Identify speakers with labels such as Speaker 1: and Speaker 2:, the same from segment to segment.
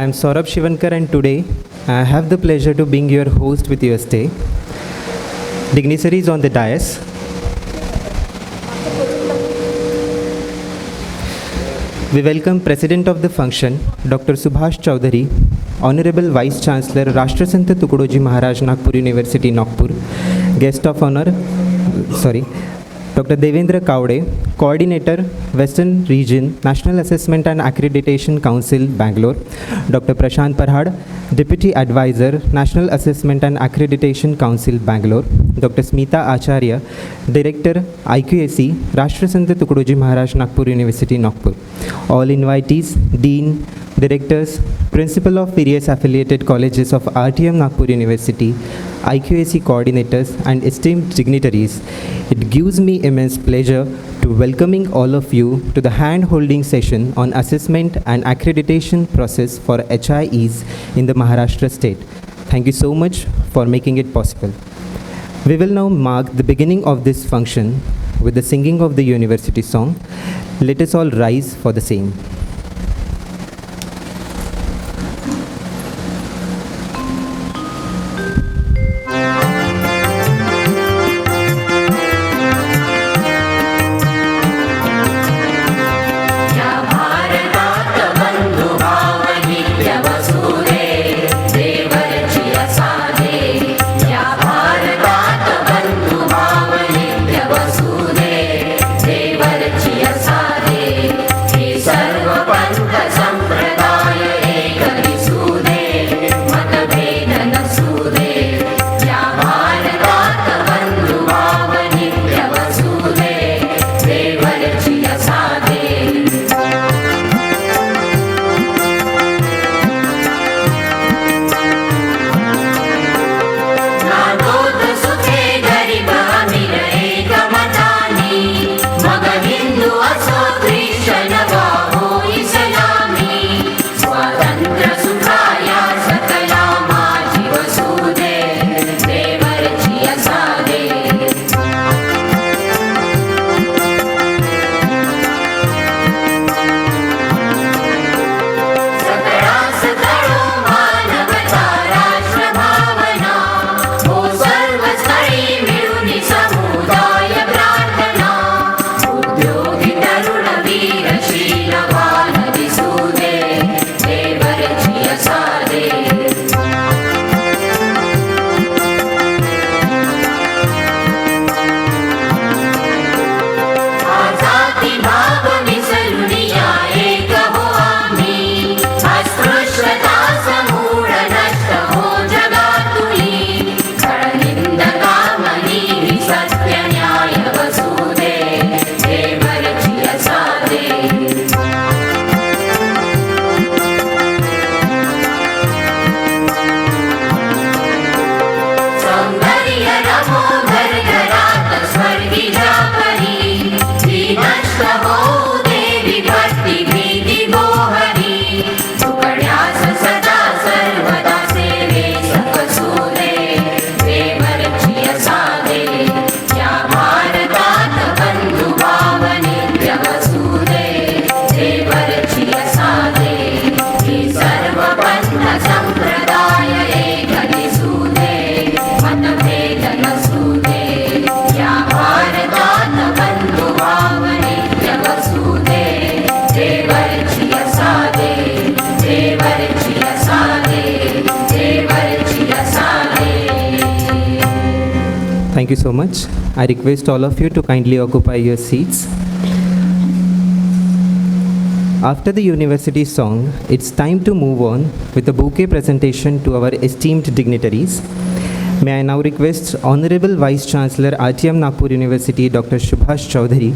Speaker 1: I am Saurabh Shivankar and today I have the pleasure to being your host with your stay. Dignitaries on the dais. We welcome President of the function, Dr. Subhash Chaudhary, Honorable Vice Chancellor, Rashtrasant Tukadoji Maharaj, Nagpur University, Nagpur, Guest of Honor, Dr. Devendra Kaude, Coordinator, Western Region, National Assessment and Accreditation Council, Bangalore, Dr. Prashant Parhad, Deputy Advisor, National Assessment and Accreditation Council, Bangalore, Dr. Smita Acharya, Director, IQAC, Rashtrasant Tukadoji Maharaj, Nagpur University, Nagpur. All invitees, Dean, Directors, Principal of various affiliated colleges of RTM Nagpur University, IQAC coordinators and esteemed dignitaries, it gives me immense pleasure to welcoming all of you to the hand-holding session on assessment and accreditation process for HEIs in the Maharashtra state. Thank you so much for making it possible. We will now mark the beginning of this function with the singing of the university song. Let us all rise for the same. Thank you so much. I request all of you to kindly occupy your seats. After the university song, it's time to move on with a bouquet presentation to our esteemed dignitaries. May I now request Honorable Vice Chancellor RTM Nagpur University, Dr. Subhash Chaudhary,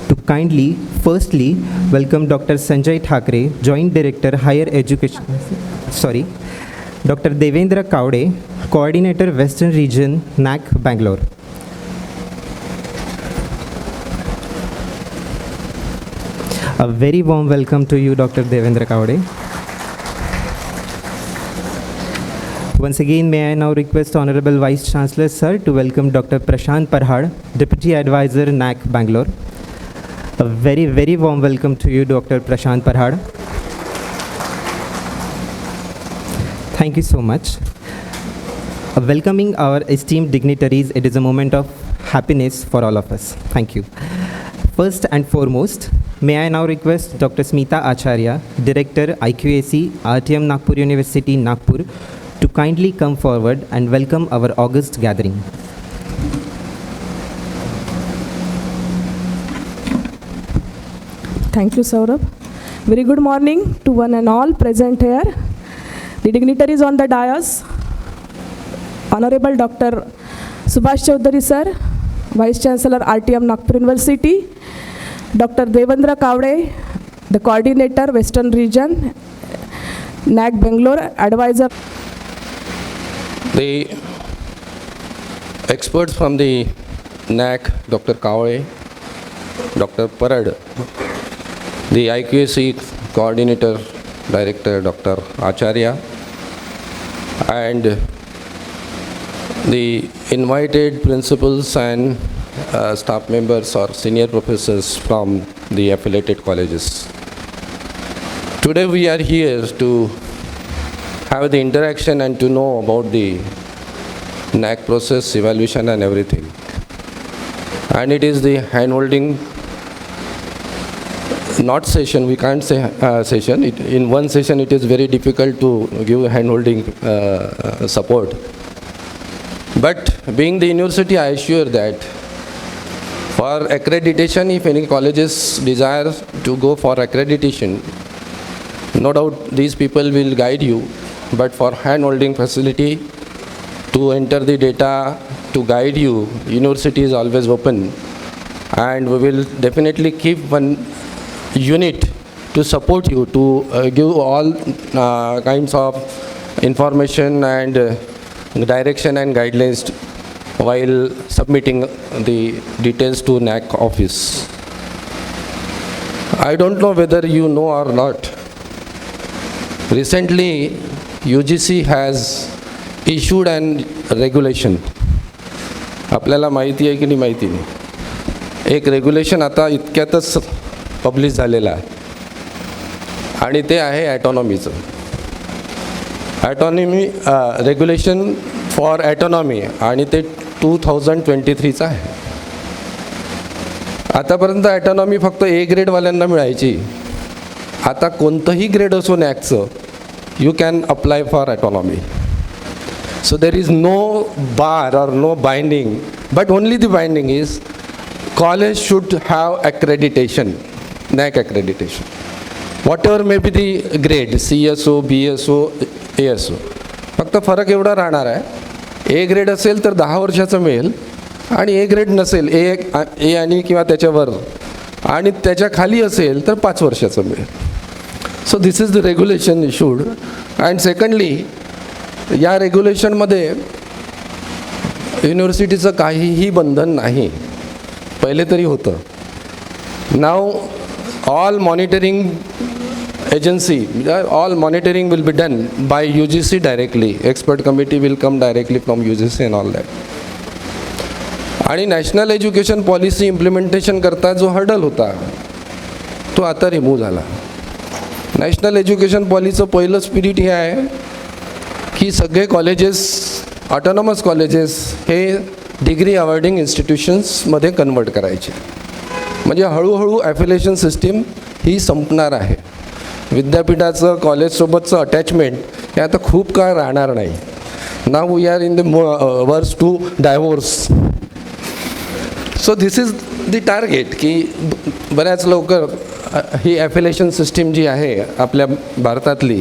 Speaker 1: to kindly, firstly, welcome Dr. Sanjay Thakre, Joint Director, Higher Education, Dr. Devendra Kaude, Coordinator, Western Region, NAC, Bangalore. A very warm welcome to you, Dr. Devendra Kaude. Once again, may I now request Honorable Vice Chancellor, Sir, to welcome Dr. Prashant Parhad, Deputy Advisor, NAC, Bangalore. A very, very warm welcome to you, Dr. Prashant Parhad. Thank you so much. Welcoming our esteemed dignitaries, it is a moment of happiness for all of us. Thank you. First and foremost, may I now request Dr. Smita Acharya, Director IQAC, RTM Nagpur University, Nagpur, to kindly come forward and welcome our August gathering.
Speaker 2: Thank you, Saurabh. Very good morning to one and all present here. The dignitaries on the dais, Honorable Dr. Subhash Chaudhary Sir, Vice Chancellor RTM Nagpur University, Dr. Devendra Kavade, the Coordinator Western Region, NAC Bangalore, Advisor.
Speaker 3: The experts from the NAC, Dr. Kavade, Dr. Parad, the IQAC Coordinator Director, Dr. Acharya, and the invited principals and staff members or senior professors from the affiliated colleges. Today we are here to have the interaction and to know about the NAC process, evaluation and everything. And it is the hand-holding, not session, we can't say session. In one session it is very difficult to give hand-holding support. But being the university, I assure that for accreditation, if any colleges desire to go for accreditation, no doubt these people will guide you. But for hand-holding facility, to enter the data, to guide you, university is always open. And we will definitely keep one unit to support you, to give all kinds of information and direction and guidelines while submitting the details to NAC office. I don't know whether you know or not. Recently, UGC has issued an regulation. आपल्याला माहिती आहे की नाही माहिती नाही. एक regulation आता इतक्यातच publish झालेला आहे आणि ते आहे ॲटॉनॉमीचं. ॲटॉनॉमी रेग्युलेशन फॉर ॲटॉनॉमी आणि ते 2023चं आहे. आतापर्यंत ॲटॉनॉमी फक्त ए ग्रेडवाल्यांना मिळायची. आता कोणतंही ग्रेड असो नॅकचं, you can apply for autonomy. So there is no bar or no binding, but only the binding is college should have accreditation, NAC accreditation. Whatever may be the grade, CSO, BSO, ASO. फक्त फरक एवढा राहणार आहे, A grade असेल तर 10 वर्षाचं मिळेल आणि ए ग्रेड नसेल, ए आणि किंवा त्याच्यावर आणि त्याच्या खाली असेल तर 5 वर्षाचं मिळेल. So this is the regulation issued. And secondly, या रेग्युलेशनमध्ये युनिव्हर्सिटीचं काहीही बंधन नाही. पहिले तरी होतं. Now all monitoring agency, all monitoring will be done by UGC directly. Expert committee will come directly from UGC and all that. आणि नॅशनल एज्युकेशन पॉलिसी इम्प्लिमेंटेशन करता जो हर्डल होता तो आता रिमूव्ह झाला. नॅशनल एज्युकेशन पॉलिसीचं पहिलं स्पिरिट हे आहे की सगळे कॉलेजेस, ऑटोनॉमस कॉलेजेस हे डिग्री अवॉर्डिंग इन्स्टिट्यूशन्समध्ये कन्वर्ट करायचे. म्हणजे हळूहळू ॲफिलिएशन सिस्टीम ही संपणार आहे. विद्यापीठाचं कॉलेजसोबतचं अटॅचमेंट हे आता खूप काळ राहणार नाही. Now we are in the verge to divorce. So this is the target की बऱ्याच लवकर ही ॲफिलिएशन सिस्टीम जी आहे आपल्या भारतातली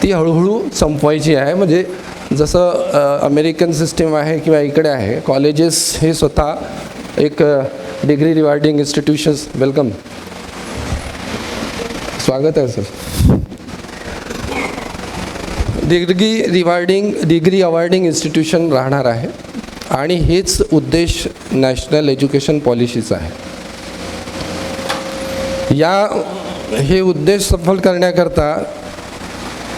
Speaker 3: ती हळूहळू संपवायची आहे. म्हणजे जसं अमेरिकन सिस्टीम आहे किंवा इकडे आहे, कॉलेजेस हे स्वतः एक डिग्री रिवॉर्डिंग इन्स्टिट्यूशन्स. वेलकम, स्वागत आहे सर. डिग्री अवॉर्डिंग इन्स्टिट्यूशन राहणार आहे आणि हेच उद्देश नॅशनल एज्युकेशन पॉलिसीचा आहे. हे उद्देश सफल करण्याकरता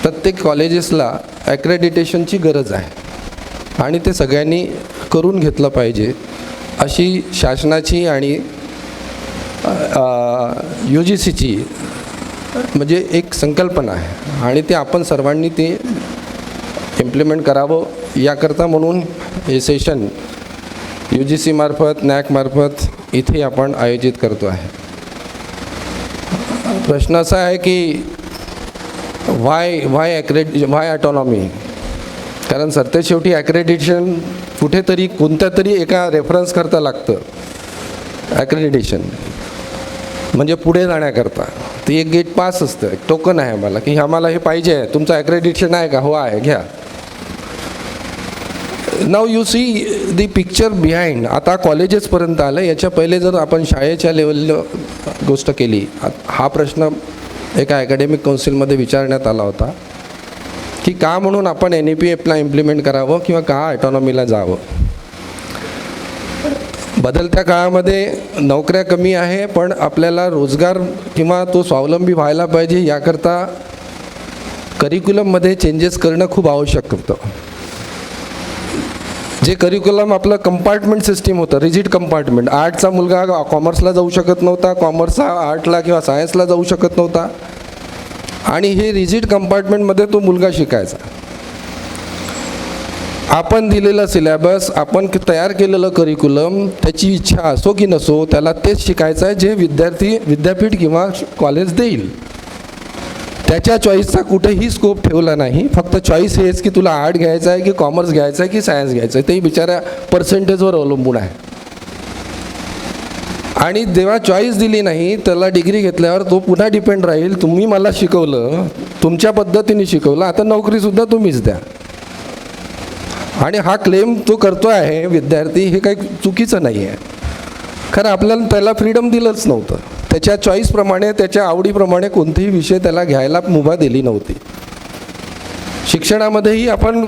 Speaker 3: प्रत्येक कॉलेजेसला ॲक्रेडिटेशनची गरज आहे आणि ते सगळ्यांनी करून घेतलं पाहिजे अशी शासनाची आणि UGCची म्हणजे एक संकल्पना आहे आणि ते आपण सर्वांनी ते इम्प्लिमेंट करावं याकरता म्हणून हे सेशन UGC मार्फत NAC मार्फत इथे आपण आयोजित करतो आहे. प्रश्न असा आहे की वाय ऑटोनॉमी, कारण सरतेशेवटी ॲक्रेडिटेशन कुठेतरी कोणत्या तरी एका रेफरन्स करता लागतं. ॲक्रेडिटेशन म्हणजे पुढे जाण्याकरता ती एक गेट पास असतं, एक टोकन आहे आम्हाला की आम्हाला हे पाहिजे आहे, तुमचं ॲक्रेडिटेशन आहे का? हो आहे, घ्या. Now you see the picture behind. आता कॉलेजेसपर्यंत आलं. याच्या पहिले जर आपण शाळेच्या लेवलला गोष्ट केली, हा प्रश्न एका अकॅडमिक काउन्सिलमध्ये विचारण्यात आला होता की का म्हणून आपण NEPFला इम्प्लिमेंट करावं किंवा का ऑटोनॉमीला जावं. बदलत्या काळामध्ये नोकऱ्या कमी आहे, पण आपल्याला रोजगार किंवा तो स्वावलंबी व्हायला पाहिजे, याकरता करिक्युलममध्ये चेंजेस करणं खूप आवश्यक होतं. जे करिक्युलम आपलं कंपार्टमेंट सिस्टीम होतं, रिजिड कंपार्टमेंट. आर्टचा मुलगा कॉमर्सला जाऊ शकत नव्हता, कॉमर्सचा आर्टला किंवा सायन्सला जाऊ शकत नव्हता, आणि हे रिजिड कंपार्टमेंटमध्ये तो मुलगा शिकायचा. आपण दिलेलं सिलेबस, आपण तयार केलेलं करिक्युलम, त्याची इच्छा असो की नसो त्याला तेच शिकायचं आहे जे विद्यापीठ किंवा कॉलेज देईल. त्याच्या चॉईसचा कुठेही स्कोप ठेवला नाही. फक्त चॉईस हेच की तुला आर्ट घ्यायचं आहे की कॉमर्स घ्यायचं आहे की सायन्स घ्यायचं आहे, तेही बिचाऱ्या पर्सेंटेजवर अवलंबून आहे. आणि जेव्हा चॉईस दिली नाही, त्याला डिग्री घेतल्यावर तो पुन्हा डिपेंड राहील, तुम्ही मला शिकवलं, तुमच्या पद्धतीने शिकवलं, आता नोकरीसुद्धा तुम्हीच द्या. आणि हा क्लेम तो करतो आहे विद्यार्थी, हे काही चुकीचं नाही आहे. खरं आपल्याला त्याला फ्रीडम दिलंच नव्हतं. त्याच्या चॉईसप्रमाणे, त्याच्या आवडीप्रमाणे कोणतेही विषय त्याला घ्यायला मुभा दिली नव्हती. शिक्षणामध्येही आपण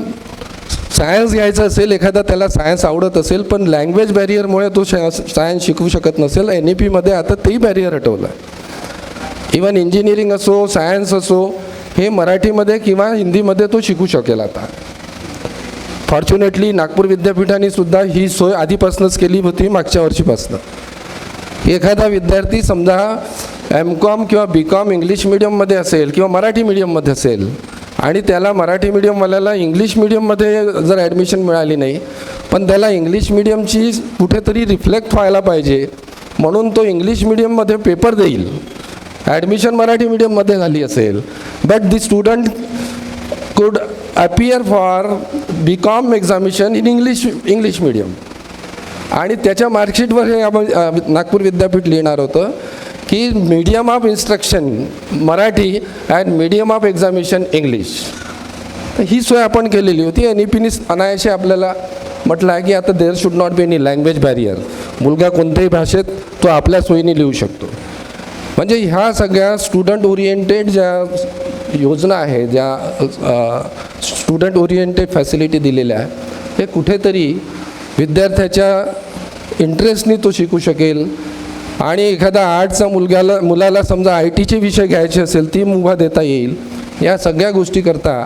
Speaker 3: सायन्स घ्यायचं असेल, एखादा त्याला सायन्स आवडत असेल, पण लँग्वेज बॅरियरमुळे तो सायन्स शिकवू शकत नसेल, NEPमध्ये आता तेही बॅरियर हटवलं. इवन इंजिनिअरिंग असो, सायन्स असो, हे मराठीमध्ये किंवा हिंदीमध्ये तो शिकू शकेल आता. फॉर्च्युनेटली नागपूर विद्यापीठाने सुद्धा ही सोय आधीपासूनच केली होती, मागच्या वर्षीपासून. एखादा विद्यार्थी समजा MCOM किंवा BCOM इंग्लिश मिडियममध्ये असेल किंवा मराठी मीडियममध्ये असेल, आणि त्याला मराठी मीडियमवाल्याला इंग्लिश मिडियममध्ये जर ॲडमिशन मिळाली नाही, पण त्याला इंग्लिश मिडियमची कुठेतरी रिफ्लेक्ट व्हायला पाहिजे म्हणून तो इंग्लिश मिडियममध्ये पेपर देईल. ॲडमिशन मराठी मीडियममध्ये झाली असेल, but the student could appear for BCOM examination in English medium. आणि त्याच्या मार्कशीटवर हे नागपूर विद्यापीठ लिहिणार होतं की medium of instruction Marathi and medium of examination English. ही सोय आपण केलेली होती. NEPने अनायासे आपल्याला म्हटलं आहे की आता there should not be any language barrier. मुलगा कोणत्याही भाषेत तो आपल्या सोयीने लिहू शकतो. म्हणजे ह्या सगळ्या स्टुडंट ओरिएंटेड ज्या योजना आहे, ज्या स्टुडंट ओरिएंटेड फॅसिलिटी दिलेल्या आहे, हे कुठेतरी विद्यार्थ्याच्या इंटरेस्टनी तो शिकू शकेल. आणि एखादा आर्टचा मुलाला समजा ITचे विषय घ्यायचे असेल, ती मुभा देता येईल. या सगळ्या गोष्टी करता,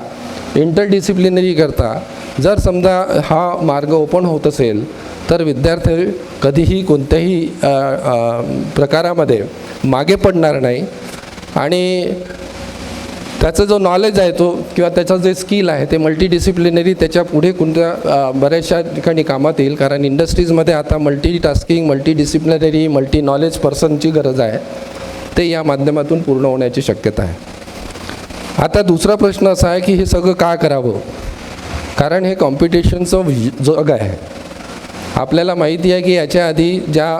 Speaker 3: इंटरडिसिप्लिनरी करता जर समजा हा मार्ग ओपन होत असेल, तर विद्यार्थी कधीही कोणत्याही प्रकारामध्ये मागे पडणार नाही. आणि त्याचं जो नॉलेज आहे तो किंवा त्याचं जे स्किल आहे ते मल्टीडिसिप्लिनरी त्याच्या पुढे कोणत्या बऱ्याचशा ठिकाणी कामात येईल. कारण इंडस्ट्रीजमध्ये आता मल्टीटास्किंग, मल्टीडिसिप्लिनरी, मल्टी नॉलेज पर्सनची गरज आहे. ते या माध्यमातून पूर्ण होण्याची शक्यता आहे. आता दुसरा प्रश्न असा आहे की हे सगळं का करावं? कारण हे कॉम्पिटिशनचं जग आहे. आपल्याला माहिती आहे की याच्या आधी ज्या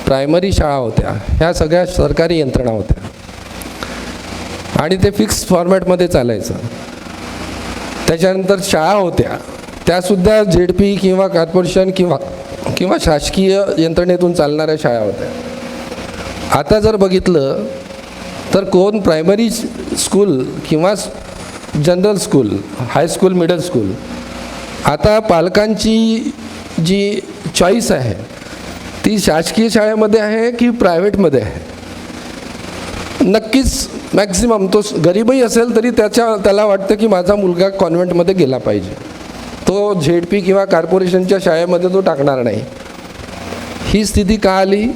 Speaker 3: प्रायमरी शाळा होत्या, ह्या सगळ्या सरकारी यंत्रणा होत्या आणि ते फिक्स फॉर्मॅटमध्ये चालायचं. त्याच्यानंतर शाळा होत्या, त्यासुद्धा ZP किंवा कॉर्पोरेशन किंवा शासकीय यंत्रणेतून चालणाऱ्या शाळा होत्या. आता जर बघितलं तर कोण प्रायमरी स्कूल किंवा general school, high school, middle school, आता पालकांची जी चॉईस आहे ती शासकीय शाळेमध्ये आहे की प्रायव्हेटमध्ये आहे. नक्कीच मॅक्झिमम तो गरीबही असेल तरी त्याला वाटतं की माझा मुलगा कॉन्व्हेंटमध्ये गेला पाहिजे. तो ZP किंवा कॉर्पोरेशनच्या शाळेमध्ये तो टाकणार नाही. ही स्थिती का आली?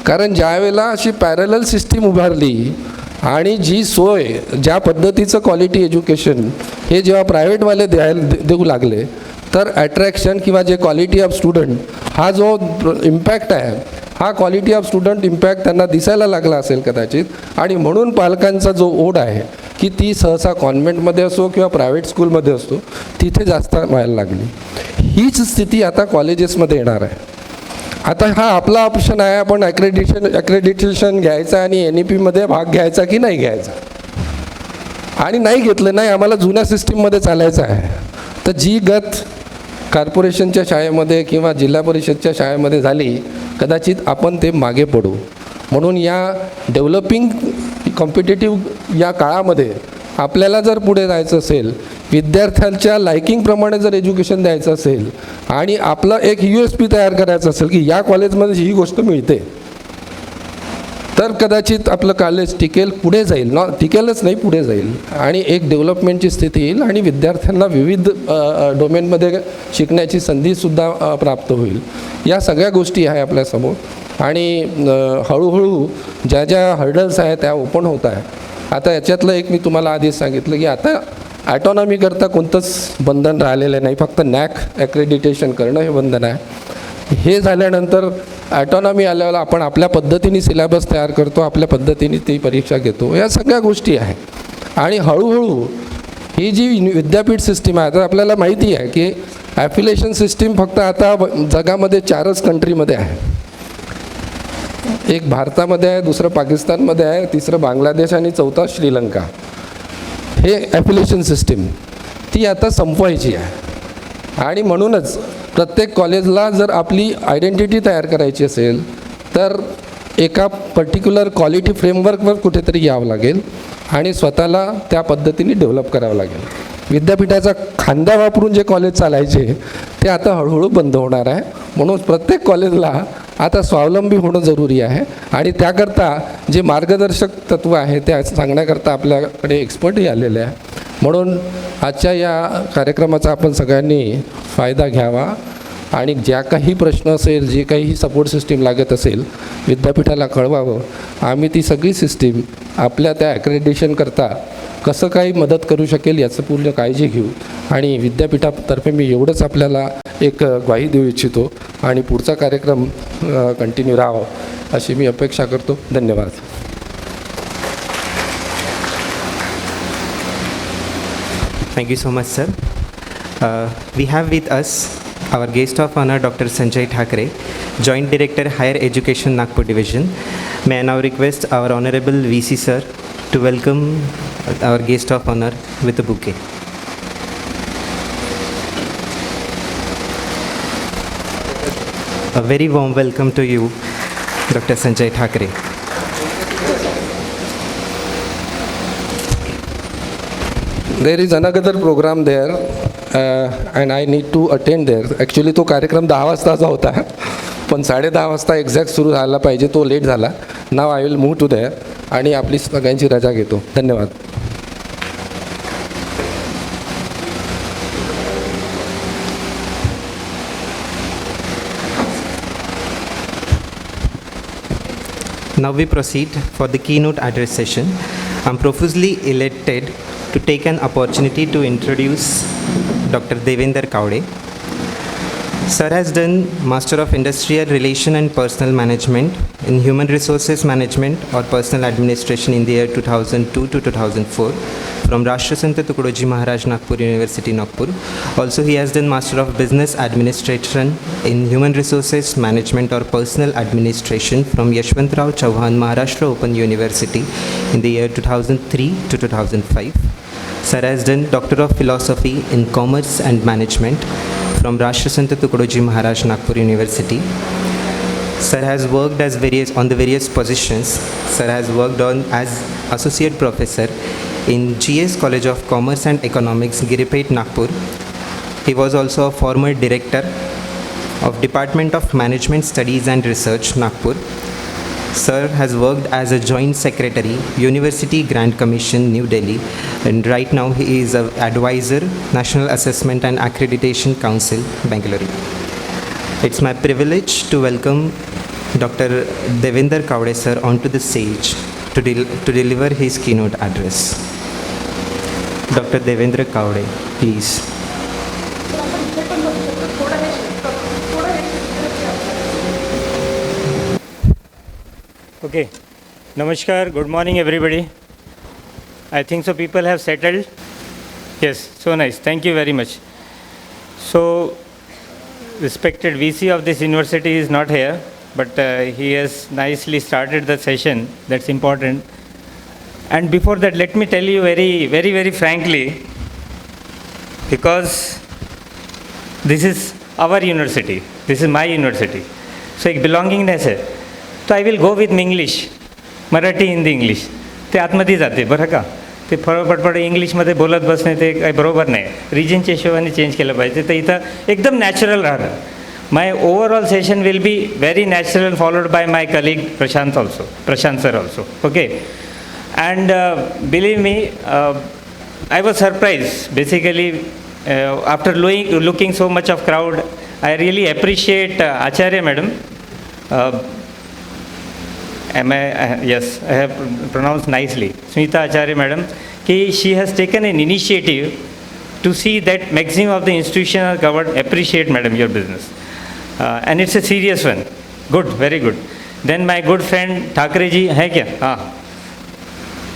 Speaker 3: कारण ज्यावेळेला अशी पॅरलल सिस्टीम उभारली आणि जी सोय, ज्या पद्धतीचं क्वालिटी एज्युकेशन हे जेव्हा प्रायव्हेटवाले देऊ लागले तर ॲट्रॅक्शन किंवा जे क्वालिटी ऑफ स्टुडंट हा जो इम्पॅक्ट आहे हा क्वालिटी ऑफ स्टुडंट इम्पॅक्ट त्यांना दिसायला लागला असेल कदाचित आणि म्हणून पालकांचा जो ओढ आहे की ती सहसा कॉन्व्हेंटमध्ये असो किंवा प्रायव्हेट स्कूलमध्ये असतो तिथे जास्त व्हायला लागली. हीच स्थिती आता कॉलेजेसमध्ये येणार आहे. आता हा आपला ऑप्शन आहे, आपण ॲक्रेडिटेशन घ्यायचं आणि NEPमध्ये भाग घ्यायचा की नाही घ्यायचा. आणि नाही घेतलं नाही, आम्हाला जुन्या सिस्टीममध्ये चालायचं आहे, तर जी गत कॉर्पोरेशनच्या शाळेमध्ये किंवा जिल्हा परिषदच्या शाळेमध्ये झाली कदाचित आपण ते मागे पडू. म्हणून या डेव्हलपिंग कॉम्पिटेटिव्ह या काळामध्ये आपल्याला जर पुढे जायचं असेल, विद्यार्थ्यांच्या लायकिंगप्रमाणे जर एज्युकेशन द्यायचं असेल आणि आपलं एक USP तयार करायचं असेल की या कॉलेजमध्ये ही गोष्ट मिळते, तर कदाचित आपलं कॉलेज टिकेल, पुढे जाईल. टिकेलच नाही, पुढे जाईल आणि एक डेव्हलपमेंटची स्थिती येईल आणि विद्यार्थ्यांना विविध डोमेनमध्ये शिकण्याची संधीसुद्धा प्राप्त होईल. या सगळ्या गोष्टी आहे आपल्यासमोर आणि हळूहळू ज्या ज्या हर्डल्स आहेत त्या ओपन होत आहे. आता याच्यातलं एक मी तुम्हाला आधीच सांगितलं की आता ॲटॉनॉमीकरता कोणतंच बंधन राहिलेलं नाही, फक्त NAAC ॲक्रेडिटेशन करणं हे बंधन आहे. हे झाल्यानंतर ॲटॉनॉमी आल्यावर आपण आपल्या पद्धतीने सिलेबस तयार करतो, आपल्या पद्धतीने ती परीक्षा घेतो. या सगळ्या गोष्टी आहेत आणि हळूहळू ही जी विद्यापीठ सिस्टीम आहे, तर आपल्याला माहिती आहे की ॲफिलेशन सिस्टीम फक्त आता जगामध्ये 4च कंट्रीमध्ये आहे. एक भारतामध्ये आहे, दुसरं पाकिस्तानमध्ये आहे, तिसरं बांगलादेश आणि चौथा श्रीलंका. हे ॲफिलेशन सिस्टीम ती आता संपवायची आहे आणि म्हणूनच प्रत्येक कॉलेजला जर आपली आयडेंटिटी तयार करायची असेल तर एका पर्टिक्युलर क्वालिटी फ्रेमवर्कवर कुठेतरी यावं लागेल आणि स्वतःला त्या पद्धतीने डेव्हलप करावं लागेल. विद्यापीठाचा खांदा वापरून जे कॉलेज चालायचे ते आता हळूहळू बंद होणार आहे. म्हणून प्रत्येक कॉलेजला आता स्वावलंबी होणं जरुरी आहे आणि त्याकरता जे मार्गदर्शक तत्त्व आहे ते सांगण्याकरता आपल्याकडे एक्सपर्टही आलेले आहे. म्हणून आजच्या या कार्यक्रमाचा आपण सगळ्यांनी फायदा घ्यावा आणि ज्या काही प्रश्न असेल, जे काही सपोर्ट सिस्टीम लागत असेल विद्यापीठाला कळवावं. आम्ही ती सगळी सिस्टीम आपल्या त्या ॲक्रेडिटेशनकरता कसं काही मदत करू शकेल याचं पूर्ण काळजी घेऊ आणि विद्यापीठातर्फे मी एवढंच आपल्याला एक ग्वाही देऊ इच्छितो आणि पुढचा कार्यक्रम कंटिन्यू राहावा अशी मी अपेक्षा करतो. धन्यवाद.
Speaker 1: Thank you so much, sir. We have with us our guest of honor, Dr. Sanjay Thakre, Joint Director, Higher Education, Nagpur Division. May I now request our Honorable VC, sir, to welcome our guest of honor with a bouquet. A very warm welcome to you, Dr. Sanjay Thakre.
Speaker 3: There is another program there and I need to attend there. Actually तो कार्यक्रम 10 वाजताचा होता पण 10:30 वाजता exact सुरू झाला पाहिजे, तो late झाला. Now I will move to there आणि आपली सगळ्यांची रजा घेतो. धन्यवाद.
Speaker 1: Now we proceed for the keynote address session. I'm profusely elated to take an opportunity to introduce Dr. Devender Kaude. Sir has done Master of Industrial Relation and Personal Management in Human Resources Management or Personal Administration in the year 2002 to 2004 from Rashtrasant Tukadoji Maharaj Nagpur University, Nagpur. Also, he has done Master of Business Administration in Human Resources Management or Personal Administration from Yashwantrao Chauhan Maharashtra Open University in the year 2003 to 2005. Sir has done Doctor of Philosophy in Commerce and Management from Rashtrasant Tukadoji Maharaj Nagpur University. Sir has worked on the various positions. Sir has worked on as Associate Professor in GS College of Commerce and Economics, Giripet, Nagpur. He was also a former Director of Department of Management Studies and Research, Nagpur. Sir has worked as a Joint Secretary, University Grant Commission, New Delhi, and right now he is an advisor, National Assessment and Accreditation Council, Bangalore. It's my privilege to welcome Dr. Devender Kaude, sir, onto the stage to deliver his keynote address. Dr. Devendra Kavde, please.
Speaker 4: Okay. Namaskar. Good morning, everybody. I think so people have settled. Yes, so nice. Thank you very much. So, respected VC of this university is not here, but he has nicely started the session. That's important. And before that, let me tell you very frankly, because this is our university, this is my university. So एक belongingness आहे. So I will go with English, Marathi Hindi English ते आतमध्ये जाते बरं का. ते फळपटपट इंग्लिशमध्ये बोलत बसणे ते काही बरोबर नाही. रिजनच्या हिशोबाने चेंज केलं पाहिजे. तर इथं एकदम नॅचरल राहतं. My overall session will be very natural, followed by my colleague Prashant sir also. Okay. And believe me, I was surprised. Basically, after looking so much of crowd, I really appreciate Acharya madam. Yes, I have pronounced nicely. Smita Acharya madam. She has taken an initiative to see that maximum of the institutions are covered. Appreciate madam your business. And it's a serious one. Good, very good. Then my good friend Thackeray ji है क्या? हाँ,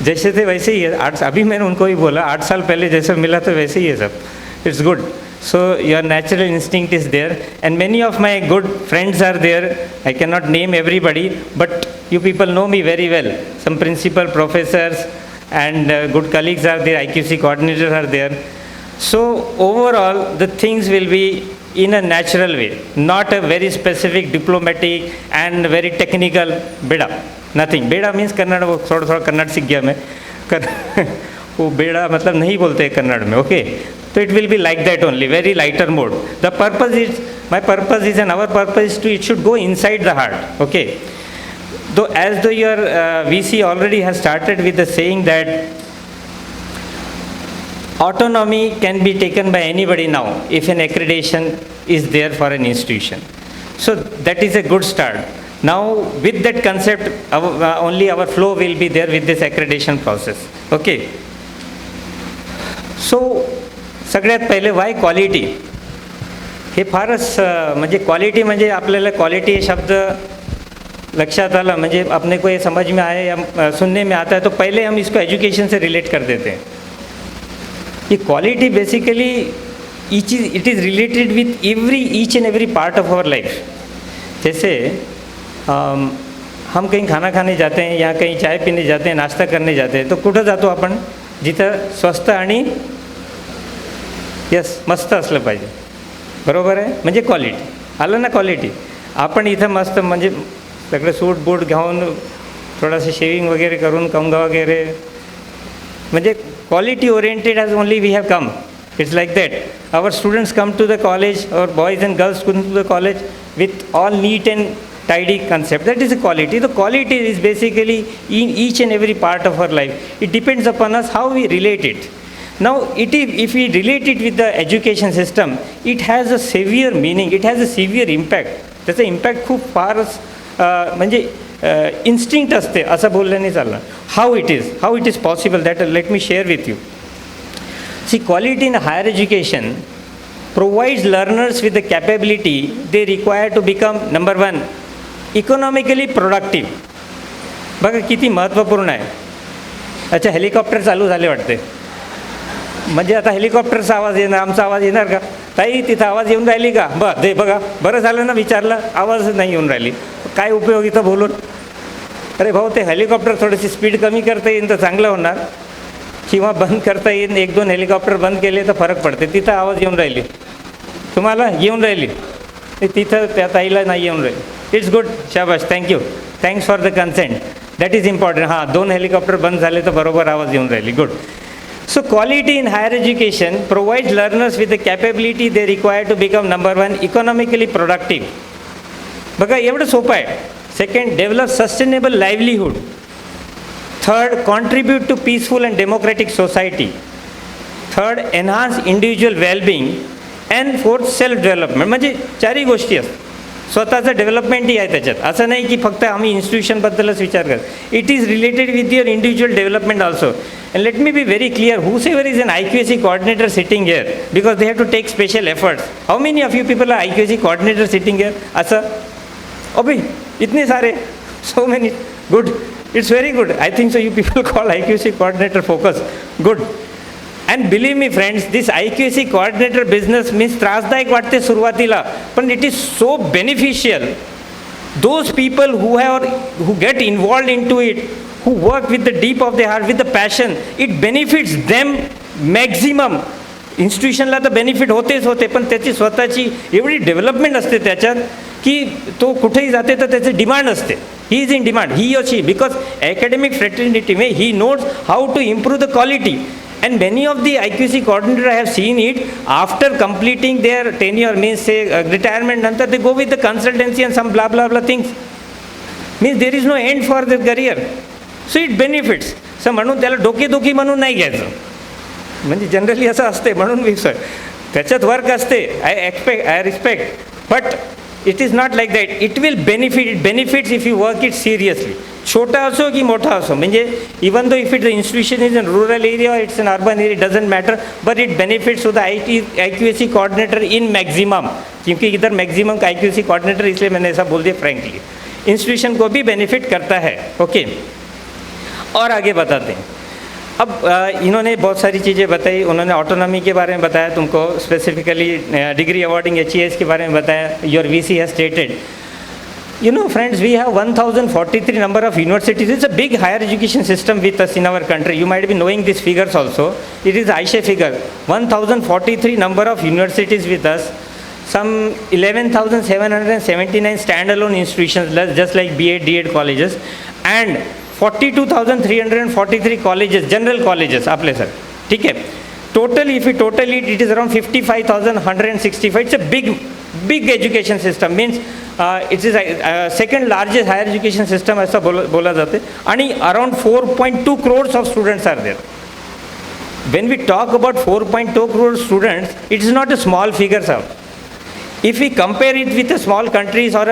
Speaker 4: जैसे थे वैसे ही है. अभी मैंने उनको ही बोला 8 साल पहले जैसे मिला तो वैसे ही है सब. It's good. So your natural instinct is there, and many of my good friends are there. I cannot name everybody, but you people know me very well. Some principal professors and good colleagues are there. IQC coordinators are there. So overall, the things will be in a natural way, not a very specific diplomatic and very technical beda. Nothing. Beda means Kannada, वो थोड़ा कन्नड़ सीख गया मैं. वो बेड़ा मतलब नहीं बोलते कन्नड़ में. Okay. So it will be like that only, very lighter mode. The purpose is, my purpose is and our purpose is to, it should go inside the heart. Okay. Though as though your VC already has started with the saying that autonomy can be taken by anybody now if an accreditation is there for an institution. So that is a good start. Now with that concept, only our flow will be there with this accreditation process. Okay. So सगळ्यात पहिले वाय quality. हे फारच म्हणजे quality म्हणजे आपल्याला quality हे शब्द लक्षात आला म्हणजे अपने को ये समझ में आए या सुनने में आता है तो पहले हम इसको एजुकेशन से रिलेट कर देते हैं. ये quality basically it is related with each and every part of our life. जैसे हम कहीं खाना खाने जाते हैं या कहीं चाय पीने जाते हैं, नाश्ता करने जाते हैं, तो कुठं जातो आपण? जिथं स्वस्त आणि यस मस्त असलं पाहिजे. बरोबर आहे. म्हणजे क्वालिटी आलं ना. क्वालिटी आपण इथं मस्त म्हणजे सगळं सूट बूट घालून थोडंसं शेविंग वगैरे करून कंगा वगैरे म्हणजे quality oriented as only we have come. It's like that. Our students come to the college, our boys and girls come to the college with all neat and tidy concept. That is a quality. The quality is basically in each and every part of our life. It depends upon us how we relate it. Now, if we relate it with the education system, it has a severe meaning. It has a severe impact. त्याचा impact खूप फारच म्हणजे instinct असते असं बोलल्याने चालणार. How it is possible that let me share with you. See quality in higher education provides learners with the capability they require to become number one, economically productive. बघा किती महत्त्वपूर्ण आहे. अच्छा, हेलिकॉप्टर चालू झाले वाटते. म्हणजे आता हेलिकॉप्टरचा आवाज येणार, आमचा आवाज येणार का? ताई तिथं आवाज येऊन राहिली का? बघा बरं झालं ना विचारलं. आवाज नाही येऊन राहिली. काय उपयोग इथं बोलून? अरे भाऊ, ते हेलिकॉप्टर थोडीशी स्पीड कमी करता येईल तर चांगलं होणार, किंवा बंद करता येईल. 1-2 हेलिकॉप्टर बंद केले तर फरक पडते. तिथं आवाज येऊन राहिली, तुम्हाला येऊन राहिली, तिथं त्या ताईला नाही येऊन राहिली. इट्स गुड, शाबाश, thank you, thanks for the consent, that is important. हां, 2 हेलिकॉप्टर बंद झाले तर बरोबर आवाज येऊन राहिली. Good. So quality in higher education provides learners with the capability they require to become number one, economically productive. बघा एवढं सोपं आहे. Second, develop sustainable livelihood. Third, contribute to peaceful and democratic society. Third, enhance individual wellbeing. And fourth, self development. म्हणजे 4ही गोष्टी असतात. स्वतःचं डेव्हलपमेंटही आहे त्याच्यात. असं नाही की फक्त आम्ही इन्स्टिट्यूशनबद्दलच विचार करतो. It is related with your individual development also. And let me be very clear, whosoever is an IQAC coordinator sitting here, because they have to take special efforts. How many of you people are IQAC coordinator sitting here? Asa? Abhi, itne sare, so many. Good. It's very good. I think so you people call IQAC coordinator focus. Good. And believe me friends, this IQAC coordinator business means त्रासदायक वाटते सुरुवातीला, पण it is so beneficial. Those people who get involved into it, who work with the deep of their heart, with the passion, it benefits them maximum. इन्स्टिट्यूशनला तर benefit होतेच होते, पण त्याची स्वतःची एवढी डेव्हलपमेंट असते त्याच्यात की तो कुठेही जाते तर त्याची डिमांड असते. ही इज इन डिमांड, ही और शी, बिकॉज अकॅडमिक फ्रेटर्निटी में ही notes how to improve the quality. And many of the IQAC coordinator I have seen it, after completing their tenure, means say retirement, nantar they go with the consultancy and some blah blah blah things. Means there is no end for their career. So it benefits. So म्हणून त्याला डोकेदुखी म्हणून नाही घ्यायचं. म्हणजे generally असं असते म्हणून मी सर त्याच्यात वर्क असते. I respect, but it is not like that. It will benefit. It benefits if you work it seriously. छोटा असो की मोठा असो, म्हणजे even though if it the institution is in rural area, it's in urban area, doesn't matter, but it benefits to the IQAC coordinator in maximum. क्योंकि इधर maximum IQAC coordinator, इसलिए मैंने ऐसा बोल दिया फ्रेंकली. इंस्टीट्यूशन को भी बेनिफिट करता है. ओके, और आगे बताते हैं. अब इन्होंने बहुत सारी चीज़ें बताई. उन्होंने ऑटोनॉमी के बारे में बताया तुमको, स्पेसिफिकली डिग्री अवार्डिंग HEIs के बारे में बताया. Your VC has stated. You know friends, we have 1043 number of universities. It's a big higher education system with us in our country. You might be knowing these figures also. It is AISHE figure. 1043 number of universities with us. Some 11,779 standalone institutions, just like B.Ed, D.Ed colleges, and 42,343 colleges, general colleges, आपले sir. ठीक है. Total, if you total it, it is around 55,165. It's a big education system. Means it is second largest higher education system ऐसा बोला जाते. आणि around 4.2 crores of students are there. When we talk about 4.2 crores students, it is not a small figure, sir. If we compare it with the small countries or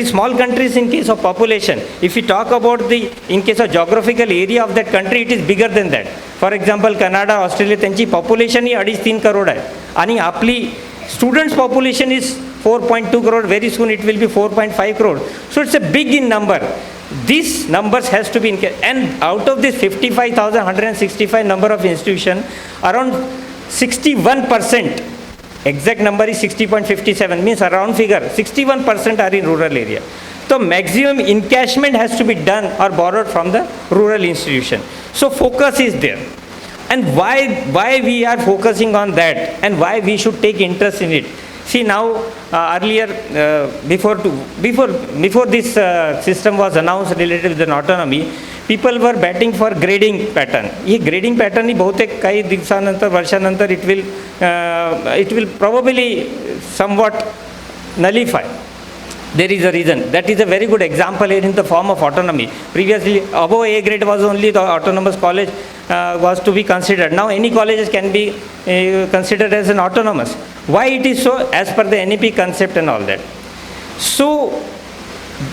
Speaker 4: small countries in case of population, if we talk about in case of geographical area of that country, it is bigger than that. For example, Canada, Australia, त्यांची population ही 2.5-3 करोड आहे. आणि आपली students population is 4.2 crore. Very soon it will be 4.5 crore. So it's a big in number. These numbers has to be in, and out of this 55,165 number of institution, around 61%, exact number is 60.57, means around figure 61% are in rural area. So maximum encashment has to be done or borrowed from the rural institution. So focus is there. And why we are focusing on that, and why we should take interest in it. See now, earlier, before this system was announced related with an autonomy, people were betting for grading pattern. ये grading pattern ही बहुतेक काही दिवसानंतर, वर्षानंतर it will probably somewhat nullify. There is a reason. That is a very good example here in the form of autonomy. Previously, above A grade was only the autonomous college was to be considered. Now any colleges can be considered as an autonomous. Why it is so? As per the NEP concept and all that. So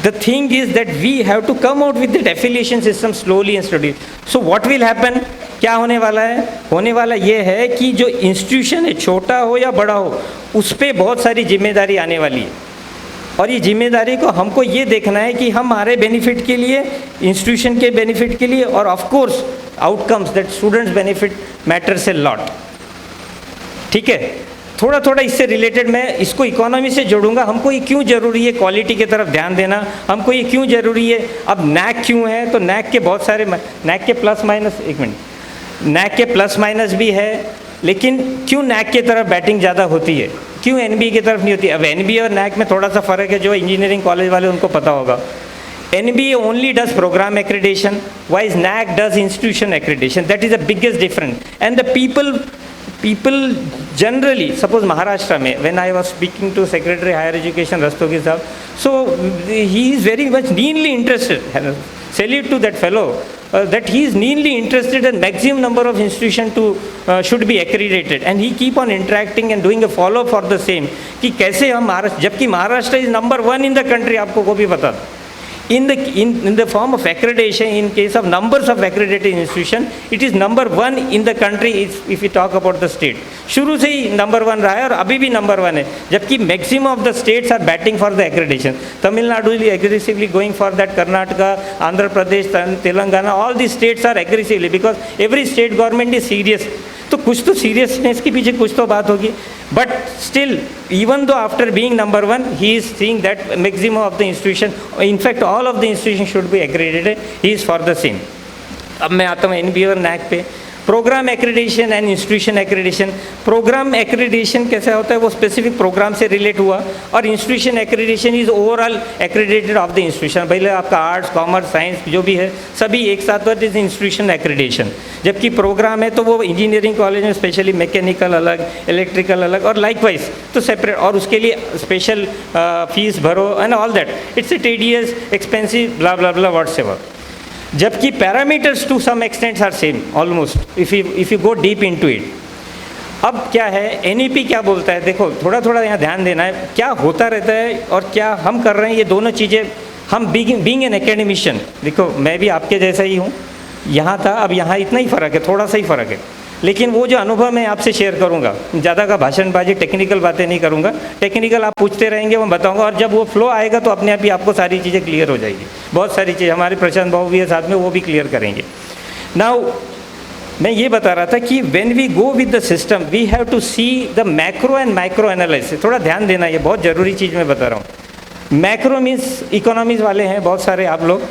Speaker 4: the thing is that we have to come out with that affiliation system slowly and slowly. So what will happen? क्या होने वाला है? होने वाला ये है कि जो इंस्टीट्यूशन है, छोटा हो या बड़ा हो, उस पर बहुत सारी जिम्मेदारी आने वाली है. और ये जिम्मेदारी को हमको ये देखना है कि हमारे बेनिफिट के लिए, इंस्टीट्यूशन के बेनिफिट के लिए, और of course outcomes that students benefit matters a lot. ठीक है. थोड़ा थोड़ा इससे रिलेटेड मैं इसको इकोनॉमी से जोड़ूंगा. हमको ये क्यों ज़रूरी है क्वालिटी की तरफ ध्यान देना, हमको ये क्यों ज़रूरी है. अब नैक क्यों है, तो नैक के बहुत सारे, नैक के प्लस माइनस, एक मिनट, नैक के प्लस माइनस भी है, लेकिन क्यों नैक की तरफ बैटिंग ज़्यादा होती है, क्यों NBA की तरफ नहीं होती. अब NBA और नैक में थोड़ा सा फ़र्क है, जो इंजीनियरिंग कॉलेज वाले उनको पता होगा. NBA only does program accreditation, while NAC does institution accreditation. That is the biggest difference. And the people generally, suppose Maharashtra mein, when I was speaking to Secretary Higher Education Rastogi sahab, so he is very much keenly interested. Salute to that fellow. that he is keenly interested in maximum number of institution to should be accredited, and he keep on interacting and doing a follow up for the same कि कैसे हम महाराष्ट्र, जबकि Maharashtra is number 1 in the country, आपको को भी पता था. In the form of accreditation, in case of numbers of accredited institution, it is number 1 in the country if we talk about the state. शुरू से ही नंबर 1 रहा है और अभी भी नंबर 1 है, जबकि maximum of the states are batting for the accreditation. Tamil Nadu is aggressively going for that, Karnataka, Andhra Pradesh, Telangana, all the states are aggressively, because every state government is serious. तो कुछ तो सीरियसनेस के पीछे कुछ तो बात होगी, but still even though after being number 1, he is seeing that maximum of the institution, in fact all of the institutions should be accredited, he is for the same. अब मैं आता हूँ NBA और NAC पे. Programme accreditation and institution accreditation. Programme accreditation कैसा होता है, वो स्पेसिफिक प्रोग्राम से रिलेट हुआ, और institution accreditation is overall accredited of the institution. पहले आपका आर्ट्स, कॉमर्स, साइंस जो भी है सभी एक साथ होते हैं इंस्टीट्यूशन एक्रेडिटेशन. जबकि प्रोग्राम है तो वो इंजीनियरिंग कॉलेज में स्पेशली मैकेनिकल अलग, इलेक्ट्रिकल अलग, और लाइकवाइज तो सेपरेट, और उसके लिए स्पेशल फीस भरो and all that. It's a tedious, expensive, blah blah blah whatsoever. जबकि parameters to some extents are same almost if you go deep into it. अब क्या है, एनईपी क्या बोलता है, देखो थोड़ा थोड़ा यहाँ ध्यान देना है, क्या होता रहता है और क्या हम कर रहे हैं, ये दोनों चीज़ें. हम बीइंग एन एकेडमिशियन, देखो मैं भी आपके जैसा ही हूँ, यहाँ था, अब यहाँ इतना ही फ़र्क है, थोड़ा सा ही फ़र्क है, लेकिन वो जो अनुभव मैं आपसे शेयर करूँगा, ज़्यादा का भाषणबाजी, टेक्निकल बातें नहीं करूँगा. टेक्निकल आप पूछते रहेंगे, मैं बताऊँगा, और जब वो फ्लो आएगा तो अपने आप ही आपको सारी चीज़ें क्लियर हो जाएगी. बहुत सारी चीज़ हमारे प्रशांत बाबू भी है साथ में, वो भी क्लियर करेंगे. नाउ मैं ये बता रहा था कि when we go with the system we have to see the macro and micro analysis. थोड़ा ध्यान देना, ये बहुत ज़रूरी चीज़ मैं बता रहा हूँ. मैक्रो मीन्स इकोनॉमीज वाले हैं बहुत सारे आप लोग.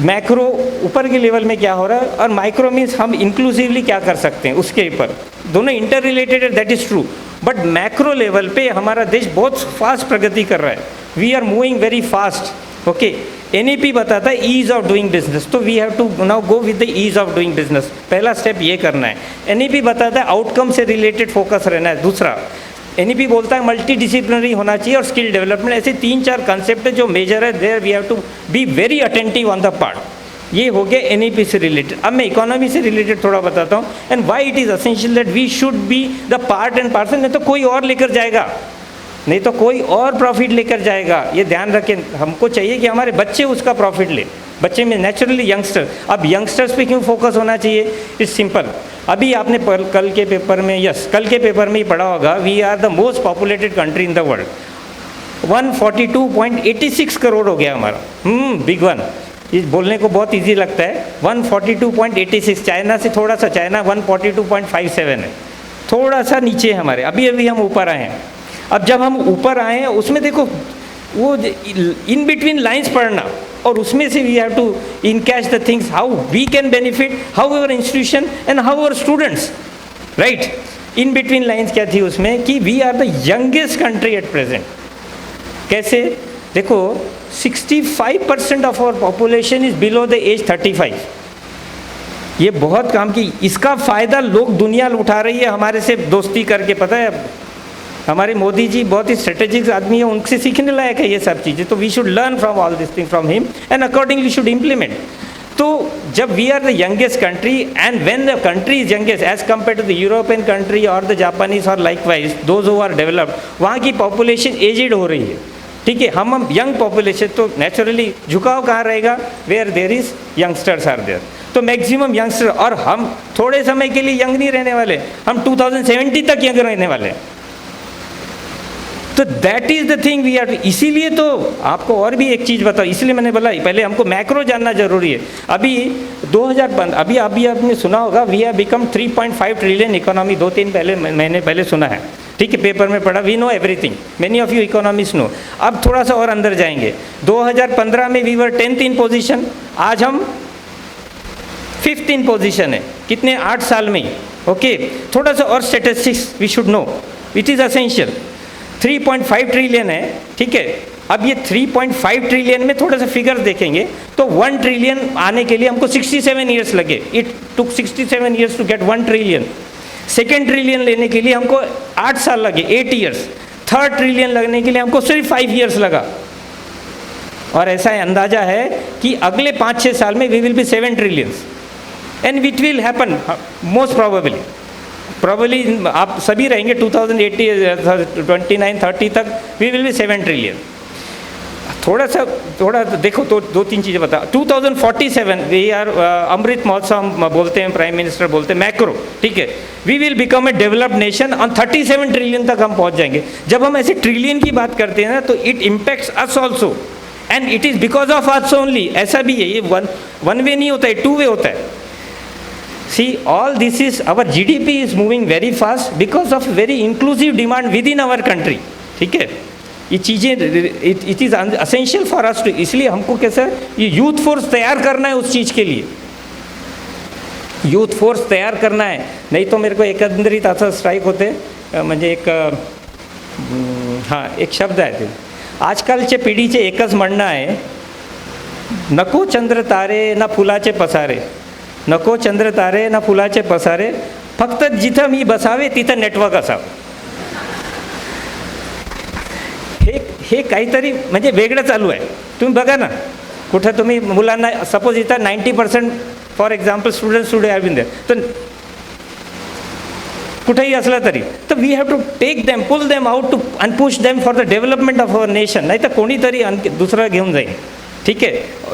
Speaker 4: मैक्रो ऊपर के लेवल में क्या हो रहा है, और माइक्रो मीन्स हम इंक्लूसिवली क्या कर सकते हैं उसके ऊपर. दोनों इंटर रिलेटेड है, that is true, but macro level पे हमारा देश बहुत फास्ट प्रगति कर रहा है. We are moving very fast. Okay, NEP बताता है ईज ऑफ डूइंग बिजनेस, तो we have to now go with the ease of doing business. पहला स्टेप ये करना है. एनईपी बताता है आउटकम से रिलेटेड फोकस रहना है. दूसरा एनईपी बोलता है मल्टी डिसिप्लिनरी होना चाहिए और स्किल डेवलपमेंट. ऐसे 3-4 कंसेप्ट है जो मेजर है, there we have to be very attentive on the part. ये हो गया एनईपी से रिलेटेड. अब मैं इकोनॉमी से रिलेटेड थोड़ा बताता हूँ, and why it is essential that we should be the part and parcel. नहीं तो कोई और लेकर जाएगा, नहीं तो कोई और प्रॉफिट लेकर जाएगा. ये ध्यान रखें, हमको चाहिए कि हमारे बच्चे उसका प्रॉफिट ले. बच्चे में नेचुरली यंगस्टर. अब यंगस्टर्स पे क्यों फोकस होना चाहिए, इट्स सिंपल. अभी आपने कल के पेपर में, कल के पेपर में ही पढ़ा होगा, we are the most populated country in the world. 142.86 crore हो गया हमारा. Big one. ये बोलने को बहुत इजी लगता है. 142.86. चाइना से थोड़ा सा, चाइना 142.57 है, थोड़ा सा नीचे है हमारे. अभी अभी हम ऊपर आए हैं. अब जब हम ऊपर आए हैं उसमें देखो वो इन बिटवीन लाइंस पढ़ना, और उसमें से we have to encash the things how we can benefit, how our institution and how our students. Right, in between lines क्या थी उसमें कि we are the youngest country at present. कैसे, देखो 65% of our population is below the age 35. ये बहुत काम की, इसका फ़ायदा लोग दुनिया उठा रही है हमारे से दोस्ती करके. पता है हमारे मोदी जी बहुत ही स्ट्रेटेजिक आदमी है, उनसे सीखने लायक है ये सब चीज़ें. तो we should learn from all this thing from him and accordingly should implement. तो जब we are the youngest country and when the country is youngest as compare to the European country और द जापानीज और likewise those who are developed, वहाँ की population aged हो रही है. ठीक है, हम यंग पॉपुलेशन, तो नेचुरली झुकाव कहाँ रहेगा, where there is youngsters are there. तो मैक्सिमम यंगस्टर, और हम थोड़े समय के लिए यंग नहीं रहने वाले, हम 2070 तक यंग रहने वाले. तो that is the thing we are. इसीलिए तो आपको और भी एक चीज़ बताओ, इसलिए मैंने बोला पहले हमको मैक्रो जानना जरूरी है. अभी 2015 अभी आपने सुना होगा, we have become 3.5 trillion economy. 2-3 महीने पहले सुना है. ठीक है, पेपर में पढ़ा. We know everything, many of you economist know. अब थोड़ा सा और अंदर जाएंगे. 2015 में we were 10th in position, आज हम 5th इन पोजीशन है. कितने, 8 साल में ही. ओके, थोड़ा सा और statistics we should know, it is essential. 3.5 trillion है. ठीक है, अब ये 3.5 ट्रिलियन में थोड़ा सा फिगर्स देखेंगे तो 1 ट्रिलियन आने के लिए हमको 67 ईयर्स लगे. It took 67 years to get 1 trillion. Second trillion लेने के लिए हमको 8 साल लगे, 8 ईयर्स. थर्ड ट्रिलियन लगने के लिए हमको सिर्फ 5 ईयर्स लगा. और ऐसा अंदाजा है कि अगले 5-6 साल में we will be 7 trillions and it will happen most probably आप सभी रहेंगे 2080 29-30 तक वी विल बी 7 ट्रिलियन। थोड़ा देखो तो 2-3 चीज़ें बता। 2047 वी आर अमृत महोत्सव हम बोलते हैं, प्राइम मिनिस्टर बोलते हैं मैक्रो, ठीक है, we will become a developed nation on 37 trillion तक हम पहुंच जाएंगे। जब हम ऐसे ट्रिलियन की बात करते हैं ना तो it impacts us also and it is because of us only. ऐसा भी है, ये वन वे नहीं होता है, 2 वे होता है। See, all this is, our GDP is moving very fast because of very inclusive demand within our country, ठीक है। ये चीज़ें it is essential for us too, इसलिए हमको कैसा ये यूथ फोर्स तैयार करना है उस चीज़ के लिए, यूथ फोर्स तैयार करना है। नहीं तो मेरे को एकंदरीत असं स्ट्राईक होते म्हणजे एक शब्द आहे ते, आजकालच्या पिढीचे एकच म्हणणं आहे, नको चंद्र तारे ना फुलाचे पसारे, नको चंद्र तारे ना फुलाचे पसारे, फक्त जिथं मी बसावे तिथं नेटवर्क असावं। हे काहीतरी म्हणजे वेगळं चालू आहे। तुम्ही बघा ना, कुठं तुम्ही मुलांना सपोज इथं 90% for example students today have been there, तर कुठेही असलं तरी तर we have to take them, pull them out to and push them for the development of our nation. नाही तर कोणीतरी दुसरं घेऊन जाईल, ठीक है,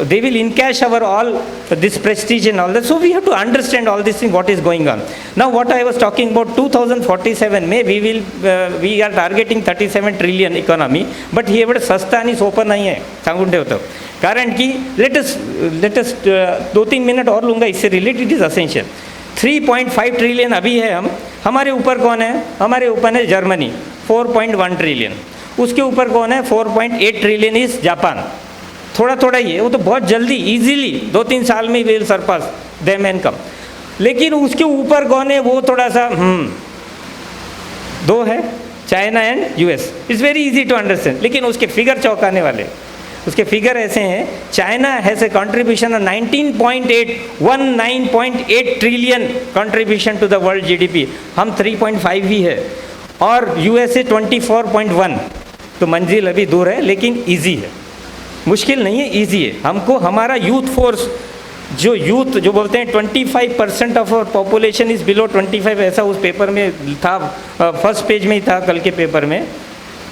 Speaker 4: they will encash our all this prestige in all that. So we have to understand all this thing what is going on now. What I was talking about 2047 में we are targeting 37 trillion economy, but हे एवढं सस्तं आणि सोपं नाही आहे, सांगून ठेवतो। कारण की लेटेस्ट 2-3 मिनट और लूँगा इससे related, it is essential. 3.5 trillion अभी है हम, हमारे ऊपर कौन है, हमारे ऊपर है जर्मनी 4.1 ट्रिलियन, उसके ऊपर कौन है 4.8 ट्रिलियन इज़ जापान। थोड़ा ही है, वो तो बहुत जल्दी इजीली 2-3 साल में will Sarpass them and come. लेकिन उसके ऊपर कौन है, वो थोड़ा सा 2 है, China and US. It's very easy to understand, लेकिन उसके फिगर चौंकाने वाले। उसके फिगर ऐसे हैं, China has a contribution of 19.8 trillion contribution to the world GDP, हम 3.5 ही है, और यूएसए 24.1। तो मंजिल अभी दूर है लेकिन ईजी है, मुश्किल नहीं है, ईजी है। हमको हमारा यूथ फोर्स जो बोलते हैं 25% of our population is below 25, ऐसा उस पेपर में था, फर्स्ट पेज में ही था कल के पेपर में।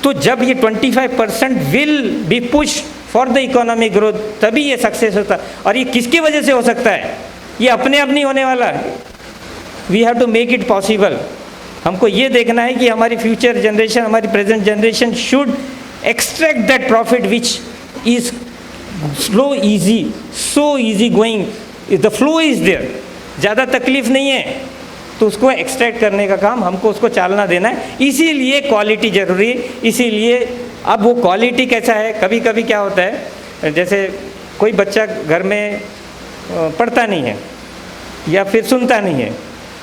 Speaker 4: तो जब ये 25% will be push for the economic growth, तभी ये सक्सेस होता। और ये किसकी वजह से हो सकता है, ये अपने आप नहीं होने वाला, we have to make it possible. हमको ये देखना है कि हमारी फ्यूचर जनरेशन, हमारी present generation should extract that profit which is so easy going, the flow is there, ज़्यादा तकलीफ नहीं है, तो उसको एक्सट्रैक्ट करने का काम हमको उसको चालना देना है। इसीलिए क्वालिटी ज़रूरी है। इसीलिए अब वो क्वालिटी कैसा है, कभी कभी क्या होता है, जैसे कोई बच्चा घर में पढ़ता नहीं है या फिर सुनता नहीं है,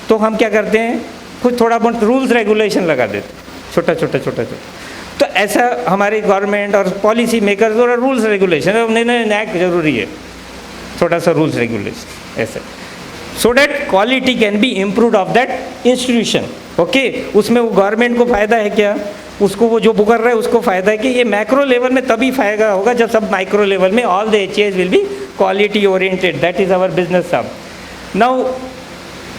Speaker 4: तो हम क्या करते हैं, कुछ थोड़ा बहुत रूल्स रेगुलेशन लगा देते, छोटा। तो ऐसा हमारी गवर्नमेंट और पॉलिसी मेकर थोड़ा रूल्स रेगुलेशन, नहीं नैक जरूरी है, थोड़ा सा रूल्स रेगुलेशन ऐसे, so that quality can be improved of that institution. Okay, उसमें वो गवर्नमेंट को फ़ायदा है क्या, उसको वो जो कर रहा है उसको फ़ायदा है कि ये मैक्रो लेवल में तभी फ़ायदा होगा जब सब माइक्रो लेवल में all the HEIs will be quality oriented. That is our business साहब। नाउ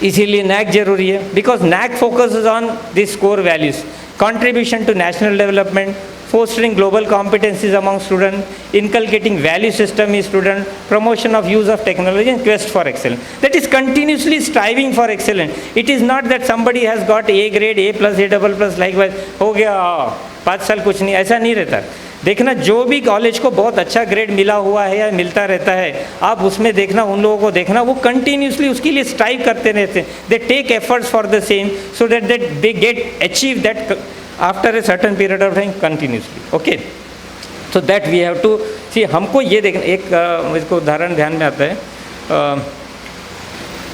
Speaker 4: इसीलिए नैक जरूरी है, because NAAC focuses on this core values, contribution to national development, fostering global competencies among students, inculcating value system in students, promotion of use of technology and quest for excellence. That is continuously striving for excellence. It is not that somebody has got A grade, A+, A++, likewise हो गया 5 साल कुछ नहीं, ऐसा नहीं रहता। देखना, जो भी कॉलेज को बहुत अच्छा ग्रेड मिला हुआ है या मिलता रहता है, आप उसमें देखना, उन लोगों को देखना, वो कंटिन्यूसली उसके लिए स्ट्राइव करते रहते हैं। They take efforts for the same so that they get achieve that after a certain period of time continuously. Okay, so that we have to see. हमको ये देखना, एक मुझको उदाहरण ध्यान में आता है,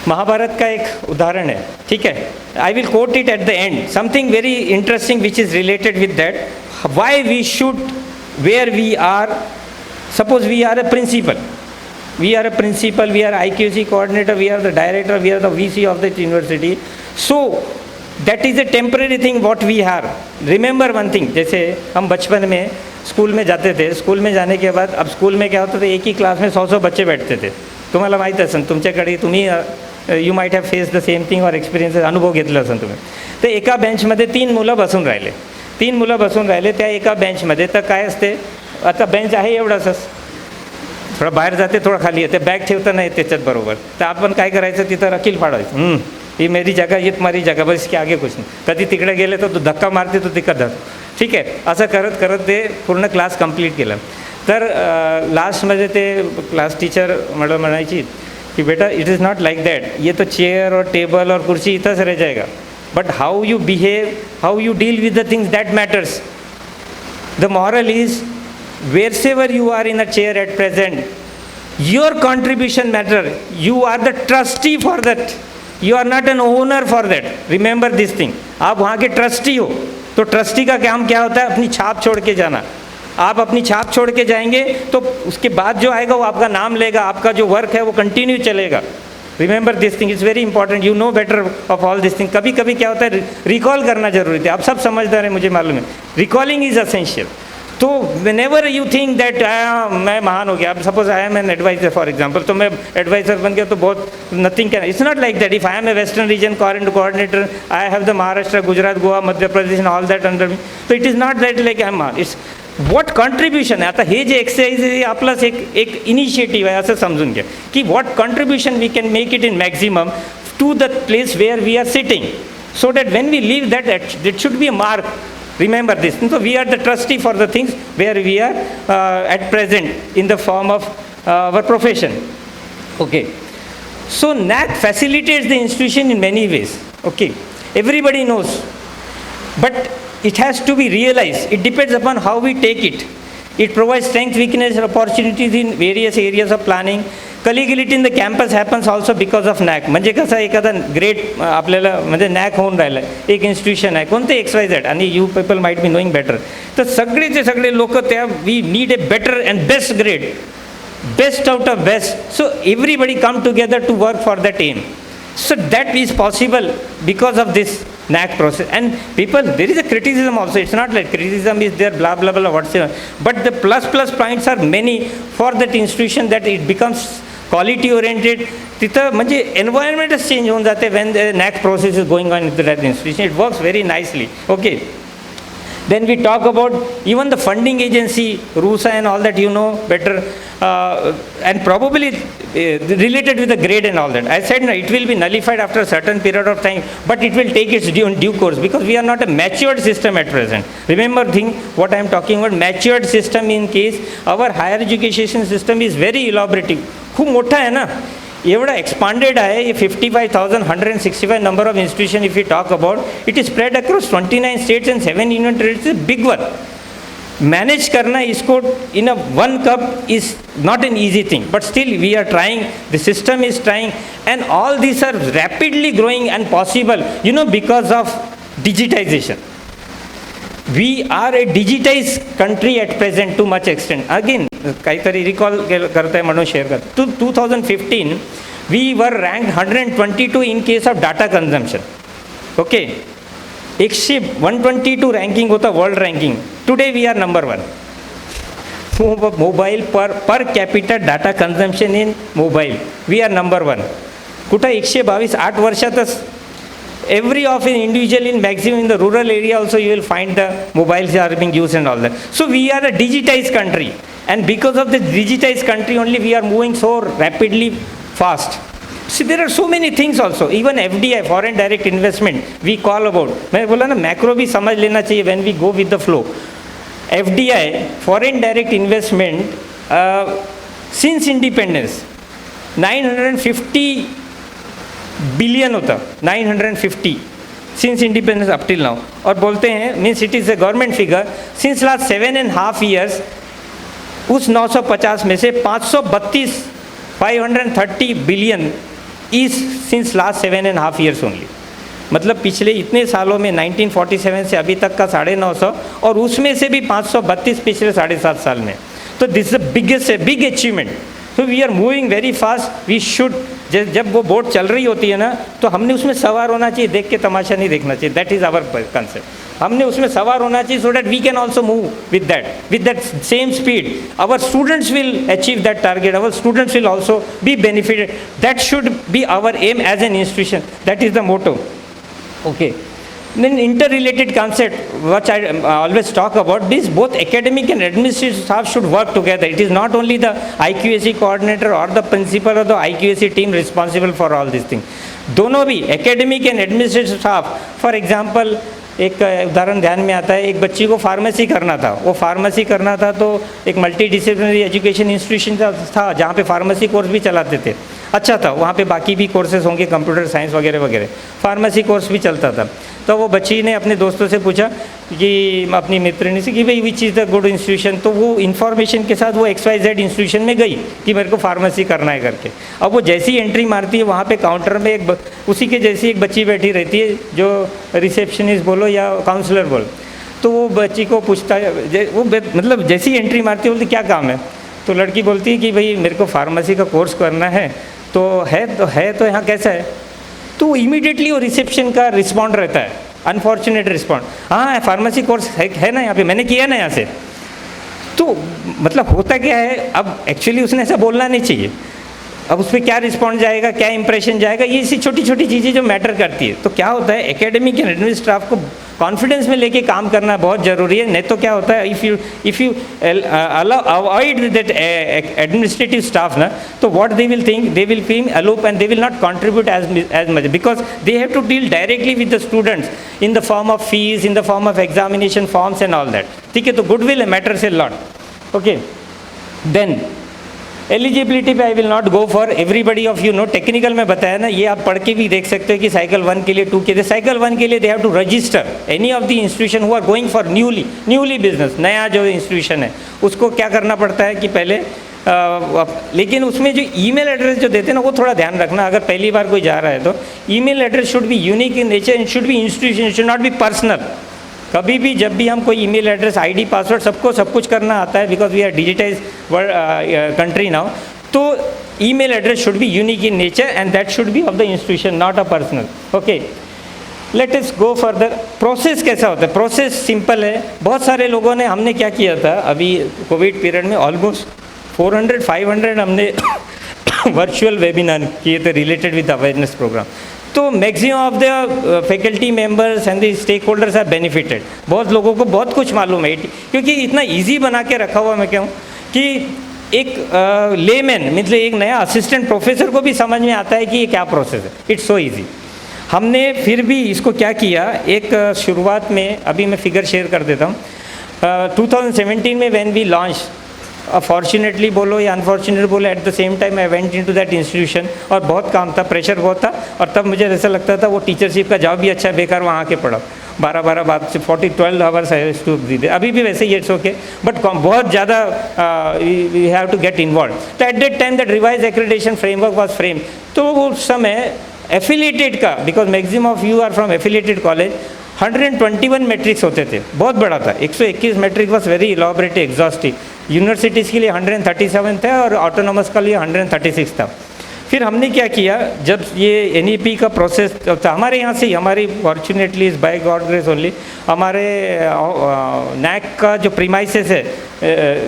Speaker 4: महाभारत का एक उदाहरण है, ठीक है, I will quote it at the end, something very interesting which is related with that, why we should, where we are, suppose we are a principal, we are IQC coordinator, we are the director, we are the VC of the university, so that is a temporary thing what we are. Remember one thing, जैसे हम बचपन में school में जाते थे. School में जाने के बाद अब स्कूल में क्या होतं, तर एक ही क्लास में 100 बच्चे बैठते थे. तुम्हाला माहीत असेल, तुमच्याकडे तुम्ही you mite have face the same thing or experience, अनुभव घेतला असेल तुम्ही. तर एका बेंचमध्ये 3 मुलं बसून राहिले. 3 मुलं बसून राहिले त्या एका बेंचमध्ये. तर काय असते, आता बेंच आहे एवढाच, थोडा बाहेर जाते थोडा खाली येते, बॅग ठेवता नाही त्याच्यात बरोबर. तर आपण काय करायचं, तिथं रकील फाडायचं, ही मेरी जगह, ये तुम्हारी जगह, बस इसके आगे कुछ नाही. कधी तिकडे गेले तर तो धक्का मारते, तो तिकडं धर, ठीक आहे. असं करत करत ते पूर्ण क्लास कंप्लीट केलं. तर लास्टमध्ये ते क्लास टीचर म्हणायची कि बेटा it is not like that, ये तो चेयर और टेबल और कुर्सी इतना रह जाएगा, but how you behave, how you deal with the things, that matters. The moral is wherever you are in a chair at present, your contribution matter. You are the trustee for that. You are not an owner for that. Remember this thing. आप वहाँ के trustee हो. तो trustee का काम क्या होता है, अपनी छाप छोड़ के जाना. आप अपनी छाप छोड़ के जाएंगे तो उसके बाद जो आएगा वो आपका नाम लेगा, आपका जो वर्क है वो कंटिन्यू चलेगा. Remember this thing is very important. You know better of all this thing. कभी कभी क्या होता है, रिकॉल करना जरूरी है. आप सब समझदार हैं, मुझे मालूम है. Recalling is essential. तो whenever you think that मैं महान हो गया, अब suppose I am an advisor for example, तो मैं एडवाइजर बन गया तो बहुत nothing can. It's not like that. If I am a western region coordinator, I have the Maharashtra, Gujarat, Goa, Madhya Pradesh and all that under me. तो it is not that like I am महान. It's what contribution आहे. आता हे जे exercise आहे आपलाच एक initiative आहे असं समजून घ्या की what contribution we can make it in maximum to the place where we are sitting, so that when we leave that it should be a mark. Remember this. So we are the trustee for the things where we are at present in the form of our profession. Okay. So NAC facilitates the institution in many ways. Okay. Everybody knows. But it has to be realized. It depends upon how we take it. It provides strength, weakness, and opportunities in various areas of planning. Collegiality in the campus happens also because of NAC. म्हणजे कसं एखादा great आपल्याला म्हणजे NAC होऊन राहिलं, एक institution आहे कोणते XYZ, आणि you people might be knowing better. तर सगळेचे सगळे लोक त्या we need a better and best grade, best out of best. So everybody come together to work for that aim. So that is possible because of this NAC process. And people, there is a criticism also. It's not like criticism is there, blah, blah, blah, whatsoever. But the plus points are many for that institution, that it becomes quality oriented. तिथं म्हणजे environment change होऊन जाते when the NAC process is going on in that institution. It works very nicely. Okay. Then we talk about even the funding agency, RUSA and all that, you know better, and probably related with the grade and all that. I said no, it will be nullified after a certain period of time, but it will take its due course because we are not a matured system at present. Remember what I am talking about, matured system in case our higher education system is very elaborative. खूप मोठा आहे ना, एवढा expanded आहे. 55,165 number of institution if you talk about, it is spread across 29 states and 7 union territories. Big work. Manage करना इसको in a one cup is not an easy thing, but still we are trying, the system is trying, and all this are rapidly growing and possible, you know, because of digitization. We are a digitized country at present to much extent. Again, काहीतरी recall करताय म्हणून share करतो. 2015 we were ranked 122 in case of data consumption. Okay. 122 ranking होता, world ranking. Today we are number 1. Mobile per capita data consumption in mobile we are number 1. कुठं 122, 8 वर्षातच. Every of an individual in maximum in the rural area also you will find the mobiles are being used and all that. So we are a digitized country, and because of the digitized country only we are moving so rapidly fast. See, there are so many things also. Even FDI, foreign direct investment, we call about. मैं बोला ना, macro भी समझ लेना चाहिए when we go with the flow. FDI, foreign direct investment, since independence 950 billion होता, 950 since independence up till now. और बोलते हैं, means it is a government figure, since last 7.5 years उस 950 में से 530 billion is since last 7.5 years only. मतलब पिछले इतने सालों में 1947 से अभी तक का 950, और उसमें से भी 532 पिछले 7.5 साल में. तो this is the biggest big achievement. तो we are moving very fast, we should, जब वो बोट चल रही होती है ना तो हमने उसमें सवार होना चाहिए, देख के तमाशा नहीं देखना चाहिए, दैट इज़ आवर कंसेप्ट। हमने उसमें सवार होना चाहिए so that we can also move with that same speed. Our students will achieve that target, our students will also be benefited, that should be our aim as an institution, that is the motto. Okay. Then interrelated concept, which I always talk about, this both academic and administrative staff should work together. It is not only the IQAC coordinator or the principal or the IQAC team responsible for all these things. दोनों भी academic and administrative staff, for example, एक उदाहरण ध्यान में आता है, एक बच्ची को फार्मेसी करना था, वो फार्मेसी करना था तो एक मल्टी डिसिप्लिनरी एजुकेशन इंस्टीट्यूशन था जहाँ पे फार्मेसी कोर्स भी चलाते थे, अच्छा था, वहाँ पे बाकी भी कोर्सेज होंगे, कंप्यूटर साइंस वगैरह वगैरह, फार्मेसी कोर्स भी चलता था। तो वो बच्ची ने अपने दोस्तों से पूछा कि अपनी मित्रनी से कि भाई which is the good institution, तो वो इन्फॉर्मेशन के साथ वो XYZ इंस्टीट्यूशन में गई कि मेरे को फार्मेसी करना है करके। अब वो जैसी एंट्री मारती है वहाँ पे काउंटर में उसी के जैसी एक बच्ची बैठी रहती है जो रिसेप्शनिस्ट बोलो या काउंसलर बोलो, तो वो बच्ची को पूछता है, वो मतलब जैसी एंट्री मारती है बोलती क्या काम है, तो लड़की बोलती है कि भाई मेरे को फार्मेसी का कोर्स करना है, तो है तो यहाँ कैसा है, तो इमीडिएटली वो रिसेप्शन का रिस्पॉन्ड रहता है, अनफॉर्चुनेट रिस्पॉन्ड, हाँ फार्मेसी कोर्स है ना यहाँ पे, मैंने किया ना यहाँ से। तो मतलब होता क्या है, अब एक्चुअली उसने ऐसा बोलना नहीं चाहिए, अब उस पर क्या रिस्पॉन्ड जाएगा, क्या इंप्रेशन जाएगा, ये इसी छोटी छोटी चीज़ें जो मैटर करती है। तो क्या होता है, एकेडमिक एंड एडमिनिस्ट्रेटिव स्टाफ को कॉन्फिडेंस में लेके काम करना बहुत ज़रूरी है, नहीं तो क्या होता है, if you avoid that administrative staff ना, तो what they will think, they will feel aloof and they will not contribute as much, because they have to deal directly with the students in the form of fees, in the form of examination forms and all that, ठीक है। तो goodwill matters a lot. Okay, then eligibility पे I will not go for, everybody of you no, technical में बताया ना, ये आप पढ़ के भी देख सकते हो कि साइकिल 1 के लिए, 2 के लिए, साइकिल 1 के लिए they have to register any of the institution who are going for newly business, नया जो इंस्टीट्यूशन है उसको क्या करना पड़ता है कि पहले लेकिन उसमें जो ईमेल एड्रेस जो देते हैं ना वो थोड़ा ध्यान रखना, अगर पहली बार कोई जा रहा है तो email address should be unique in nature, it should B institution, should not be personal. कभी भी जब भी हम कोई ईमेल एड्रेस, आईडी, पासवर्ड सबको सब कुछ करना आता है, because we are digitize country now, तो email address should be unique in nature and that should be of the institution, not a personal. Okay, let us go further. Process कैसा होता है, प्रोसेस सिंपल है। बहुत सारे लोगों ने, हमने क्या किया था अभी कोविड पीरियड में, ऑलमोस्ट 400-500 हमने वर्चुअल वेबिनार किए थे रिलेटेड विद अवेयरनेस प्रोग्राम। तो maximum of the faculty members and the stakeholders are benefited. बहुत लोगों को बहुत कुछ मालूम है, क्योंकि इतना इजी बना के रखा हुआ, मैं कहूँ कि एक लेमैन मतलब एक नया असिस्टेंट प्रोफेसर को भी समझ में आता है कि ये क्या प्रोसेस है, इट्स सो इजी। हमने फिर भी इसको क्या किया, एक शुरुआत में, अभी मैं फिगर शेयर कर देता हूँ, 2017 में व्हेन वी लॉन्च, फॉर्चुनेटली बोलो या अनफॉर्चुनेटली बोलो, at the same time I went into that institution, और बहुत काम था, प्रेशर बहुत था, और तब मुझे ऐसा लगता था वो टीचरशिप का जॉब भी अच्छा, बेकार वहाँ आके पढ़ा, 12 बाद से 12 आवर्स है टू दी, अभी भी वैसे ही इट्स ओके, बट बहुत ज़्यादा we have to get involve. तो at that time that revise accreditation framework was frame, तो उस समय एफिलिएटेड का, because maximum of you are from affiliated college, 121 metrics होते थे, बहुत बड़ा था, 121 metric was very elaborate exhaustive. यूनिवर्सिटीज़ के लिए 137 था और ऑटोनोमस के लिए 136 था। फिर हमने क्या किया, जब ये NEP का प्रोसेस था हमारे यहाँ से, हमारी fortunately is by God grace only, हमारे NAC का जो प्रीमाइसेस है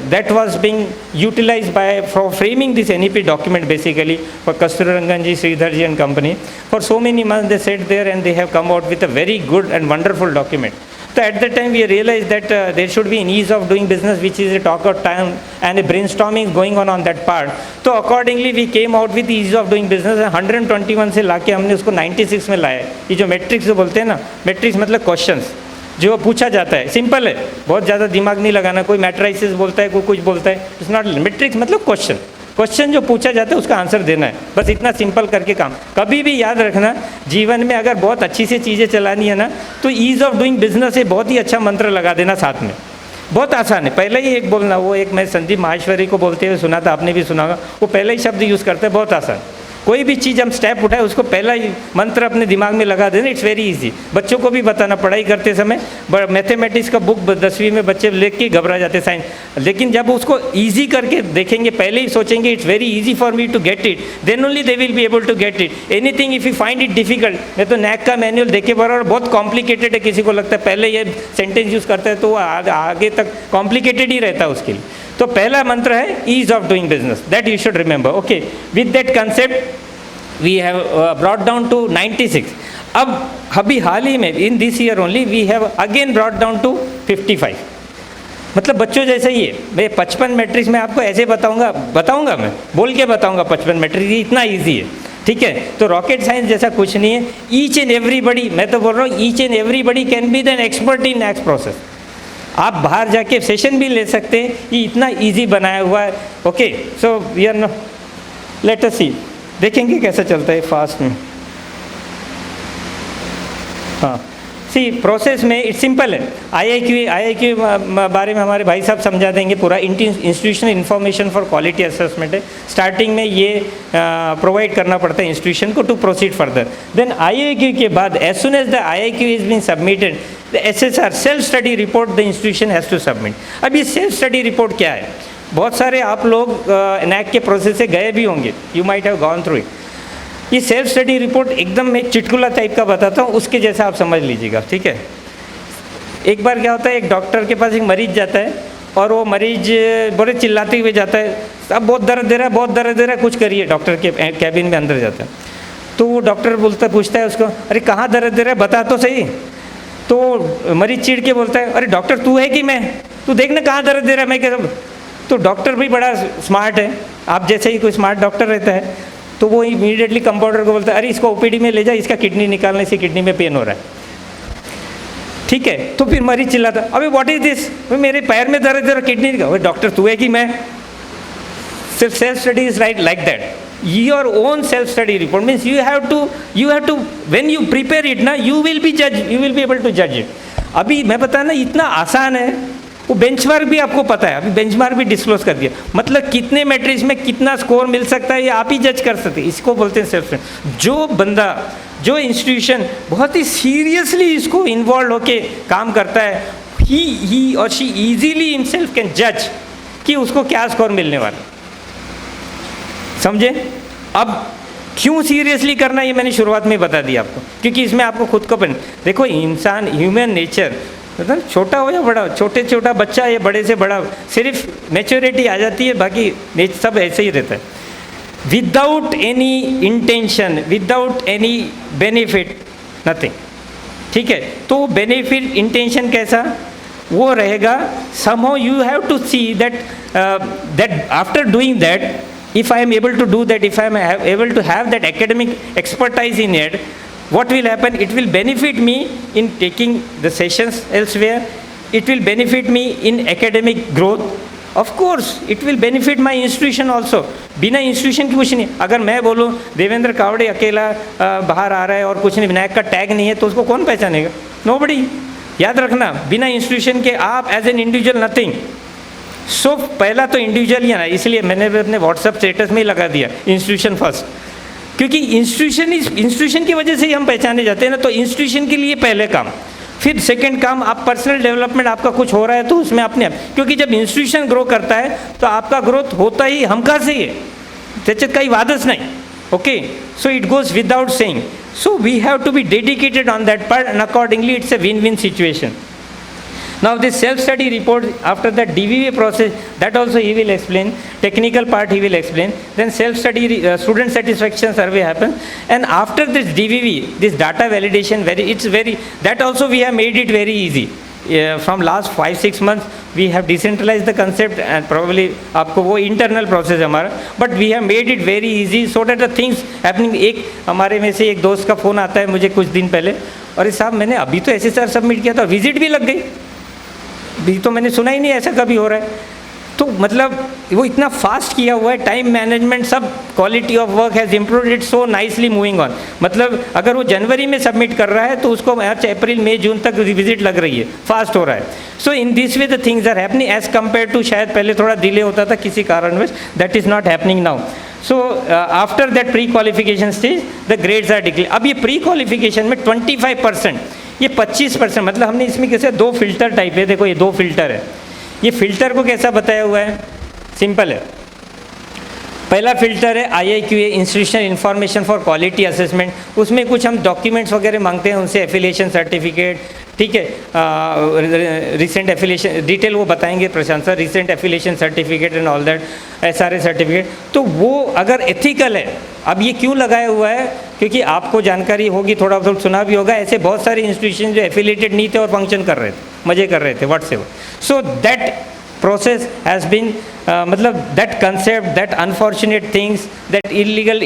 Speaker 4: that was being utilise by for framing this NEP document basically for Kasturi Rangan ji, Sridhar ji and company, for so many months they set there and they have come out with a very good and wonderful document. So at that time we realized that there should be an ease of doing business, which is a talk of time and a brainstorming going on that part. So accordingly we came out with ease of doing business, 121 से लाके हमने उसको 96 में लाया। ये जो matrix बोलते हैं ना, मैट्रिक्स मतलब क्वेश्चंस जो पूछा जाता है, सिंपल है, बहुत ज़्यादा दिमाग नहीं लगाना, कोई मैट्राइसिस बोलता है, कोई कुछ बोलता है, इट्स नॉट, मैट्रिक्स मतलब क्वेश्चन जो पूछा जाता है उसका आंसर देना है, बस इतना सिंपल करके काम। कभी भी याद रखना, जीवन में अगर बहुत अच्छी से चीज़ें चलानी है ना, तो ईज़ ऑफ डूइंग बिजनेस से बहुत ही अच्छा मंत्र लगा देना साथ में, बहुत आसान है। पहले ही एक बोलना, वो एक मैं संदीप माहेश्वरी को बोलते हुए सुना था, आपने भी सुना होगा, वो पहले ही शब्द यूज़ करते हैं, बहुत आसान। कोई भी चीज़ हम स्टेप उठाए उसको पहला ही मंत्र अपने दिमाग में लगा देना, इट्स वेरी इजी। बच्चों को भी बताना पढ़ाई करते समय, मैथमेटिक्स का बुक 10वीं में बच्चे लेके के घबरा जाते साइंस, लेकिन जब उसको ईजी करके देखेंगे, पहले ही सोचेंगे it's very easy for me to get it, then only they will be able to get it. Anything if you find it difficult, मैं तो नैक का मैनुअल देखे बराबर बहुत कॉम्प्लिकेटेड है, किसी को लगता है पहले ये सेंटेंस यूज़ करता है तो वो आगे तक कॉम्प्लिकेटेड ही रहता है उसके लिए। तो पहला मंत्र है ease of doing business, that you should remember. Okay, with that concept we have brought down to 96। अब अभी हाल ही में in this year only we have again brought down to 55। मतलब बच्चों जैसे ही है। मैं 55 मैट्रिक्स में आपको ऐसे बताऊंगा मैं बोल के बताऊंगा 55 मैट्रिक्स, इतना ईजी है, ठीक है। तो रॉकेट साइंस जैसा कुछ नहीं है। ईच एंड एवरीबडी, मैं तो बोल रहा हूँ each and everybody can be then expert in next process. आप बाहर जाके सेशन भी ले सकते हैं, ये इतना इजी बनाया हुआ है। Okay, so we are no, let us see, देखेंगे कैसा चलता है फास्ट में। हाँ, सी प्रोसेस में इट्स सिंपल है। IIQ बारे में हमारे भाई साहब समझा देंगे पूरा। Institutional information for quality assessment है। स्टार्टिंग में ये प्रोवाइड करना पड़ता है इंस्टीट्यूशन को to proceed further. Then IIQ के बाद as soon as the IIQ is been submitted, the SSR self study report the institution has to submit. अब ये सेल्फ स्टडी रिपोर्ट क्या है? बहुत सारे आप लोग NAC के प्रोसेस से गए भी होंगे, you might have gone through it. ये सेल्फ स्टडी रिपोर्ट एकदम मैं चुटकुला टाइप का बताता हूँ, उसके जैसा आप समझ लीजिएगा, ठीक है। एक बार क्या होता है, एक डॉक्टर के पास एक मरीज जाता है और वो मरीज बड़े चिल्लाते हुए जाता है, अब बहुत दर्द दे रहा है, बहुत दर्द दे रहा है, कुछ करिए। डॉक्टर के कैबिन में अंदर जाता है तो वो डॉक्टर पूछता है उसको, अरे कहाँ दर्द दे रहा है, बता तो सही। तो मरीज चिढ़ के बोलता है, अरे डॉक्टर तू है कि मैं, तू देखना कहाँ दर्द दे रहा है, मैं क्या। तो डॉक्टर भी बड़ा स्मार्ट है, आप जैसे ही कोई स्मार्ट डॉक्टर रहता है, तो वो इमीडिएटली कंपाउंडर को बोलता है, अरे इसको OPD में ले जा, इसका किडनी निकालने से किडनी में पेन हो रहा है, ठीक है। तो फिर मरीज चिल्लाता, अबे व्हाट इज दिस, मेरे पैर में दर्द है, किडनी का। डॉक्टर तू है कि मैं। सिर्फ self study is right like that. Your own self study report means you have to when you prepare it ना, you will be able to जज इट। अभी मैं बता ना, इतना आसान है, वो बेंचमार्क भी आपको पता है, अभी बेंचमार्क भी डिस्क्लोज कर दिया। मतलब कितने मैट्रिक्स में कितना स्कोर मिल सकता है ये आप ही जज कर सकते हैं, इसको बोलते हैं सेल्फ स्टडी। जो बंदा, जो इंस्टीट्यूशन बहुत ही सीरियसली इसको इन्वॉल्व होके काम करता है, ही और शी इजीली हिमसेल्फ कैन जज कि उसको क्या स्कोर मिलने वाला, समझे। अब क्यों सीरियसली करना ये मैंने शुरुआत में बता दिया आपको, क्योंकि इसमें आपको खुद को देखो, इंसान ह्यूमन नेचर मतलब छोटा हो या बड़ा, छोटा बच्चा या बड़े से बड़ा, सिर्फ मैच्योरिटी आ जाती है, बाकी सब ऐसे ही रहता है। Without any intention, without any benefit, nothing, ठीक है। तो बेनिफिट इंटेंशन कैसा वो रहेगा, somehow you have to see that after doing that, if I am able to do that, if I am able to have that academic expertise in it, what will happen? It will benefit me in taking the sessions elsewhere. It will benefit me in academic growth. Of course, it will benefit my institution also. बिना institution की कुछ नहीं। अगर मैं बोलूँ देवेंद्र कावड़े अकेला बाहर आ रहा है और कुछ नहीं, विनायक का टैग नहीं है, तो उसको कौन पहचानेगा? नोबडी। याद रखना, बिना इंस्टीट्यूशन के आप एज एन इंडिविजुअल नथिंग। सो पहला तो इंडिविजुअल ही है ना, इसलिए मैंने भी अपने व्हाट्सएप स्टेटस में ही लगा दिया इंस्टीट्यूशन फर्स्ट, क्योंकि इंस्टीट्यूशन की वजह से ही हम पहचाने जाते हैं ना। तो इंस्टीट्यूशन के लिए पहले काम, फिर सेकंड काम, आप पर्सनल डेवलपमेंट आपका कुछ हो रहा है तो उसमें अपने आप, क्योंकि जब इंस्टीट्यूशन ग्रो करता है तो आपका ग्रोथ होता ही हमका से ही है, त्याच्यात काही वादच नाही। Okay, so it goes without saying, so we have to be dedicated on that part and accordingly it's a win win situation. Now this self-study report, after that DVV process, that also he will explain, technical part he will explain, then self-study student satisfaction survey happens, and after this DVV, this data validation, that also we have made it very easy. From last 5-6 months we have decentralized the concept and probably आपको वो internal process हमारा, but we have made it very easy so that the things happening. एक हमारे में से एक दोस्त का फ़ोन आता है मुझे कुछ दिन पहले, अरे साहब मैंने अभी तो SSR सबमिट किया था, विजिट भी लग गई, भी तो मैंने सुना ही नहीं ऐसा कभी हो रहा है। तो मतलब वो इतना फास्ट किया हुआ है, टाइम मैनेजमेंट सब, quality of work has improved, it so nicely moving on. मतलब अगर वो जनवरी में सबमिट कर रहा है तो उसको मार्च अप्रैल मई जून तक विजिट लग रही है, फास्ट हो रहा है। So in this way the things are happening as compare to, शायद पहले थोड़ा डिले होता था किसी कारणवश, that is not happening now. So after that pre qualification stage the grades are declare. अब ये प्री क्वालिफिकेशन में 25%, ये 25%, मतलब हमने इसमें कैसे 2 फिल्टर टाइप है, देखो ये 2 फिल्टर है। ये फिल्टर को कैसा बताया हुआ है, सिंपल है। पहला फिल्टर है IIQA, institutional information for quality assessment, उसमें कुछ हम डॉक्यूमेंट्स वगैरह मांगते हैं उनसे, एफिलिएशन सर्टिफिकेट, ठीक है, रिसेंट एफिलिएशन डिटेल वो बताएंगे Prashant sir, recent affiliation certificate and all that, SRA certificate. तो वो अगर एथिकल है, अब ये क्यों लगाया हुआ है, क्योंकि आपको जानकारी होगी, थोड़ा बहुत सुना भी होगा, ऐसे बहुत सारे इंस्टीट्यूशन जो एफिलिएटेड नहीं थे और फंक्शन कर रहे थे, मजे कर रहे थे whatsoever. So that process has been मतलब that concept, that unfortunate things, that illegal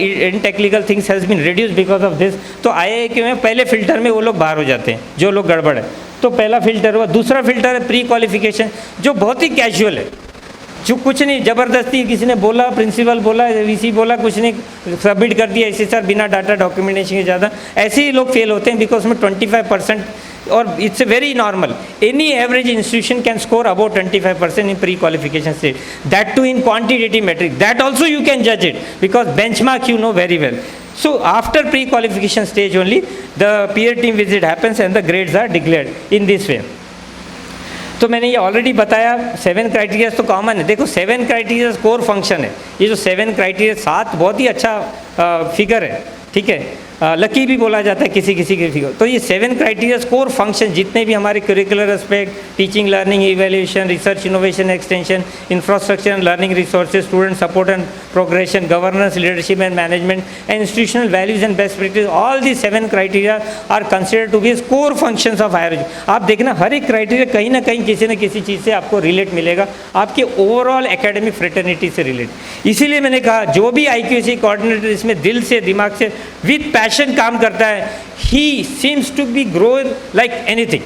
Speaker 4: technical things has been reduced because of this। तो IIQ में पहले फिल्टर में वो लोग बाहर हो जाते हैं जो लोग गड़बड़ है। तो पहला फिल्टर हुआ। दूसरा फिल्टर है प्री क्वालिफिकेशन, जो बहुत ही कैजुअल है, जो कुछ नहीं, ज़बरदस्ती किसी ने बोला, प्रिंसिपल बोला, VC बोला, कुछ नहीं, सबमिट कर दिया ऐसे सर, बिना डाटा डॉक्यूमेंटेशन के ज़्यादा, ऐसे ही लोग फेल होते हैं बिकॉज में 25%, और it's a very normal. Any average institution can score about 25% in pre qualification stage, that too in quantitative metric, that also you can जज it because benchmark you know very well। So after pre-qualification stage only the peer team visit happens and the grades are declared in this way। तो मैंने ये already बताया 7 criteria तो common है। देखो 7 criteria core function है, ये जो 7 क्राइटेरिया 7 बहुत ही अच्छा फिगर है, ठीक है, लकी भी बोला जाता है किसी किसी के फिगर। तो ये 7 क्राइटेरिया कोर फंक्शन जितने भी हमारे curricular aspect, teaching, learning, evaluation, research, innovation, extension, infrastructure and learning resources, student support and progression, governance, leadership and management and institutional values and best practice, all the 7 criteria are considered to be core functions of higher education. आप देखना हर एक criteria कहीं ना कहीं किसी न किसी चीज़ से आपको रिलेट मिलेगा, आपके ओवरऑल एकेडमिक फ्रेटर्निटी से रिलेट। इसीलिए मैंने कहा जो भी IQAC कोऑर्डिनेटर इसमें दिल से, दिमाग से, विद पैशन काम करता है, he seems to be growing like anything,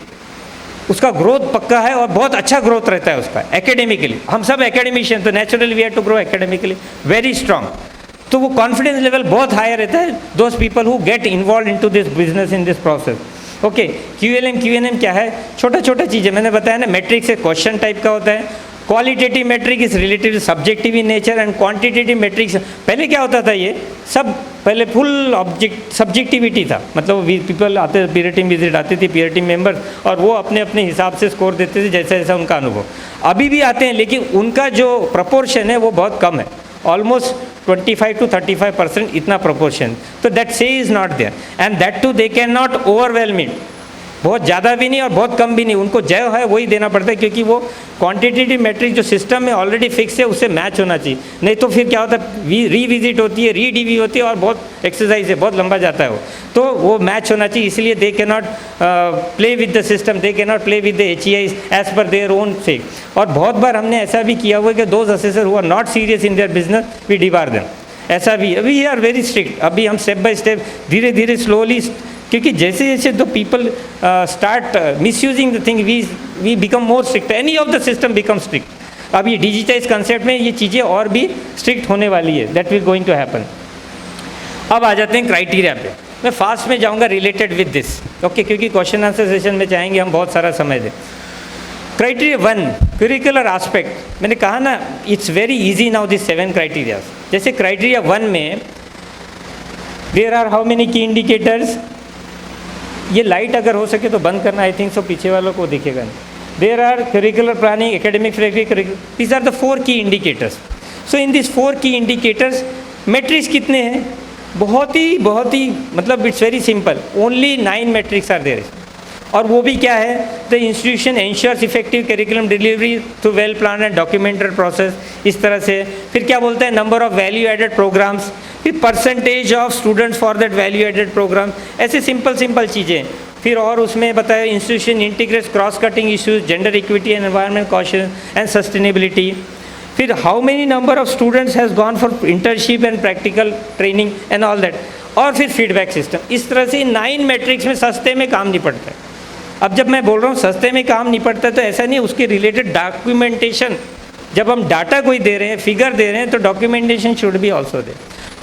Speaker 4: उसका ग्रोथ पक्का है और बहुत अच्छा ग्रोथ रहता है उसका एकेडमिकली। हम सब एकेडमिशियन, तो naturally we have to grow academically very strong, तो वो कॉन्फिडेंस लेवल बहुत हाई रहता है those people who get involve into this business in this process. Okay, QLM क्या है, छोटा छोटा चीज़ें मैंने बताया ना, मैट्रिक्स एक क्वेश्चन टाइप का होता है, qualitative metric is relative subjective in nature and quantitative metrics, पहले क्या होता था, ये सब पहले फुल सब्जेक्टिविटी था, मतलब पीपल आते थे, पीयर टीम विजिट आती थी, पीयर टीम मेंबर्स, और वो अपने अपने हिसाब से स्कोर देते थे जैसा जैसा उनका अनुभव। अभी भी आते हैं लेकिन उनका जो प्रपोर्शन है वो बहुत कम है, ऑलमोस्ट 25 to 35% इतना प्रपोर्शन, तो दैट से is not there and that too they can not overwhelm it, बहुत ज़्यादा भी नहीं और बहुत कम भी नहीं, उनको जो है वही देना पड़ता है, क्योंकि वो क्वांटिटेटिव मैट्रिक जो सिस्टम में ऑलरेडी फिक्स है उससे मैच होना चाहिए, नहीं तो फिर क्या होता है, रीविजिट होती है, रीडीवी होती है और बहुत एक्सरसाइज है, बहुत लंबा जाता है वो, तो वो मैच होना चाहिए। इसलिए they can not play with the system, they can not play with the HEI as per their own sake. और बहुत बार हमने ऐसा भी किया हुआ है कि those assessor who are not serious in their business we debar them, ऐसा भी। अभी वी आर वेरी स्ट्रिक्ट, अभी हम स्टेप बाय स्टेप धीरे धीरे स्लोली, क्योंकि जैसे जैसे the people start misusing the thing we become more strict, any of the system become strict. अब ये डिजिटाइज कंसेप्ट में ये चीज़ें और भी स्ट्रिक्ट होने वाली है, that will going to happen. अब आ जाते हैं क्राइटेरिया पे, मैं फास्ट में जाऊंगा रिलेटेड विद दिस, ओके, क्योंकि क्वेश्चन आंसर सेशन में चाहेंगे हम बहुत सारा समय दें। क्राइटेरिया 1 करिकुलर आस्पेक्ट, मैंने कहा ना it's very easy now this 7 criteria. जैसे क्राइटेरिया 1 में देयर आर हाउ मेनी की इंडिकेटर्स, ये लाइट अगर हो सके तो बंद करना, आई थिंक सो पीछे वालों को दिखेगा नहीं। There are curricular planning, academic practice, these are the 4 key indicators. So in this 4 key indicators matrix कितने हैं, बहुत ही मतलब it's very simple, only 9 metrics are there, और वो भी क्या है, the institution ensures effective curriculum delivery through well plan and documented process, इस तरह से। फिर क्या बोलता है, number of value added programs, फिर percentage of students for that value added program, ऐसे सिंपल चीज़ें। फिर और उसमें बताया institution integrates cross cutting issues, gender equity and environment caution and sustainability. फिर how many number of students has gone for internship and practical training and all that, और फिर feedback system. इस तरह से 9 मैट्रिक्स में सस्ते में काम निपटता है। अब जब मैं बोल रहा हूँ सस्ते में काम निपटता है तो ऐसा नहीं, उसके रिलेटेड डॉक्यूमेंटेशन, जब हम डाटा कोई दे रहे हैं, फिगर दे रहे हैं, तो documentation should be also they.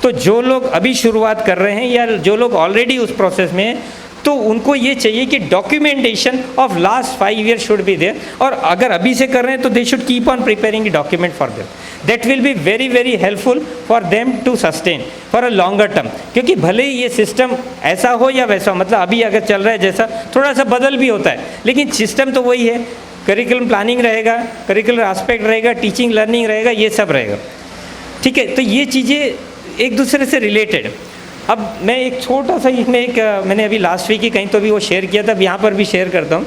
Speaker 4: तो जो लोग अभी शुरुआत कर रहे हैं या जो लोग ऑलरेडी उस प्रोसेस में हैं, तो उनको ये चाहिए कि documentation of last 5 year should be there, और अगर अभी से कर रहे हैं तो they should keep on preparing document for them. that will be very very helpful for them to sustain for a longer term. क्योंकि भले ही ये सिस्टम ऐसा हो या वैसा हो, मतलब अभी अगर चल रहा है जैसा, थोड़ा सा बदल भी होता है, लेकिन सिस्टम तो वही है. करिकुलम प्लानिंग रहेगा, करिकुलर एस्पेक्ट रहेगा, टीचिंग लर्निंग रहेगा, ये सब रहेगा. ठीक है, तो ये चीज़ें एक दूसरे से रिलेटेड. अब मैं एक छोटा सा इसमें एक मैंने अभी लास्ट वीक ही कहीं तो भी वो शेयर किया था, अब यहाँ पर भी शेयर करता हूँ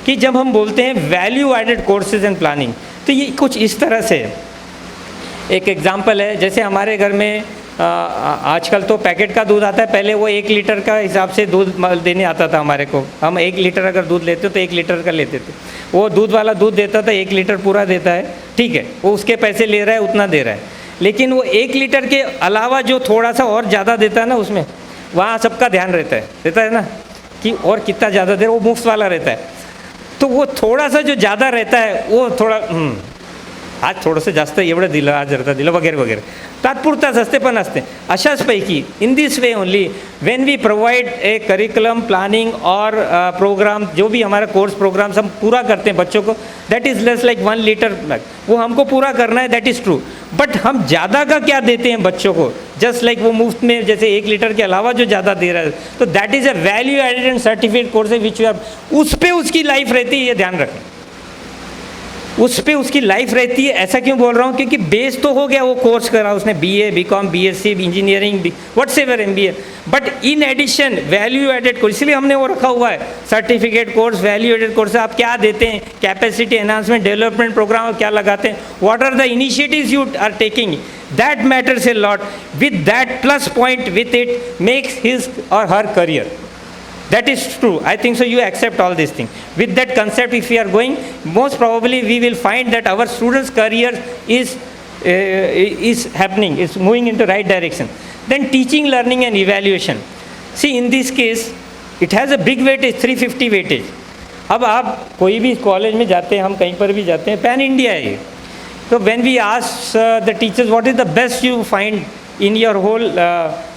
Speaker 4: कि जब हम बोलते हैं value added courses and planning, तो ये कुछ इस तरह से है. एक एग्जांपल है, जैसे हमारे घर में आजकल तो पैकेट का दूध आता है, पहले वो 1 लीटर का हिसाब से दूध देने आता था हमारे को. हम 1 लीटर अगर दूध लेते तो 1 लीटर का लेते थे. वो दूध वाला दूध देता था, 1 लीटर पूरा देता है, ठीक है, वो उसके पैसे ले रहा है, उतना दे रहा है. लेकिन वो 1 लीटर के अलावा जो थोड़ा सा और ज़्यादा देता है ना, उसमें वहाँ सबका ध्यान रहता है ना, कि और कितना ज़्यादा दे रहा है, वो मुफ्त वाला रहता है. तो वो थोड़ा सा जो ज़्यादा रहता है वो थोड़ा आज थोडंसं जास्त एवढं दिलं, आज जरा दिलं वगैरे वगैरे, तात्पुरताच असते पण असते. अशाच पैकी in this way only when we provide a curriculum planning और प्रोग्राम, जो भी हमारा कोर्स प्रोग्राम्स हम पूरा करते हैं बच्चों को, that is less like 1 litre, वो हमको पूरा करना है, दैट इज़ ट्रू. बट हम ज़्यादा का क्या देते हैं बच्चों को, जस्ट लाइक वो मुफ्त में जैसे 1 लीटर के अलावा जो ज़्यादा दे रहा है, तो that is a value added and certificate course which you have, उस पर उसकी लाइफ रहती है, ये ध्यान रखें. उस पर उसकी लाइफ रहती है. ऐसा क्यों बोल रहा हूँ, क्योंकि बेस तो हो गया, वो कोर्स करा उसने, BA BCom BSc engineering whatsoever MBA, but in addition value added course, इसलिए हमने वो रखा हुआ है certificate course, value added course. आप क्या देते हैं, कैपेसिटी एनहांसमेंट डेवलपमेंट प्रोग्राम क्या लगाते हैं, what are the initiatives you are taking, that matters a lot. With that plus point with it makes his or her career. That is true. I think so. You accept all these things. With that concept, if we are going, most probably we will find that our students' career is happening, is moving into right direction. Then teaching, learning, and evaluation. See, in this case, it has a big weightage, 350 weightage. अब आप कोई भी college में जाते हैं, हम कहीं पर भी जाते हैं, पैन इंडिया है. तो when we ask the teachers what is the best you find in your whole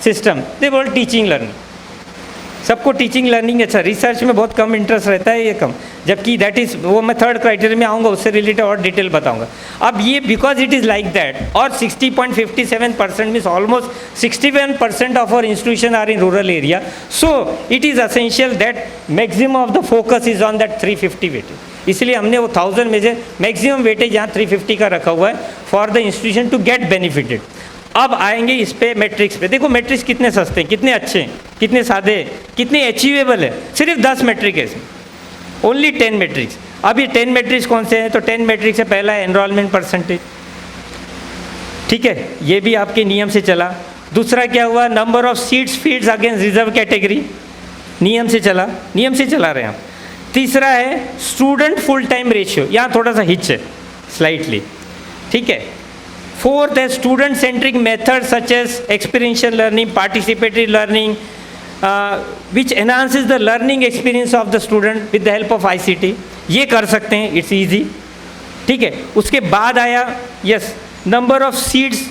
Speaker 4: system, they will teaching, learning. सबको टीचिंग लर्निंग अच्छा, रिसर्च में बहुत कम इंटरेस्ट रहता है, ये कम, जबकि दैट इज़ वो मैं थर्ड क्राइटेरिया में आऊँगा, उससे रिलेटेड और डिटेल बताऊँगा. अब ये because it is like that, और 60.57% means almost 61% of our institution are in rural area, so it is essential that maximum of the focus is on that 350 weightage. इसलिए हमने वो 1000 में से मैक्सिमम वेटेज यहाँ 350 का रखा हुआ है for the institution to get benefited. अब आएंगे इस पे मैट्रिक्स पे. देखो मैट्रिक्स कितने सस्ते हैं, कितने अच्छे हैं, कितने सादे, कितने अचीवेबल है. सिर्फ 10 मैट्रिक है इसमें, ओनली 10 मैट्रिक्स. अब ये 10 मैट्रिक्स कौन से हैं, तो 10 मैट्रिक्स से पहला है एनरोलमेंट परसेंटेज, ठीक है, ये भी आपके नियम से चला. दूसरा क्या हुआ, number of seats feeds against reserve category, नियम से चला, नियम से चला रहे हैं हम. तीसरा है स्टूडेंट फुल टाइम रेशियो, यहाँ थोड़ा सा हिच है स्लाइटली, ठीक है. Fourth is student-centric methods such as experiential learning, participatory learning, which enhances the learning experience of the student with the help of ICT. ये कर सकते हैं, it's easy, ठीक है. उसके बाद आया yes, number of seats,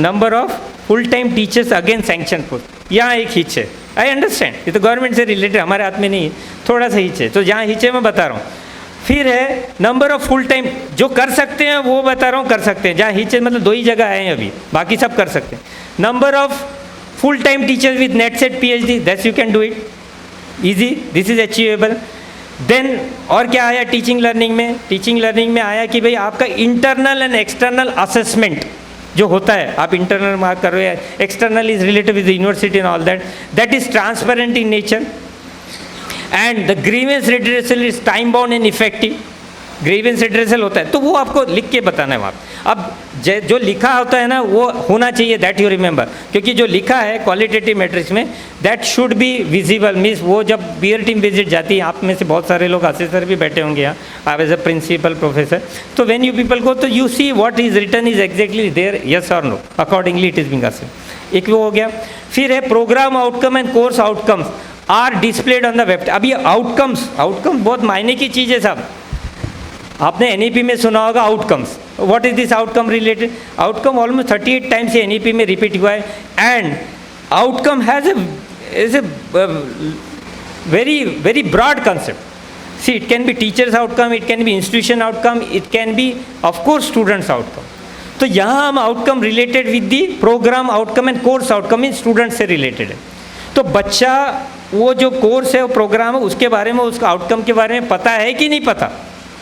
Speaker 4: number of full-time teachers again sanction post. यहाँ एक हिच है, I understand, ये तो गवर्नमेंट से रिलेटेड, हमारे हाथ में नहीं है, थोड़ा सा हिच है, तो जहाँ हिच है मैं बता रहा हूँ. फिर है नंबर ऑफ फुल टाइम, जो कर सकते हैं वो बता रहा हूँ, कर सकते हैं, जहाँ हिचे मतलब 2 ही जगह आए हैं अभी, बाकी सब कर सकते हैं. Number of full time teachers with NET SET PhD, that's you can do it easy, this is achievable. Then और क्या आया टीचिंग लर्निंग में, टीचिंग लर्निंग में आया कि भाई आपका इंटरनल एंड एक्सटर्नल असेसमेंट जो होता है, आप इंटरनल मार्क कर रहे हैं, external is related with university and all that, that is transparent in nature. And the grievance redressal is time bound and effective. Grievance redressal होता है तो वो आपको लिख के बताना है वहाँ. अब जो लिखा होता है ना वो होना चाहिए, दैट यू रिमेंबर, क्योंकि जो लिखा है क्वालिटेटिव मैट्रिक्स में that should be visible. Means वो जब पीयर टीम विजिट जाती है, आप में से बहुत सारे लोग असेसर भी बैठे होंगे यहाँ, आप एज अ प्रिंसिपल प्रोफेसर, तो व्हेन यू पीपल गो तो you see what is written is exactly there, yes or no, accordingly it is being assessed. एक वो हो गया. फिर है program outcome and course outcomes are displayed on the web. अब ये आउटकम्स बहुत मायने की चीज़ है साहब. आपने NEP में सुना होगा outcomes. What is this outcome related, outcome almost 38 times से NEP में रिपीट हुआ है. And outcome has a very broad concept. See, it can be teachers outcome, it can be institution outcome, it can be of course students outcome. तो यहाँ हम outcome related with the program outcome and course outcome in student से related है। तो बच्चा वो जो course है वो प्रोग्राम है उसके बारे में, उसका आउटकम के बारे में पता है कि नहीं पता,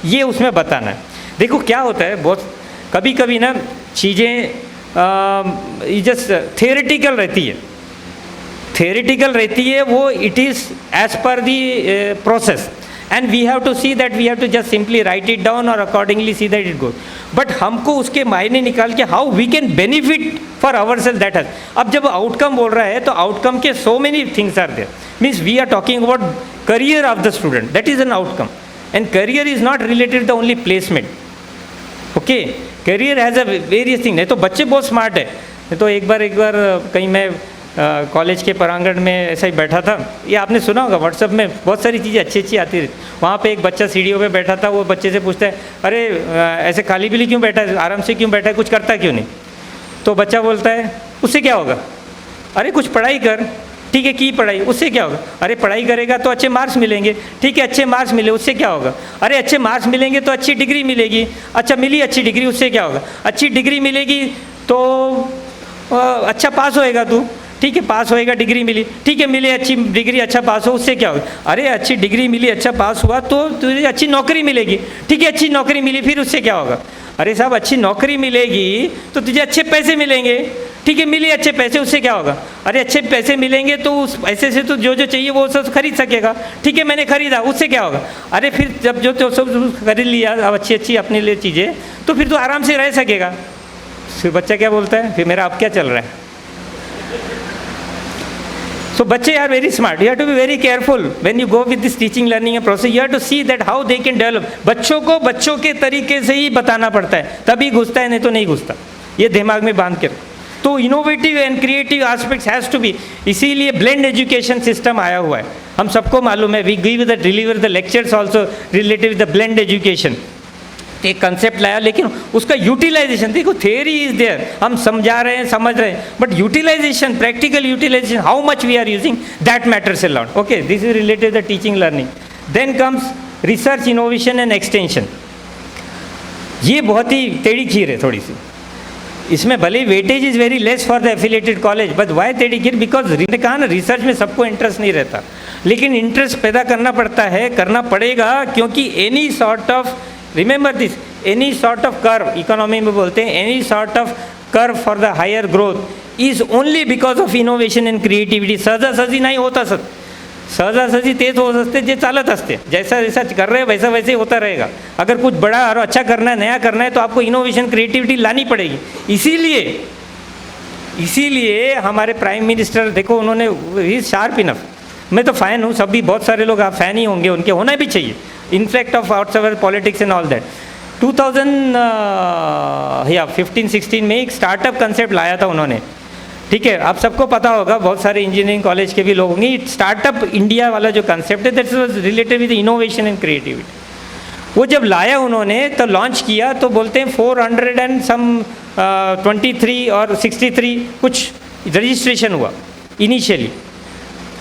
Speaker 4: ये उसमें बताना है। देखो क्या होता है, बहुत कभी कभी ना चीज़ें जस्ट थियोरेटिकल रहती है, theoretical रहती है वो, it is as per the process and we have to see that we have to just simply write it down और accordingly see that it goes. But हमको उसके मायने निकाल के how we can benefit for our self that has. अब जब outcome बोल रहा है तो आउटकम के so many things are there, means we are talking about career of the student, that is an outcome and career is not related the only placement. Okay, career has a various thing. नहीं तो बच्चे बहुत smart है। नहीं तो एक बार कहीं मैं कॉलेज के प्रांगण में ऐसा ही बैठा था, ये आपने सुना होगा व्हाट्सएप में बहुत सारी चीज़ें अच्छी अच्छी आती रहती। वहाँ पे एक बच्चा सीढ़ियों पे बैठा था, वो बच्चे से पूछता है अरे ऐसे खाली पीली क्यों बैठा है, आराम से क्यों बैठा है, कुछ करता क्यों नहीं। तो बच्चा बोलता है उससे क्या होगा, अरे कुछ पढ़ाई कर। ठीक है, की पढ़ाई, उससे क्या होगा, अरे पढ़ाई करेगा तो अच्छे मार्क्स मिलेंगे। ठीक है, अच्छे मार्क्स मिले, उससे क्या होगा, अरे अच्छे मार्क्स मिलेंगे तो अच्छी डिग्री मिलेगी। अच्छा मिली अच्छी डिग्री, उससे क्या होगा, अच्छी डिग्री मिलेगी तो अच्छा पास होएगा तू। ठीक है, पास होएगा, डिग्री मिली, ठीक है मिले अच्छी डिग्री, अच्छा पास हो, उससे क्या होगा, अरे अच्छी डिग्री मिली, अच्छा पास हुआ तो तुझे अच्छी नौकरी मिलेगी। ठीक है, अच्छी नौकरी मिली, फिर उससे क्या होगा, अरे साहब अच्छी नौकरी मिलेगी तो तुझे अच्छे पैसे मिलेंगे। ठीक है, मिले अच्छे पैसे, उससे क्या होगा, अरे अच्छे पैसे मिलेंगे तो उस पैसे से तो जो जो चाहिए वो सब खरीद सकेगा। ठीक है, मैंने खरीदा, उससे क्या होगा, अरे फिर जब जो सब खरीद लिया अब अच्छी अच्छी अपने लिए चीज़ें, तो फिर तो आराम से रह सकेगा। फिर बच्चा क्या बोलता है, फिर मेरा अब क्या चल रहा है। So बच्चे are very smart. You have to be very careful when you go with this teaching learning process. You have to see that how they can develop. बच्चों को बच्चों के तरीके से ही बताना पड़ता है, तभी घुसता है, नहीं तो नहीं घुसता। ये दिमाग में बांध कर। तो innovative and creative aspects has to be, इसीलिए ब्लेंड एजुकेशन सिस्टम आया हुआ है। हम सबको मालूम है, we give the deliver the lectures also related with the blend education. एक कंसेप्ट लाया, लेकिन उसका यूटिलाइजेशन, देखो थियरी इज देयर, हम समझा रहे हैं, समझ रहे हैं, but utilisation, practical utilisation, how much we are using, that matters a lot. Okay, this is related the teaching learning. Then comes research, innovation and extension. ये बहुत ही टेढ़ी खीर है थोड़ी सी, इसमें भले weightage is very less for the affiliated college, but why टेढ़ी खीर, because कहा ना रिसर्च में सबको इंटरेस्ट नहीं रहता, लेकिन इंटरेस्ट पैदा करना पड़ता है, करना पड़ेगा, क्योंकि any sort of, remember this, any sort of curve, economy में बोलते हैं any sort of curve for the higher growth is only because of innovation and creativity. सहजासहजी नाही होत असत, सहजासहजी तेच होत असते जे चालत असते, जैसा जैसा कर रहे हैं वैसा वैसे होता रहेगा। अगर कुछ बड़ा और अच्छा करना है, नया करना है, तो आपको इनोवेशन क्रिएटिविटी लानी पड़ेगी। इसीलिए हमारे प्राइम मिनिस्टर, देखो उन्होंने, ही शार्प इनफ, मैं तो फ़ैन हूँ, सब भी बहुत सारे लोग आप फ़ैन ही होंगे, उनके होना भी चाहिए, in fact of outsider politics and all that. 2015-16 में एक स्टार्टअप कंसेप्ट लाया था उन्होंने। ठीक है, आप सबको पता होगा, बहुत सारे इंजीनियरिंग कॉलेज के भी लोग होंगे, स्टार्टअप इंडिया वाला जो कंसेप्ट है, that was related with innovation and creativity. वो जब लाया उन्होंने तो लॉन्च किया, तो बोलते हैं 423 और 63 कुछ रजिस्ट्रेशन हुआ इनिशियली।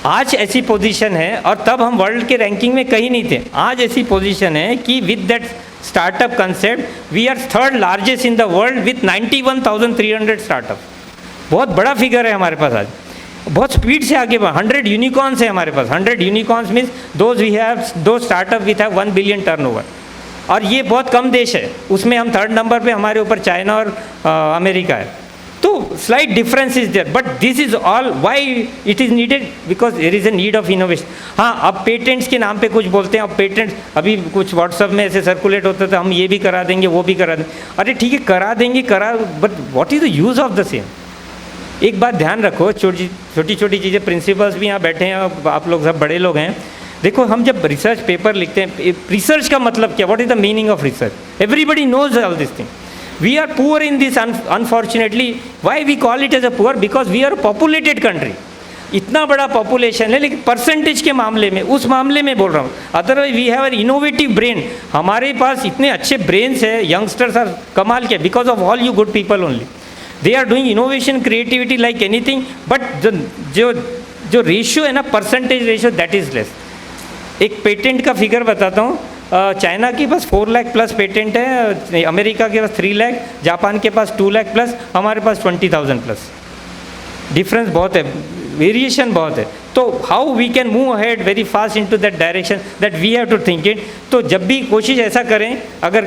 Speaker 4: आज ऐसी पोजीशन है, और तब हम वर्ल्ड के रैंकिंग में कहीं नहीं थे, आज ऐसी पोजीशन है कि with that startup concept we are third largest in the world with 91,300 startup. बहुत बड़ा फिगर है हमारे पास आज, बहुत स्पीड से आगे बढ़, 100 यूनिकॉर्न्स है हमारे पास। 100 unicorns means those we have, दो startup with have 1 billion turnover, और ये बहुत कम देश है, उसमें हम थर्ड नंबर पे, हमारे ऊपर चाइना और अमेरिका है। तो slight difference is there, but this is all why it is needed, because there is a need of innovation. हाँ, अब पेटेंट्स के नाम पे कुछ बोलते हैं, अब पेटेंट्स अभी कुछ व्हाट्सअप में ऐसे सर्कुलेट होता था, हम ये भी करा देंगे, वो भी करा देंगे। अरे ठीक है, करा देंगे, but what is the use of the same. एक बात ध्यान रखो, छोटी छोटी चीज़ें, प्रिंसिपल्स भी यहाँ बैठे हैं, आप लोग सब बड़े लोग हैं। देखो, हम जब रिसर्च पेपर लिखते हैं, रिसर्च का मतलब क्या, what is the meaning of research, everybody knows all this thing. We are poor in this, unfortunately. Why we call it as a poor? Because we are a populated country. इतना बड़ा population है, लेकिन percentage के मामले में, उस मामले में बोल रहा हूँ, otherwise we have an innovative brain. हमारे पास इतने अच्छे ब्रेन्स है, यंगस्टर्स आर कमाल के, because of all you good people only. They are doing innovation creativity like anything, but जो रेशियो है ना, percentage ratio, that is less. एक पेटेंट का फिगर बताता हूँ, चाइना के पास 4 लाख प्लस पेटेंट है, अमेरिका के पास 3 लाख, जापान के पास 2 लाख प्लस, हमारे पास 20,000 प्लस। डिफरेंस बहुत है, वेरिएशन बहुत है। तो how we can move ahead very fast into that direction, that we have to think it. तो जब भी कोशिश ऐसा करें, अगर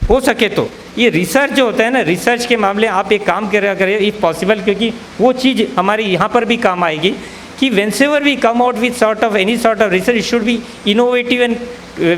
Speaker 4: हो सके तो ये रिसर्च जो होता है ना, रिसर्च के मामले आप एक काम करें इफ़ पॉसिबल, क्योंकि वो चीज़ हमारी यहाँ पर भी काम आएगी कि whenever we come out with sort of any sort of research, it should be innovative and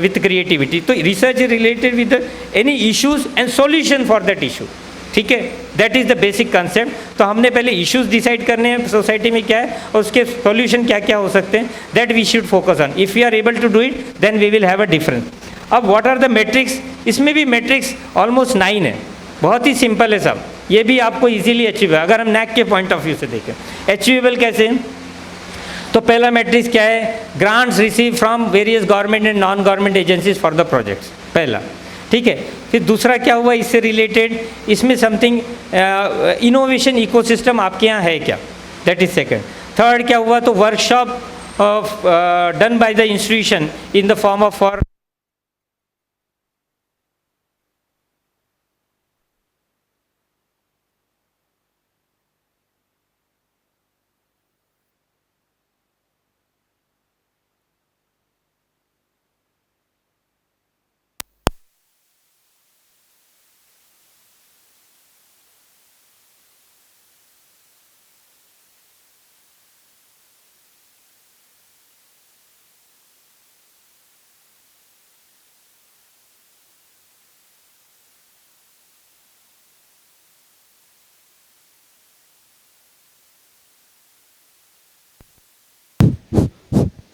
Speaker 4: with creativity. तो research is related with the any issues and solution for that issue, ठीक है, that is the basic concept. तो हमने पहले issues decide करने हैं society में क्या है और उसके सॉल्यूशन क्या क्या हो सकते हैं, that we should focus on. If we are able to do it then we will have a difference. अब व्हाट आर द मेट्रिक्स, इसमें भी मेट्रिक्स ऑलमोस्ट 9 है, बहुत ही सिंपल है सब, ये भी आपको इजीली अचीव है अगर हम नैक के पॉइंट ऑफ व्यू से देखें। अचीवेबल कैसे, तो पहला मैट्रिक्स क्या है, grants receive from various government and non government agencies for the projects, पहला, ठीक है। फिर दूसरा क्या हुआ इससे रिलेटेड, इसमें समथिंग इनोवेशन इकोसिस्टम आपके यहाँ है क्या, दैट इज सेकंड। थर्ड क्या हुआ, तो workshop done by the institution in the form of for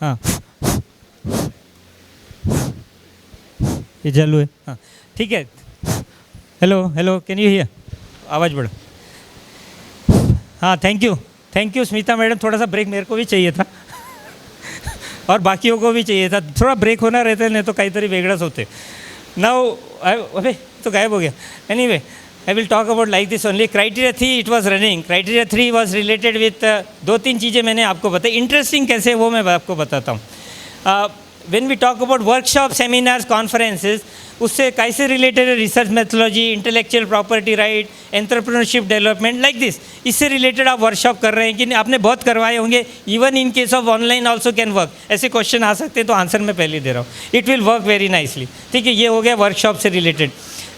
Speaker 4: हाँ ये चालू है, हाँ ठीक है। Hello hello, can you here, आवाज़ बढ़ो। हाँ थैंक यू स्मिता मैडम, थोड़ा सा ब्रेक मेरे को भी चाहिए था और बाकियों को भी चाहिए था, थोड़ा ब्रेक होना रहता नहीं तो कई तरी वेगळंच होते। नाउ अबे तो गायब हो गया। Anyway I will talk about like this only. Criteria 3 it was running. Criteria 3 was related with 2-3 चीज़ें मैंने आपको बताई। इंटरेस्टिंग कैसे वो मैं आपको बताता हूँ। When we talk about workshop, seminars, conferences, उससे कैसे रिलेटेड है, research methodology, intellectual property right, entrepreneurship development, like this, इससे रिलेटेड आप वर्कशॉप कर रहे हैं कि नहीं, आपने बहुत करवाए होंगे। Even in case of online also can work, ऐसे क्वेश्चन आ सकते हैं, तो आंसर मैं पहले दे रहा हूँ, it will work very nicely, ठीक है। ये हो गया वर्कशॉप से related.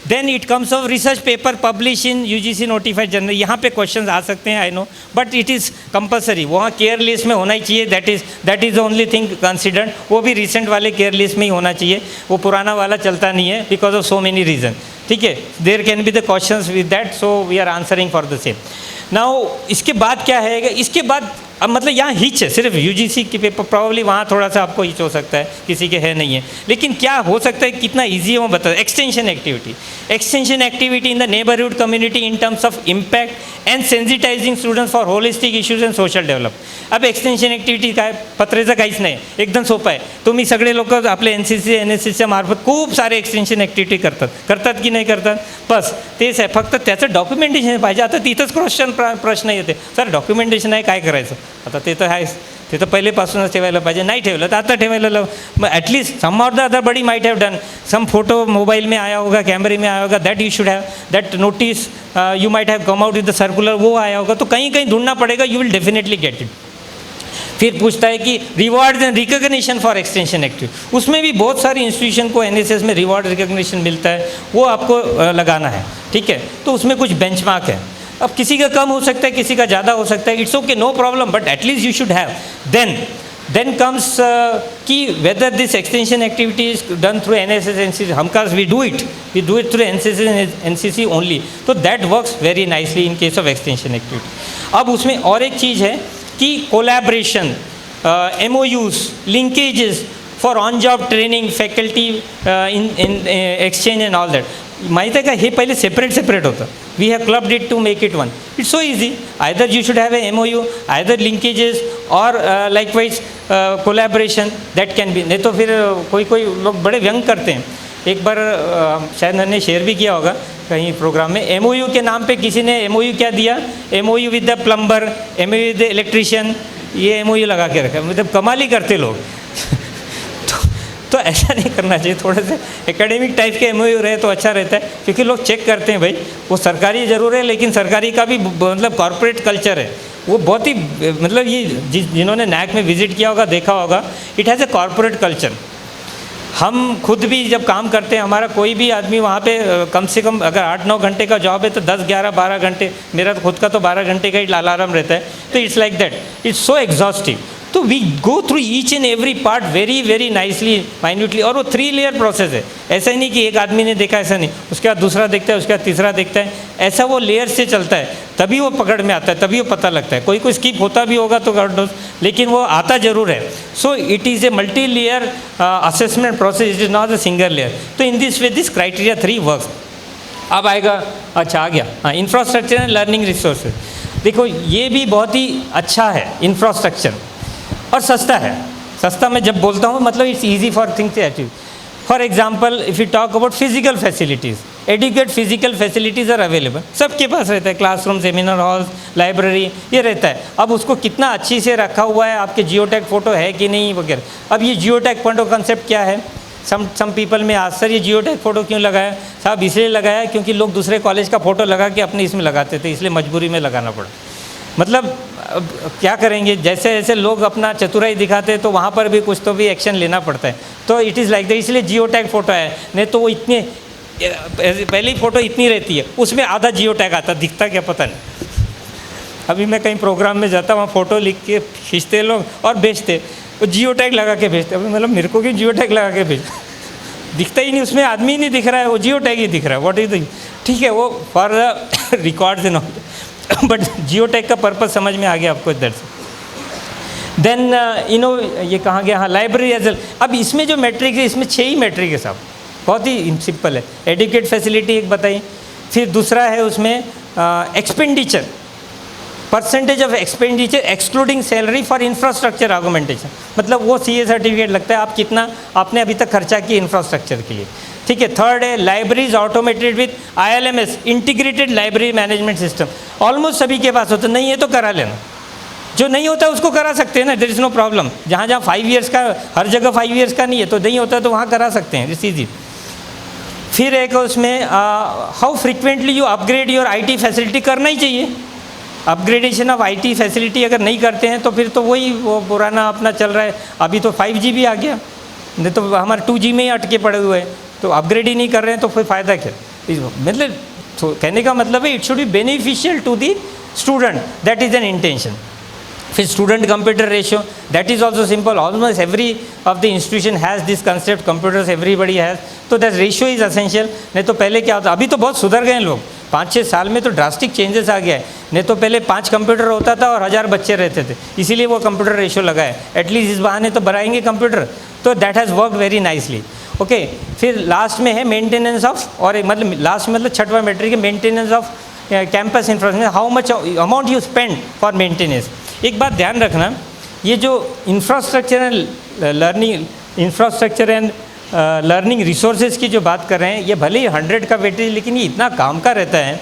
Speaker 4: Then it comes of research paper publish in UGC notified journal, यहाँ पे क्वेश्चंस आ सकते हैं, I know, but it is compulsory, वहाँ केयर लिस्ट में होना ही चाहिए, that is the only thing considered. वो भी रिसेंट वाले केयर लिस्ट में ही होना चाहिए, वो पुराना वाला चलता नहीं है because of so many reason, ठीक है। There can be the questions with that, so we are answering for the same. Now इसके बाद क्या है, इसके बाद अब मतलब यहाँ हिच है सिर्फ UGC के पेपर, प्रॉब्ली वहाँ थोड़ा सा आपको हिच हो सकता है, किसी के है नहीं है, लेकिन क्या हो सकता है, कितना ईजी है वो बता। Extension activity in the neighbourhood community in terms of impact and sensitising students for holistic issues and social develop. अब एक्सटेंशन ॲक्टिव्हिटी काय, पत्रेचं काहीच नाही, एकदम सोपं आहे। तुम्ही सगळे लोक आपले NCC NSSच्या मार्फत खूप सारे एक्सटेंशन ॲक्टिव्हिटी करतात की नाही करतात, बस तेच आहे, फक्त त्याचं डॉक्युमेंटेशन पाहिजे। आता तिथंच प्रश्न येते, सर डॉक्युमेंटेशन आहे, काय करायचं, आता ते तर आहेच, ते तर पहिलेपासूनच ठेवायला पाहिजे, नाही ठेवलं तर आता ठेवायला मग at least some of the other body might have done, some photo mobile में आया होगा, कैमरे में आया होगा, that you should have, that notice you might have come out with the circular, वो आया होगा, तो कहीं कहीं ढूंढना पड़ेगा, you will definitely get it. फिर पूछता है कि rewards and recognition for extension active, उसमें भी बहुत सारी इंस्टीट्यूशन को NSS में रिवॉर्ड रिकॉग्निशन मिलता है, वो आपको लगाना है, ठीक है। तो उसमें कुछ बेंचमार्क है, अब किसी का कम हो सकता है, किसी का ज़्यादा हो सकता है, it's okay, no problem, but at least you should have. Then comes कि whether this extension activity is done through NSS NCC, हमकाज we do it through NCC only, तो that works very nicely in case of extension activity. अब उसमें और एक चीज़ है कि collaboration, MOUs, linkages for on job training, faculty in exchange and all that, माहीत आहे का, हे पहिले सेपरेट होतं, we have clubbed it to make it one, it's so easy, either you should have a MOU, either linkages और likewise collaboration, that can be. नहीं तो फिर कोई लोग बड़े व्यंग करते हैं, एक बार शायद मैंने शेयर भी किया होगा कहीं प्रोग्राम में, MOU के नाम पे किसी ने MOU क्या दिया, MOU with the plumber, MOU with the electrician, ये MOU लगा के रखा, मतलब कमाल ही करते लोग तो ऐसा नहीं करना चाहिए, थोड़े से एकेडमिक टाइप के एमओयू रहे तो अच्छा रहता है, क्योंकि लोग चेक करते हैं भाई वो सरकारी ज़रूर है लेकिन सरकारी का भी मतलब कॉर्पोरेट कल्चर है, वो बहुत ही मतलब ये जिन्होंने नैक में विजिट किया होगा देखा होगा, it has a corporate culture. हम खुद भी जब काम करते हैं, हमारा कोई भी आदमी वहाँ पे कम से कम अगर 8-9 घंटे का जॉब है तो 10, 11, 12 घंटे, मेरा तो खुद का तो 12 घंटे का ही अलार्म रहता है, तो it's like that, it's so exhaustive. तो we go through each and every part very very nicely minutely, और वो 3 लेयर प्रोसेस है, ऐसा ही नहीं कि एक आदमी ने देखा, ऐसा नहीं, उसके बाद दूसरा देखता है, उसके बाद तीसरा देखता है, ऐसा वो लेयर से चलता है, तभी वो पकड़ में आता है, तभी वो पता लगता है। कोई कोई स्किप होता भी होगा तो गॉड नोस, लेकिन वो आता जरूर है। So it is a multi layer assessment process, it is not a single layer. तो in this way this criteria 3 works. अब आएगा, अच्छा आ गया, हाँ, इंफ्रास्ट्रक्चर एंड लर्निंग रिसोर्सेज। देखो ये भी बहुत ही अच्छा है इंफ्रास्ट्रक्चर, और सस्ता है। सस्ता मैं जब बोलता हूँ मतलब it's easy for things to achieve. For example if you talk about physical facilities, educate physical facilities are available, सबके पास रहता है, क्लासरूम, सेमिनार हॉल्स, लाइब्रेरी, ये रहता है। अब उसको कितना अच्छी से रखा हुआ है, आपके जियोटैग फ़ोटो है कि नहीं वगैरह। अब ये जियोटैग फ़ोटो कंसेप्ट क्या है, सम पीपल में आज सर ये जियोटैग फ़ोटो क्यों लगाया, साहब इसलिए लगाया क्योंकि लोग दूसरे कॉलेज का फ़ोटो लगा के अपने इसमें लगाते थे, इसलिए मजबूरी में लगाना पड़ा। मतलब अब क्या करेंगे, जैसे जैसे लोग अपना चतुराई दिखाते हैं तो वहाँ पर भी कुछ तो भी एक्शन लेना पड़ता है। तो इट इज़ लाइक दैट, इसलिए जियो टैग फ़ोटो है, नहीं तो वो इतने पहली फ़ोटो इतनी रहती है, उसमें आधा जियो टैग आता, दिखता क्या पता नहीं। अभी मैं कहीं प्रोग्राम में जाता, वहाँ फ़ोटो लिख के खींचते लोग और भेजते, वो जियो टैग लगा के भेजते। अभी मतलब मेरे को क्यों जियो टैग लगा के भेज, दिखता ही नहीं, उसमें आदमी ही नहीं दिख रहा है, वो जियो टैग ही दिख रहा है। व्हाट इज द, ठीक है वो for records and all, but geo tag का पर्पज समझ में आ गया आपको इधर से। देन ये कहाँ गया, हाँ, लाइब्रेरी एज वेल। अब इसमें जो मैट्रिक है, इसमें 6 ही मैट्रिक है साहब, बहुत ही सिंपल है। एडुकेट फैसिलिटी एक बताई, फिर दूसरा है उसमें expenditure, percentage of expenditure excluding salary for infrastructure argumentation, मतलब वो CA सर्टिफिकेट लगता है, आप कितना आपने अभी तक खर्चा किया इंफ्रास्ट्रक्चर के लिए, ठीक है। थर्ड है libraries automated with ILMS, integrated library management system, almost सभी के पास होता, नहीं है तो करा लेना, जो नहीं होता है उसको करा सकते हैं ना, देयर इज़ नो प्रॉब्लम। जहाँ जहाँ 5 ईयर्स का, हर जगह 5 ईयर्स का नहीं है, तो नहीं होता है तो वहाँ करा सकते हैं, इट्स ईजी। फिर एक उसमें how frequently you upgrade your IT facility, करना ही चाहिए। अपग्रेडेशन ऑफ IT फैसिलिटी अगर नहीं करते हैं तो फिर तो वही वो पुराना अपना चल रहा है। अभी तो 5G भी आ गया, नहीं तो हमारे 2G में ही अटके पड़े हुए हैं, तो अपग्रेड ही नहीं कर रहे हैं तो फिर फ़ायदा क्या। मतलब तो कहने का मतलब है it should be beneficial to the student, that is an intention. फिर student computer ratio, that is also simple, almost every of the institution has this concept, computers everybody has, तो दैट रेशियो इज़ असेंशियल। नहीं तो पहले क्या होता, अभी तो बहुत सुधर गए हैं लोग, 5-6 साल में तो ड्रास्टिक चेंजेस आ गया है। नहीं तो पहले 5 कंप्यूटर होता था और 1000 बच्चे रहते थे, इसीलिए वो कंप्यूटर रेशियो लगा है, एटलीस्ट इस बहाने तो बढ़ाएंगे कंप्यूटर, तो that has work very nicely. Okay, फिर लास्ट में है मेंटेनेंस ऑफ, और मतलब लास्ट में मतलब 6वां मैट्रिक है maintenance off campus infrastructure, how much amount you spend for maintenance. एक बात ध्यान रखना, ये जो इंफ्रास्ट्रक्चर एंड लर्निंग रिसोर्सेज की जो बात कर रहे हैं, ये भले ही 100 का वेटेज, लेकिन ये इतना काम का रहता है।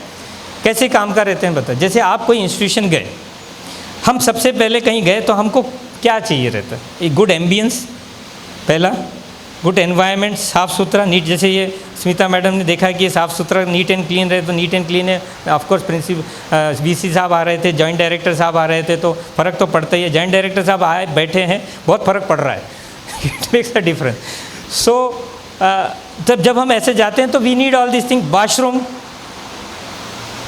Speaker 4: कैसे काम का रहते हैं बताओ। जैसे आप कोई इंस्टीट्यूशन गए, हम सबसे पहले कहीं गए तो हमको क्या चाहिए रहता है, एक गुड एम्बियंस, पहला गुड एनवायरनमेंट, साफ़ सुथरा नीट। जैसे ये स्मिता मैडम ने देखा कि ये साफ़ सुथरा नीट एंड क्लीन रहे, तो नीट एंड क्लीन है। ऑफकोर्स प्रिंसिपल VC साहब आ रहे थे, जॉइंट डायरेक्टर साहब आ रहे थे, तो फ़र्क तो पड़ता ही है। जॉइंट डायरेक्टर साहब आए बैठे हैं, बहुत फ़र्क पड़ रहा है, it makes a difference. So जब हम ऐसे जाते हैं तो we need all this thing. Washroom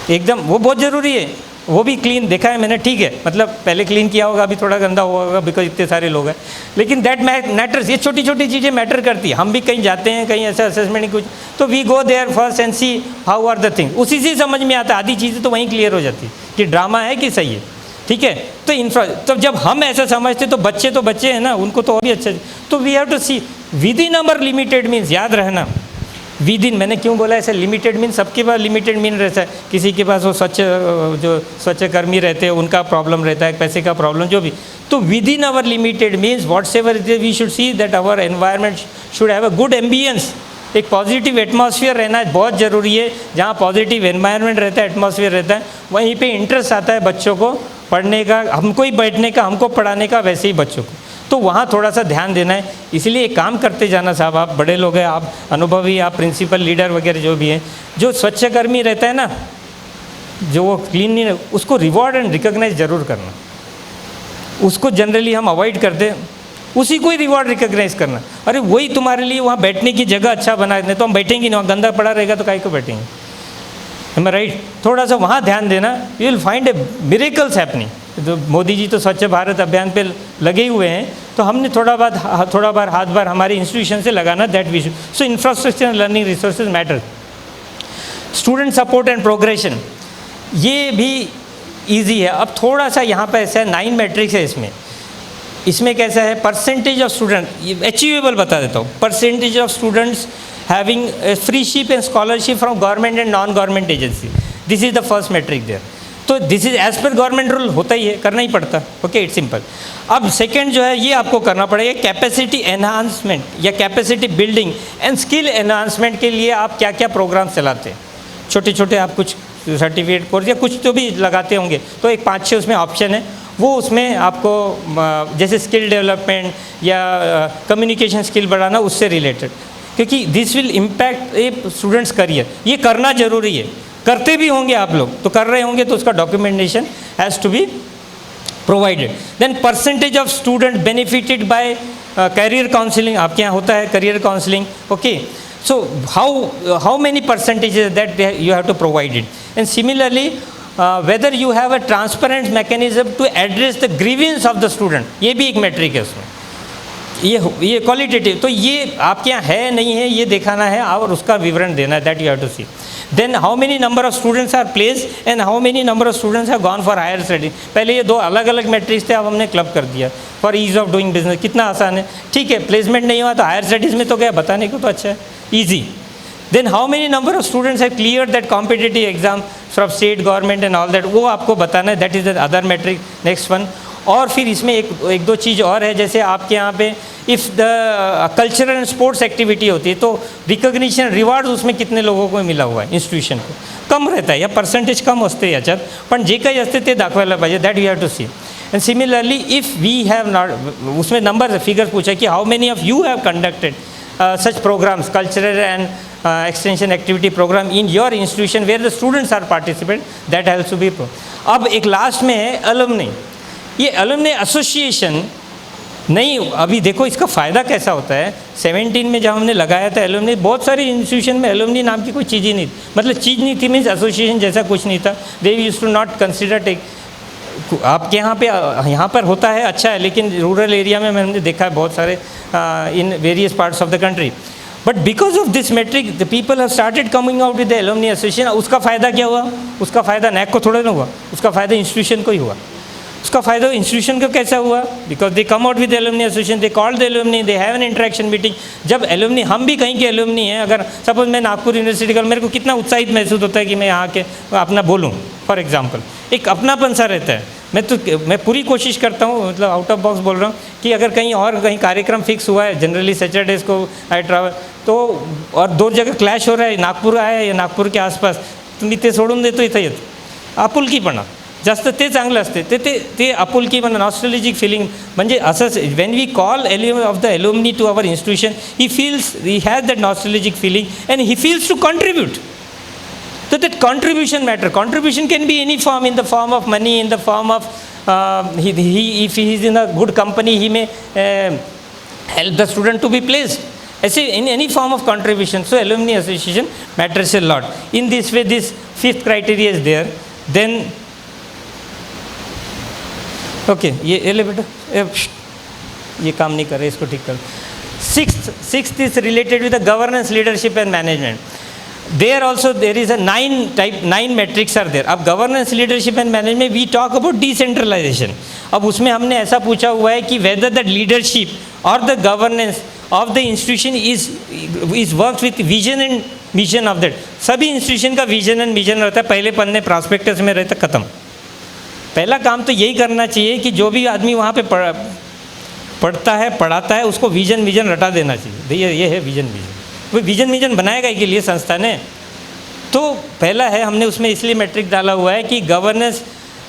Speaker 4: एकदम वो बहुत ज़रूरी है, वो भी क्लीन देखा है मैंने, ठीक है, मतलब पहले क्लीन किया होगा, अभी थोड़ा गंदा हुआ होगा बिकॉज इतने सारे लोग हैं, लेकिन दैट मैटर्स। ये छोटी छोटी चीज़ें मैटर करती है। हम भी कहीं जाते हैं, कहीं ऐसा असेसमेंट कुछ, तो we go there first and see how are the thing, उसी से समझ में आता है। आधी चीज़ें तो वहीं क्लियर हो जाती है कि ड्रामा है कि सही है, ठीक है। तो जब हम ऐसा समझते तो बच्चे हैं ना, उनको तो और भी अच्छा। तो we have to see within our limited means, याद रहना विद इन, मैंने क्यों बोला ऐसे लिमिटेड मीन, सबके पास लिमिटेड मीन रहता है। किसी के पास वो स्वच्छ कर्मी रहते हैं, उनका प्रॉब्लम रहता है, पैसे का प्रॉब्लम, जो भी। तो within our limited means whatsoever it is, we should see that our environment should have a good ambience. एक पॉजिटिव एटमॉस्फेयर रहना बहुत ज़रूरी है। जहाँ पॉजिटिव एनवायरनमेंट रहता है, एटमॉस्फेयर रहता है, वहीं पे इंटरेस्ट आता है बच्चों को पढ़ने का, हमको ही बैठने का, हमको पढ़ाने का, वैसे ही बच्चों को। तो वहाँ थोड़ा सा ध्यान देना है। इसलिए एक काम करते जाना साहब, आप बड़े लोग हैं, आप अनुभवी, आप प्रिंसिपल लीडर वगैरह जो भी हैं, जो स्वच्छकर्मी रहता है ना, जो वो क्लीन नहीं, उसको रिवॉर्ड एंड रिकॉग्नाइज जरूर करना। उसको जनरली हम अवॉइड करते हैं, उसी को ही रिवॉर्ड रिकॉग्नाइज करना। अरे वही तुम्हारे लिए वहाँ बैठने की जगह अच्छा बना देते, तो हम बैठेंगे नहीं, वहाँ गंदा पड़ा रहेगा तो काहे को बैठेंगे, है मैं राइट? थोड़ा सा वहाँ ध्यान देना, you will find A miracles happening. तो मोदी जी तो स्वच्छ भारत अभियान पे लगे हुए हैं, तो हमने थोड़ा बार हाथ बार हमारे इंस्टीट्यूशन से लगाना, that we should. So infrastructure and learning resources matter. Student support and progression, ये भी ईजी है। अब थोड़ा सा यहाँ पे ऐसा है, 9 मैट्रिक्स है इसमें कैसा है, परसेंटेज ऑफ स्टूडेंट, अचीवेबल बता देता हूँ। Percentage of students having freeship and scholarship from government and non government agency, this is the first metric there. तो this is as per government rule, होता ही है, करना ही पड़ता, ओके, इट्स सिंपल। अब सेकेंड जो है, ये आपको करना पड़ेगा, कैपेसिटी एनहांसमेंट या capacity building and skill enhancement के लिए आप क्या क्या प्रोग्राम चलाते हैं। छोटे छोटे आप कुछ सर्टिफिकेट कोर्स या कुछ तो भी लगाते होंगे, तो एक 5-6 उसमें ऑप्शन है, वो उसमें आपको जैसे स्किल डेवलपमेंट या कम्युनिकेशन स्किल बढ़ाना, उससे रिलेटेड, क्योंकि this will impact A students career. ये करना जरूरी है, करते भी होंगे आप लोग, तो कर रहे होंगे, तो उसका documentation has to be provided. Then percentage of student benefited by career counselling, आपके यहाँ होता है career counselling, okay. So how many percentages that you have to provide it, and similarly whether you have a transparent mechanism to address the grievance of the student, ये भी एक metric है उसमें, ये क्वालिटेटिव। तो ये आपके यहाँ है नहीं है, ये दिखाना है और उसका विवरण देना है, that you have to see. Then how many number of students are placed and how many number of students have gone for higher study. पहले ये 2 अलग अलग मैट्रिक्स थे, अब हमने क्लब कर दिया for ease of doing business. कितना आसान है, ठीक है, प्लेसमेंट नहीं हुआ तो हायर स्टडीज़ में तो क्या बताने को, तो अच्छा है, easy. Then how many number of students have clear that competitive exam from state government and all that, वो आपको बताना है, that is the other metric, next one. और फिर इसमें एक दो चीज़ और है, जैसे आपके यहाँ पे if the cultural and sports activity होती है, तो रिकॉग्निशन रिवार्ड उसमें कितने लोगों को मिला हुआ है, इंस्टीट्यूशन को कम रहता है या पर्सेंटेज कम असते याच्यात, पण जे काही असते ते दाखवायला पाहिजे, that you have to see. And similarly if we have not, उसमें नंबर फिगर पूछा कि how many of you have conducted such programs, cultural and extension activity program in your institution where the students are participant, that has to be pro. अब एक last में है alumni। ये alumni association नहीं, अभी देखो इसका फ़ायदा कैसा होता है। 17 में जब हमने लगाया था एलुमनी, बहुत सारे इंस्टीट्यूशन में एलुमनी नाम की कोई चीज़ ही नहीं, मतलब चीज़ नहीं थी, मीन्स एसोसिएशन जैसा कुछ नहीं था। They used to not consider take. आपके यहाँ पर होता है, अच्छा है, लेकिन रूरल एरिया में मैंने देखा है बहुत सारे in various parts of the country. But because of this metric the people have started coming out with the alumni association. उसका फ़ायदा क्या हुआ? उसका फ़ायदा नैक को थोड़ा ना हुआ, उसका फ़ायदा इंस्टीट्यूशन को ही हुआ। उसका फ़ायदा इंस्टीट्यूशन को कैसा हुआ? Because they come out with alumni association, they called the alumni, they have an interaction meeting. जब एलुमनी, हम भी कहीं के एलुमनी हैं, अगर सपोज मैं नागपुर यूनिवर्सिटी का, मेरे को कितना उत्साहित महसूस होता है कि मैं यहाँ के अपना बोलूँ, फॉर एग्जाम्पल, एक अपनापन सा रहता है। मैं पूरी कोशिश करता हूँ, मतलब आउट ऑफ बॉक्स बोल रहा हूँ, कि अगर कहीं कार्यक्रम फिक्स हुआ है, जनरली सैटरडेज़ को आई ट्रैवल, तो और 2 जगह क्लॅश हो रहा है, नागपूर आहे या नागपूर के आसपास, तर मी ते सोडून देतो, इथं येतो। आपुलकीपणा जास्त ते चांगलं असते, ते आपुलकीपणा, नॉस्टॅल्जिक फिलिंग, म्हणजे असंच when we call of the alumni to our institution, he has that nostalgic feeling and he feels to contribute. So that contribution matter. Contribution can be any form, in the form of money, in the form of if he is in a good company, he may help the student to be placed. ऐसे in any form of contribution. So alumni association matters a lot. In this way, this 5th criteria is there. Then okay, ये ले बेटा, ये काम नहीं कर रहे, इसको ठीक कर। Sixth is related with the governance, leadership and management. There also there is a 9 metrics are there. अब governance, leadership and management, we talk about decentralisation. अब उसमें हमने ऐसा पूछा हुआ है कि वेदर द लीडरशिप और the governance of the institution is work with vision and mission of that. सभी इंस्टीट्यूशन का विजन एंड मिशन रहता है, पहले पन्ने प्रॉस्पेक्टस में रहता, ख़त्म। पहला काम तो यही करना चाहिए कि जो भी आदमी वहाँ पे पढ़ता है, पढ़ाता है, उसको विजन रटा देना चाहिए। भैया ये है विजन। वो विजन बनाएगा के लिए संस्था ने। तो पहला है, हमने उसमें इसलिए मैट्रिक डाला हुआ है कि governance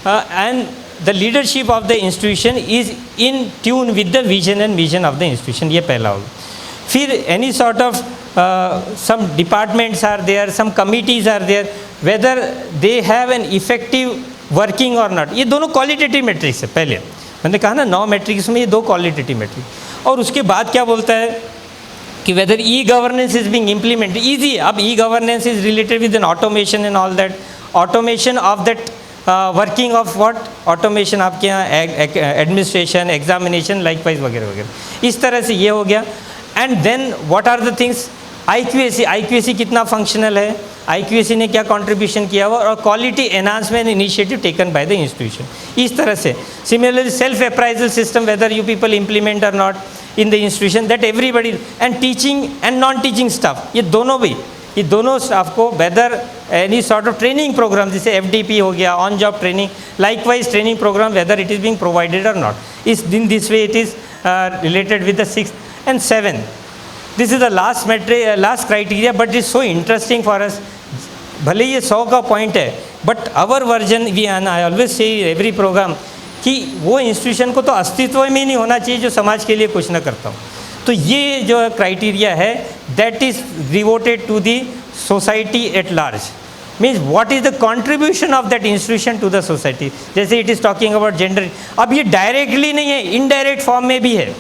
Speaker 4: and the leadership of the institution is in tune with the vision and mission of the institution, ये पहला होगा। फिर any sort of some departments are there, some committees are there, whether they have an effective working or not, ये दोनों qualitative matrix है। पहले मैंने कहा ना 9 मैट्रिक्स में ये 2 क्वालिटेटिव मैट्रिक्स। और उसके बाद क्या बोलता है कि whether e governance is being implement, easy. अब e governance is related with an automation and all that, automation of that working of what, automation आपके यहाँ एडमिनिस्ट्रेशन, एग्जामिनेशन, लाइकवाइज वगैरह वगैरह, इस तरह से ये हो गया। And then what are the things, IQAC कितना फंक्शनल है, IQAC ने क्या कंट्रीब्यूशन किया हुआ, और quality enhancement initiative taken by the institution, इस तरह से। Similarly self appraisal system, whether you people implement or not in the institution, that everybody, and teaching and non teaching staff, ये दोनों भी, ये दोनों स्टाफ को whether any sort of training programme, जैसे FDP हो गया, on job training, likewise training programme, whether it is being provided और नॉट, इस दिन this way it is related with the 6th and 7th। This is the last criteria, but is so interesting for us. भले ये 100 का point है, but our version we आन, I always say every programme कि वो institution को तो अस्तित्व में ही नहीं होना चाहिए जो समाज के लिए कुछ ना करता हूँ। तो ये जो क्राइटेरिया है, that is devoted to the society at large, means what is the contribution of that institution to the society. जैसे it is talking about gender, अब ये डायरेक्टली नहीं है, इनडायरेक्ट फॉर्म में भी है।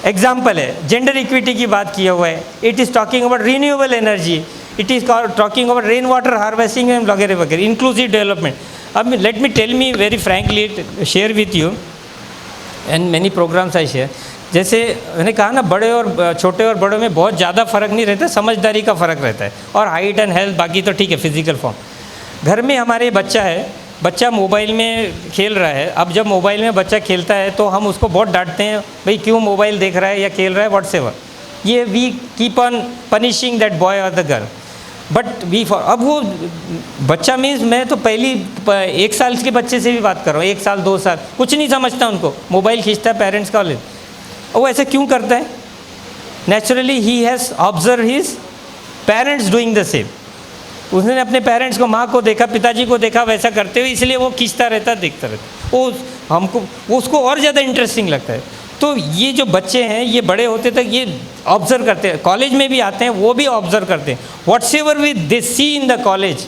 Speaker 4: एग्जाम्पल है, जेंडर इक्विटी की बात किया हुआ है, it is talking about renewable energy, it is talking about rain water harvesting and वगैरह वगैरह, इंक्लूसिव डेवलपमेंट। अब let me tell me very frankly share with you and many programmes I share. जैसे मैंने कहा ना, बड़े और छोटे और बड़ों में बहुत ज़्यादा फ़र्क नहीं रहता, समझदारी का फ़र्क रहता है, और हाइट एंड हेल्थ बाकी तो ठीक है, फिजिकल फॉर्म। घर में हमारे बच्चा है, बच्चा मोबाइल में खेल रहा है। अब जब मोबाइल में बच्चा खेलता है तो हम उसको बहुत डांटते हैं, भाई क्यों मोबाइल देख रहा है या खेल रहा है, व्हाटसएवर, ये we keep on punishing that boy or the girl, but we for. अब वो बच्चा मीन्स, मैं तो पहली 1 साल के बच्चे से भी बात कर रहा हूँ, 1 साल 2 साल, कुछ नहीं समझता, उनको मोबाइल खींचता है पेरेंट्स का, और वो ऐसा क्यों करता है? Naturally he has observe his parents doing the same. उसने अपने पेरेंट्स को, माँ को देखा, पिताजी को देखा वैसा करते हुए, इसलिए वो खींचता रहता, देखता रहता, वो उसको और ज़्यादा इंटरेस्टिंग लगता है। तो ये जो बच्चे हैं, ये बड़े होते तक ये ऑब्जर्व करते हैं, कॉलेज में भी आते हैं, वो भी ऑब्जर्व करते हैं। Whatsoever we they see in the college,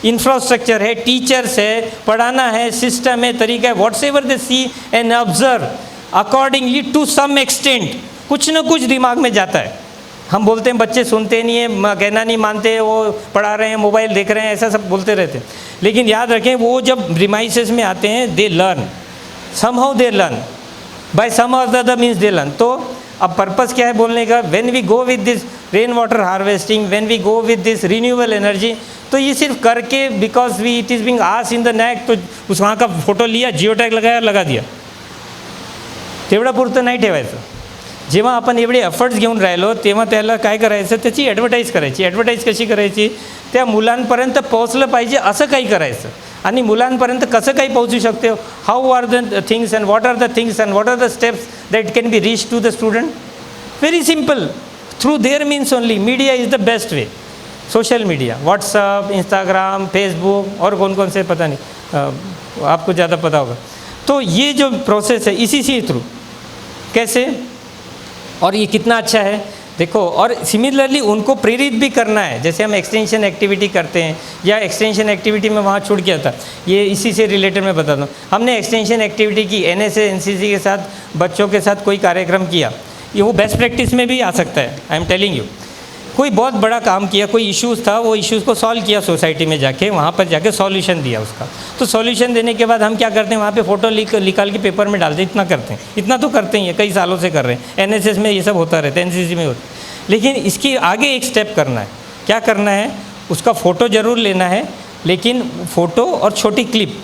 Speaker 4: infrastructure है, टीचर्स है, पढ़ाना है, सिस्टम है, तरीका है, whatsoever they see and observe accordingly to some extent, कुछ ना कुछ दिमाग में जाता है। हम बोलते हैं बच्चे सुनते नहीं है, कहना नहीं मानते, वो पढ़ा रहे हैं, मोबाइल देख रहे हैं, ऐसा सब बोलते रहते हैं। लेकिन याद रखें, वो जब रिमाइसेस में आते हैं, they learn, somehow they learn, by some of the other means they learn. तो अब पर्पस क्या है बोलने का? When we go with this rain water harvesting, when we go with this renewable energy, तो ये सिर्फ करके because we it is being asked in the NAAC, तो उस वहाँ का फोटो लिया, जिओ टॅग लगाया, लगा दिया, तेवढा पुरतं नाही ठेवायचं। जेव्हा आपण एवढे एफर्ट्स घेऊन राहिलो, तेव्हा त्याला काय करायचं, त्याची ॲडव्हर्टाईज करायची। ॲडव्हर्टाईज कशी करायची? त्या मुलांपर्यंत पोहोचलं पाहिजे असं काही करायचं, आणि मुलांपर्यंत कसं काही पोहोचू शकते, how are the things and what are the things and what are the steps that can be reach to the student, very simple, through their means only. Media is the best way, social media, WhatsApp, Instagram, Facebook, और कौन कौन से पता नहीं, आपको ज़्यादा पता होगा। तो ये जो प्रोसेस है, इसी से थ्रू कैसे, और ये कितना अच्छा है देखो। और सिमिलरली उनको प्रेरित भी करना है, जैसे हम एक्सटेंशन एक्टिविटी करते हैं, या एक्सटेंशन एक्टिविटी में वहाँ छूट गया था, ये इसी से रिलेटेड मैं बताता हूँ। हमने एक्सटेंशन एक्टिविटी की NSA NCC के साथ, बच्चों के साथ कोई कार्यक्रम किया, ये वो बेस्ट प्रैक्टिस में भी आ सकता है, आई एम टेलिंग यू। कोई बहुत बड़ा काम किया, कोई इश्यूज़ था, वो इश्यूज़ को सॉल्व किया सोसाइटी में जाके, वहाँ पर जाके सॉल्यूशन दिया उसका। तो सॉल्यूशन देने के बाद हम क्या करते हैं, वहाँ पे फ़ोटो निकाल के पेपर में डालते हैं, इतना करते हैं, इतना तो करते ही हैं, कई सालों से कर रहे हैं। NSS में ये सब होता रहता है, NCC में होता है। लेकिन इसके आगे एक स्टेप करना है, क्या करना है, उसका फ़ोटो ज़रूर लेना है, लेकिन फ़ोटो और छोटी क्लिप,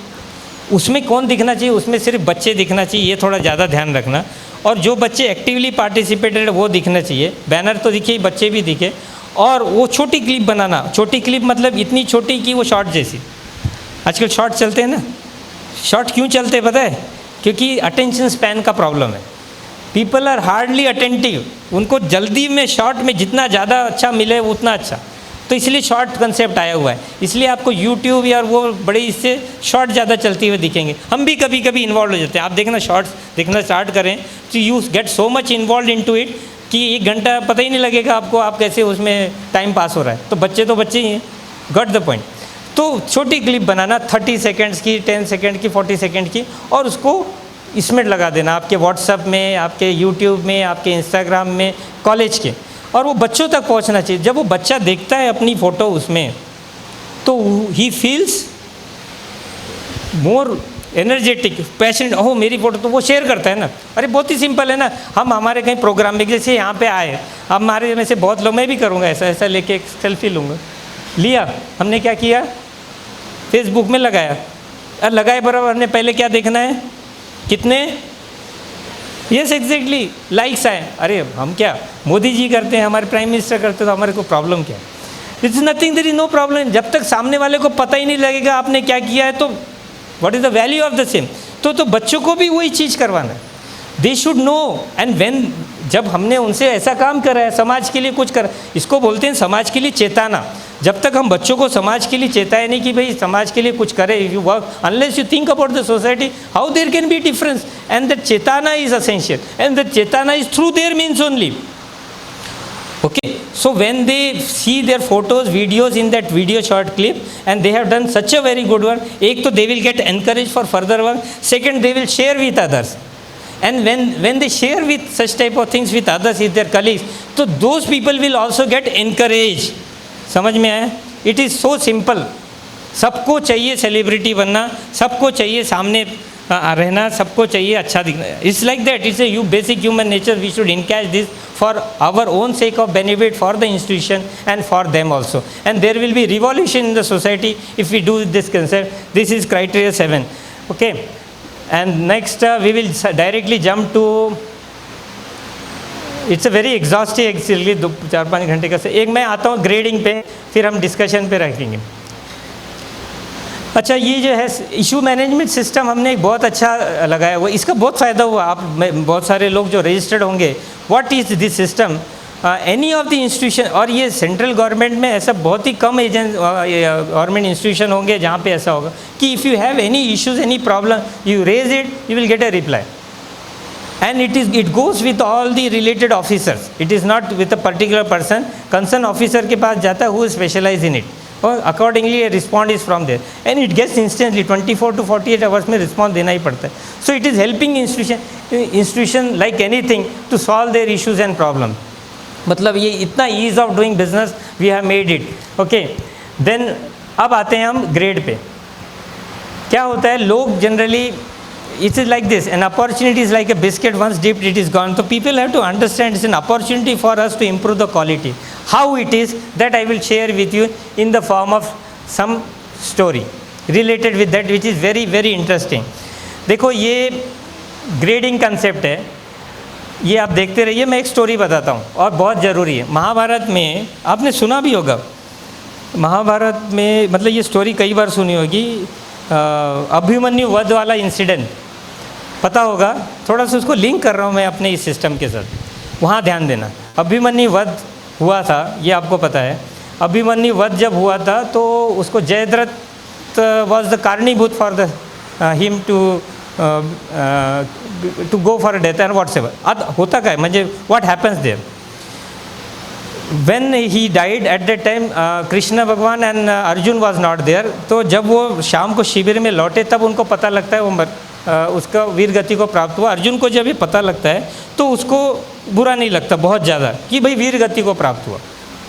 Speaker 4: उसमें कौन दिखना चाहिए, उसमें सिर्फ बच्चे दिखना चाहिए, ये थोड़ा ज़्यादा ध्यान रखना। और जो बच्चे एक्टिवली पार्टिसिपेटेड वो दिखना चाहिए, बैनर तो दिखे, बच्चे भी दिखे। और वो छोटी क्लिप बनाना, छोटी क्लिप मतलब इतनी छोटी कि वो शॉर्ट जैसी, आजकल शॉर्ट चलते हैं ना, शॉर्ट क्यों चलते हैं पता है? क्योंकि अटेंशन स्पैन का प्रॉब्लम है, पीपल आर हार्डली अटेंटिव, उनको जल्दी में शॉर्ट में जितना ज़्यादा अच्छा मिले उतना अच्छा। तो इसलिए शॉर्ट कंसेप्ट आया हुआ है, इसलिए आपको यूट्यूब या वो बड़े इससे शॉर्ट ज़्यादा चलते हुए दिखेंगे। हम भी कभी कभी इन्वॉल्व हो जाते हैं, आप देखना शॉर्ट्स देखना स्टार्ट करें तो you get so much involve into it कि 1 घंटा पता ही नहीं लगेगा आपको, आप कैसे उसमें टाइम पास हो रहा है। तो बच्चे ही हैं, गॉट द पॉइंट। तो छोटी क्लिप बनाना 30 सेकेंड्स की, 10 सेकेंड की, 40 सेकेंड की, और उसको इसमें लगा देना आपके व्हाट्सएप में, आपके यूट्यूब में, आपके इंस्टाग्राम में, कॉलेज के, और वो बच्चों तक पहुंचना चाहिए। जब वो बच्चा देखता है अपनी फ़ोटो उसमें तो ही feels more energetic, passionate, oh मेरी फ़ोटो, तो वो शेयर करता है ना। अरे बहुत ही सिंपल है ना, हम हमारे कहीं प्रोग्राम में जैसे यहाँ पे आए, अब हमारे में से बहुत लोग, मैं भी करूँगा ऐसा ऐसा लेके एक सेल्फी लूँगा, लिया, हमने क्या किया, फेसबुक में लगाया, और लगाए बराबर हमने पहले क्या देखना है, कितने, यस एग्जैक्टली लाइक्स आए। अरे हम क्या, मोदी जी करते हैं, हमारे प्राइम मिनिस्टर करते हैं, तो हमारे को प्रॉब्लम क्या है? It's nothing, there is no problem. जब तक सामने वाले को पता ही नहीं लगेगा आपने क्या किया है, तो what is the value of the same. तो बच्चों को भी वही चीज़ करवाना है, they should know. And when, जब हमने उनसे ऐसा काम करा है, समाज के लिए कुछ कर, इसको बोलते हैं समाज के लिए चेताना। जब तक हम बच्चों को समाज के लिए चेताए नहीं कि भाई समाज के लिए कुछ करे, you work, unless you think about the society, how there can be difference, and that चेताना इज असेंशियल, एंड दैट चेताना is through their means only. Okay, so when they see their photos, videos in that video short clip, and they have done such a very good work, एक तो they will get encouraged for further work, second they will share with others, and when they share with such type of things with others, with their colleagues, so those people will also get encouraged। समझ में आया? It is so simple। सबको चाहिए celebrity बनना, सबको चाहिए सामने रहना, सबको चाहिए अच्छा दिखना। It's like that, it's a you basic human nature, we should encash this for our own sake of benefit for the institution and for them also, and there will be revolution in the society if we do this concept. This is criteria 7. Okay, and next we will directly jump to, it's a very exhaustive actually 4-5 घंटे का से। एक मैं आता हूँ grading पे, फिर हम डिस्कशन पे रखेंगे। अच्छा, ये जो है इशू मैनेजमेंट सिस्टम हमने एक बहुत अच्छा लगाया हुआ, इसका बहुत फ़ायदा हुआ। आप बहुत सारे लोग जो रजिस्टर्ड होंगे, what is this system, any of the institution, और ये सेंट्रल गवर्नमेंट में ऐसा बहुत ही कम गवर्नमेंट इंस्टीट्यूशन होंगे जहाँ पे ऐसा होगा कि if you have any issues, any problem, you raise it, you will get a reply, and it goes with all the related officers, it is not with a particular person, concerned officer के पास जाता है who is specialized in it, और accordingly a response is from there, and it gets instantly 24 to 48 hours में response देना ही पड़ता है। So it is helping institution like anything to solve their issues and problems। मतलब ये इतना ease of doing business we have made it। Okay, then अब आते हैं हम ग्रेड पे। क्या होता है, लोग generally, it is like this, an opportunity is like a biscuit, once dipped it is gone, so people have to understand it's an opportunity for us to improve the quality. How it is, that I will share with you in the form of some story related with that, which is very very interesting। देखो, ये grading concept है, ये आप देखते रहिए, मैं एक story बताता हूँ और बहुत ज़रूरी है। महाभारत में आपने सुना भी होगा, महाभारत में, मतलब ये स्टोरी कई बार सुनी होगी, अभिमन्यु वध वाला इंसिडेंट पता होगा, थोड़ा सा उसको लिंक कर रहा हूँ मैं अपने इस सिस्टम के साथ, वहाँ ध्यान देना। अभिमन्यु वध हुआ था, ये आपको पता है। अभिमन्यु वध जब हुआ था तो उसको जयद्रथ वॉज द कारणीभूत for the him to go for death and whatsoever. अब होता क्या है, म्हणजे what happens there, when he died at that time, Krishna Bhagwan and Arjun was not there। तो जब वो शाम को शिविर में लौटे तब उनको पता लगता है वो उसका वीर गति को प्राप्त हुआ। अर्जुन को जब ये पता लगता है तो उसको बुरा नहीं लगता बहुत ज़्यादा कि भाई वीर गति को प्राप्त हुआ,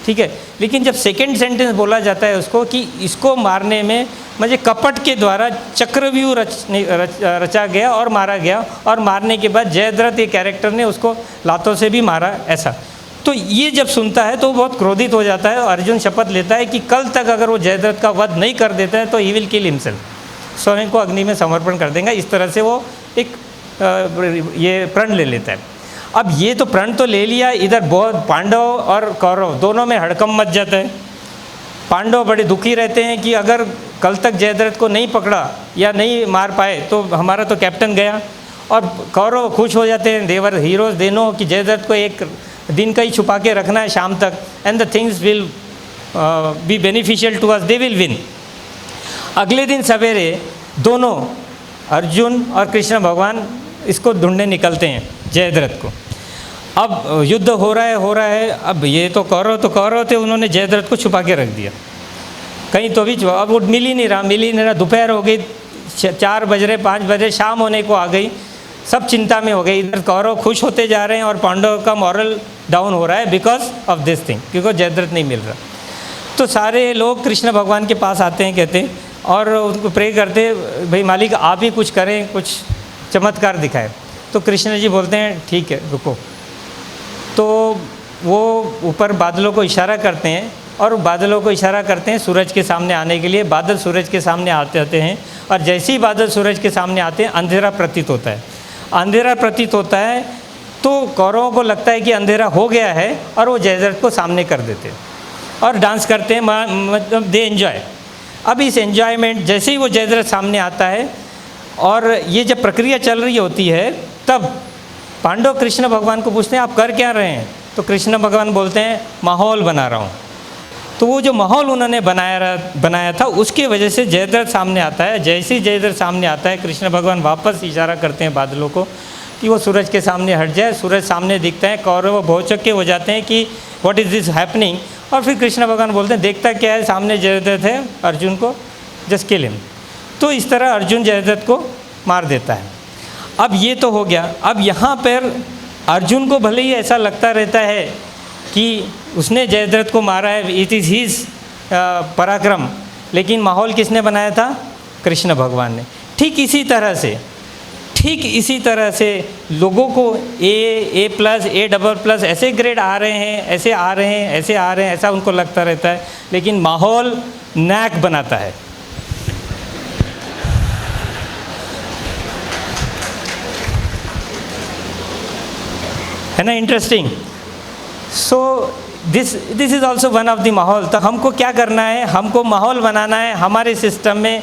Speaker 4: ठीक है। लेकिन जब सेकंड सेंटेंस बोला जाता है उसको कि इसको मारने में मुझे कपट के द्वारा चक्रव्यूह रचा गया और मारा गया, और मारने के बाद जयद्रथ ये कैरेक्टर ने उसको लातों से भी मारा, ऐसा। तो ये जब सुनता है तो वो बहुत क्रोधित हो जाता है, और अर्जुन शपथ लेता है कि कल तक अगर वो जयद्रथ का वध नहीं कर देता है तो ही विल किल हिमसेल्फ, स्वयं को अग्नि में समर्पण कर देगा। इस तरह से वो एक ये प्रण ले लेता है। अब ये तो प्रण तो ले लिया, इधर बहुत पांडव और कौरव दोनों में हड़कंप मच जाता है। पांडव बड़े दुखी रहते हैं कि अगर कल तक जयद्रथ को नहीं पकड़ा या नहीं मार पाए तो हमारा तो कैप्टन गया, और कौरव खुश हो जाते हैं, देवर हीरोज, दे नो कि जयद्रथ को एक दिन का ही छुपा के रखना है शाम तक, and the things will be beneficial to us, they will win. अगले दिन सवेरे दोनों अर्जुन और कृष्ण भगवान इसको ढूंढने निकलते हैं जयद्रथ को। अब युद्ध हो रहा है। अब ये तो कौरव थे, उन्होंने जयद्रथ को छुपा के रख दिया कहीं, तो भी अब वो मिल ही नहीं रहा। दोपहर हो गई, 4 बज रहे, 5 बजे, शाम होने को आ गई, सब चिंता में हो गई। इधर कौरव खुश होते जा रहे हैं और पांडव का मॉरल डाउन हो रहा है बिकॉज ऑफ दिस थिंग, क्योंकि जयद्रथ नहीं मिल रहा। तो सारे लोग कृष्ण भगवान के पास आते हैं, कहते हैं और उनको प्रे करते, भाई मालिक आप ही कुछ करें, कुछ चमत्कार दिखाए। तो कृष्ण जी बोलते हैं ठीक है रुको। तो वो ऊपर बादलों को इशारा करते हैं और बादलों को इशारा करते हैं सूरज के सामने आने के लिए। बादल सूरज के सामने आते हैं और जैसे ही बादल सूरज के सामने आते हैं अंधेरा प्रतीत होता है। अंधेरा प्रतीत होता है तो कौरवों को लगता है कि अंधेरा हो गया है और वो जयद्रथ को सामने कर देते हैं और डांस करते हैं, मतलब दे एंजॉय। अब इस एन्जॉयमेंट जैसे ही वो जयद्रथ सामने आता है और ये जब प्रक्रिया चल रही होती है, तब पांडव कृष्ण भगवान को पूछते हैं आप कर क्या रहे हैं? तो कृष्ण भगवान बोलते हैं माहौल बना रहा हूँ। तो वो जो माहौल उन्होंने बनाया था उसकी वजह से जयद्रथ सामने आता है। जैसे ही जयद्रथ सामने आता है, कृष्ण भगवान वापस इशारा करते हैं बादलों को कि वो सूरज के सामने हट जाए। सूरज सामने दिखता है, कौरव भौचक्के हो जाते हैं कि व्हाट इज़ दिस हैपनिंग। और फिर कृष्ण भगवान बोलते हैं देखता क्या है, सामने जयद्रथ है, अर्जुन को जस्ट किल हिम। तो इस तरह अर्जुन जयद्रथ को मार देता है। अब ये तो हो गया। अब यहाँ पर अर्जुन को भले ही ऐसा लगता रहता है कि उसने जयद्रथ को मारा है, इट इज़ हीज़ पराक्रम, लेकिन माहौल किसने बनाया था? कृष्ण भगवान ने। ठीक इसी तरह से लोगों को ए प्लस, ए डबल प्लस ऐसे ग्रेड आ रहे हैं, ऐसे आ रहे हैं, ऐसा उनको लगता रहता है, लेकिन माहौल नैक बनाता है। है ना interesting? So this is also one of the माहौल। तो हमको क्या करना है? हमको माहौल बनाना है हमारे सिस्टम में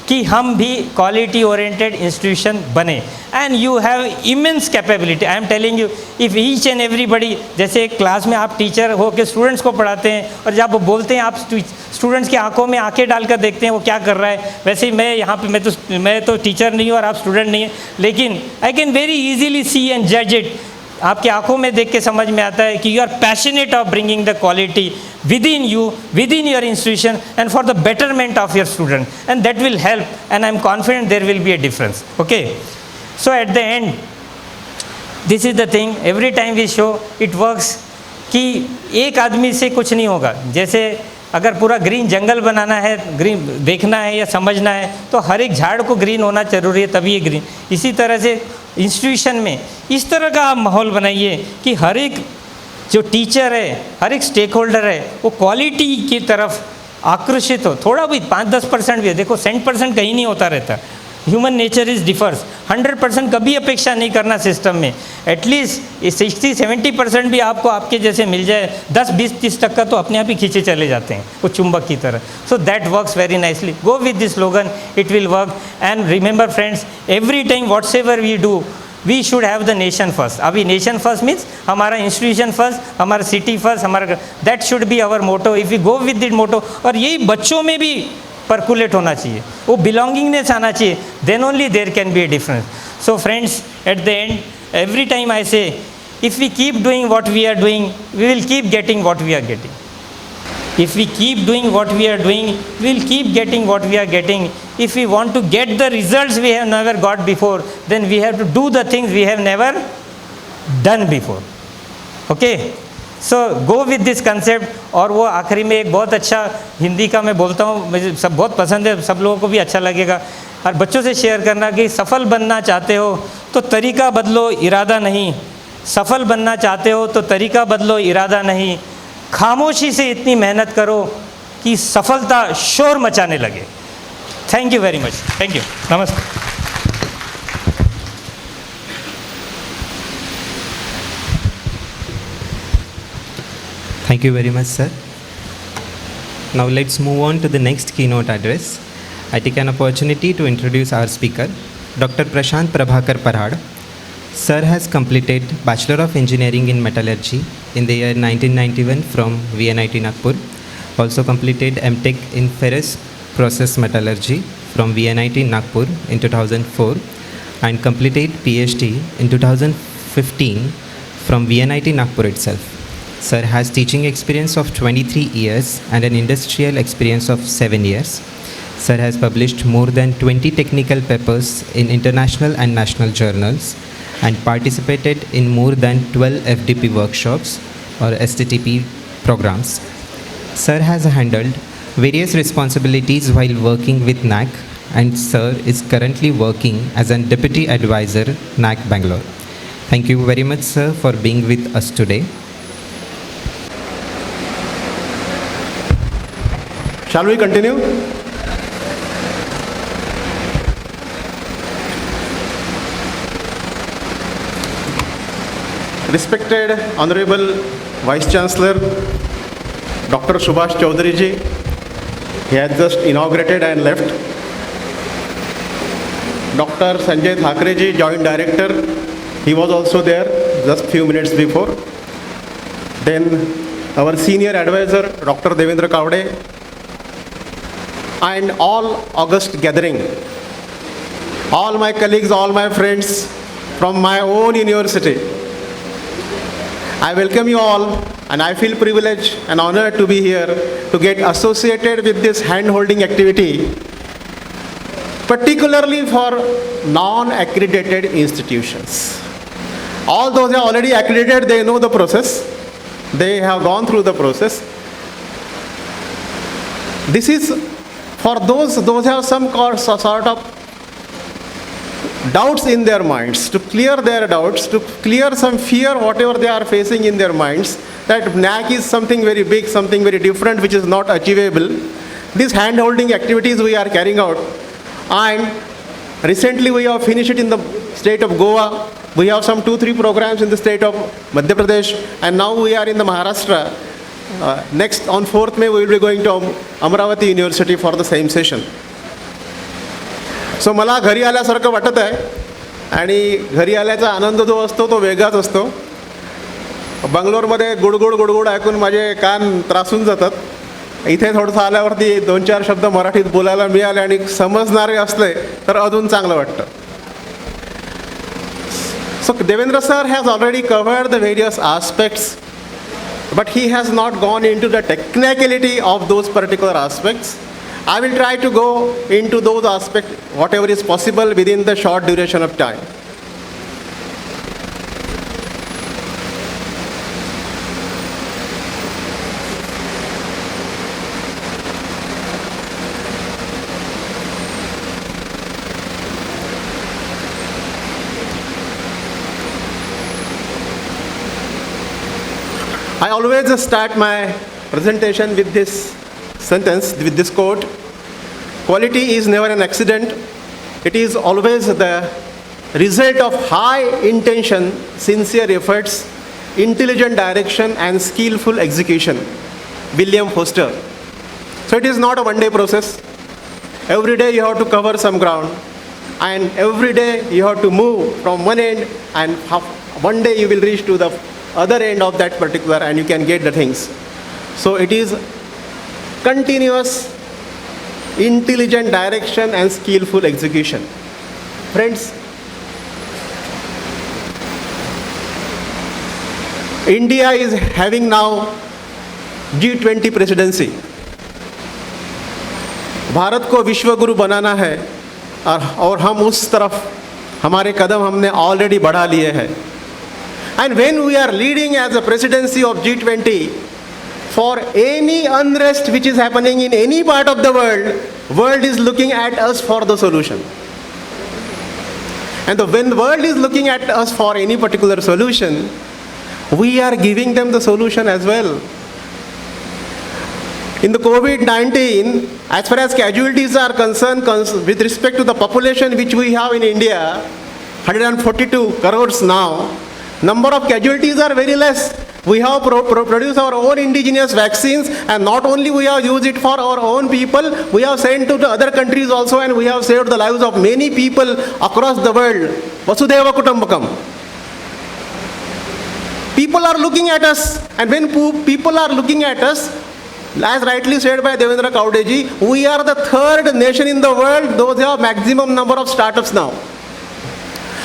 Speaker 4: कि हम भी क्वालिटी ओरिएंटेड इंस्टीट्यूशन बने। And you have immense capability, I am telling you, if each and everybody, जैसे क्लास में आप टीचर हो के स्टूडेंट्स को पढ़ाते हैं और जब वो बोलते हैं आप स्टूडेंट्स की आंखों में आंखें डालकर देखते हैं वो क्या कर रहा है, वैसे ही मैं यहाँ पे मैं तो टीचर नहीं हूँ और आप स्टूडेंट नहीं हैं, लेकिन I can very easily see and जज इट। आपकी आंखों में देख के समझ में आता है कि you are passionate of bringing the quality within you, within your institution and for the betterment of your student, and that will help, and I am confident there will be a difference. Okay, so at the end this is the thing, every time we show it works कि एक आदमी से कुछ नहीं होगा। जैसे अगर पूरा ग्रीन जंगल बनाना है, ग्रीन देखना है या समझना है, तो हर एक झाड़ को ग्रीन होना जरूरी है, तभी ये ग्रीन। इसी तरह से इंस्टीट्यूशन में इस तरह का आप माहौल बनाइए कि हर एक जो टीचर है, हर एक स्टेक होल्डर है, वो क्वालिटी की तरफ आकर्षित हो। थोड़ा भी 5-10% भी है, देखो 100% कहीं नहीं होता रहता। Human nature is differs. 100% कभी अपेक्षा नहीं करना सिस्टम में। एटलीस्ट 60-70% भी आपको आपके जैसे मिल जाए, 10-20-30% तो अपने आप ही खींचे चले जाते हैं वो चुंबक की तरह। So that works very nicely. Go with this slogan, it will work. And remember friends, every time whatsoever we do, we should have the nation first. अभी नेशन फर्स्ट मीन्स हमारा इंस्टीट्यूशन फर्स्ट, हमारा city first, हमारा that should be our motto. If you go with that motto, और यही बच्चों में भी percolate होना चाहिए, वो बिलोंगिंगनेस आना चाहिए, then only there can be a difference. So friends, at the end every time I say, if we keep doing what we are doing, we will keep getting what we are getting. If we keep doing what we are doing, we will keep getting what we are getting. If we want to get the results we have never got before, then we have to do the things we have never done before. Okay? So go with this concept. और वो आखिरी में एक बहुत अच्छा हिंदी का मैं बोलता हूँ, मुझे सब बहुत पसंद है, सब लोगों को भी अच्छा लगेगा। और बच्चों से शेयर करना कि सफल बनना चाहते हो तो तरीका बदलो, इरादा नहीं। सफल बनना चाहते हो तो तरीका बदलो, इरादा नहीं। खामोशी से इतनी मेहनत करो कि सफलता शोर मचाने लगे। Thank you very much. Thank you. नमस्ते।
Speaker 1: Thank you very much, sir. Now let's move on to the next keynote address. I take an opportunity to introduce our speaker, Dr. Prashant Prabhakar Parhad. Sir has completed Bachelor of Engineering in Metallurgy in the year 1991 from VNIT Nagpur. Also completed M.Tech in Ferrous Process Metallurgy from VNIT Nagpur in 2004 and completed PhD in 2015 from VNIT Nagpur itself. Sir has teaching experience of 23 years and an industrial experience of 7 years. Sir has published more than 20 technical papers in international and national journals and participated in more than 12 FDP workshops or STTP programs. Sir has handled various responsibilities while working with NAC, and Sir is currently working as a Deputy Advisor, NAC Bangalore. Thank you very much, sir, for being with us today.
Speaker 5: Shall we continue? Respected Honorable Vice Chancellor, Dr. Subhash Chaudhary ji, he has just inaugurated and left. Dr. Sanjay Thakre ji, Joint Director, he was also there just few minutes before. Then our Senior Advisor, Dr. Devendra Kavade, and all August gathering, all my colleagues, all my friends from my own university. I welcome you all, and I feel privileged and honored to be here to get associated with this hand-holding activity, particularly for non-accredited institutions. All those who are already accredited, they know the process. They have gone through the process. This is for those who have some sort of doubts in their minds, to clear their doubts, to clear some fear, whatever they are facing in their minds, that NAC is something very big, something very different, which is not achievable. These hand-holding activities we are carrying out, and recently we have finished it in the state of Goa. We have some 2-3 programs in the state of Madhya Pradesh, and now we are in the Maharashtra. Next, on 4th May, we will be going to Amravati University for the same session. सो मला घरी आल्यासारखं वाटत आहे, आणि घरी आल्याचा आनंद जो असतो तो वेगळाच असतो. बंगलोरमध्ये गुडगुड ऐकून माझे कान त्रासून जातात. इथे थोडंसं आल्यावरती 2-4 शब्द मराठीत बोलायला मिळाले आणि समजणारे असले तर अजून चांगलं वाटतं. So Devendra sir has already covered the various aspects, but he has not gone into the technicality of those particular aspects. I will try to go into those aspects, whatever is possible within the short duration of time. I always start my presentation with this sentence, with this quote: quality is never an accident. It is always the result of high intention, sincere efforts, intelligent direction, and skillful execution. William Foster. So it is not a one-day process. Every day you have to cover some ground, and every day you have to move from one end, and one day you will reach to the other end of that particular, and you can get the things. So it is continuous, intelligent direction and skillful execution. Friends, India is having now G20 presidency. Bharat को विश्व गुरु बनाना है, और हम उस तरफ हमारे कदम हमने already बढ़ा लिए हैं. And when we are leading as a presidency of G20, for any unrest which is happening in any part of the world is looking at us for the solution. And when the world is looking at us for any particular solution, we are giving them the solution as well. In the COVID-19, as far as casualties are concerned, with respect to the population which we have in India, 142 crores now, number of casualties are very less. We have produced our own indigenous vaccines, and not only we have used it for our own people, we have sent to the other countries also, and we have saved the lives of many people across the world. Vasudhaiva Kutumbakam. People are looking at us, and when people are looking at us, As rightly said by Devendra Kaudeji, we are the third nation in the world, those have maximum number of startups now.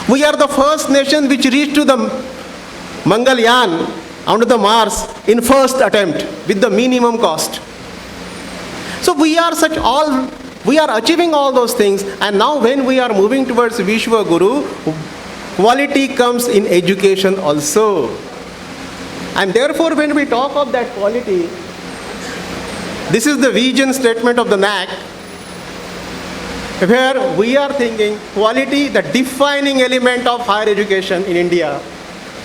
Speaker 5: We are the first nation which reached to the Mangalyaan onto the Mars in first attempt with the minimum cost. So we are achieving all those things, and now when we are moving towards Vishwa Guru, quality comes in education also. And therefore when we talk of that quality, this is the vision statement of the NAC, where we are thinking quality, the defining element of higher education in India.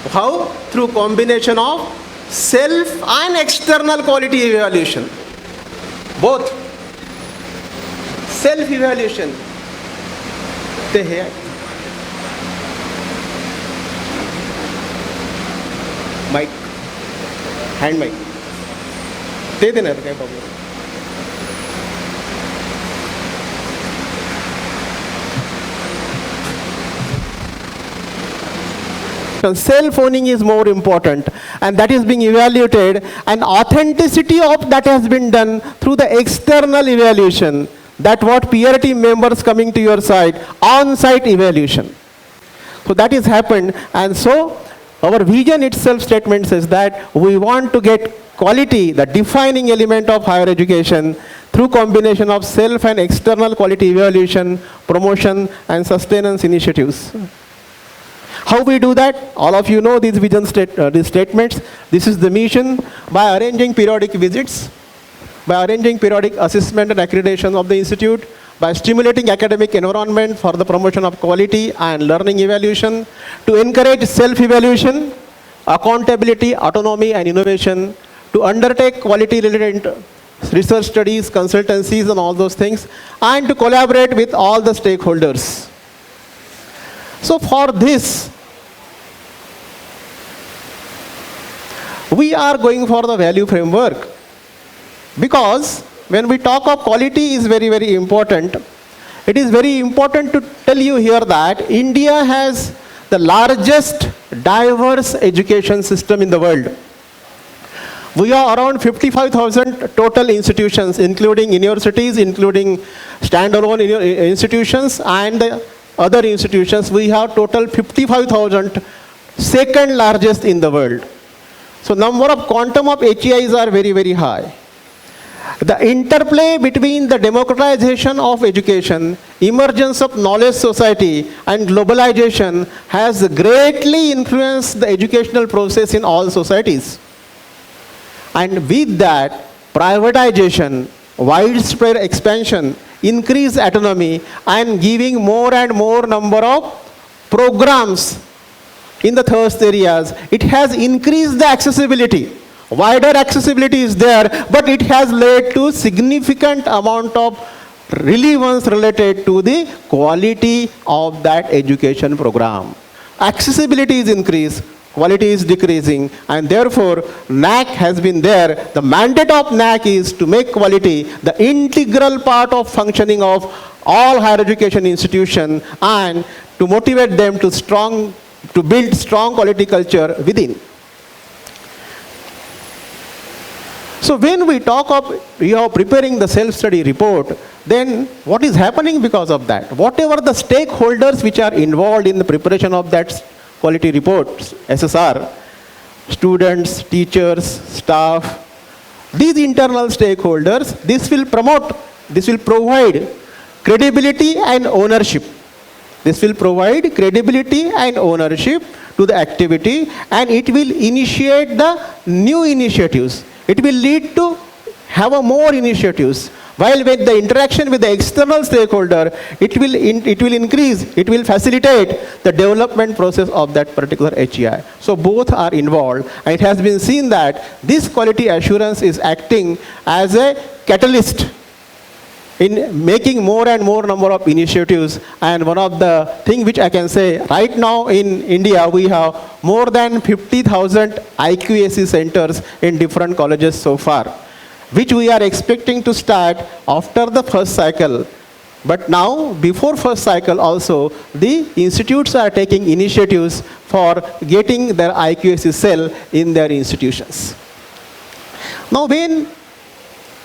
Speaker 5: How? Through combination of self and external quality evaluation. Both. Self-evaluation. They here. Mic. Hand mic. दे देना क्या problem. Self-owning is more important, and that is being evaluated, and authenticity of that has been done through the external evaluation. That what peer team members coming to your side, on-site evaluation. So that has happened, and so our vision itself statement says that we want to get quality, the defining element of higher education, through combination of self and external quality evaluation, promotion and sustenance initiatives. How we do that? All of you know these vision these statements. This is the mission: by arranging periodic visits, by arranging periodic assessment and accreditation of the institute, by stimulating academic environment for the promotion of quality and learning evaluation, to encourage self-evaluation, accountability, autonomy and innovation, to undertake quality-related research studies, consultancies and all those things, and to collaborate with all the stakeholders. So for this, we are going for the value framework, because when we talk of quality is very, very important. It is very important to tell you here that India has the largest diverse education system in the world. We are around 55,000 total institutions, including universities, including standalone institutions and the other institutions. We have total 55,000, second largest in the world. So number of quantum of HEIs are very, very high. The interplay between the democratization of education, emergence of knowledge society and globalization has greatly influenced the educational process in all societies. And with that, privatization, widespread expansion, increased autonomy and giving more and more number of programs in the thirst areas, it has increased the accessibility. Wider accessibility is there, but it has led to significant amount of relevance related to the quality of that education program. Accessibility is increased, quality is decreasing, and therefore NAC has been there. The mandate of NAC is to make quality the integral part of functioning of all higher education institutions and to motivate them to build strong quality culture within. So when we talk of preparing the self-study report, then what is happening because of that? Whatever the stakeholders which are involved in the preparation of that quality report, SSR, students, teachers, staff, these internal stakeholders, this will provide credibility and ownership. This will provide credibility and ownership to the activity, and it will initiate the new initiatives. It will lead to have more initiatives. While with the interaction with the external stakeholder, it will increase, it will facilitate the development process of that particular HEI. So both are involved, and it has been seen that this quality assurance is acting as a catalyst in making more and more number of initiatives. And one of the things which I can say, right now in India, we have more than 50,000 IQAC centers in different colleges so far, which we are expecting to start after the first cycle. But now, before first cycle also, the institutes are taking initiatives for getting their IQAC cell in their institutions. Now, when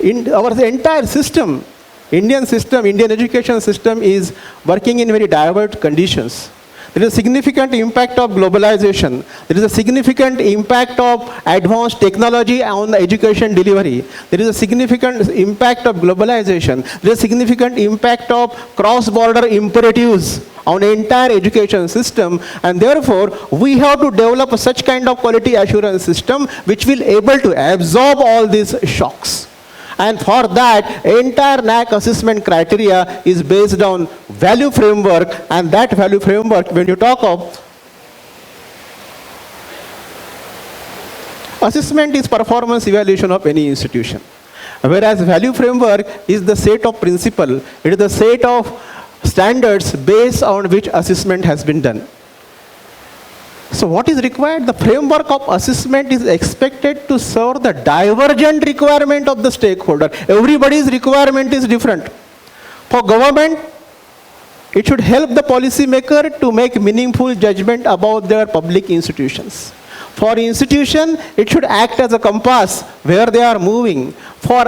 Speaker 5: in our entire system, Indian education system is working in very diverse conditions. There is a significant impact of globalization. There is a significant impact of advanced technology on the education delivery. There is a significant impact of globalization. There is a significant impact of cross-border imperatives on the entire education system, and therefore we have to develop such kind of quality assurance system which will able to absorb all these shocks. And for that, entire NAAC assessment criteria is based on value framework, and that value framework, when you talk of assessment, is performance evaluation of any institution. Whereas value framework is the set of principle, it is the set of standards based on which assessment has been done. So what is required? The framework of assessment is expected to serve the divergent requirement of the stakeholder. Everybody's requirement is different. For government, it should help the policymaker to make meaningful judgment about their public institutions. For institution, it should act as a compass where they are moving. For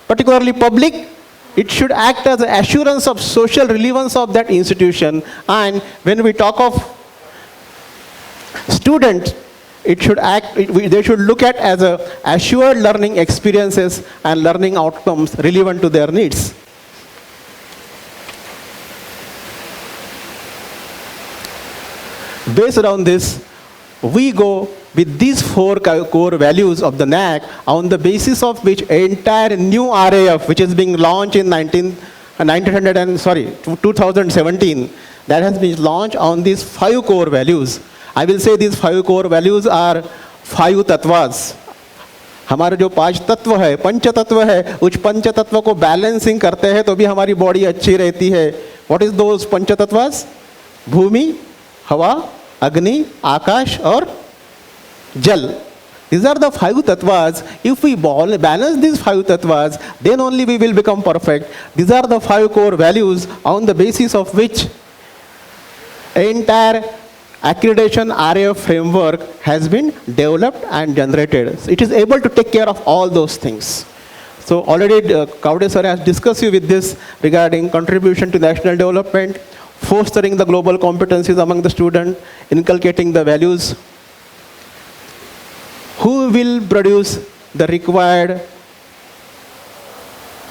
Speaker 5: particularly public, it should act as an assurance of social relevance of that institution. And when we talk of students, it should they should look at as a assured learning experiences and learning outcomes relevant to their needs. Based on this, we go with these 4 core values of the NAAC, on the basis of which entire new RAF, which is being launched in 2017, that has been launched on these 5 core values. I will say these 5 core values are 5 तत्वास. हमारे जो 5 तत्व है, पंच तत्व है, उस पंच तत्व को balancing करते हैं तो भी हमारी बॉडी अच्छी रहती है. What is those पंच तत्वास? भूमि, हवा, अग्नि, आकाश और जल. These are the 5 tattvas. If we balance these 5 tattvas, then only we will become perfect. These are the 5 core values on the basis of which entire accreditation RAF framework has been developed and generated. So it is able to take care of all those things. So already Kaude sir has discussed you with this regarding contribution to national development, fostering the global competencies among the student, inculcating the values. Who will produce the required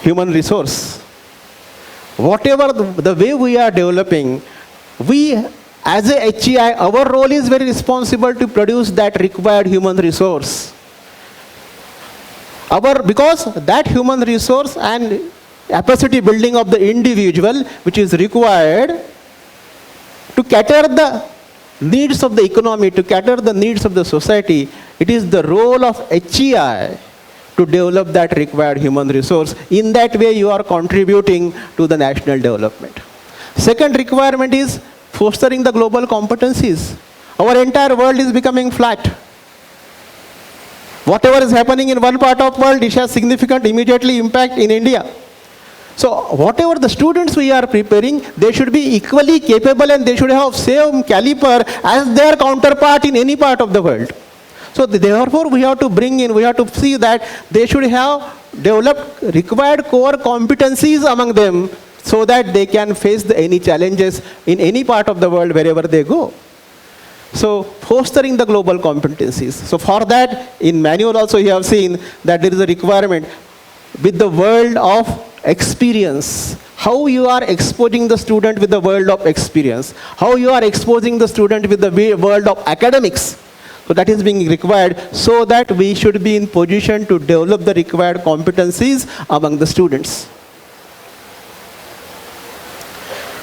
Speaker 5: human resource? Whatever the way we are developing, we as a HEI, our role is very responsible to produce that required human resource. Because that human resource and capacity building of the individual, which is required to cater the needs of the economy, to cater the needs of the society, it is the role of HEI to develop that required human resource. In that way, you are contributing to the national development. Second requirement is fostering the global competencies. Our entire world is becoming flat. Whatever is happening in one part of the world, it has significant immediately impact in India. So whatever the students we are preparing, they should be equally capable and they should have same caliber as their counterpart in any part of the world. So therefore we have to bring in, we have to see that they should have developed required core competencies among them, so that they can face any challenges in any part of the world wherever they go. So fostering the global competencies. So for that, in manual also you have seen that there is a requirement with the world of experience. How you are exposing the student with the world of experience. How you are exposing the student with the world of academics. So that is being required so that we should be in position to develop the required competencies among the students.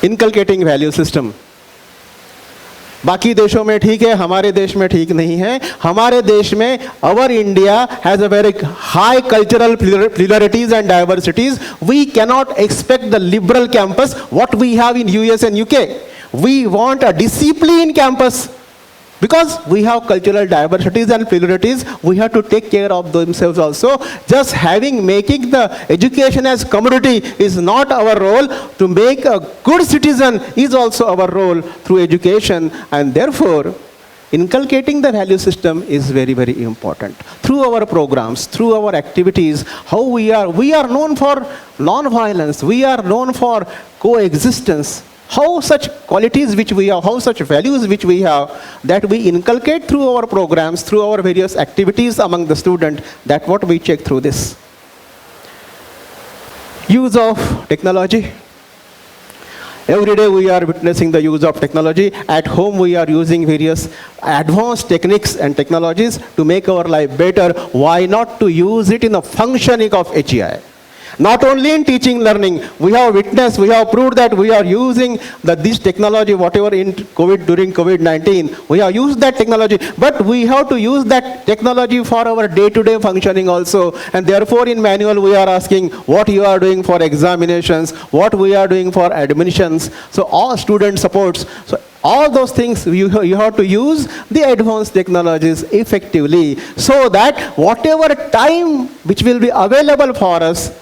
Speaker 5: Inculcating value system. बाकी देशों में ठीक है, हमारे देश में ठीक नहीं है. हमारे देश में our India has a very high cultural pluralities and diversities. We cannot expect the liberal campus what we have in US and UK. We want a disciplined campus. Because we have cultural diversities and pluralities, we have to take care of themselves also. Just making the education as commodity is not our role. To make a good citizen is also our role through education. And therefore, inculcating the value system is very, very important. Through our programs, through our activities, how we are known for non-violence, we are known for coexistence. How such qualities which we have, how such values which we have, that we inculcate through our programs, through our various activities among the student, that what we check through this. Use of technology. Every day we are witnessing the use of technology. At home we are using various advanced techniques and technologies to make our life better. Why not to use it in the functioning of HEI? Not only in teaching, learning, we have witnessed, we have proved that we are using this technology, whatever in COVID, during COVID-19, we have used that technology, but we have to use that technology for our day-to-day functioning also. And therefore in manual we are asking what you are doing for examinations, what we are doing for admissions, so all student supports. So all those things you have to use the advanced technologies effectively, so that whatever time which will be available for us,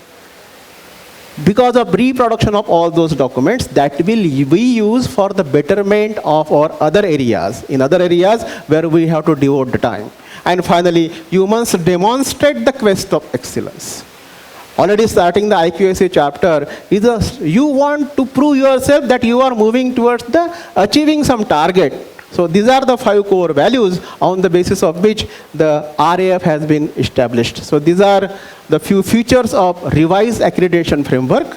Speaker 5: because of reproduction of all those documents, that will we use for the betterment of our other areas, in other areas where we have to devote the time. And finally, you must demonstrate the quest of excellence. Already starting the IQAC chapter, you want to prove yourself that you are moving towards the achieving some target. So these are the 5 core values on the basis of which the RAF has been established. So these are the few features of revised accreditation framework.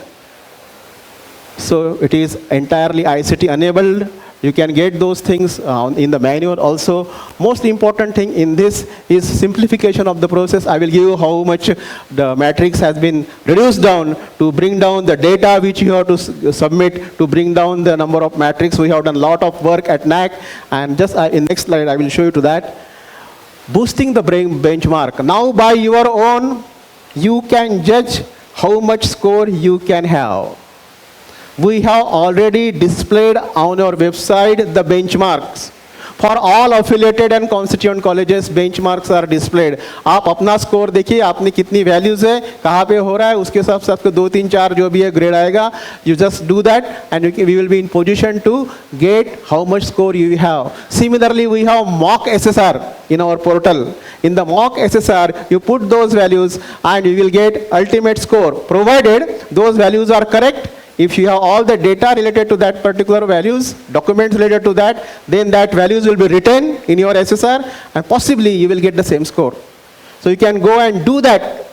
Speaker 5: So it is entirely ICT enabled. You can get those things in the manual also. Most important thing in this is simplification of the process. I will give you how much the matrix has been reduced down to bring down the data which you have to submit, to bring down the number of matrix. We have done a lot of work at NAC, and just in next slide I will show you to that. Boosting the benchmark. Now by your own, you can judge how much score you can have. We have already displayed on our website the benchmarks. For all affiliated and constituent colleges, benchmarks are displayed. आप अपना score देखिए, आपने कितनी values है, कहाँ पे हो रहा है, उसके हिसाब से आपको 2, 3, 4 जो भी है ग्रेड आएगा. You just do that and we will be in position to get how much score you have. Similarly, we have mock SSR in our portal. In the mock SSR, you put those values and you will get ultimate score, provided those values are correct. If you have all the data related to that particular values, documents related to that, then that values will be written in your SSR and possibly you will get the same score. So you can go and do that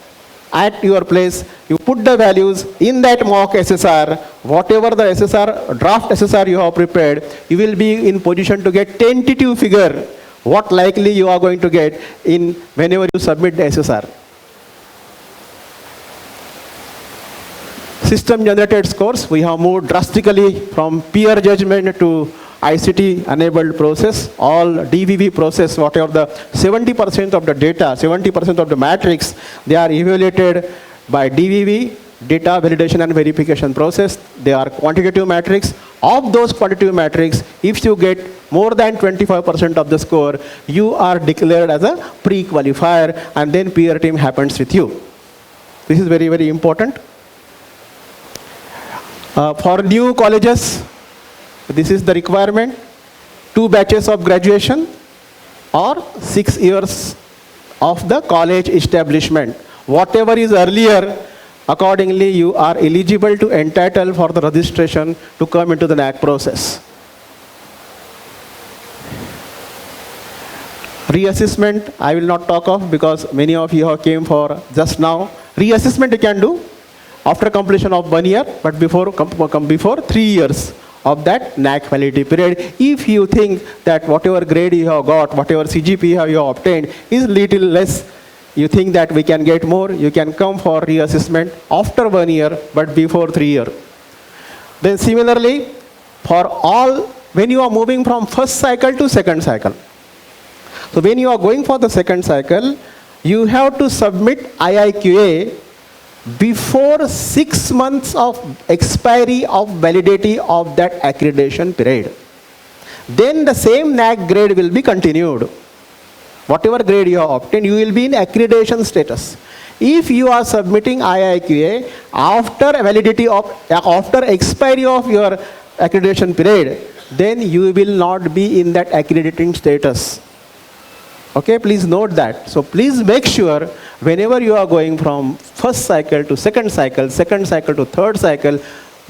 Speaker 5: at your place. You put the values in that mock SSR, whatever the SSR, draft SSR you have prepared, you will be in position to get tentative figure, what likely you are going to get in whenever you submit the SSR. System generated scores, we have moved drastically from peer judgment to ICT enabled process. All DVV process, whatever the 70% of the data, 70% of the matrix, they are evaluated by DVV, data validation and verification process. They are quantitative matrix. Of those quantitative matrix, if you get more than 25% of the score, you are declared as a pre-qualifier and then peer team happens with you. This is very, very important. For new colleges, this is the requirement, 2 batches of graduation or 6 years of the college establishment. Whatever is earlier, accordingly you are eligible to entitle for the registration to come into the NAC process. Reassessment, I will not talk of because many of you have came for just now. Reassessment you can do after completion of 1 year, but before 3 years of that NAC validity period. If you think that whatever grade you have got, whatever CGP you have obtained is little less, you think that we can get more, you can come for reassessment after 1 year, but before 3 years. Then similarly, for all, when you are moving from first cycle to second cycle. So when you are going for the second cycle, you have to submit IIQA before 6 months of expiry of validity of that accreditation period. Then the same NAC grade will be continued. Whatever grade you have obtained, you will be in accreditation status. If you are submitting IIQA after validity of, after expiry of your accreditation period, then you will not be in that accrediting status. Okay, please note that. So please make sure whenever you are going from first cycle to second cycle to third cycle,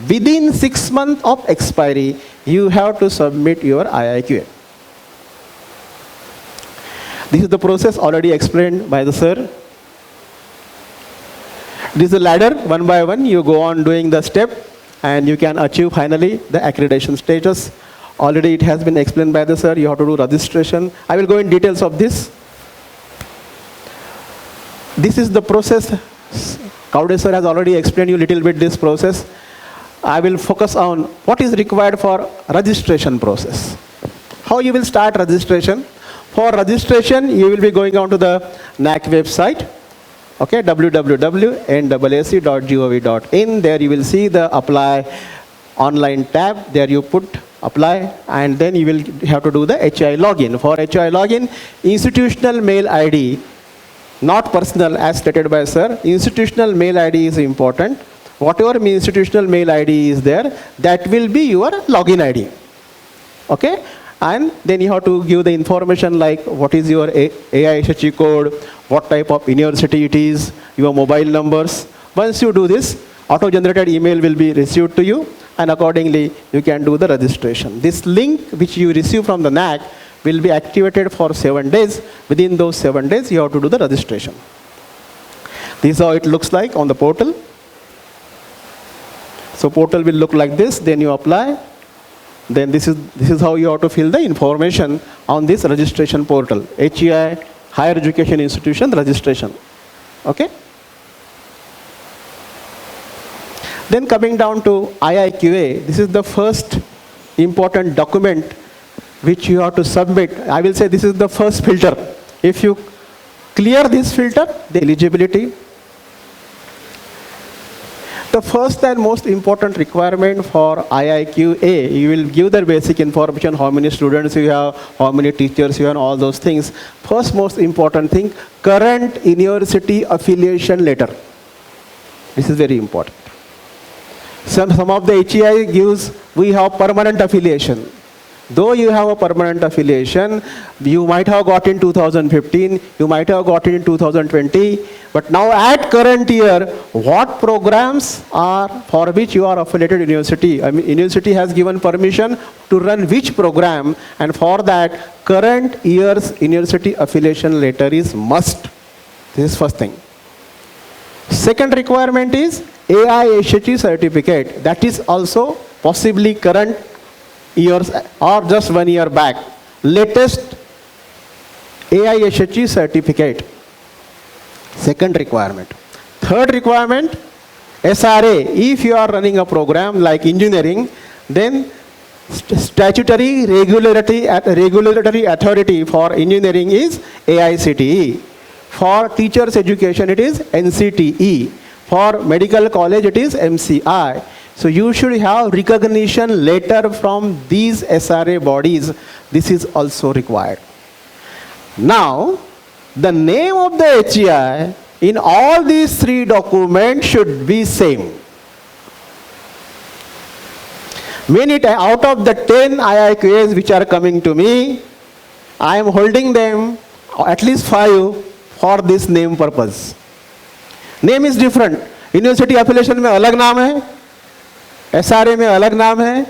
Speaker 5: within 6 months of expiry, you have to submit your IIQA. This is the process already explained by the sir. This is the ladder, one by one, you go on doing the step and you can achieve finally the accreditation status. Already it has been explained by the sir, you have to do registration. I will go in details of this. This is the process. Kaude sir has already explained you a little bit this process. I will focus on what is required for registration process. How you will start registration. For registration, you will be going on to the NAC website. Okay, www.naac.gov.in. There you will see the apply online tab. There you put apply and then you will have to do the HEI login. For HEI login, institutional mail ID, not personal as stated by sir. Institutional mail ID is important. Whatever institutional mail ID is there, that will be your login ID. Okay? And then you have to give the information like what is your AIHE code, what type of university it is, your mobile numbers. Once you do this, auto-generated email will be received to you and accordingly you can do the registration. This link which you receive from the NAC will be activated for 7 days. Within those 7 days, you have to do the registration. This is how it looks like on the portal. So portal will look like this, then you apply. Then this is how you have to fill the information on this registration portal. HEI, Higher Education Institution Registration. Okay? Then coming down to IIQA, this is the first important document which you have to submit. I will say this is the first filter. If you clear this filter, the eligibility. The first and most important requirement for IIQA, you will give the basic information, how many students you have, how many teachers you have, and all those things. First most important thing, current university affiliation letter. This is very important. Some of the HEI gives, we have permanent affiliation. Though you have a permanent affiliation, you might have got in 2015, you might have got in 2020, but now at current year, what programs are for which you are affiliated university? I mean, university has given permission to run which program, and for that, current year's university affiliation letter is must. This is first thing. Second requirement is AIHE certificate. That is also possibly current years or just 1 year back. Latest AIHE certificate. Second requirement. Third requirement, SRA. If you are running a program like engineering, then statutory regulatory authority for engineering is AICTE. For teachers education it is NCTE. For medical college it is MCI. So you should have recognition letter from these SRA bodies. This is also required. Now, the name of the HEI in all these three documents should be same. Meaning out of the 10 IIQAs which are coming to me, I am holding them at least 5 for this name purpose. Name is different. University affiliation में अलग नाम है, SRA में अलग नाम है,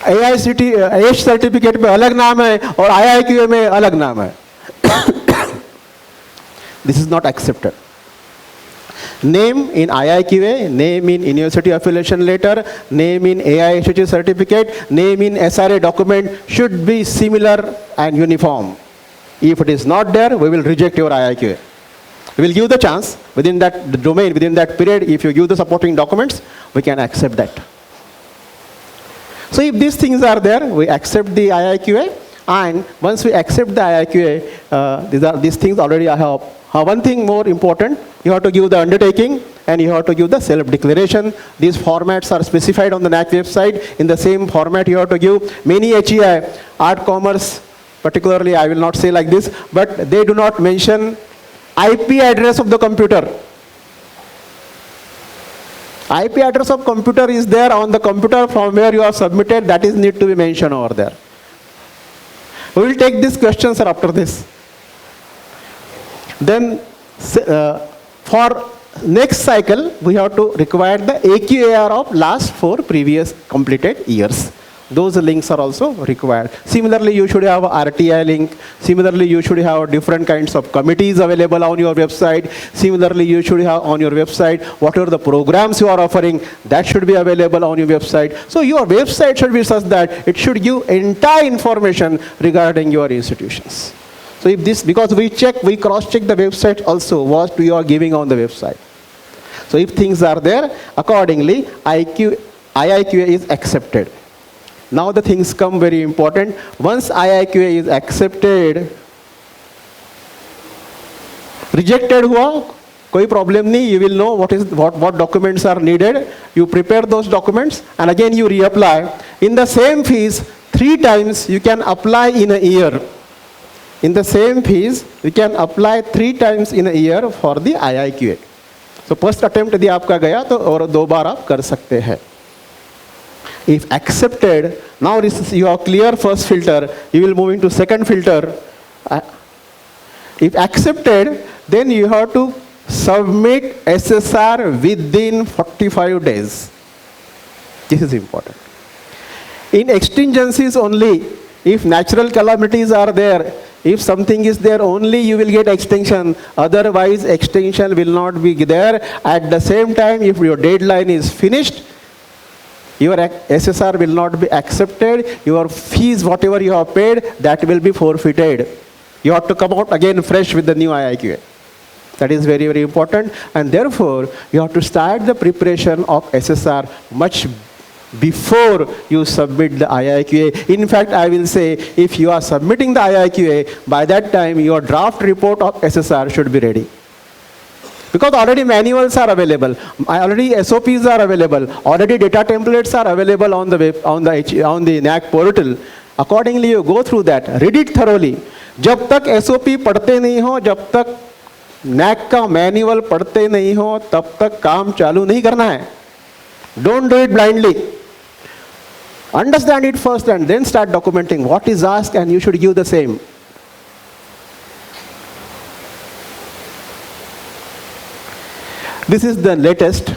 Speaker 5: AICTE certificate में अलग नाम है और IIQA में अलग नाम है. This is not accepted. Name in IIQA, name in university affiliation letter, name in AIHE certificate, name in SRA document should be similar and uniform. If it is not there, we will reject your IIQA. We will give the chance within that domain, within that period. If you give the supporting documents, we can accept that. So if these things are there, we accept the IIQA, and once we accept the IIQA, these things already I have. One thing more important, you have to give the undertaking and you have to give the self-declaration. These formats are specified on the NAC website. In the same format you have to give. Many HEI, art, commerce, particularly I will not say like this, but they do not mention IP address of the computer. IP address of computer is there on the computer from where you have submitted, that is need to be mentioned over there. We will take these questions after this. Then for next cycle, we have to require the AQAR of last 4 previous completed years. Those links are also required. Similarly, you should have RTI link. Similarly, you should have different kinds of committees available on your website. Similarly, you should have on your website whatever the programs you are offering, that should be available on your website. So your website should be such that it should give entire information regarding your institutions. So if this, because we cross-check the website also, what you are giving on the website. So if things are there, accordingly, IIQA is accepted. Now the things come very important. Once IIQA is accepted, rejected hua, koi problem nahi, you will know what documents are needed. You prepare those documents and again you reapply. In the same fees, 3 times you can apply in a year. In the same fees, you can apply 3 times in a year for the IIQA. So first attempt यदि आपका गया तो और 2 बार आप कर सकते हैं. If accepted, now you have clear first filter, you will move into second filter. If accepted, then you have to submit SSR within 45 days. This is important. In contingencies only, if natural calamities are there, if something is there, only you will get extension. Otherwise, extension will not be there. At the same time, if your deadline is finished, your SSR will not be accepted. Your fees, whatever you have paid, that will be forfeited. You have to come out again fresh with the new IIQA. That is very, very important. And therefore, you have to start the preparation of SSR much before you submit the IIQA. In fact, I will say, if you are submitting the IIQA, by that time, your draft report of SSR should be ready. Because already manuals are available, already SOPs are available, already data templates are available on the web, on the NAC portal. Accordingly, you go through that, read it thoroughly. जब तक SOP पढ़ते नहीं हो, जब तक NAC का manual पढ़ते नहीं हो, तब तक काम चालू नहीं करना है. Don't do it blindly. Understand it first and then start documenting what is asked, and you should give the same. This is the latest.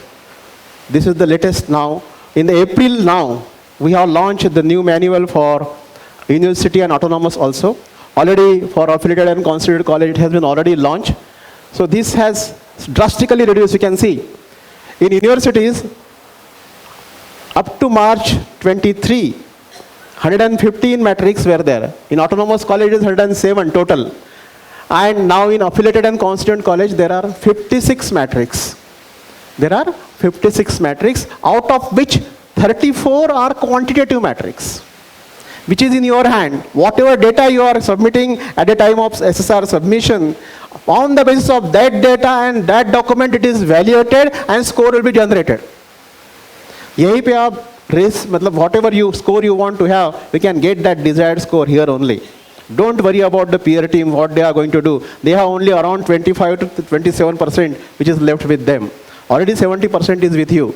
Speaker 5: This is the latest now. In April now, we have launched the new manual for university and autonomous also. Already for affiliated and constituted college, it has been already launched. So this has drastically reduced, you can see. In universities, up to March 23, 115 matrix were there. In autonomous colleges, 107 total. And now in affiliated and constituent college, there are 56 matrix. There are 56 matrix, out of which 34 are quantitative matrix, which is in your hand. Whatever data you are submitting at the time of SSR submission, on the basis of that data and that document, it is evaluated and score will be generated. यहीं पे आप race मतलब whatever you score you want to have, we can get that desired score here only. Don't worry about the peer team, what they are going to do. They have only around 25 to 27% which is left with them. Already 70% is with you.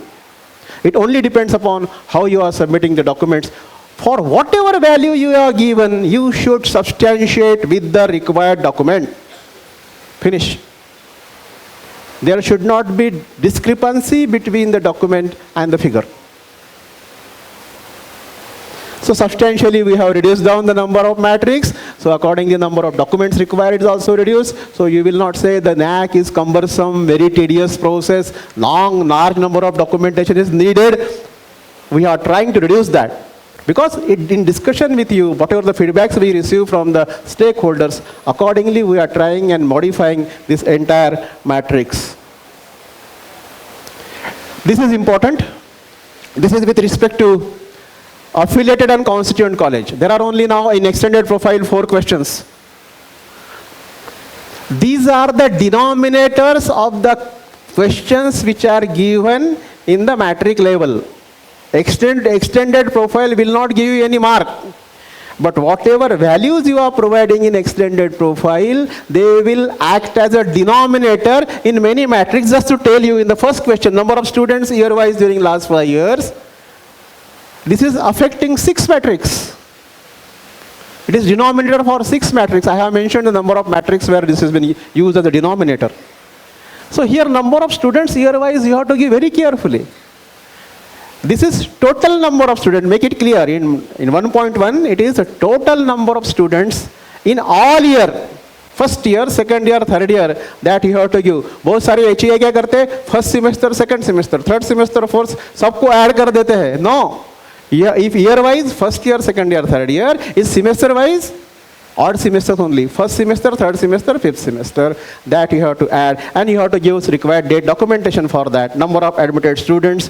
Speaker 5: It only depends upon how you are submitting the documents. For whatever value you are given, you should substantiate with the required document. Finish. There should not be discrepancy between the document and the figure. So substantially we have reduced down the number of matrix. So accordingly the number of documents required is also reduced. So you will not say the NAC is cumbersome, very tedious process, large number of documentation is needed. We are trying to reduce that. Because in discussion with you, whatever the feedbacks we receive from the stakeholders, accordingly we are trying and modifying this entire matrix. This is important. This is with respect to affiliated and constituent college. There are only now in extended profile 4 questions. These are the denominators of the questions which are given in the matric level. Extended profile will not give you any mark. But whatever values you are providing in extended profile, they will act as a denominator in many matrices. Just to tell you, in the first question, number of students year-wise during last 5 years, this is affecting 6 matrices. It is denominator for 6 matrices. I have mentioned the number of matrices where this has been used as a denominator. So here, number of students year-wise, you have to give very carefully. This is total number of students. Make it clear. In 1.1, it is a total number of students in all year. First year, second year, third year, that you have to give. बहुत सारे HEI क्या करते हैं? First semester, second semester, third semester, fourth, सबको add कर देते हैं. No. If year-wise, first year, second year, third year, is semester-wise, odd semesters only. First semester, third semester, fifth semester, that you have to add. And you have to give required date documentation for that. Number of admitted students,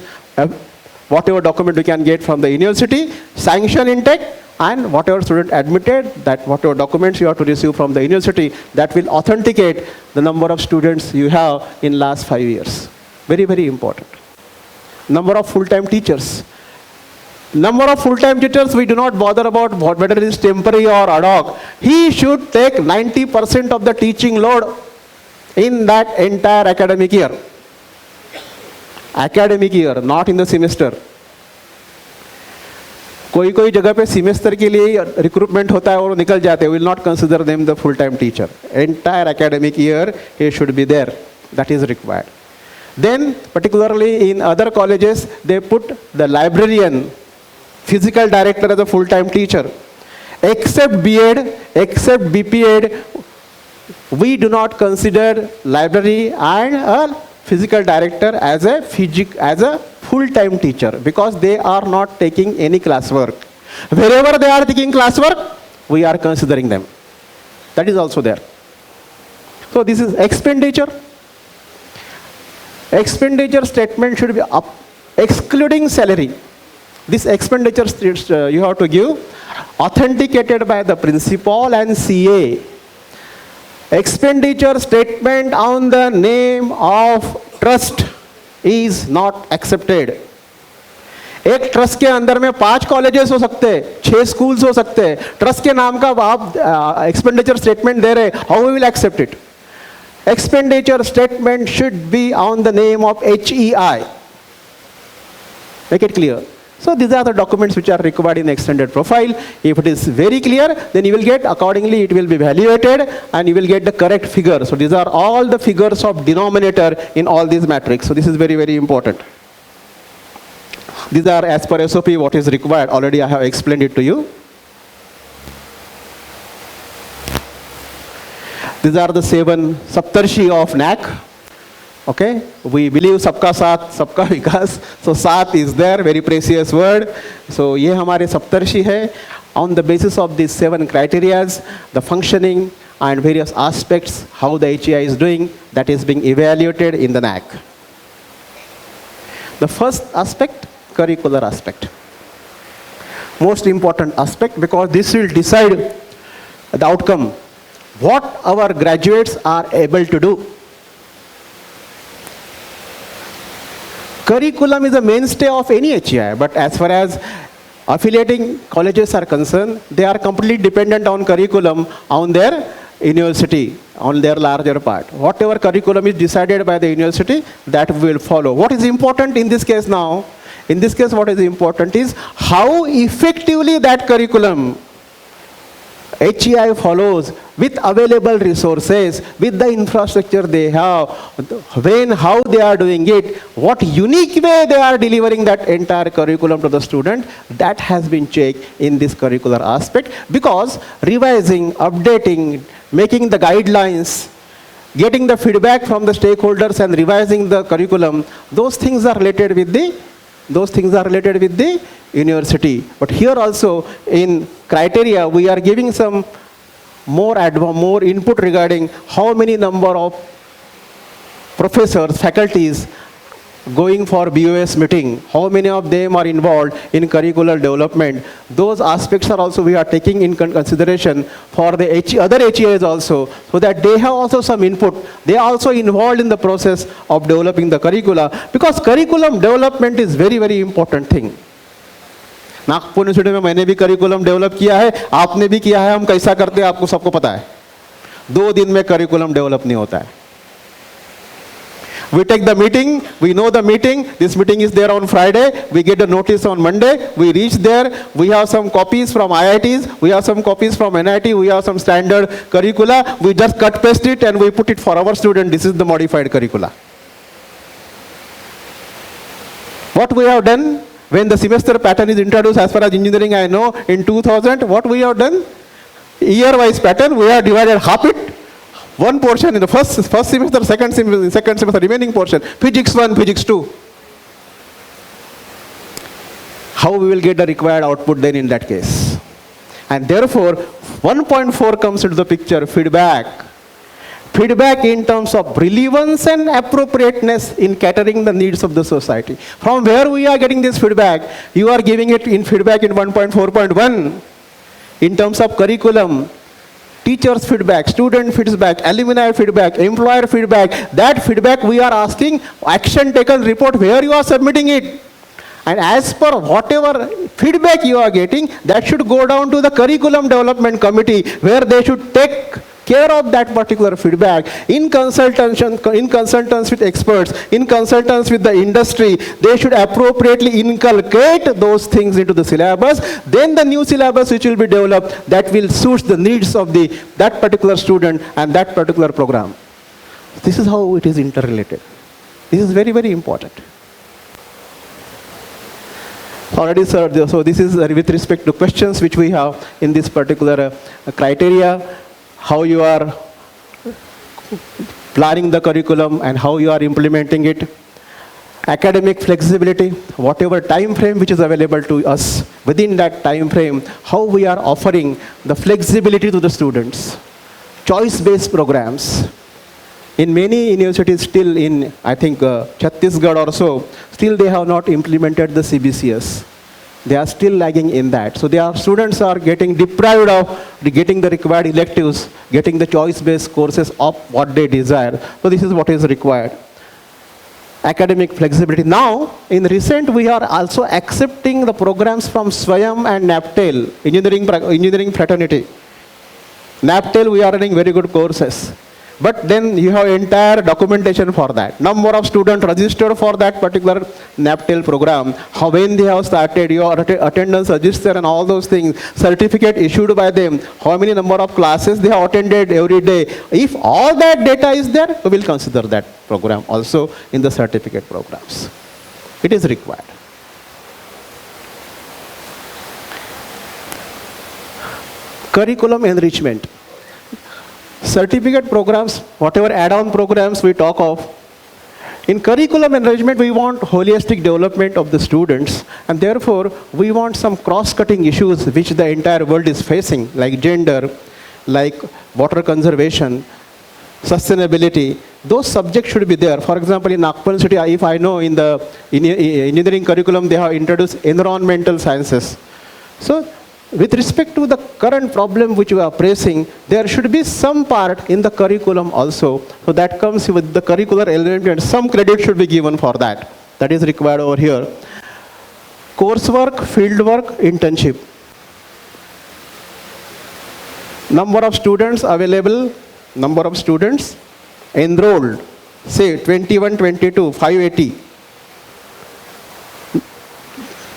Speaker 5: whatever document we can get from the university, sanction intake, and whatever student admitted, that whatever documents you have to receive from the university, that will authenticate the number of students you have in last 5 years. Very, very important. Number of full-time teachers. Number of full-time teachers, we do not bother about whether it is temporary or ad hoc. He should take 90% of the teaching load in that entire academic year. Academic year, not in the semester. कोई कोई जगह पे semester के लिए recruitment होता है और वो निकल जाते हैं. Will not consider them the full time teacher. Entire academic year he should be there. That is required. Then particularly in other colleges they put the librarian, physical director as a full-time teacher. Except B.Ed, except B.P.Ed, we do not consider library and a physical director as a full-time teacher because they are not taking any classwork. Wherever they are taking classwork, we are considering them. That is also there. So this is expenditure. Expenditure statement should be up, excluding salary. This expenditure you have to give authenticated by the principal and CA. Expenditure statement on the name of trust is not accepted. एक trust के अंदर में 5 colleges हो सकते हैं, 6 schools हो सकते हैं. ट्रस्ट के नाम का आप एक्सपेंडिचर स्टेटमेंट दे रहे, how we will accept it? Expenditure statement should be on the name of HEI. Make it clear. So these are the documents which are required in extended profile. If it is very clear, then you will get accordingly, it will be evaluated and you will get the correct figure. So these are all the figures of denominator in all these matrices. So this is very, very important. These are as per SOP what is required. Already I have explained it to you. These are the 7 Saptarshi of NAC. Okay, we believe सबका साथ सबका विकास. So साथ is there, very precious word. So ये हमारे सप्तर्षि है. On the basis of these 7 criterias, the functioning and various aspects, how the HEI is doing, that is being evaluated in the NAC. The first aspect, curricular aspect. Most important aspect because this will decide the outcome. What our graduates are able to do. Curriculum is a mainstay of any HEI, but as far as affiliating colleges are concerned, they are completely dependent on curriculum on their university, on their larger part. Whatever curriculum is decided by the university, that we will follow. What is important in this case now? In this case, what is important is how effectively that curriculum HEI follows with available resources, with the infrastructure they have, when, how they are doing it, what unique way they are delivering that entire curriculum to the student, that has been checked in this curricular aspect because revising, updating, making the guidelines, getting the feedback from the stakeholders and revising the curriculum, those things are related with the university. But here also in criteria we are giving some more input regarding how many number of professors, faculties going for BOS meeting, how many of them are involved in curricular development. Those aspects are also we are taking in consideration for the other HEIs also, so that they have also some input. They are also involved in the process of developing the curricula because curriculum development is very, very important thing. Nagpur university में मैंने भी curriculum develop किया है, आपने भी किया है, हम कैसा करते हैं आपको सबको पता है। 2 दिन में करिकुलम डेवलप नहीं होता है। We take the meeting, we know the meeting, this meeting is there on Friday, we get the notice on Monday, we reach there, we have some copies from IITs, we have some copies from NIT, we have some standard curricula, we just cut paste it and we put it for our student. This is the modified curricula. What we have done when the semester pattern is introduced as far as engineering I know in 2000, what we have done? Year-wise pattern, we have divided half it. One portion in the first semester, second semester, remaining portion, physics 1, physics 2. How we will get the required output then in that case? And therefore, 1.4 comes into the picture, feedback. Feedback in terms of relevance and appropriateness in catering the needs of the society. From where we are getting this feedback? You are giving it in feedback in 1.4.1. In terms of curriculum, teachers' feedback, student feedback, alumni feedback, employer feedback. That feedback we are asking, action taken report, where you are submitting it. And as per whatever feedback you are getting, that should go down to the curriculum development committee, where they should take care of that particular feedback in consultance with experts, in consultance with the industry. They should appropriately inculcate those things into the syllabus. Then the new syllabus which will be developed, that will suit the needs of that particular student and that particular program. This is how it is interrelated. This is very, very important. Already, sir, so this is with respect to questions which we have in this particular criteria, how you are planning the curriculum and how you are implementing it. Academic flexibility, whatever time frame which is available to us, within that time frame, how we are offering the flexibility to the students. Choice-based programs. In many universities still in, I think, Chhattisgarh or so, still they have not implemented the CBCS. They are still lagging in that. So their students are getting deprived of getting the required electives, getting the choice-based courses of what they desire. So this is what is required. Academic flexibility. Now, in recent, we are also accepting the programs from Swayam and NAPTEL, engineering fraternity. NAPTEL, we are running very good courses. But then you have entire documentation for that. Number of students registered for that particular NAPTEL program. How when they have started, your attendance register and all those things. Certificate issued by them. How many number of classes they have attended every day. If all that data is there, we will consider that program also in the certificate programs. It is required. Curriculum enrichment. Certificate programs, whatever add-on programs we talk of, in curriculum enrichment we want holistic development of the students, and therefore we want some cross-cutting issues which the entire world is facing, like gender, like water conservation, sustainability. Those subjects should be there. For example, in Nagpur City, if I know in the engineering curriculum they have introduced environmental sciences. So with respect to the current problem which we are facing, there should be some part in the curriculum also. So that comes with the curricular element, and some credit should be given for that. That is required over here. Coursework, fieldwork, internship. Number of students available, number of students enrolled, say 21, 22, 580.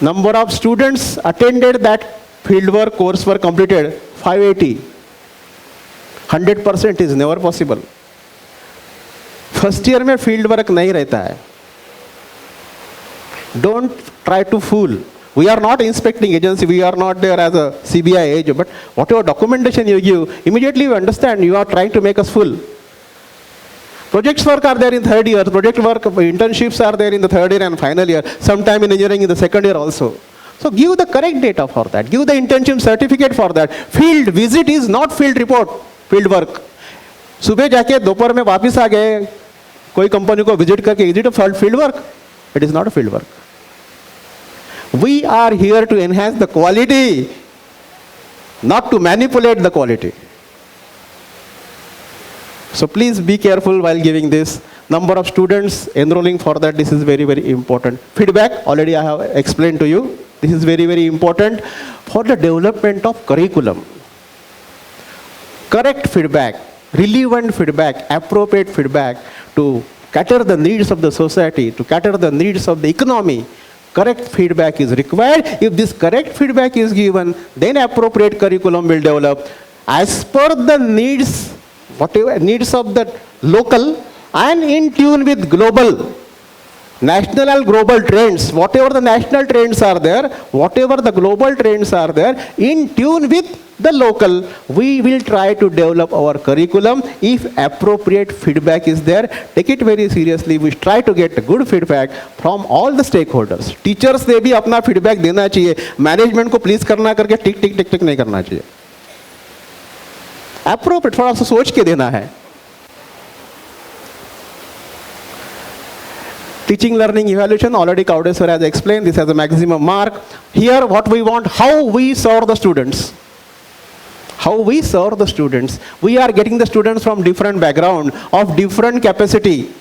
Speaker 5: Number of students attended that fieldwork, coursework completed, 580. 100% is never possible. First year में field work नहीं रहता है. Don't try to fool. We are not inspecting agency. We are not there as a CBI agent. But whatever documentation you give, immediately you understand you are trying to make us fool. Projects work are there in third year. Project work, internships are there in the third year and final year. Sometime in engineering in the second year also. So give the correct data for that. Give the internship certificate for that. Field visit is not field report, field work. सुबह जाके दोपहर में वापस आ गए कोई company को visit करके, is it a field work? It is not a field work. We are here to enhance the quality, not to manipulate the quality. So please be careful while giving this. Number of students enrolling for that, this is very, very important. Feedback, already I have explained to you. This is very, very important for the development of curriculum. Correct feedback, relevant feedback, appropriate feedback to cater the needs of the society, to cater the needs of the economy. Correct feedback is required. If this correct feedback is given, then appropriate curriculum will develop as per the needs, whatever needs of the local and in tune with global, national and global trends. Whatever the national trends are there, whatever the global trends are there, in tune with the local, we will try to develop our curriculum. If appropriate feedback is there, take it very seriously. We try to get good feedback from all the stakeholders. Teachers ने भी अपना feedback देना चाहिए. Management को please करना करके टिक टिक टिक टिक नहीं करना चाहिए. Appropriate, थोड़ा सा सोच के देना है. Teaching learning evaluation, already Kaude sir has explained, this has a maximum mark. Here what we want, how we serve the students. How we serve the students. We are getting the students from different background, of different capacity.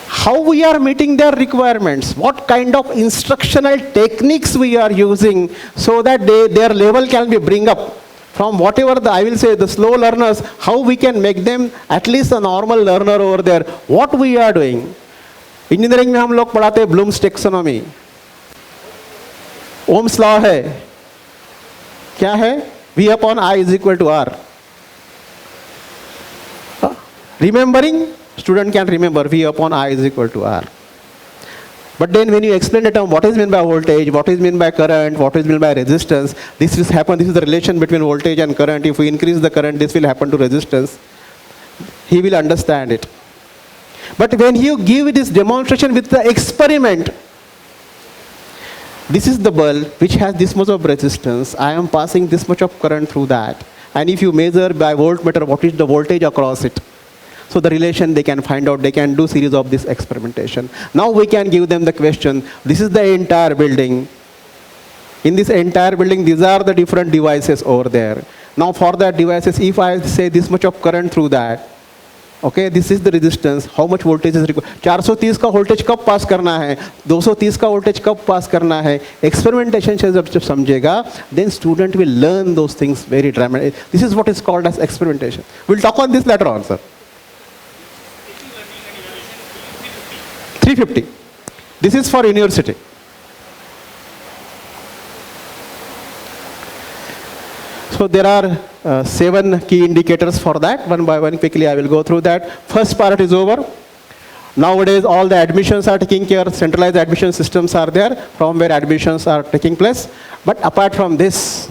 Speaker 5: How we are meeting their requirements, what kind of instructional techniques we are using so that their level can be bring up. From whatever I will say, the slow learners, how we can make them at least a normal learner over there. What we are doing. Engineering में हम लोग पढ़ाते हैं Bloom's taxonomy. Ohm's law है. क्या है? V upon I is equal to R. Remembering, student can remember V upon I is equal to R. But then when you explain the term, what is meant by voltage, what is meant by current, what is meant by resistance, this will happen, this is the relation between voltage and current. If we increase the current, this will happen to resistance. He will understand it. But when you give this demonstration with the experiment, this is the bulb which has this much of resistance. I am passing this much of current through that. And if you measure by voltmeter, what is the voltage across it? So the relation they can find out, they can do series of this experimentation. Now we can give them the question, this is the entire building. In this entire building, these are the different devices over there. Now for that devices, if I say this much of current through that, okay, this is the resistance, how much voltage is required. 430 का voltage कब पास करना है, 230 का voltage कब पास करना है, experimentation से जब समझेगा, then student will learn those things very dramatically. This is what is called as experimentation. We'll talk on this later on, sir. 350. This is for university. So there are 7 key indicators for that. One by one, quickly I will go through that. First part is over. Nowadays, all the admissions are taking care. Centralized admission systems are there from where admissions are taking place. But apart from this,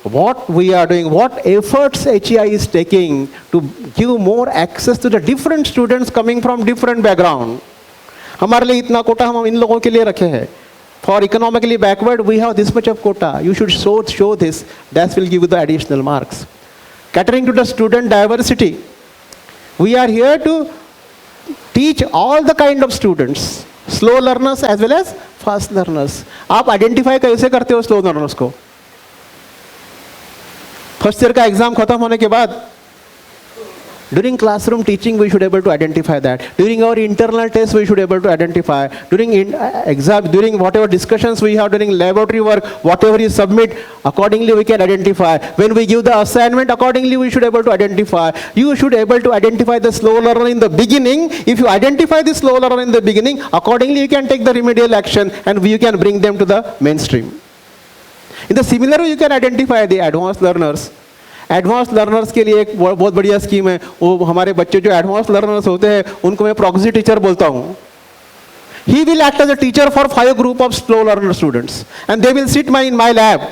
Speaker 5: what we are doing, what efforts HEI is taking to give more access to the different students coming from different background. हमारे लिए इतना कोटा हम इन लोगों के लिए रखे हैं. For economically backward, we have this much of quota. You should show this. That will give you the additional marks. Catering to the student diversity. We are here to teach all the kind of students. Slow learners as well as fast learners. आप identify कैसे करते हो slow learners को? First year का exam खत्म होने के बाद, during classroom teaching, we should be able to identify that. During our internal tests, we should be able to identify. During exam, during whatever discussions we have, during laboratory work, whatever you submit, accordingly we can identify. When we give the assignment, accordingly we should be able to identify. You should be able to identify the slow learner in the beginning. If you identify the slow learner in the beginning, accordingly you can take the remedial action and you can bring them to the mainstream. In the similar way, you can identify the advanced learners. Advance learners के लिए एक बहुत बढ़िया scheme है. वो हमारे बच्चे जो एडवांस लर्नर्स होते हैं उनको मैं प्रॉक्सी टीचर बोलता हूँ. He will act as a teacher for 5 group of slow learner students and they will sit in my lab.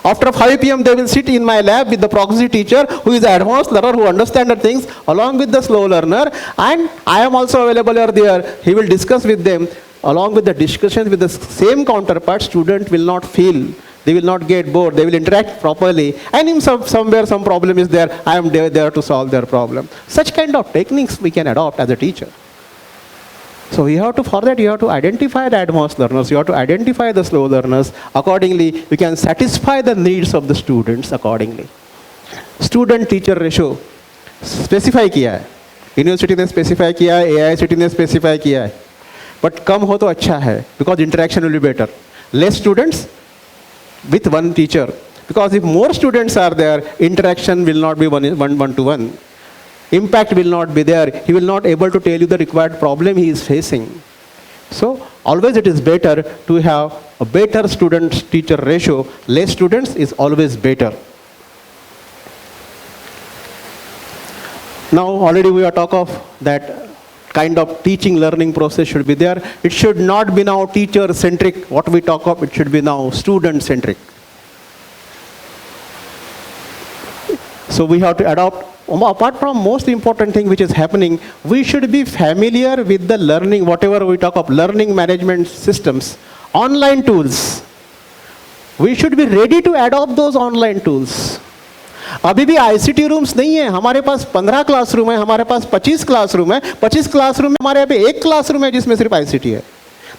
Speaker 5: After 5 p.m. they will sit in my lab with the proxy teacher who is an advanced learner who understands the things along with the slow learner, and I am also available over there. He will discuss with them. Along with the discussions with the same counterpart, student will not feel, they will not get bored, they will interact properly, and if somewhere some problem is there, I am there to solve their problem. Such kind of techniques we can adopt as a teacher. So for that you have to identify the advanced learners, you have to identify the slow learners. Accordingly, we can satisfy the needs of the students accordingly. Student teacher ratio specify किया है, university ने specify किया है, AICTE ने specify किया है. but कम हो तो अच्छा है, because interaction will be better. Less students with one teacher, because if more students are there, interaction will not be one to one. Impact will not be there. He will not able to tell you the required problem he is facing. So always it is better to have a better student-teacher ratio. Less students is always better. Now already we are talk of that kind of teaching learning process should be there. It should not be now teacher centric. What we talk of, it should be now student centric. So we have to adopt, apart from most important thing which is happening, we should be familiar with the learning, whatever we talk of learning management systems, online tools. We should be ready to adopt those online tools. अभी भी ICT rooms नहीं है, हमारे पास 15 classroom है, हमारे पास 25 classroom है, 25 classroom में हमारे यहाँ पे एक क्लासरूम है जिसमें सिर्फ आईसीटी है.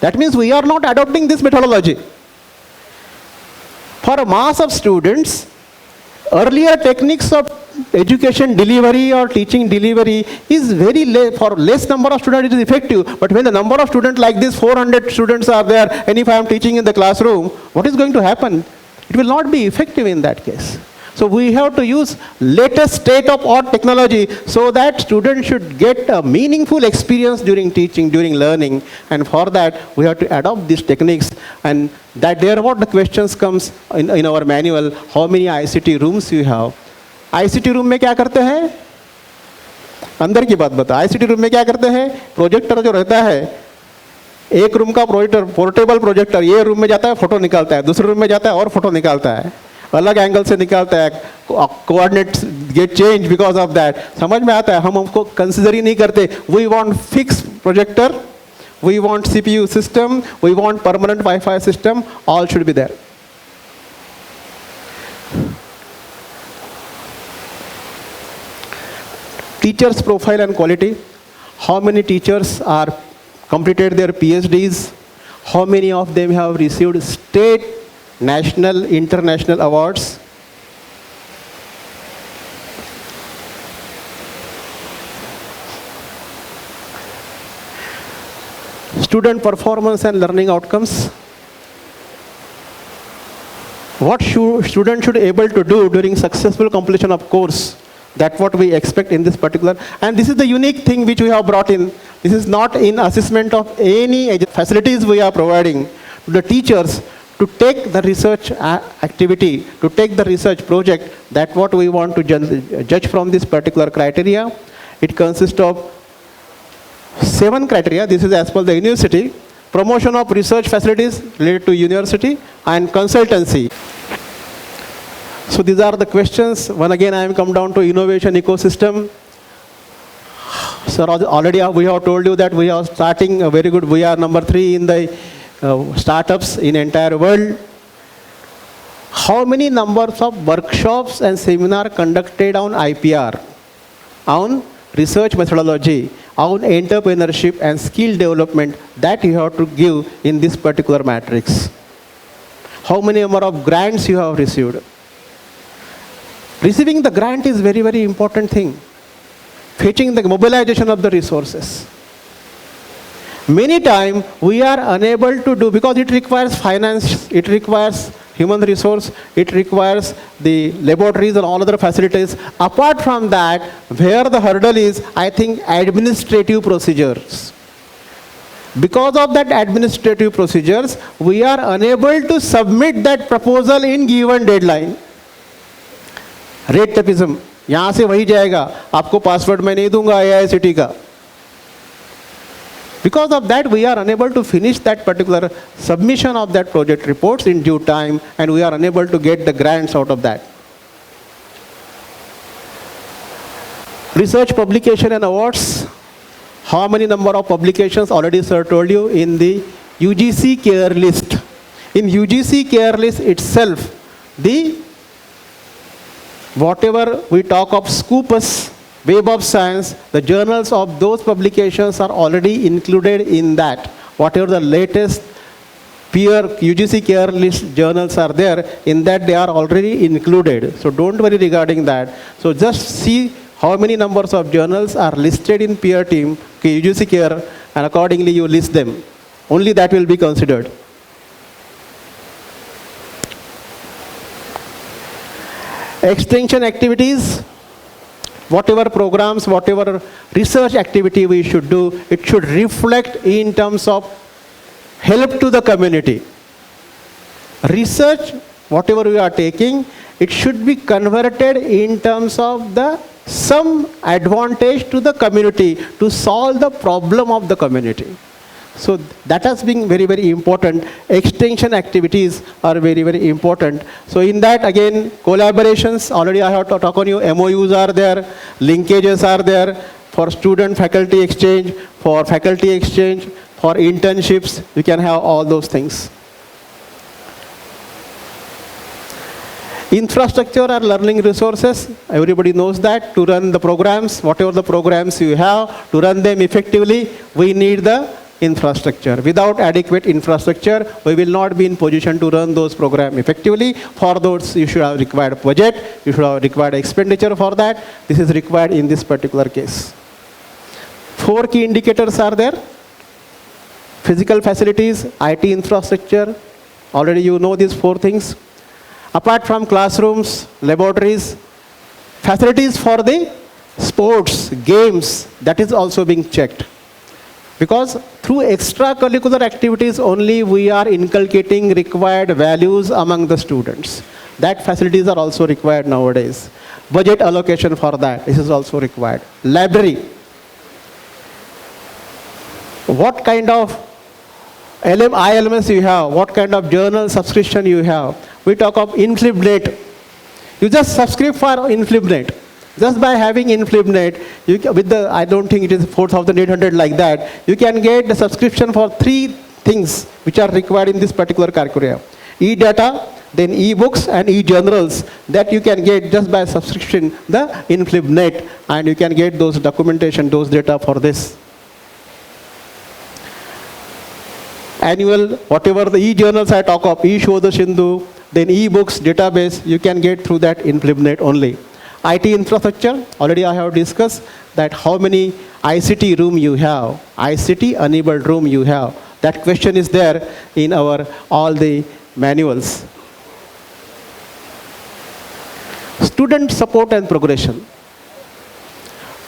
Speaker 5: That means we are not adopting this methodology. For a mass of students, earlier techniques of education delivery or teaching delivery is very less, for less number of students it is effective, but when the number of students like this, 400 students are there, and if I am teaching in the classroom, what is going to happen? It will not be effective in that case. So we have to use latest state-of-art technology so that students should get a meaningful experience during teaching, during learning, and for that we have to adopt these techniques. And that there what the questions comes in our manual, how many ICT rooms you have. ICT room में क्या करते हैं? अंदर की बात बता. ICT room में क्या करते हैं? प्रोजेक्टर जो रहता है, एक रूम का प्रोजेक्टर, पोर्टेबल प्रोजेक्टर, ये रूम में जाता है, फोटो निकालता है, दूसरे रूम में जाता है और फोटो निकालता है, अलग एंगल से निकालता है, coordinates get change because of that. समझ में आता है? हम उसको कंसिडर ही नहीं करते. We want fix projector, we want CPU system, we want permanent WiFi system, all should be there. Teachers profile and quality. How many teachers are completed their PhDs? How many of them have received state, national, international awards? Student performance and learning outcomes. What student should able to do during successful completion of course? That's what we expect in this particular, and this is the unique thing which we have brought in. This is not in assessment of any facilities we are providing to the teachers to take the research activity, to take the research project. That's what we want to judge from this particular criteria. It consists of 7 criteria. This is as per the university. Promotion of research facilities related to university and consultancy. So these are the questions. One again, I am come down to innovation ecosystem. So already we have told you that we are starting a very good. We are number 3 in the startups in entire world. How many numbers of workshops and seminar conducted on IPR, on research methodology, on entrepreneurship and skill development that you have to give in this particular matrix? How many number of grants you have received? Receiving the grant is very, very important thing. Fetching the mobilization of the resources. Many times we are unable to do because it requires finance, it requires human resource, it requires the laboratories and all other facilities. Apart from that, where the hurdle is, I think, administrative procedures. Because of that administrative procedures, we are unable to submit that proposal in given deadline. Rate tapism, यहाँ से वही जाएगा, आपको password मैं नहीं दूंगा AICTE का. Because of that, we are unable to finish that particular submission of that project reports in due time, and we are unable to get the grants out of that. Research publication and awards. How many number of publications? Already sir told you in the UGC care list. In UGC care list itself, the whatever we talk of Scopus, Web of Science, the journals of those publications are already included in that. Whatever the latest peer UGC care list journals are there, in that they are already included. So don't worry regarding that. So just see how many numbers of journals are listed in peer team, UGC care, and accordingly you list them. Only that will be considered. Extension activities, whatever programs, whatever research activity we should do, it should reflect in terms of help to the community. Research, whatever we are taking, it should be converted in terms of some advantage to the community to solve the problem of the community. So that has been very, very important. Extension activities are very, very important. So in that, again, collaborations, already I have to talk on you, MOUs are there, linkages are there for student-faculty exchange, for faculty exchange, for internships, you can have all those things. Infrastructure or learning resources, everybody knows that to run the programs, whatever the programs you have, to run them effectively, we need the infrastructure. Without adequate infrastructure, we will not be in position to run those programs effectively. For those, you should have required budget, you should have required expenditure for that. This is required in this particular case. 4 key indicators are there. Physical facilities, IT infrastructure, already you know these 4 things. Apart from classrooms, laboratories, facilities for the sports, games, that is also being checked. Because through extracurricular activities only we are inculcating required values among the students. That facilities are also required nowadays. Budget allocation for that, this is also required. Library. What kind of ILMS you have, what kind of journal subscription you have. We talk of InflibNet. You just subscribe for InflibNet. Just by having InflibNet, with the, I don't think it is 4,800 like that, you can get the subscription for 3 things which are required in this particular curriculum. E-data, then e-books and e-journals that you can get just by subscription, the InflibNet, and you can get those documentation, those data for this. Annual, whatever the e-journals I talk of, e-Shodha Sindhu, then e-books, database, you can get through that InflibNet only. IT infrastructure, already I have discussed that how many ICT room you have, ICT enabled room you have. That question is there in our all the manuals. Student support and progression.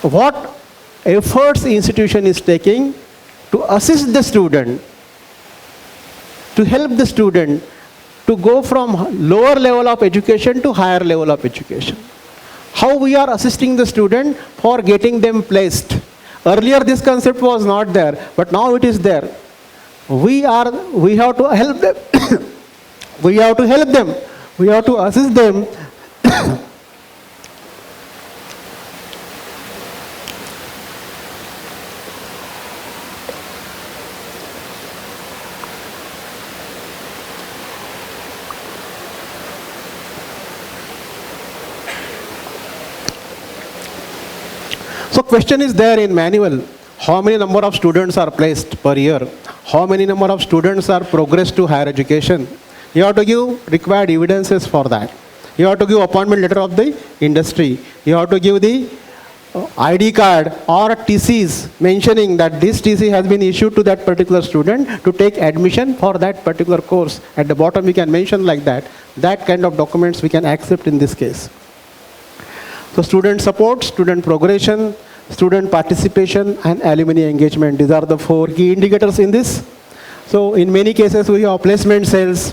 Speaker 5: What efforts institution is taking to assist the student, to help the student to go from lower level of education to higher level of education. How we are assisting the student for getting them placed. Earlier this concept was not there, but now it is there. We have to help them. We have to help them. We have to assist them. So question is there in manual, how many number of students are placed per year? How many number of students are progressed to higher education? You have to give required evidences for that. You have to give appointment letter of the industry. You have to give the ID card or TCs mentioning that this TC has been issued to that particular student to take admission for that particular course. At the bottom we can mention like that. That kind of documents we can accept in this case. So student support, student progression, student participation and alumni engagement. These are the 4 key indicators in this. So in many cases we have placement cells.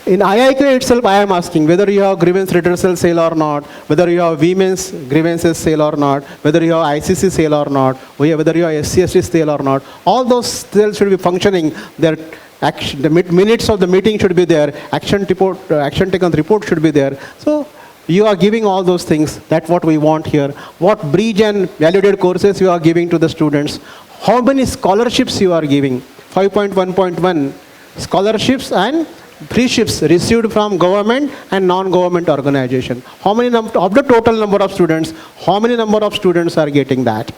Speaker 5: In IIQ itself I am asking whether you have grievance redressal cell or not, whether you have women's grievances cell or not, whether you have ICC cell or not, whether you have SCST cell or not. All those cells should be functioning. Their action, the minutes of the meeting should be there. Action taken report should be there. So you are giving all those things. That's what we want here. What bridge and validated courses you are giving to the students. How many scholarships you are giving. 5.1.1 scholarships and freeships received from government and non-government organization. How many of the total number of students, how many number of students are getting that?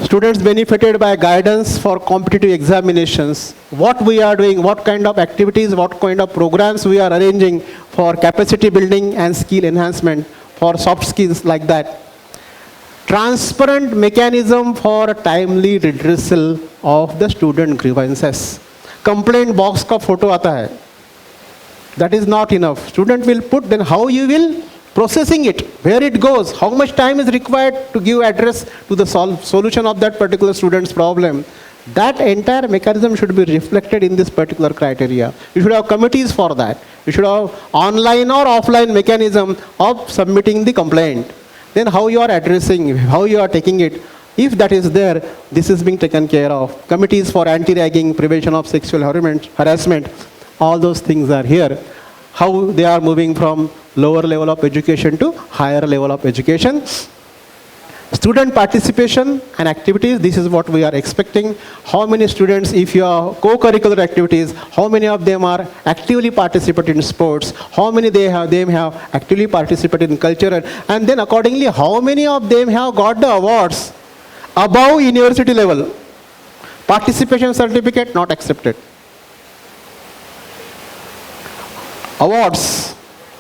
Speaker 5: Students benefited by guidance for competitive examinations. What we are doing, what kind of activities, what kind of programs we are arranging for capacity building and skill enhancement. for soft skills like that. Transparent mechanism for timely redressal of the student grievances. Complaint box का photo आता है. That is not enough. Student will put, then how you will processing it, where it goes, how much time is required to give address to the solution of that particular student's problem. That entire mechanism should be reflected in this particular criteria. You should have committees for that. You should have online or offline mechanism of submitting the complaint. Then how you are addressing, how you are taking it. If that is there, this is being taken care of. Committees for anti-ragging, prevention of sexual harassment, all those things are here. How they are moving from lower level of education to higher level of education. Student participation and activities, this is what we are expecting. How many students, if you are co-curricular activities, how many of them are actively participate in sports, how many they have actively participated in culture, and then accordingly, how many of them have got the awards above university level. Participation certificate not accepted. Awards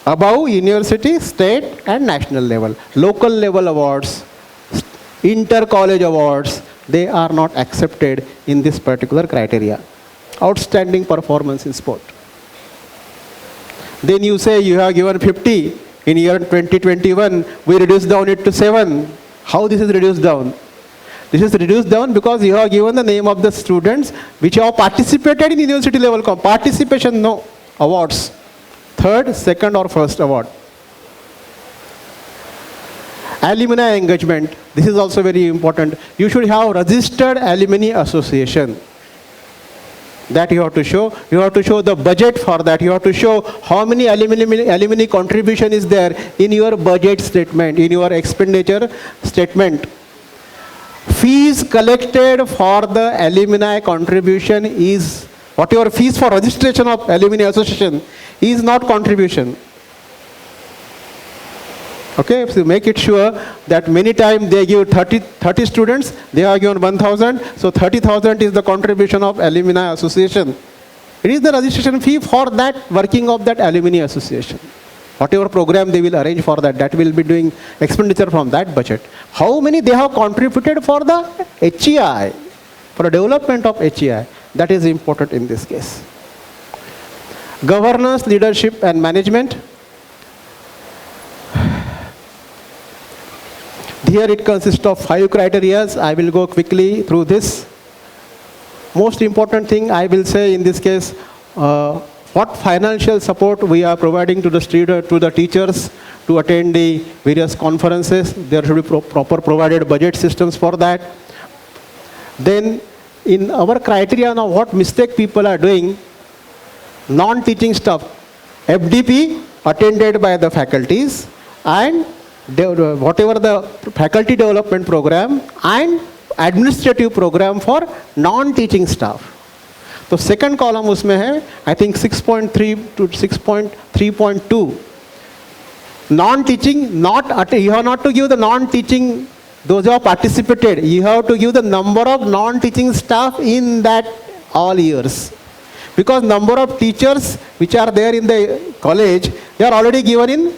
Speaker 5: above university, state and national level. Local level awards, inter-college awards, they are not accepted in this particular criteria. Outstanding performance in sport. Then you say you have given 50 in year 2021, we reduced down it to 7. How this is reduced down? This is reduced down because you have given the name of the students which have participated in university level. Participation, no. Awards. Third, second or first award. Alumni engagement. This is also very important. You should have registered alumni association. That you have to show. You have to show the budget for that. You have to show how many alumni contribution is there in your budget statement, in your expenditure statement. Fees collected for the alumni contribution is, whatever fees for registration of alumni association is not contribution. Okay, so make it sure that many times they give 30 students, they are given 1,000, so 30,000 is the contribution of alumni association. It is the registration fee for that working of that alumni association. Whatever program they will arrange for that, that will be doing expenditure from that budget. How many they have contributed for the HEI, for the development of HEI, that is important in this case. Governance, leadership and management. Here it consists of 5 criteria. I will go quickly through this. Most important thing I will say in this case, what financial support we are providing to the student, to the teachers to attend the various conferences. There should be proper provided budget systems for that. Then in our criteria now, what mistake people are doing, non-teaching stuff, FDP attended by the faculties and whatever the faculty development program and administrative program for non-teaching staff. तो second column उसमें है, I think 6.3 to 6.3.2. Non-teaching, you have not to give the non-teaching, those who have participated, you have to give the number of non-teaching staff in that all years. Because number of teachers which are there in the college, they are already given in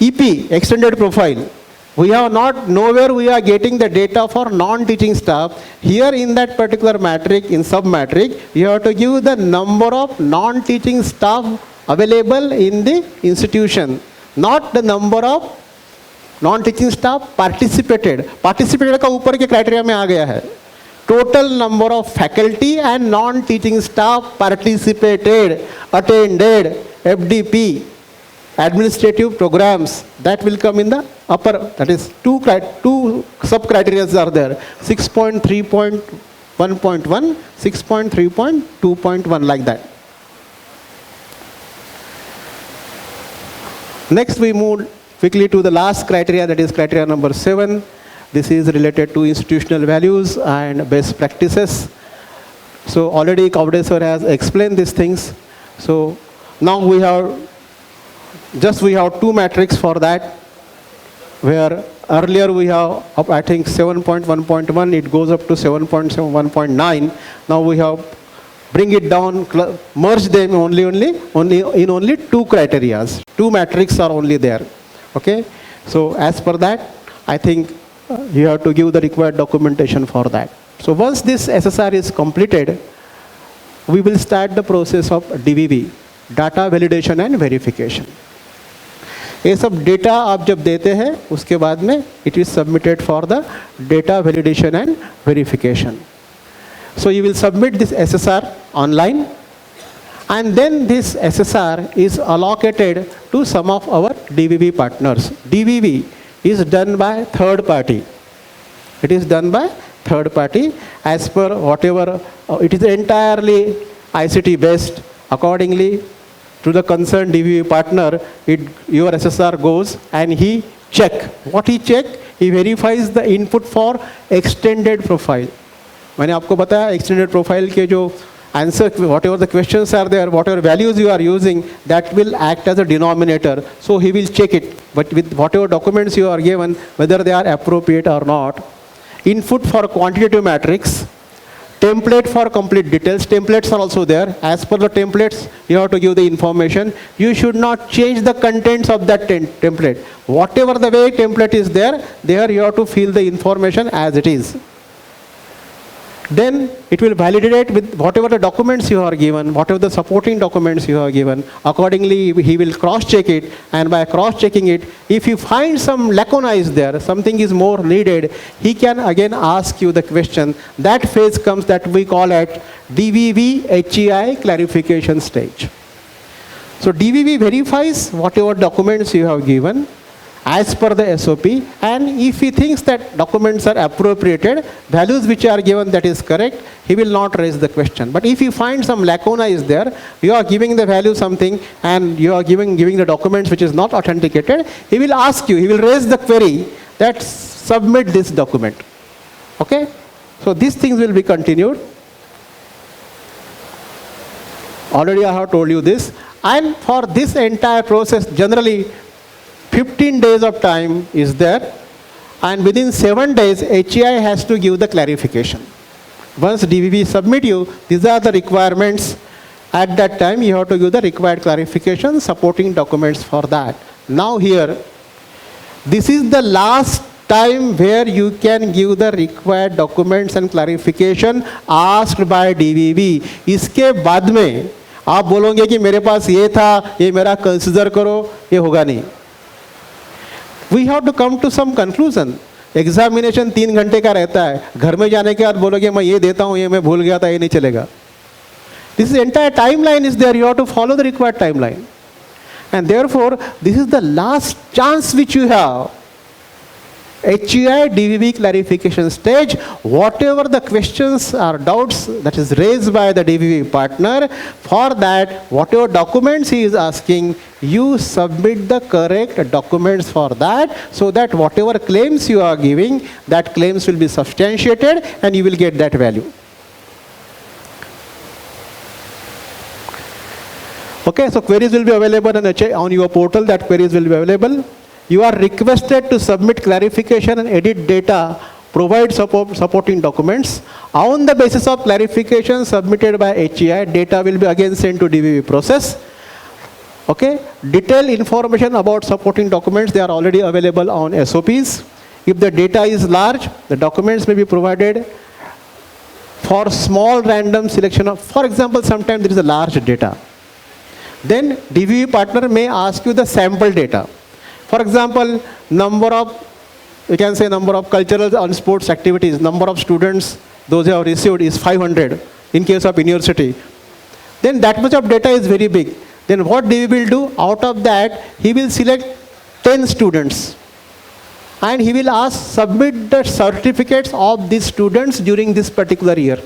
Speaker 5: EP, extended profile. We have not, nowhere we are getting the data for non-teaching staff. Here in that particular matrix, in sub-matrix, you have to give the number of non-teaching staff available in the institution, not the number of non-teaching staff participated. Participated का ऊपर के criteria में आ गया है. Total number of faculty and non-teaching staff participated, attended, FDP, administrative programs, that will come in the upper, that is two sub-criteria are there, 6.3.1.1, 6.3.2.1, like that. Next we move quickly to the last criteria, that is criteria number 7. This is related to institutional values and best practices. So already Kavde sir has explained these things. So now we have 2 matrices for that, where earlier we have up, I think 7.1.1, it goes up to 7.1.9. Now we have bring it down, merge them only in 2 criteria. 2 matrices are only there. Okay, so as per that, I think you have to give the required documentation for that. So once this SSR is completed, we will start the process of DVV, data validation and verification. ये सब data आप जब देते हैं उसके बाद में it is submitted for the data validation and verification. So you will submit this SSR online, and then this SSR is allocated to some of our DVV partners. DVV is done by third party. It is done by third party as per whatever, it is entirely ICT based. Accordingly to the concerned DVV partner, your SSR goes and he check. What he check? He verifies the input for extended profile. मैंने आपको बताया extended profile के जो answer, whatever the questions are there, whatever values you are using, that will act as a denominator. So he will check it, but with whatever documents you are given, whether they are appropriate or not. Input for quantitative matrix, template for complete details. Templates are also there. As per the templates, you have to give the information. You should not change the contents of that template. Whatever the way template is there you have to fill the information as it is. Then it will validate with whatever the documents you are given, whatever the supporting documents you are given. Accordingly, he will cross-check it, and by cross-checking it, if you find some lacuna is there, something is more needed, he can again ask you the question. That phase comes that we call at DVV HEI clarification stage. So DVV verifies whatever documents you have given as per the SOP, and if he thinks that documents are appropriated, values which are given that is correct, he will not raise the question. But if you find some lacuna is there, you are giving the value something and you are giving the documents which is not authenticated, he will ask you, he will raise the query that submit this document. Okay? So these things will be continued. Already I have told you this. And for this entire process, generally 15 days of time is there, and within 7 days HEI has to give the clarification. Once DVV submit you, these are the requirements. At that time you have to give the required clarification, supporting documents for that. Now here, this is the last time where you can give the required documents and clarification asked by DVV. इसके बाद में आप बोलोगे कि मेरे पास ये था, ये मेरा कंसिडर करो, ये होगा नहीं. We have to come to some conclusion. Examination 3 घंटे का रहता है, घर में जाने के बाद बोलोगे मैं ये देता हूँ, ये मैं भूल गया था, ये नहीं चलेगा. This entire timeline is there. You have to follow the required timeline, and therefore this is the last chance which you have. HEI DVV clarification stage, whatever the questions or doubts that is raised by the DVV partner, for that whatever documents he is asking, you submit the correct documents for that, so that whatever claims you are giving, that claims will be substantiated and you will get that value. Okay, so queries will be available on your portal. That queries will be available. You are requested to submit clarification and edit data, provide supporting documents. On the basis of clarification submitted by HEI, data will be again sent to DVV process. Okay, detailed information about supporting documents, they are already available on SOPs. If the data is large, the documents may be provided for small random selection of, for example, sometimes there is a large data. Then DVV partner may ask you the sample data. For example, number of cultural and sports activities, number of students, those who have received is 500 in case of university. Then that much of data is very big. Then what DVV will do? Out of that, he will select 10 students. And he will submit the certificates of these students during this particular year.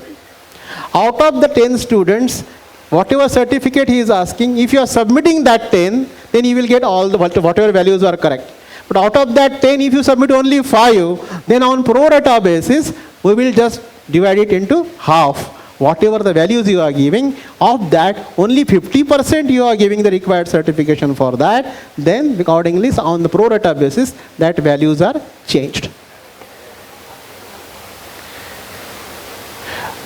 Speaker 5: Out of the 10 students, whatever certificate he is asking, if you are submitting that 10, then you will get all the whatever values are correct. But out of that 10, if you submit only 5, then on pro rata basis, we will just divide it into half. Whatever the values you are giving, of that, only 50% you are giving the required certification for that. Then accordingly, on the pro rata basis, that values are changed.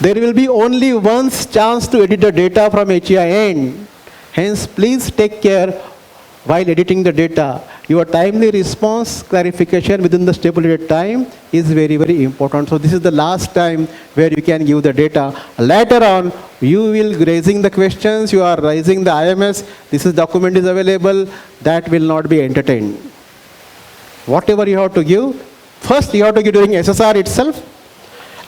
Speaker 5: There will be only one chance to edit the data from HEI end. Hence, please take care while editing the data. Your timely response clarification within the stipulated time is very, very important. So this is the last time where you can give the data. Later on, you will raising the questions, you are raising the IMS, this is document is available, that will not be entertained. Whatever you have to give, first you have to give during SSR itself.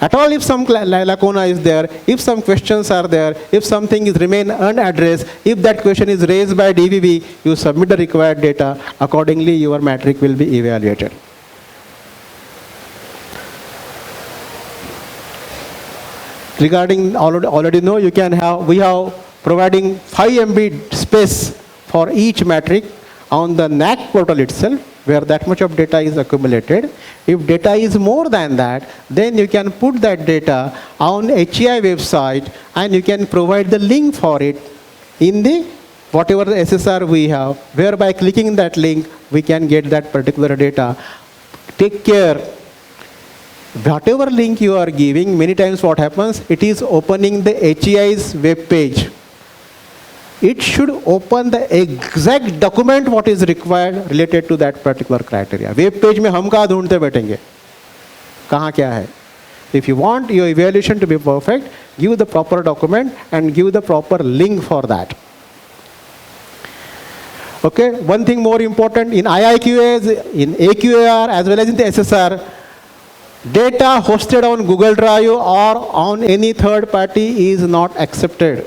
Speaker 5: At all, if some lacuna is there, if some questions are there, if something is remain unaddressed, if that question is raised by DVB, you submit the required data. Accordingly, your matric will be evaluated. Regarding already know, you can have, we have providing 5 MB space for each matric on the NAC portal itself, where that much of data is accumulated. If data is more than that, then you can put that data on HEI website and you can provide the link for it in the whatever the SSR we have, whereby clicking that link, we can get that particular data. Take care. Whatever link you are giving, many times what happens, it is opening the HEI's web page. It should open the exact document what is required related to that particular criteria. Web page में हम कहाँ ढूंढते बैठेंगे, कहाँ क्या है? If you want your evaluation to be perfect, give the proper document and give the proper link for that. Okay, one thing more important in IIQAs, in AQAR as well as in the SSR, data hosted on Google Drive or on any third party is not accepted.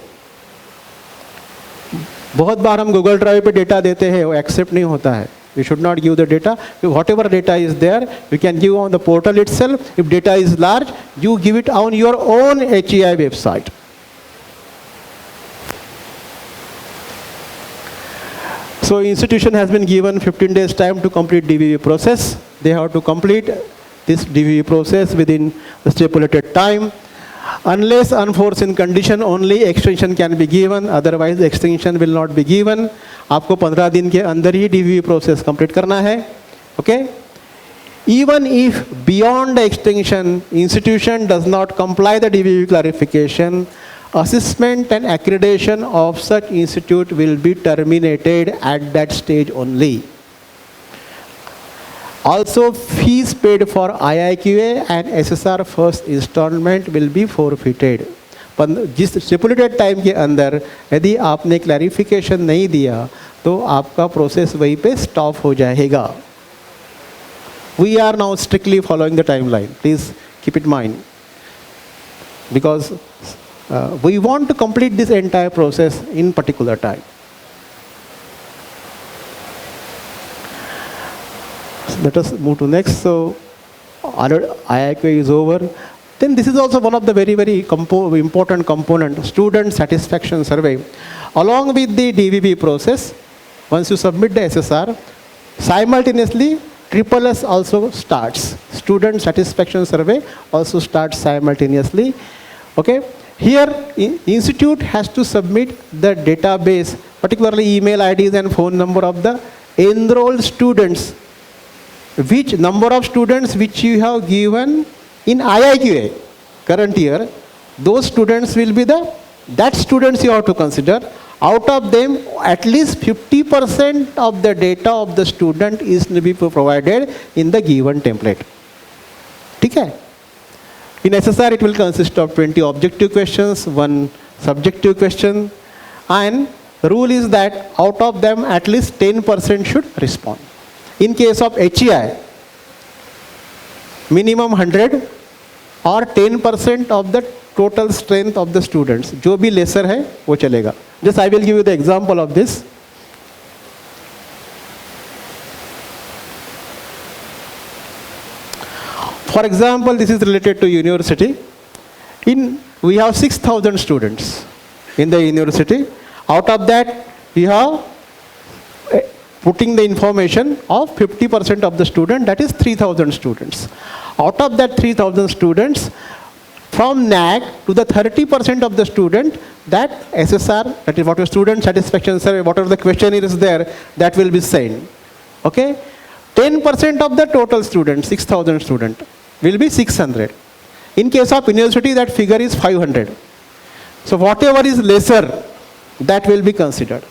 Speaker 5: बहुत बार हम Google drive पे data देते हैं, वो accept नहीं होता है. We should not give the data. Whatever data is there, you can give on the portal itself. If data is large, you give it on your own HEI website. So institution has been given 15 days time to complete DVV process. They have to complete this DVV process within the stipulated time. Unless unforeseen condition, only extension can be given, otherwise extension will not be given. आपको 15 दिन के अंदर ही DVV process complete करना है. Okay? Even if beyond the extension, institution does not comply the DVV clarification, assessment and accreditation of such institute will be terminated at that stage only. Also, fees paid for IIQA and SSR first installment will be forfeited. जिस stipulated time के अंदर यदि आपने clarification नहीं दिया तो आपका process वहीं पे स्टॉप हो जाएगा. We are now strictly following the timeline. Please keep it in mind. Because we want to complete this entire process in particular time. Let us move to next. So, IIQ is over. Then this is also one of the very, very important component, student satisfaction survey. Along with the DVB process, once you submit the SSR, simultaneously, SSS also starts. Student satisfaction survey also starts simultaneously. Okay. Here, institute has to submit the database, particularly email IDs and phone number of the enrolled students. Which number of students which you have given in IIQA current year, those students will be that students you have to consider. Out of them, at least 50% of the data of the student is to be provided in the given template. Okay? In SSR, it will consist of 20 objective questions, 1 subjective question, and the rule is that out of them, at least 10% should respond. In case of HEI, minimum 100 or 10% of the total strength of the students. जो भी lesser है, वो चलेगा. Just I will give you the example of this. For example, this is related to university. We have 6,000 students in the university. Out of that, we have putting the information of 50% of the student, that is 3,000 students. Out of that 3,000 students, from NAC to the 30% of the student, that SSR, that is what your student satisfaction survey, whatever the question is there, that will be sent. Okay? 10% of the total students, 6,000 students, will be 600. In case of university, that figure is 500. So whatever is lesser, that will be considered.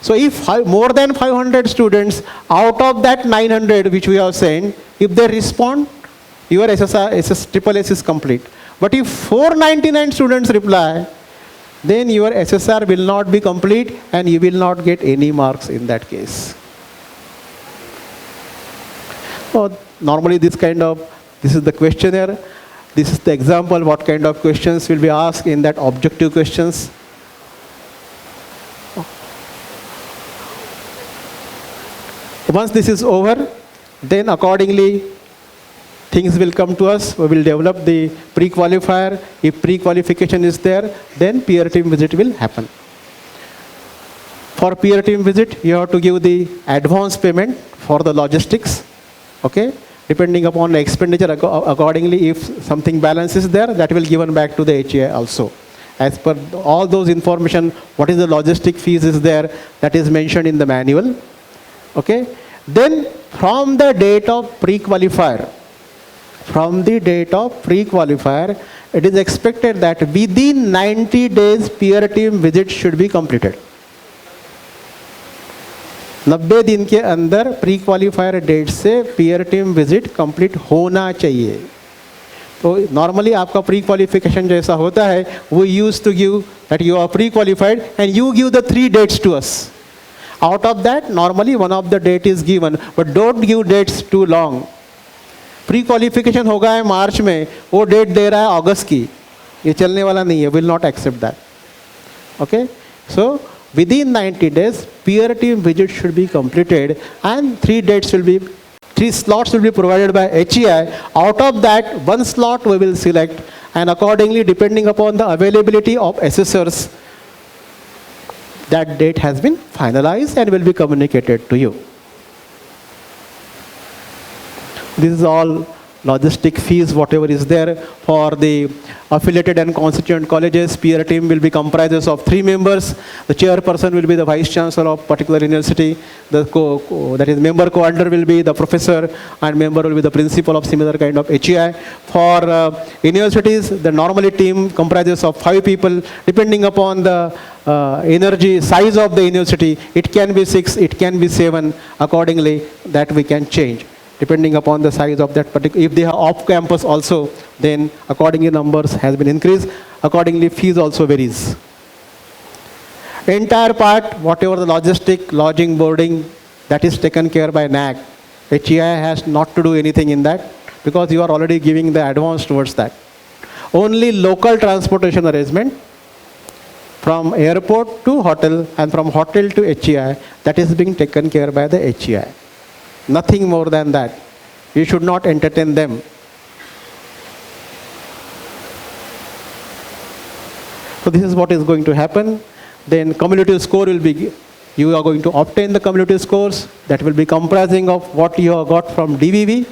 Speaker 5: So if more than 500 students, out of that 900 which we have sent, if they respond, your triple S is complete. But if 499 students reply, then your SSR will not be complete and you will not get any marks in that case. So normally this is the questionnaire. This is the example what kind of questions will be asked in that objective questions. Once this is over, then accordingly things will come to us. We will develop the pre-qualifier. If pre-qualification is there, then peer team visit will happen. For peer team visit, you have to give the advance payment for the logistics. Okay? Depending upon the expenditure, accordingly, if something balance is there, that will be given back to the HEI also. As per all those information, what is the logistic fees is there, that is mentioned in the manual. Okay? Then from the date of pre-qualifier, it is expected that within 90 days peer team visit should be completed. 90 दिन के अंदर pre qualifier date से peer team visit complete होना चाहिए. तो normally आपका pre qualification जैसा होता है, वो used to give that you are prequalified and you give the 3 dates to us. Out of that, normally one of the date is given, but don't give dates too long. Pre qualification होगा है मार्च में, वो date दे रहा है अगस्त की, ये चलने वाला नहीं है, will not accept that. Okay, so within 90 days, peer team visit should be completed and 3 slots will be provided by HEI. Out of that, 1 slot we will select, and accordingly, depending upon the availability of assessors, that date has been finalized and will be communicated to you. This is all logistic fees, whatever is there for the affiliated and constituent colleges. Peer team will be comprises of 3 members. The chairperson will be the vice chancellor of particular university. That is member coordinator will be the professor, and member will be the principal of similar kind of HEI. For universities, the normally team comprises of 5 people. Depending upon the energy size of the university, it can be 6, it can be 7. Accordingly, that we can change. Depending upon the size of that particular, if they are off campus also, then accordingly numbers has been increased. Accordingly, fees also varies. Entire part, whatever the logistic, lodging, boarding, that is taken care by NAC. HEI has not to do anything in that because you are already giving the advance towards that. Only local transportation arrangement from airport to hotel and from hotel to HEI, that is being taken care by the HEI. Nothing more than that. You should not entertain them. So this is what is going to happen. Then cumulative score will be, you are going to obtain the cumulative scores that will be comprising of what you have got from DVV,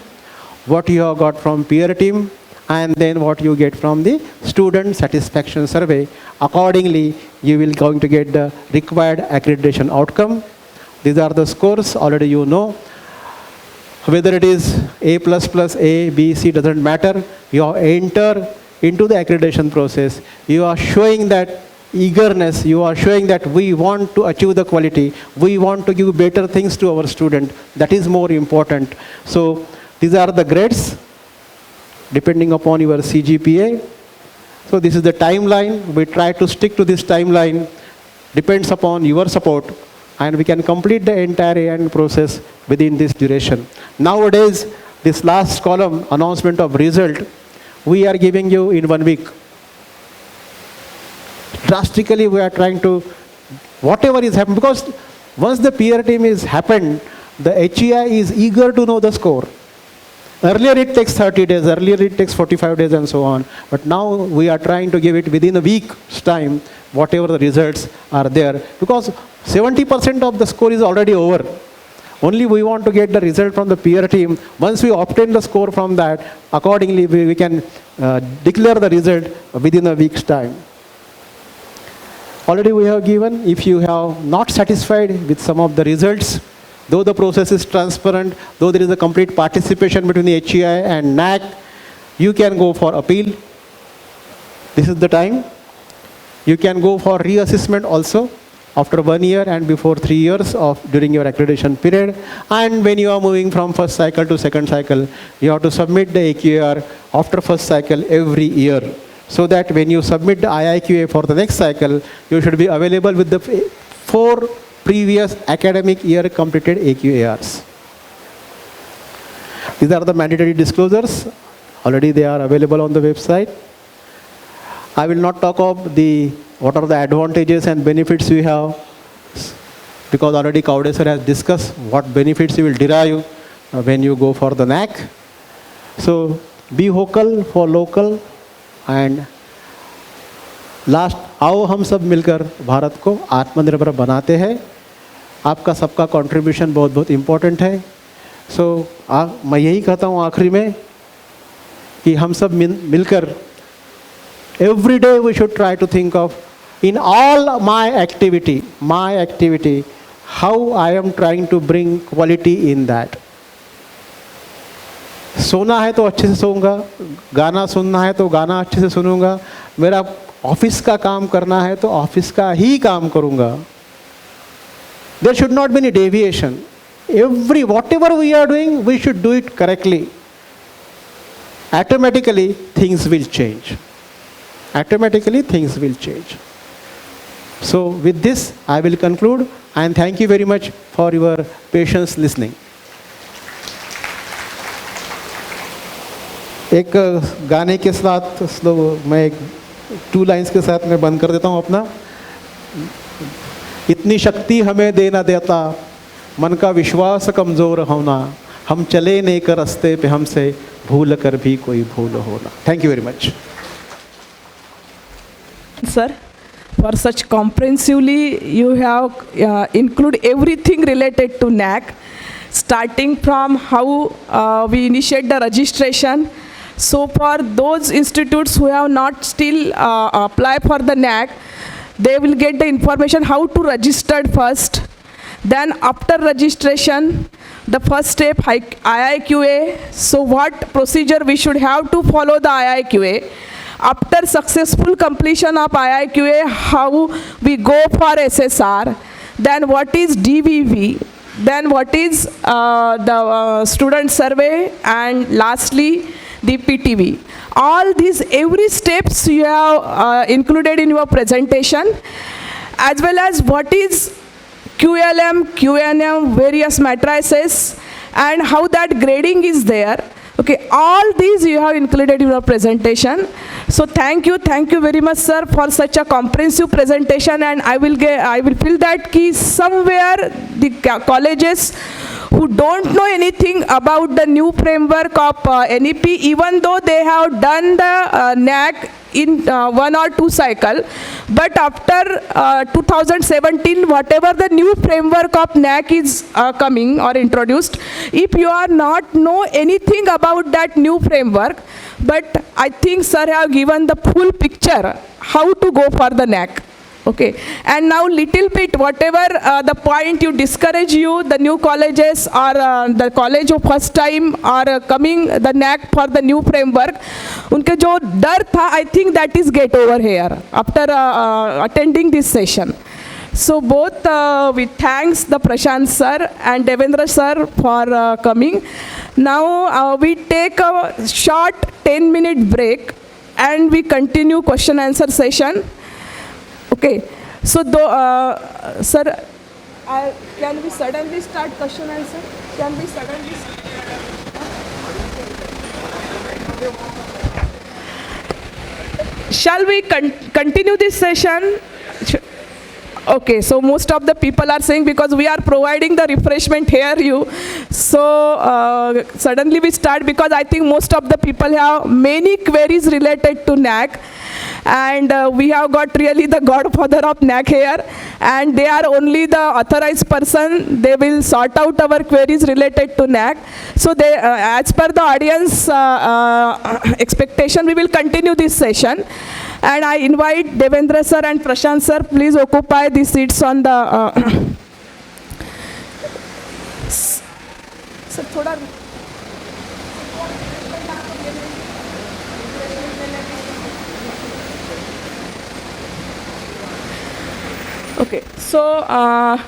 Speaker 5: what you have got from peer team, and then what you get from the student satisfaction survey. Accordingly, you will going to get the required accreditation outcome. These are the scores, already you know. Whether it is A++, A, B, C, doesn't matter. You enter into the accreditation process. You are showing that eagerness. You are showing that we want to achieve the quality. We want to give better things to our student. That is more important. So these are the grades depending upon your CGPA. So this is the timeline. We try to stick to this timeline. Depends upon your support. And we can complete the entire end process within this duration. Nowadays, this last column, announcement of result, we are giving you in 1 week. Drastically, we are trying to, whatever is happening, because once the peer team is happened, the HEI is eager to know the score. Earlier it takes 30 days, earlier it takes 45 days and so on. But now we are trying to give it within a week's time, whatever the results are there. Because 70% of the score is already over. Only we want to get the result from the peer team. Once we obtain the score from that, accordingly we can declare the result within a week's time. Already we have given, if you have not satisfied with some of the results, though the process is transparent, though there is a complete participation between the HEI and NAC, you can go for appeal. This is the time. You can go for reassessment also. after 1 year and before 3 years of during your accreditation period. And when you are moving from first cycle to second cycle, you have to submit the AQAR after first cycle every year, so that when you submit the IIQA for the next cycle, you should be available with the 4 previous academic year completed AQARs. These are the mandatory disclosures. Already they are available on the website. I will not talk of what are the advantages and benefits we have, because already Kaude sir has discussed what benefits you will derive when you go for the NAC. So be vocal for local, and last आओ हम सब मिलकर भारत को आत्मनिर्भर बनाते हैं. आपका सबका कंट्रीब्यूशन बहुत बहुत इम्पोर्टेंट है. सो मैं यही कहता हूँ आखिरी में कि हम सब मिलकर every day we should try to think of, in all my activity, how I am trying to bring quality in that. सोना है तो अच्छे से सोऊंगा, गाना सुनना है तो गाना अच्छे से सुनूंगा, मेरा ऑफिस का काम करना है तो ऑफिस का ही काम करूंगा. There should not be any deviation. Whatever we are doing, we should do it correctly. Automatically, things will change. So with this, I will conclude, and thank you very much for your patience listening. एक गाने के साथ मैं 2 lines के साथ मैं बंद कर देता हूँ अपना. इतनी शक्ति हमें देना देता, मन का विश्वास कमज़ोर होना, हम चले नेक रास्ते पे हमसे भूल कर भी कोई भूल होना. Thank you very much.
Speaker 2: Sir, for such comprehensively you have include everything related to NAC, starting from how we initiate the registration. So for those institutes who have not still apply for the NAC, they will get the information how to register first. Then after registration, the first step, IIQA. So what procedure we should have to follow the IIQA. After successful completion of IIQA, how we go for SSR. Then what is DVV. Then what is the student survey. And lastly, the PTV. All these, every steps you have included in your presentation, as well as what is QLM, QNM, various matrices, and how that grading is there. Okay, all these you have included in your presentation. So thank you very much, sir, for such a comprehensive presentation. And I will feel that somewhere the colleges who don't know anything about the new framework of NEP, even though they have done the NAC in 1 or 2 cycle, but after 2017, whatever the new framework of NAC is coming or introduced, if you are not know anything about that new framework, but I think sir have given the full picture how to go for the NAC. Okay, and now little bit whatever the point you discourage you, the new colleges or the college of first time are coming the NAC for the new framework, उनके जो डर था, I think that is get over here after attending this session. So both we thanks the Prashant sir and Devendra sir for coming. Now we take a short 10-minute break and we continue question answer session. Okay, so sir, can we suddenly start question answer? Can we suddenly Shall we continue this session? Okay, so most of the people are saying because we are providing the refreshment here, so suddenly we start because I think most of the people have many queries related to NAC. And we have got really the godfather of NAC here, and they are only the authorized person. They will sort out our queries related to NAC. So they, as per the audience expectation, we will continue this session. And I invite Devendra sir and Prashant sir, please occupy the seats on the... Sir, thoda... Okay, So,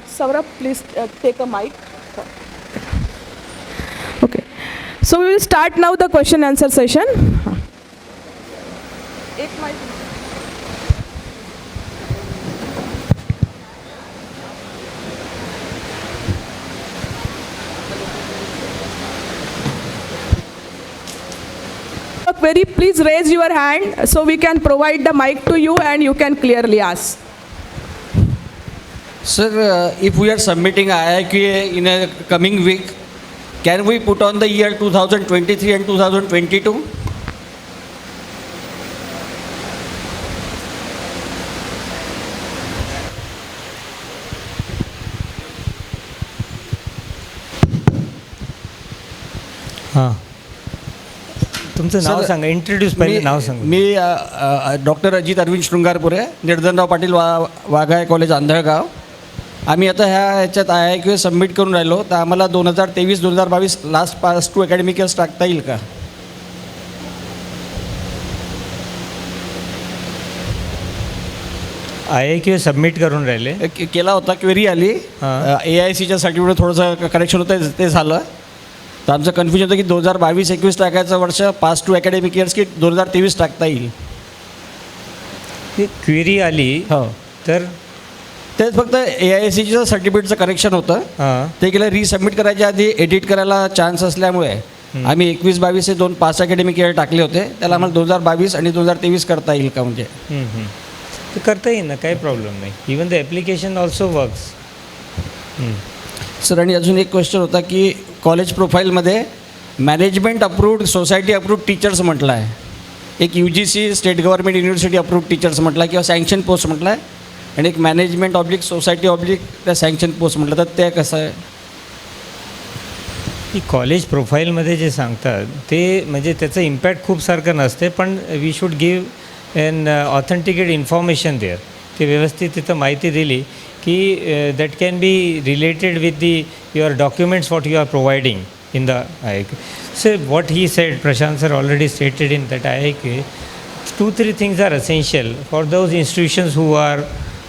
Speaker 2: Saurabh, please take a mic. Okay. So we will start now the question answer session. एक mic. Query, please raise your hand so we can provide the mic to you and you can clearly ask.
Speaker 6: Sir, if we are submitting IIQA in a coming week, can we put on the year 2023 and 2022?
Speaker 4: हां, तुमचं नाव सांगा, introduce पहिले नाव सांगा.
Speaker 6: मी doctor Ajit Arvind शृंगारपुरे, निर्धनराव Patil Waghale college Andhalgaon. आम्ही आता ह्याच्यात IIQA submit करून राहिलो, तर आम्हाला 2023-2022 last past two academic years टाकता येईल का?
Speaker 4: IIQA सबमिट करून राहिले.
Speaker 6: केला होता, क्वेरी आली, AICच्या सर्टिफिकेट थोडंसं करेक्शन होतं ते झालं. तर आमचं कन्फ्युजन होतं की 2022-21 टाकायचं वर्ष पास टू अकॅडमिक इयर्स की 2023 टाकता येईल.
Speaker 4: क्वेरी आली
Speaker 6: हो,
Speaker 4: तर
Speaker 6: तेच फक्त AICचं सर्टिफिकेटचं करेक्शन होतं. ते केलं, रिसबमिट करायच्या आधी एडिट करायला चान्स असल्यामुळे आम्ही 21-22 हे 2 पास अकॅडमिक इयर टाकले होते. त्याला आम्हाला 2022 आणि 2023 करता येईल का? म्हणजे
Speaker 4: ते करता येईल ना, काही प्रॉब्लेम नाही. Even the application also works.
Speaker 6: Sir, आणि अजून एक क्वेश्चन होता की कॉलेज प्रोफाईलमध्ये management approved, society approved teachers म्हटलं आहे. एक UGC state government university approved teachers म्हटलं आहे किंवा सँक्शन पोस्ट म्हटलं आहे, आणि एक मॅनेजमेंट ऑब्लिक सोसायटी ऑब्लिक त्या सँक्शन पोस्ट म्हटलं, तर ते कसं आहे?
Speaker 4: की कॉलेज प्रोफाईलमध्ये जे सांगतात ते म्हणजे त्याचं इम्पॅक्ट खूप सारखं नसते, पण we should give an authenticate information there. ते व्यवस्थित तिथं माहिती दिली की that can be related with the your documents what you are providing in the IIQA. So what he said, Prashant sir already stated in that IIQA, 2-3 things are essential for those institutions who are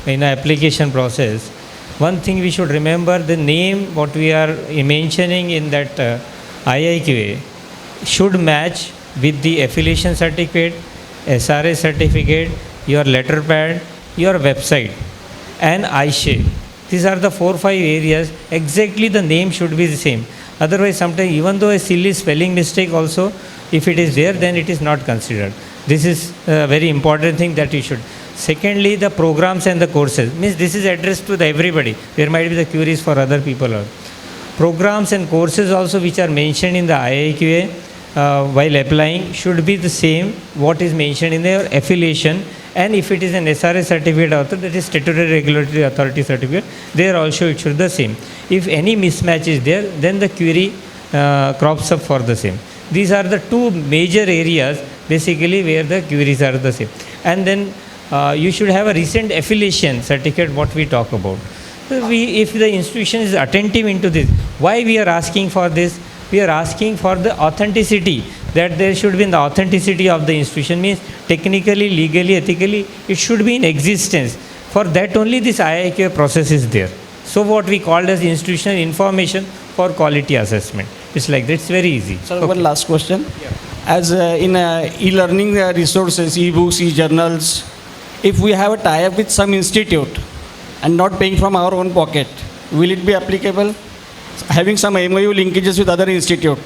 Speaker 4: in an application process. One thing we should remember, the name what we are mentioning in that IIQA should match with the affiliation certificate, SRA certificate, your letterpad, your website and iShare. These are the 4-5 areas. Exactly the name should be the same. Otherwise, sometimes even though a silly spelling mistake also, if it is there, then it is not considered. This is a very important thing that you should. Secondly, the programs and the courses. Means this is addressed to the everybody. There might be the queries for other people. Programs and courses also which are mentioned in the IIQA while applying should be the same what is mentioned in their affiliation. And if it is an SRA certificate also, that is statutory regulatory authority certificate, there also it should be the same. If any mismatch is there, then the query crops up for the same. These are the two major areas basically where the queries are the same. And then you should have a recent affiliation certificate, what we talk about. So if the institution is attentive into this, why we are asking for this? We are asking for the authenticity, that there should be the authenticity of the institution, means technically, legally, ethically, it should be in existence. For that only this IIQA process is there. So what we called as institutional information for quality assessment. It's like that, it's very easy.
Speaker 6: Sir, one last question. As in e-learning resources, e-books, e-journals, if we have a tie-up with some institute and not paying from our own pocket, will it be applicable? Having some MOU linkages with other institute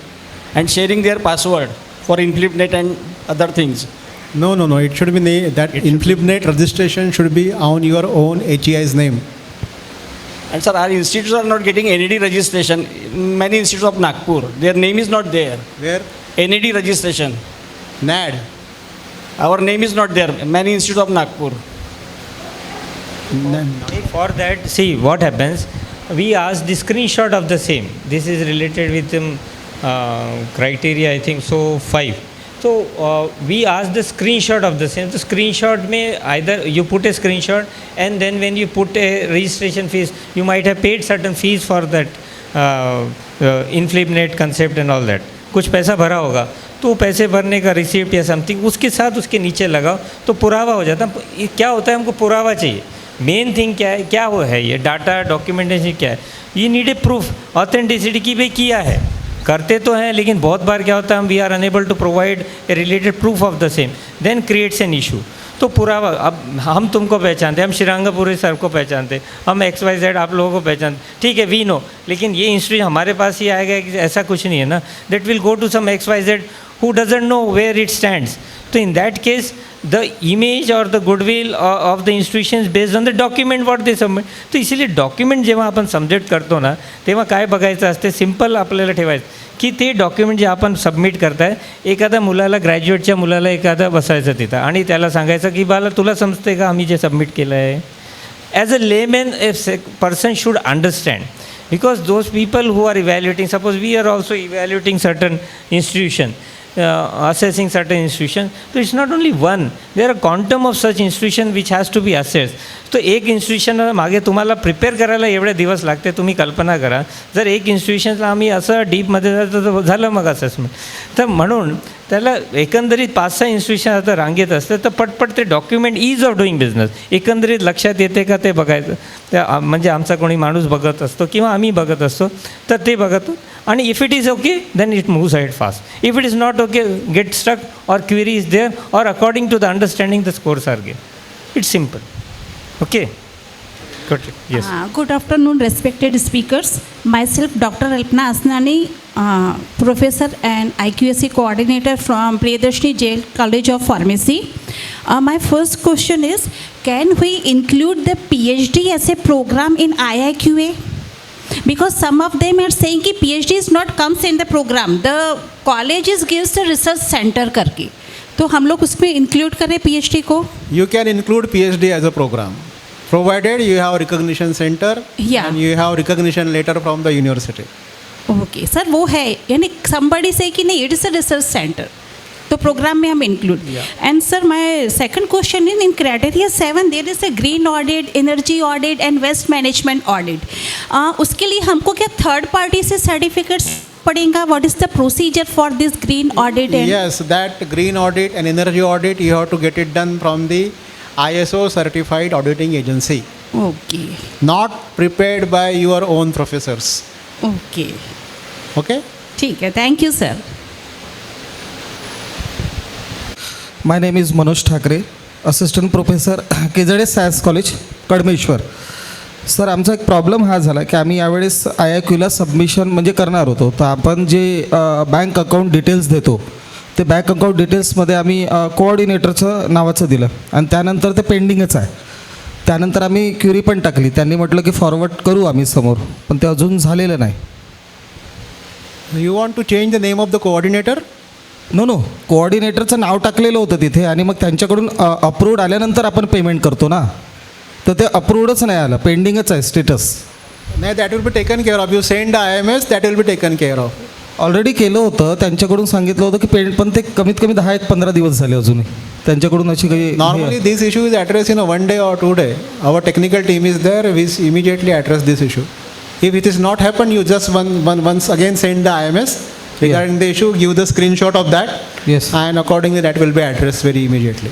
Speaker 6: and sharing their password for InflipNet and other things.
Speaker 5: No. It should be that InflipNet registration should be on your own HEI's name.
Speaker 6: And sir, our institutes are not getting NAD registration. Many institutes of Nagpur, their name is not there.
Speaker 5: Where?
Speaker 6: NAD registration.
Speaker 5: NAD.
Speaker 6: Our name is not there. Many institutes of Nagpur.
Speaker 4: For that, see what happens. We asked the screenshot of the same. This is related with criteria, I think so 5. So we asked the screenshot of the same. The screenshot may either you put a screenshot, and then when you put a registration fees, you might have paid certain fees for that InflipNet concept and all that. कुछ पैसा भरा होगा, तो पैसे भरने का receipt या something उसके साथ उसके नीचे लगाओ तो पुरावा हो जाता है. क्या होता है, हमको पुरावा चाहिए. मेन थिंग क्या वो है ये डाटा डॉक्यूमेंटेशन क्या है, ये नीड ए प्रूफ ऑथेंटिसिटी की भाई किया है, करते तो हैं लेकिन बहुत बार क्या होता है हम we are unable to provide a related proof of the same, then creates an issue. तो पुरावा, अब हम तुमको पहचानते, हम श्रीरंगपुरी सर को पहचानते, हम XYZ आप लोगों को पहचानते, ठीक है वी नो, लेकिन ये इंस्टीट्यूट हमारे पास ही आएगा कि ऐसा कुछ नहीं है ना, that will go to some XYZ who doesn't know where it stands. तो in that case the image और the goodwill of the institutions based on the document what they submit. तर इसीलिए डॉक्युमेंट जेव्हा आपण सबमिट करतो ना तेव्हा काय बघायचं असते, सिम्पल आपल्याला ठेवायचं की ते डॉक्युमेंट जे आपण सबमिट करताय, एखाद्या मुलाला ग्रॅज्युएटच्या मुलाला एखादा बसायचं तिथं आणि त्याला सांगायचं की बाला तुला समजते का आम्ही जे सबमिट केलं आहे. As a layman a person should understand, because those people who are evaluating, suppose we are also evaluating certain institution, assessing certain institution, so it's not only one, there are a quantum of such institution which has to be assessed. तो एक institution मागे तुम्हाला prepare करायला एवढे दिवस लागते, तुम्ही कल्पना करा जर एक इन्स्टिट्यूशनला आम्ही असं डीपमध्ये जातो तर झालं मग असेसमेंट. तर म्हणून त्याला एकंदरीत 5-6 इन्स्टिट्यूशन आता रांगेत असतं तर पटपट ते document ease of doing business एकंदरीत लक्षात येते का ते बघायचं. त्या म्हणजे आमचा कोणी माणूस बघत असतो किंवा आम्ही बघत असतो तर ते बघतो आणि if it is okay then it moves ahead fast. If it is not okay get stuck or query is there or according to the understanding the scores are gain. It's simple. Okay. Good. Yes.
Speaker 7: Good afternoon, respected speakers. Myself, Dr. Alpna Asnani, Professor and IQAC Coordinator from Priyadarshini Jain College of Pharmacy. My first question is, can we include the PhD as a program in IIQA? Because some of them are saying कि PhD is not comes in the program. The colleges gives the research center करके. तो हम लोग उसमें include करें PhD को?
Speaker 5: You can include PhD as a program, provided you have recognition center and you have recognition letter from the university.
Speaker 7: Okay, sir, वो है यानी somebody say कि नहीं it is a research center, तो programme में हम include. And sir, my second question in criteria 7 there is a green audit, energy audit and waste management audit. उसके लिए हमको क्या थर्ड पार्टी से सर्टिफिकेट्स पड़ेगा? What is the procedure for this green audit?
Speaker 5: Yes, that green audit and energy audit you have to get it done from the ISO certified auditing agency.
Speaker 7: Okay.
Speaker 5: Not prepared by your own professors.
Speaker 7: Okay.
Speaker 5: Okay?
Speaker 7: ठीक है, thank you sir.
Speaker 8: My name is Manoj Thakre, Assistant Professor KZS science college Kadmeshwar. Sir आमचा एक problem हा झाला की आम्ही यावेळेस IIQला submission म्हणजे करणार होतो, तर आपण जे बँक अकाउंट डिटेल्स देतो ते बँक अकाउंट डिटेल्समध्ये आम्ही कोऑर्डिनेटरचं नावाचं दिलं आणि त्यानंतर ते पेंडिंगच आहे. त्यानंतर आम्ही क्युरी पण टाकली, त्यांनी म्हटलं की फॉरवर्ड करू आम्ही समोर, पण ते अजून झालेलं नाही.
Speaker 5: You want to change the name of the coordinator?
Speaker 8: No कोऑर्डिनेटरचं नाव टाकलेलं होतं तिथे आणि मग त्यांच्याकडून अप्रूव्ड आल्यानंतर आपण पेमेंट करतो ना, तर ते अप्रूव्डच नाही आलं, पेंडिंगच आहे स्टेटस.
Speaker 5: नाही, that will be taken care of. You send IMS, that will be taken care of.
Speaker 8: Already केलं होतं, त्यांच्याकडून सांगितलं होतं की पण ते कमीत कमी 10-15 दिवस झाले अजूनही त्यांच्याकडून अशी काही.
Speaker 5: Normally this issue is addressed in a 1 day or 2 day. Our technical team is there, we immediately address this issue. If it is not happened, you just once again send the IMS regarding the issue, give the screenshot of that.
Speaker 8: Yes.
Speaker 5: And accordingly that will be addressed very immediately.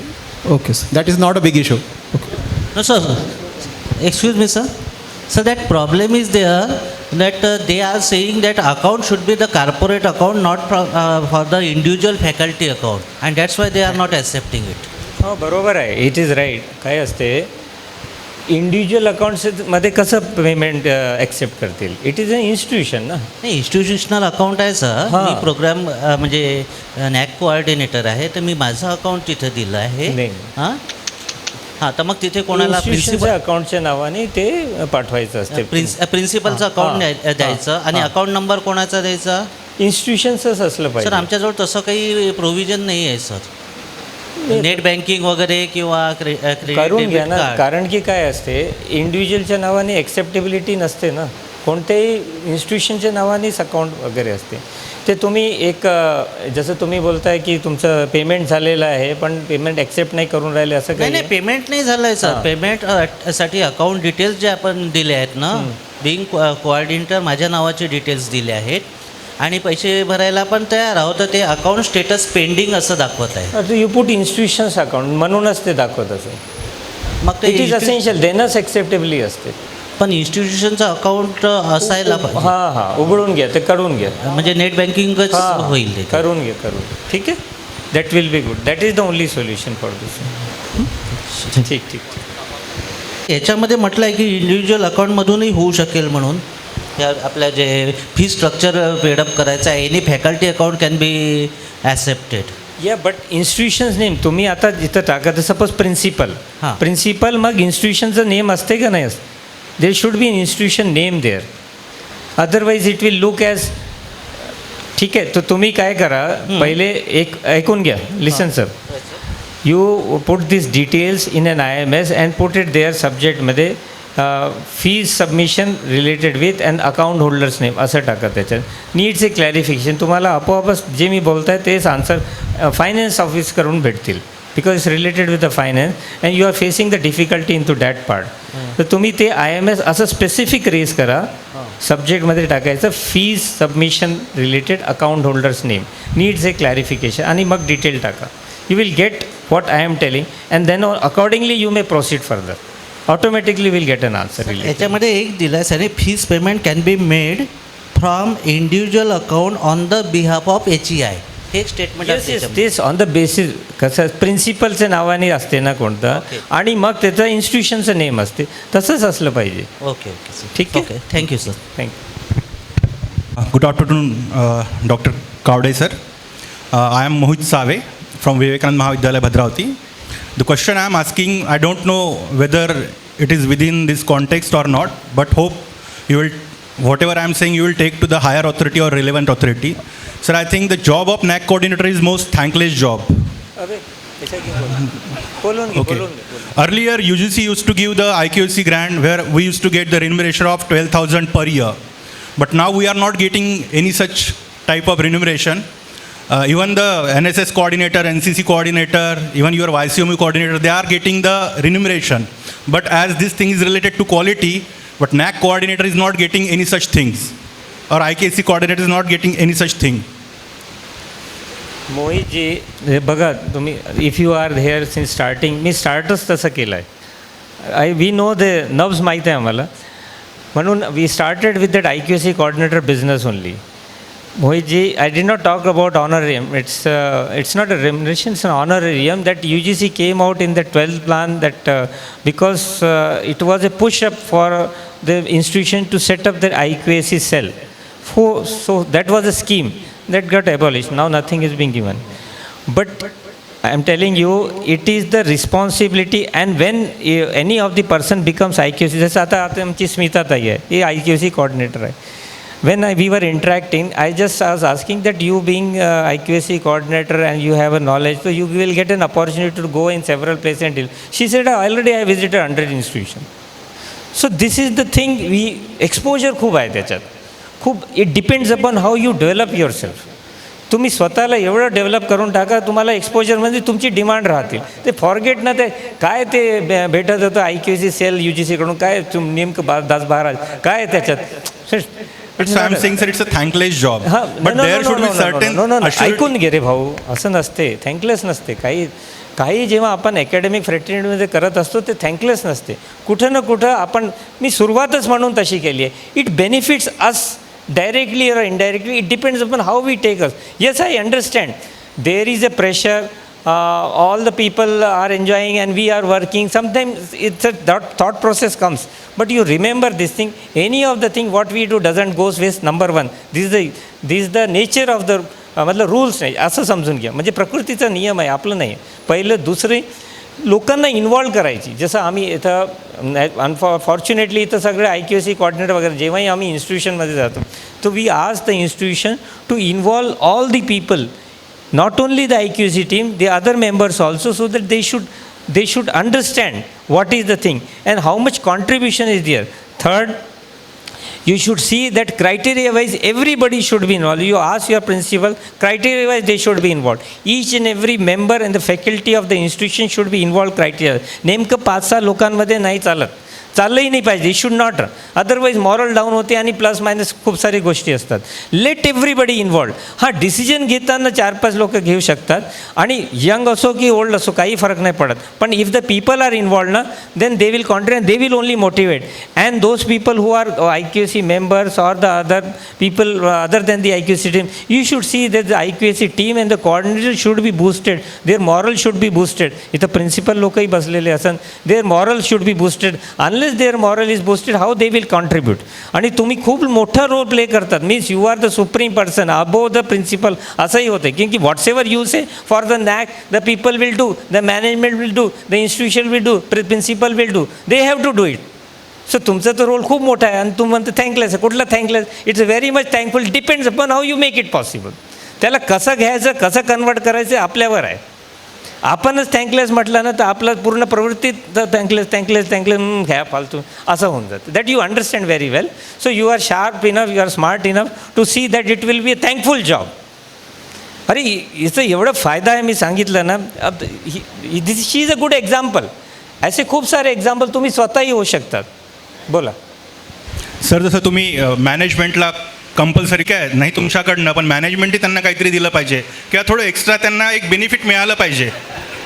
Speaker 8: Okay sir.
Speaker 5: That is not a big issue.
Speaker 9: No sir, excuse me sir. So that problem is there that they are saying that account should be the corporate account, not for the individual faculty account, and that's why they are not accepting it.
Speaker 4: हो बरोबर आहे, it is right. काय असते individual अकाउंट्समध्ये कसं payment accept करतील? It is a institution ना.
Speaker 9: नाही, institutional account आहे सर. मी प्रोग्राम म्हणजे नॅक कोऑर्डिनेटर आहे, तर मी माझं अकाउंट तिथं दिलं आहे. हां, तर मग तिथे कोणाला
Speaker 4: प्रिन्सिपल अकाउंटच्या नावाने ते पाठवायचं असते.
Speaker 9: प्रिन्सिपलचं अकाउंट द्यायचं आणि अकाउंट नंबर कोणाचा द्यायचा?
Speaker 4: इन्स्टिट्यूशनचंच असलं पाहिजे.
Speaker 9: सर आमच्याजवळ तसं काही प्रोव्हिजन नाही आहे सर, नेट बँकिंग वगैरे किंवा
Speaker 4: करून घ्या ना. कारण की काय असते, इंडिव्हिज्युअलच्या नावाने ॲक्सेप्टेबिलिटी नसते ना, कोणत्याही इन्स्टिट्यूशनच्या नावानेच अकाउंट वगैरे असते. ते तुम्ही एक जसं तुम्ही बोलताय की तुमचं पेमेंट झालेलं आहे पण पेमेंट ॲक्सेप्ट नाही करून राहिले असं काही
Speaker 9: नाही. पेमेंट नाही झालं आहे सर. पेमेंटसाठी अकाउंट डिटेल्स जे आपण दिले आहेत ना, बिंग कोऑर्डिनेटर माझ्या नावाचे डिटेल्स दिले आहेत आणि पैसे भरायला पण तयार आहोत, तर ते अकाउंट स्टेटस पेंडिंग असं दाखवत आहे.
Speaker 4: यू पुट इन्स्टिट्यूशन्स अकाउंट म्हणूनच ते दाखवत असेल.
Speaker 9: मग
Speaker 4: इट इज असेन्शियल, देणंच ॲक्सेप्टेबली असते.
Speaker 9: पण इन्स्टिट्यूशनचं अकाउंट असायला पाहिजे.
Speaker 4: हां हां, उघडून घ्या, ते करून घ्या.
Speaker 9: म्हणजे नेट बँकिंगच होईल ते.
Speaker 4: करून घ्या, करून. ठीक आहे, that will be good. That is the only solution for this. ठीक ठीक.
Speaker 9: याच्यामध्ये म्हटलं आहे की इंडिव्हिज्युअल अकाउंटमधूनही होऊ शकेल म्हणून. या आपल्या जे फी स्ट्रक्चर पेडअप करायचं आहे, any faculty account can be accepted.
Speaker 4: या बट इन्स्टिट्यूशन्स नेम तुम्ही आता जिथं टाका, तर सपोज प्रिन्सिपल,
Speaker 9: हां.
Speaker 4: प्रिन्सिपल मग इन्स्टिट्यूशनचं नेम असते का नाही असते? There should be an institution name there. Otherwise it will look as. ठीक आहे, तर तुम्ही काय करा, पहिले एक ऐकून घ्या, listen sir. You put this details in an IMS and put it there सब्जेक्टमध्ये fees submission related with and account holders name असं टाका. त्याच्यात नीड्स ए क्लॅरिफिकेशन. तुम्हाला आपोआपच जे मी बोलत आहे तेच आन्सर फायनान्स ऑफिस करून भेटतील, because it's related with the finance and you are facing the difficulty in to that part. तर तुम्ही ते IMS असं स्पेसिफिक रेज करा, सब्जेक्टमध्ये टाकायचं fees submission related account holders name, needs a clarification, आणि मग डिटेल टाका. You will get what I am telling and then accordingly you may proceed further. Automatically will get an answer.
Speaker 9: याच्यामध्ये एक दिलं आहे sir, fees payment can be made from individual account on the behalf of HEI. हे statement
Speaker 4: तेच on the basis कसं प्रिन्सिपलच्या नावाने असते ना कोणतं, आणि मग त्याचं इन्स्टिट्यूशनचं नेम असते, तसंच असलं पाहिजे.
Speaker 9: ओके ओके सर,
Speaker 4: ठीक आहे.
Speaker 9: Okay, thank you sir.
Speaker 4: Thank you.
Speaker 10: Good afternoon, Dr. Kavde sir. I am Mohit Save from Vivekananda Mahavidyalaya, Bhadravati. The question I am asking, I don't know whether it is within this context or not, but hope you will, whatever I am saying, you will take to the higher authority or relevant authority. Sir, I think the job of NAC coordinator is most thankless job. Okay. Earlier, UGC used to give the IQAC grant where we used to get the remuneration of 12,000 per year. But now we are not getting any such type of remuneration. Even the NSS coordinator, NCC coordinator, even your YCMU coordinator, they are getting the remuneration. But as this thing is related to quality, but NAC coordinator is not getting any such things. Or IKC coordinator is not getting any such thing.
Speaker 4: मोहितजी, हे बघा तुम्ही, if you R hair since starting, मी स्टार्टच तसं केलं आहे. We know the nerves माहीत आहे आम्हाला, म्हणून we started with that IQAC coordinator business only. Mohitji, I did not talk about honorarium. It's not a remuneration, it's an honorarium that UGC came out in the 12th plan that because it was a push-up for the institution to set up the IQAC cell. So that was a scheme that got abolished. Now nothing is being given. But I am telling you, it is the responsibility, and when any of the person becomes IQAC, जसं आता आमची स्मिता ताई आहे, हे IQAC coordinator आहे. When we were interacting, I just was asking that you being IQAC coordinator and you have a knowledge, so you will get an opportunity to go in several places and deal. She said, already I visited 100 institutions. So this is the thing, exposure खूप आहे त्याच्यात. खूप it depends upon how you develop yourself. तुम्ही स्वतःला एवढं develop करून टाका, तुम्हाला एक्सपोजरमध्ये तुमची डिमांड राहतील. ते फॉरगेट ना, ते काय ते भेटत होतं IQAC सेल UGCकडून, काय नेमकं 10-12 काय त्याच्यात.
Speaker 10: So I am saying, sir, it's a thankless job. But there should be certain assurity.
Speaker 4: ऐकून घे रे भाऊ, असं नसते, थँकलेस नसते. काही जेव्हा आपण अकॅडमिक फ्रेटर्निटीमध्ये करत असतो ते थँकलेस नसते. कुठं ना कुठं आपण, मी सुरुवातच म्हणून तशी केली आहे. It benefits us directly or indirectly, it depends upon how we take us. Yes, I understand. There is a pressure. All the people are enjoying and we are working. Sometimes it's a thought process comes. But you remember this thing. Any of the thing what we do doesn't go waste. Number one. This is the nature of the मतलब rules नाही असं समजून घ्या. म्हणजे प्रकृतीचा नियम आहे, आपलं नाही. पहिलं दुसरे लोकांना इन्व्हॉल्व करायची. जसं आम्ही इथं अनफॉर्च्युनेटली इथं सगळे IQAC coordinator वगैरे जेव्हाही आम्ही इन्स्टिट्यूशनमध्ये जातो, तो we ask the institution to involve all the people, not only the IQAC team, the other members also, so that they should understand what is the thing and how much contribution is there. Third, you should see that criteria wise everybody should be involved. You ask your principal, criteria wise they should be involved. Each and every member and the faculty of the institution should be involved criteria. नेमकं 5-6 लोकांमध्ये नाही चालत. चाललंही नाही पाहिजे. It should not. Otherwise moral down होते आणि plus minus खूप सारी गोष्टी असतात. Let everybody involved. हां, डिसिजन घेताना 4-5 लोक घेऊ शकतात आणि यंग असो की ओल्ड असो काही फरक नाही पडत. पण if the people are involved ना, then they will contribute, they will only motivate. And those people who are IQAC members or the other people other than the IQAC team, you should see that the IQAC team and the coordinator should be boosted. Their moral should be boosted. इथं principal लोकही बसलेले असन, their moral should be boosted. Unless their moral is boosted, how they will contribute? आणि तुम्ही खूप मोठा role play करतात. Means you are the supreme person above the principal असंही होते. की whatsoever you say for the NAAC the people will do, the management will do, the institution will do, principal will do. They have to do it. So तुमचा तो role खूप मोठा आहे आणि तू म्हणतो थँकलेस आहे. कुठला thankless? It's very much thankful. Depends upon how you make it possible. त्याला कसं घ्यायचं, कसं कन्वर्ट करायचं आपल्यावर आहे. आपणच थँकलेस म्हटलं ना तर आपलं पूर्ण प्रवृत्ती तर थँकलेस घ्या फालतू असं होऊन जातं. That you understand very well. So you are sharp enough, you are smart enough to see that it will be a thankful job. अरे हिचं एवढं फायदा आहे मी सांगितलं ना. She is a good example. असे खूप सारे एक्झाम्पल तुम्ही स्वतःही होऊ शकतात. बोला
Speaker 10: सर. जसं तुम्ही मॅनेजमेंटला कंपल्सरी काय नाही तुमच्याकडनं, पण मॅनेजमेंटही त्यांना काहीतरी दिलं पाहिजे किंवा थोडं एक्स्ट्रा त्यांना एक बेनिफिट मिळालं पाहिजे.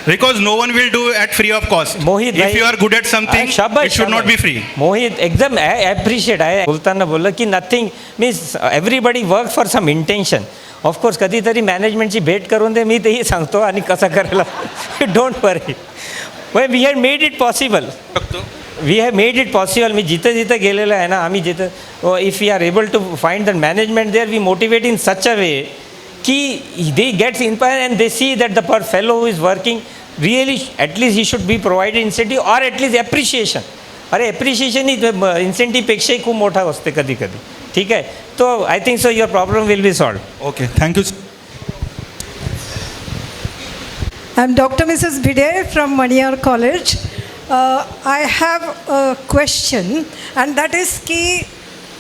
Speaker 10: Because no one will do at free of cost.
Speaker 4: Mohit,
Speaker 10: if you are good at something it should not be free.
Speaker 4: Mohit एकदम ॲप्रिशिएट आहे. बोलताना बोललं की nothing means everybody work for some intention. Of course कधीतरी मॅनेजमेंटची भेट करून दे, मी तेही सांगतो आणि कसं करायला. Don't worry. We had made it possible. We have made it possible. मी जिथं गेलेलं आहे ना, आम्ही जिथं if we are able to find the management there, we motivate in such a way की they gets inspire and they see that the fellow who is working really at least he should be provided incentive or at least appreciation. अरे appreciation ही इन्सेंटिव्हपेक्षाही खूप मोठा असते कधी कधी. ठीक आहे. तो आय think so your problem will be solve.
Speaker 10: Okay, thank you.
Speaker 11: I'm Dr. Mrs. Bide from Maniyar College. I have a question and that is की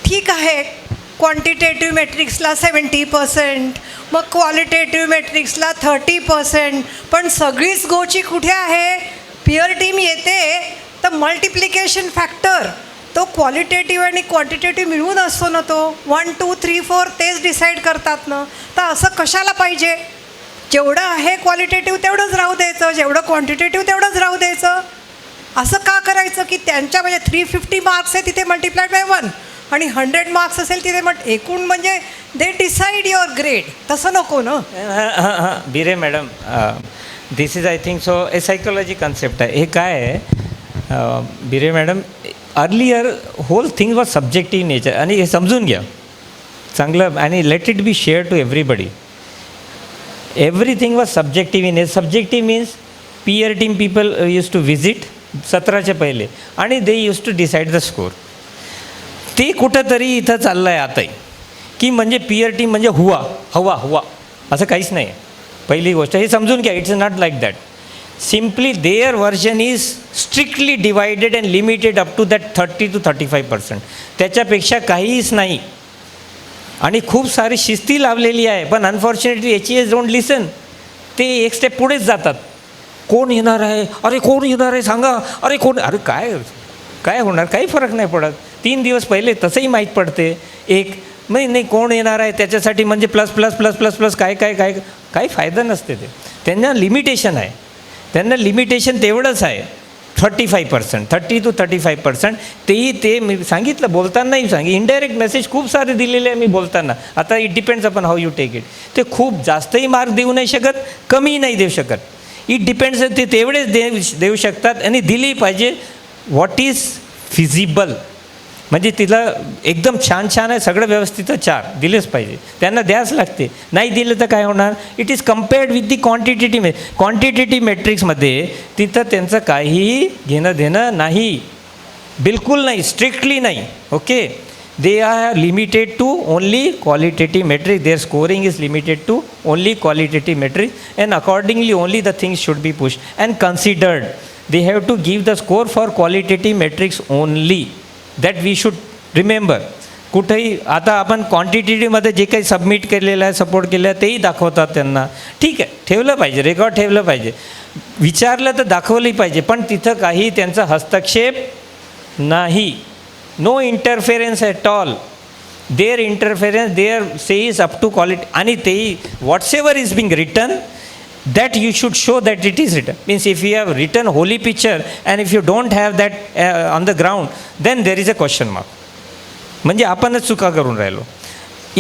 Speaker 11: ठीक आहे क्वांटिटेटिव्ह मॅट्रिक्सला 70%, मग क्वालिटेटिव्ह मॅट्रिक्सला 30%, पण सगळीच गोची कुठे आहे? पिअर टीम येते तर मल्टिप्लिकेशन फॅक्टर तो क्वालिटेटिव्ह आणि क्वांटिटेटिव्ह मिळून असतो ना, तो 1, 2, 3, 4 तेच डिसाईड करतात ना. तर असं कशाला पाहिजे? जेवढं आहे क्वालिटेटिव्ह तेवढंच राहू द्यायचं, जेवढं क्वांटिटेटिव्ह तेवढंच राहू द्यायचं. असं का करायचं की त्यांच्या म्हणजे 350 मार्क्स आहे तिथे मल्टिप्लाइड बाय 1 आणि 100 मार्क्स असेल तिथे एकूण म्हणजे दे डिसाईड युअर ग्रेड. तसं नको ना.
Speaker 4: हां Bire madam, this is I think so a psychology concept आहे. हे काय आहे Bire madam, earlier whole thing was subjective nature. आणि हे समजून घ्या चांगलं आणि let it be share to everybody. Everything was subjective in. Subjective means peer team people use to visit 17च्या पहिले आणि they use to decide the score. ते कुठंतरी इथं चाललं आहे आताही की म्हणजे पियर टीम म्हणजे हवा असं काहीच नाही आहे. पहिली गोष्ट हे समजून घ्या. It's not like that. Simply their version is strictly divided and limited up to that 30 to 35%. त्याच्यापेक्षा काहीच नाही. आणि खूप सारी शिस्ती लावलेली आहे, पण अनफॉर्च्युनेटली HES डोंट लिसन. ते एक स्टेप पुढेच जातात. कोण येणार आहे, अरे कोण येणार आहे सांगा, अरे कोण, अरे काय होणार, काही फरक नाही पडत. 3 दिवस पहिले तसंही माहीत पडते. एक नाही कोण येणार आहे त्याच्यासाठी म्हणजे प्लस काय फायदा नसते. ते त्यांना लिमिटेशन आहे. त्यांना लिमिटेशन तेवढंच आहे 35%, 30 to 35%. तेही ते मी सांगितलं बोलतानाही इनडायरेक्ट मेसेज खूप सारे दिलेले आहे मी बोलताना. आता it depends upon how you take it. ते खूप जास्तही मार्क देऊ नाही शकत, कमीही नाही देऊ शकत. It depends. ते तेवढेच देऊ शकतात आणि दिली पाहिजे व्हॉट इज फिजिबल. म्हणजे तिला एकदम छान आहे सगळं व्यवस्थित 4 दिलेच पाहिजे. त्यांना द्याच लागते. नाही दिलं तर काय होणार? It is compared with the quantitative मॅट्रिक्समध्ये तिथं त्यांचं काहीही घेणं देणं नाही, बिलकुल नाही, स्ट्रिक्टली नाही. Okay. they are limited to only qualitative metric. Their scoring is limited to only qualitative metric and accordingly only the things should be pushed and considered. They have to give the score for qualitative metrics only. That we should remember. कुठेही आता आपण क्वांटिटेटिव्हमध्ये जे काही submit केलेलं आहे, support केलं आहे तेही दाखवतात त्यांना. ठीक आहे, ठेवलं पाहिजे, रेकॉर्ड ठेवलं पाहिजे, विचारलं तर दाखवलंही पाहिजे, पण तिथं काही त्यांचा हस्तक्षेप नाही, no interference at all. Their interference their say is up to quality. आणि तेही whatsoever is being written, that you should show that it is written. Means if you have written holy picture and if you don't have that on the ground, then there is a question mark. म्हणजे आपणच चुका करून राहिलो.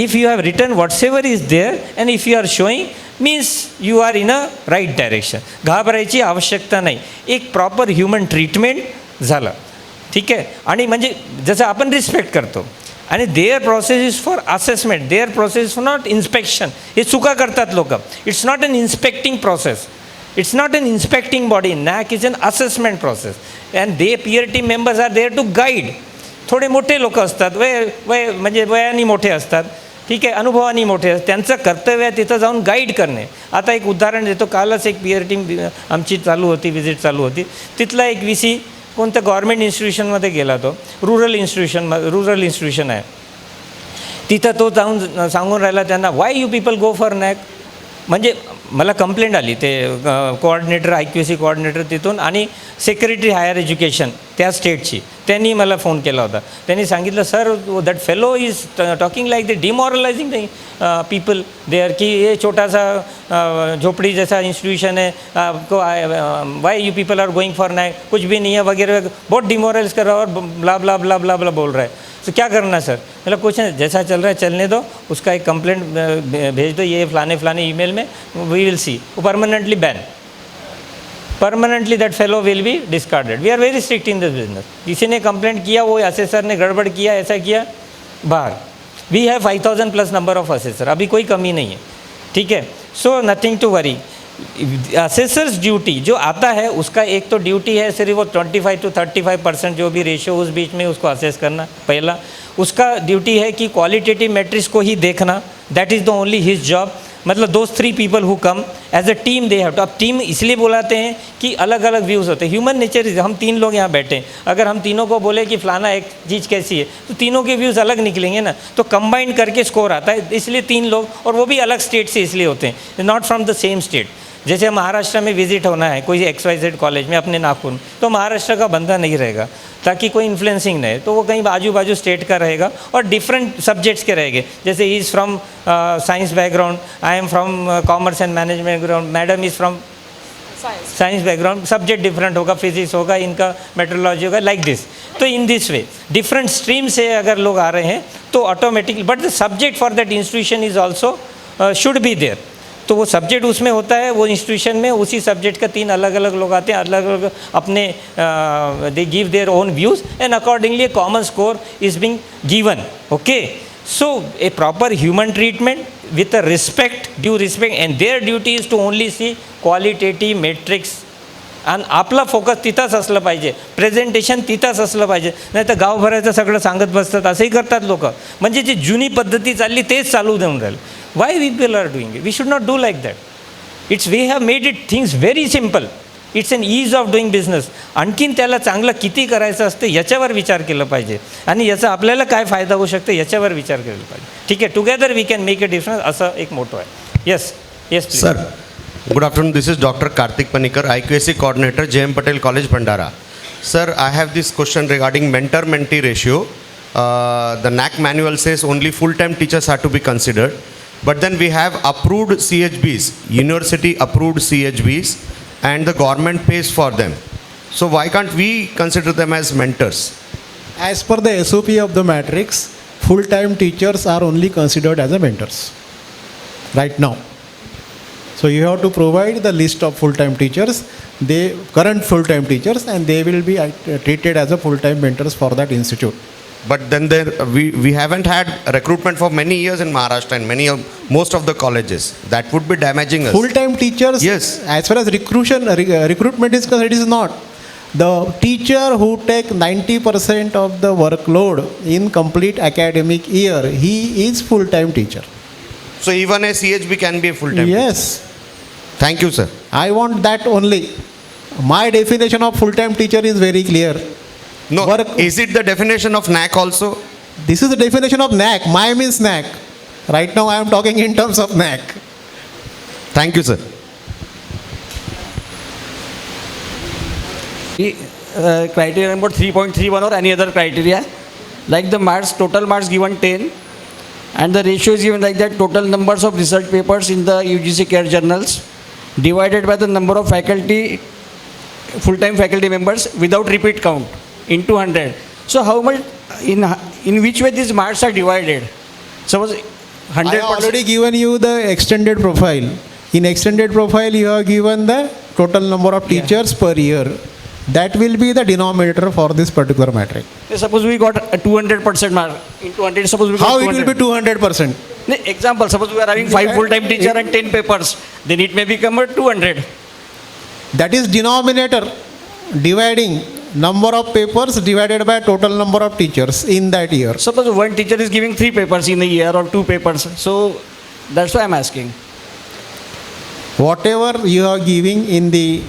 Speaker 4: If you have written whatsoever is there and if you are showing, means you are in a right direction. घाबरायची आवश्यकता नाही. एक proper human treatment झालं, ठीक आहे. आणि म्हणजे जसं आपण रिस्पेक्ट करतो. आणि there process is for assessment, there process for not inspection. हे चुका करतात लोक. It's not an inspecting process, it's not an inspecting body. NAAC is an assessment process and they peer team members are there to guide. थोडे मोठे लोक असतात, म्हणजे वयाने मोठे असतात, ठीक आहे, अनुभवाने मोठे असतात, त्यांचं कर्तव्य आहे तिथं जाऊन गाईड करणे. आता एक उदाहरण देतो. कालच एक पीअर टीम आमची चालू होती, विजिट चालू होती. तिथला एक VC कोणत्या गव्हर्मेंट इन्स्टिट्यूशनमध्ये गेला, तो रुरल इन्स्टिट्यूशन आहे. तिथं तो जाऊन सांगून राहिला त्यांना, why you people go for NAAC. म्हणजे मला कंप्लेंट आली, ते कोऑर्डिनेटर, IQAC कोऑर्डिनेटर तिथून आणि सेक्रेटरी हायर एज्युकेशन त्या स्टेटची, त्यांनी मला फोन केला होता. त्यांनी सांगितलं, sir that fellow is talking like the demoralising the people there, की ये छोटा सा झोपड़ी जैसा इंस्टीट्यूशन है, why you people are going for NAAC, कुछ भी नहीं है वगैरह, बहुत डिमोरलाइज कर रहा है और ब्ला ब्ला ब्ला ब्ला ब्ला बोल रहा है. तो क्या करना सर. मतलब कुछ नहीं, जैसा चल रहा है चलने दो, उसका एक कंप्लेंट भेज दो, ये फलाने ईमेल में, वी विल सी. वो permanently ban, permanently that fellow will be discarded. We are very strict in this business. किसी ने कंप्लेंट किया, वो असेसर ने गड़बड़ किया, ऐसा किया, बाहर. We have 5000+ number of assessor, अभी कोई कमी नहीं है, ठीक है. So nothing to worry. Assessors duty जो आता है, उसका एक तो ड्यूटी है सिर्फ वो 25 to 35% जो भी रेशियो उस बीच में उसको असेस करना. पहला उसका ड्यूटी है कि क्वालिटेटिव मैट्रिक्स को ही देखना. That is the only his job. मतलब those 3 people who come as a team they have to. अब टीम इसलिए बुलाते हैं कि अलग अलग व्यूज़ होते हैं. ह्यूमन नेचर इज, हम 3 लोग यहाँ बैठे हैं, अगर हम तीनों को बोले कि फलाना एक चीज़ कैसी है, तो तीनों के व्यूज़ अलग निकलेंगे ना. तो कंबाइन करके स्कोर आता है. इसलिए 3 लोग, और वो भी अलग स्टेट से इसलिए होते हैं, not from the same state. जैसे महाराष्ट्र में विजिट होना है कोई XYZ कॉलेज में अपने नागपुर, तो महाराष्ट्र का बंदा नहीं रहेगा, ताकि कोई इन्फ्लुएंसिंग नहीं. तो वो कहीं आजू बाजू स्टेट का रहेगा और डिफरेंट सब्जेक्ट्स के रहेंगे. जैसे he is from science background, I am from commerce and management background, madam is from science background. Subject different होगा, फिजिक्स होगा, इनका मेट्रोलॉजी होगा, लाइक दिस. तो in this way different stream से अगर लोग आ रहे हैं तो automatically, but the subject for that institution is also should be there. तो वो सब्जेक्ट उसमें होता है, वो इंस्टीट्यूशन में उसी सब्जेक्ट का 3 अलग अलग लोग आते हैं, अलग अलग अपने they give their own views and accordingly common score is being given. Okay. So a proper human treatment with a respect, due respect, and their duty is to only see qualitative metrics. आणि आपला focus तिथंच असलं पाहिजे, presentation तिथंच असलं पाहिजे. नाही तर गावभराचं सगळं सांगत बसतात, असंही करतात लोक. म्हणजे जी जुनी पद्धती चालली तेच चालू देऊन राहिलं. Why people are doing it. We should not do like that. It's we have made it things very simple. It's an ease of doing business. आणखीन त्याला चांगलं किती करायचं असतं याच्यावर विचार केला पाहिजे, आणि याचा आपल्याला काय फायदा होऊ शकतो याच्यावर विचार केला पाहिजे. ठीक आहे, together we can make a difference, असं एक मोटो आहे. Yes yes please.
Speaker 12: Sir, good afternoon. This is Dr. Karthik Panikar, IQAC coordinator, JM Patel College, Bhandara. Sir, I have this question regarding mentor-mentee ratio. The NAC manual says only full-time teachers are to be considered, but then we have approved CHBs, university approved CHBs, and the government pays for them. So why can't we consider them as mentors?
Speaker 5: As per the SOP of the matrix, full-time teachers are only considered as a mentors right now. So you have to provide the list of full-time teachers, current full-time teachers, and they will be treated as a full-time mentors for that institute.
Speaker 12: But then we haven't had recruitment for many years in Maharashtra and most of the colleges. That would be damaging us.
Speaker 5: Full-time teachers,
Speaker 12: yes.
Speaker 5: As far as recruitment is concerned, it is not. The teacher who take 90% of the workload in complete academic year, he is full-time teacher.
Speaker 12: So even a CHB can be a full-time
Speaker 5: Yes.
Speaker 12: teacher. Thank you, sir.
Speaker 5: I want that only. My definition of full-time teacher is very clear.
Speaker 12: No, is it the definition of NAC also?
Speaker 5: This is the definition of NAC. My means NAC. Right now I am talking in terms of NAC.
Speaker 12: Thank you, sir.
Speaker 6: criteria number 3.31 or any other criteria. Like the marks, total marks given 10, and the ratio is given like that: total numbers of research papers in the UGC care journals divided by the number of faculty, full-time faculty members without repeat count into 100. So how much, in which way these marks are divided? Suppose 100%.
Speaker 5: I have already given you the extended profile. In extended profile, you have given the total number of teachers per year. That will be the denominator for this particular metric.
Speaker 6: Suppose we got a 200% mark. In 200, suppose we got
Speaker 5: How
Speaker 6: 200.
Speaker 5: it will be 200%?
Speaker 6: Example, suppose we are having 5 full-time teacher and 10 papers. Then it may become a 200.
Speaker 5: That is denominator, dividing number of papers divided by total number of teachers in that year.
Speaker 6: Suppose one teacher is giving 3 papers in a year or 2 papers. So that's why I'm asking.
Speaker 5: Whatever you are giving in the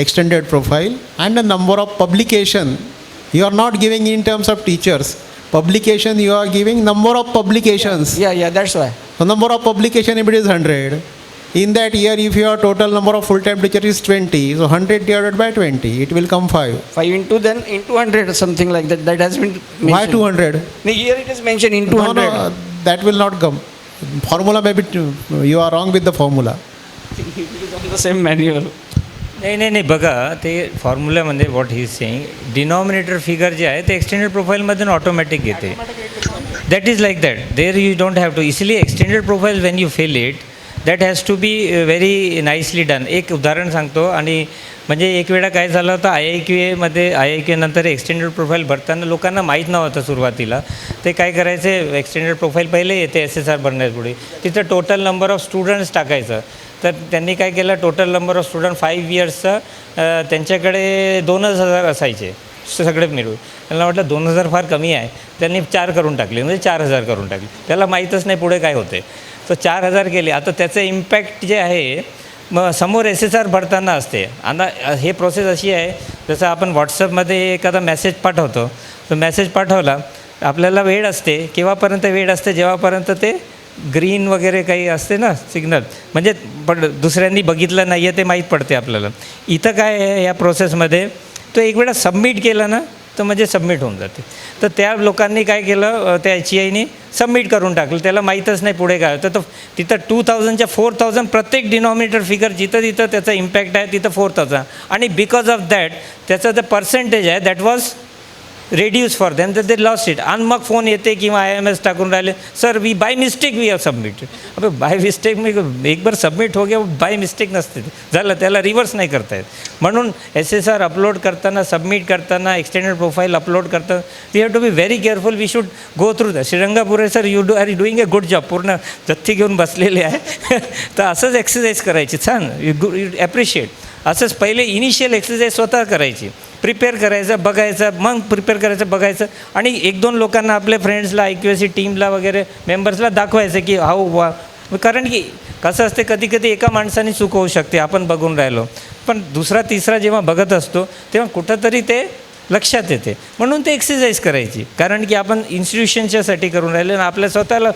Speaker 5: extended profile and the number of publication, you are not giving in terms of teachers. Publication, you are giving number of publications.
Speaker 6: Yeah, that's why.
Speaker 5: The number of publication, if it is 100, in that year, if your total number of full-time teacher is 20, so 100 divided by 20, it will come 5.
Speaker 6: 5 into 100, something like that. That has been mentioned.
Speaker 5: Why 200?
Speaker 6: Here it is mentioned into 100.
Speaker 5: No, that will not come. Formula may be, you are wrong with the formula.
Speaker 6: It is on the same manual.
Speaker 4: नाही बघा ते फॉर्म्युल्यामध्ये what he is saying denominator figure जे आहे ते extended प्रोफाईलमधून automatic येते. That is like that. There you don't have to easily extended profile when you fill it that has to be very nicely done. एक उदाहरण सांगतो. आणि म्हणजे एक वेळा काय झालं होतं IIQA नंतर एक्सटेंडेड प्रोफाईल भरताना लोकांना माहीत नव्हतं सुरुवातीला. ते काय करायचे, एक्सटेंडेड प्रोफाईल पहिले येते SSR भरण्यापुढे तिथं टोटल नंबर ऑफ स्टुडंट्स टाकायचं. तर त्यांनी काय केलं, टोटल नंबर ऑफ स्टुडंट 5 इयर्सचं त्यांच्याकडे 2,000 असायचे सगळे मिळून. त्यांना वाटलं 2,000 फार कमी आहे. त्यांनी 4 करून टाकले, म्हणजे 4,000 करून टाकले. त्याला माहीतच नाही पुढे काय होते. तर 4,000 केले. आता त्याचं इम्पॅक्ट जे आहे मग समोर SSR भरताना असते. आता हे प्रोसेस अशी आहे, जसं आपण व्हॉट्सअपमध्ये एखादा मेसेज पाठवतो. तो मेसेज पाठवला, आपल्याला वेळ असते. केव्हापर्यंत वेळ असते, जेव्हापर्यंत ते ग्रीन वगैरे काही असते ना सिग्नल, म्हणजे दुसऱ्यांनी बघितलं नाही आहे ते माहीत पडते आपल्याला. इथं काय आहे या प्रोसेसमध्ये, तो एक वेळा सबमिट केला ना तर म्हणजे सबमिट होऊन जाते. तर त्या लोकांनी काय केलं, त्या HEIने सबमिट करून टाकलं. त्याला माहीतच नाही पुढे काय होतं. तर तिथं 2,000च्या 4,000 प्रत्येक डिनॉमिनेटर फिगर जिथं तिथं त्याचा इम्पॅक्ट आहे, तिथं 4,000. आणि बिकॉज ऑफ दॅट त्याचं जे पर्सेंटेज आहे that was reduce for them, तर ते लॉस्ट इट. आणि मग फोन येते किंवा IMS टाकून राहिले, sir we by mistake we have submitted. अबे बाय मिस्टेक मी एक बार सबमिट हो गया, बाय मिस्टेक नसते झालं, त्याला रिव्हर्स नाही करता येत. म्हणून SSR अपलोड करताना, सबमिट करताना, एक्सटेंडेड प्रोफाईल अपलोड करताना we have to be very careful. We should go through the. Shrirangapure sir are doing a good job. पूर्ण जथ्थी घेऊन बसलेले आहे. तर असंच एक्सरसाइज करायची. छान, यू ॲप्रिशिएट. असंच पहिले इनिशियल एक्सरसाइज स्वतः करायची. प्रिपेअर करायचं, बघायचं, मग प्रिपेअर करायचं, बघायचं. आणि 1-2 लोकांना, आपल्या फ्रेंड्सला, IQAC टीमला वगैरे मेंबर्सला दाखवायचं की हाऊ वा. कारण की कसं असते, कधी कधी एका माणसाने चूक होऊ शकते, आपण बघून राहिलो, पण दुसरा तिसरा जेव्हा बघत असतो तेव्हा कुठंतरी ते लक्षात येते. म्हणून ते एक्सरसाइज करायची. कारण की आपण इन्स्टिट्यूशनच्यासाठी करून राहिले आणि आपल्या स्वतःला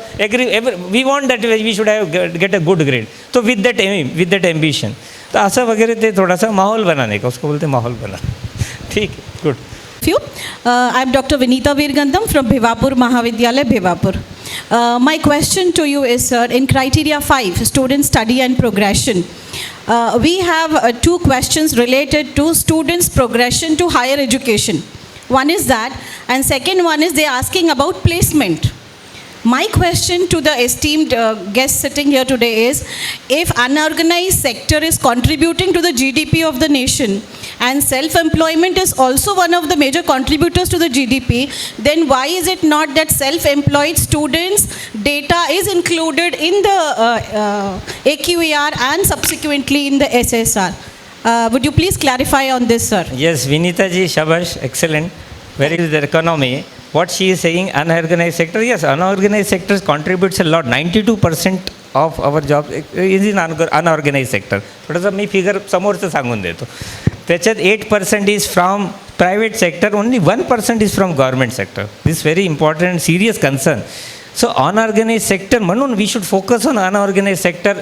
Speaker 4: we want that we should have get a good grade. तो with that with that ambition. तर असं वगैरे ते थोडासा माहौल बनाने का, उसको बोलते माहौल बना. ठीक है, good.
Speaker 7: I am Dr. Vinita Veergandham from Bhivapur Mahavidyalaya, Bhivapur. My question to you is, sir, in criteria 5, student study and progression, we have 2 questions related to students' progression to higher education. One is that, and second one is they are asking about placement. My question to the esteemed guest sitting here today is, if unorganized sector is contributing to the GDP of the nation and self-employment is also one of the major contributors to the GDP, then why is it not that self-employed students' data is included in the AQAR and subsequently in the SSR? Would you please clarify on this, sir?
Speaker 4: Yes, Vinita ji, shabash, excellent. Very good economy. What she is saying, unorganized sector, yes, unorganized sectors contributes a lot. 92% of our jobs is in unorganized sector. थोडंसं me figure समोरचं सांगून देतो. त्याच्यात 8% is from private sector, only 1% is from government sector. This is very important and serious concern. So unorganized sector, म्हणून we should focus on unorganized sector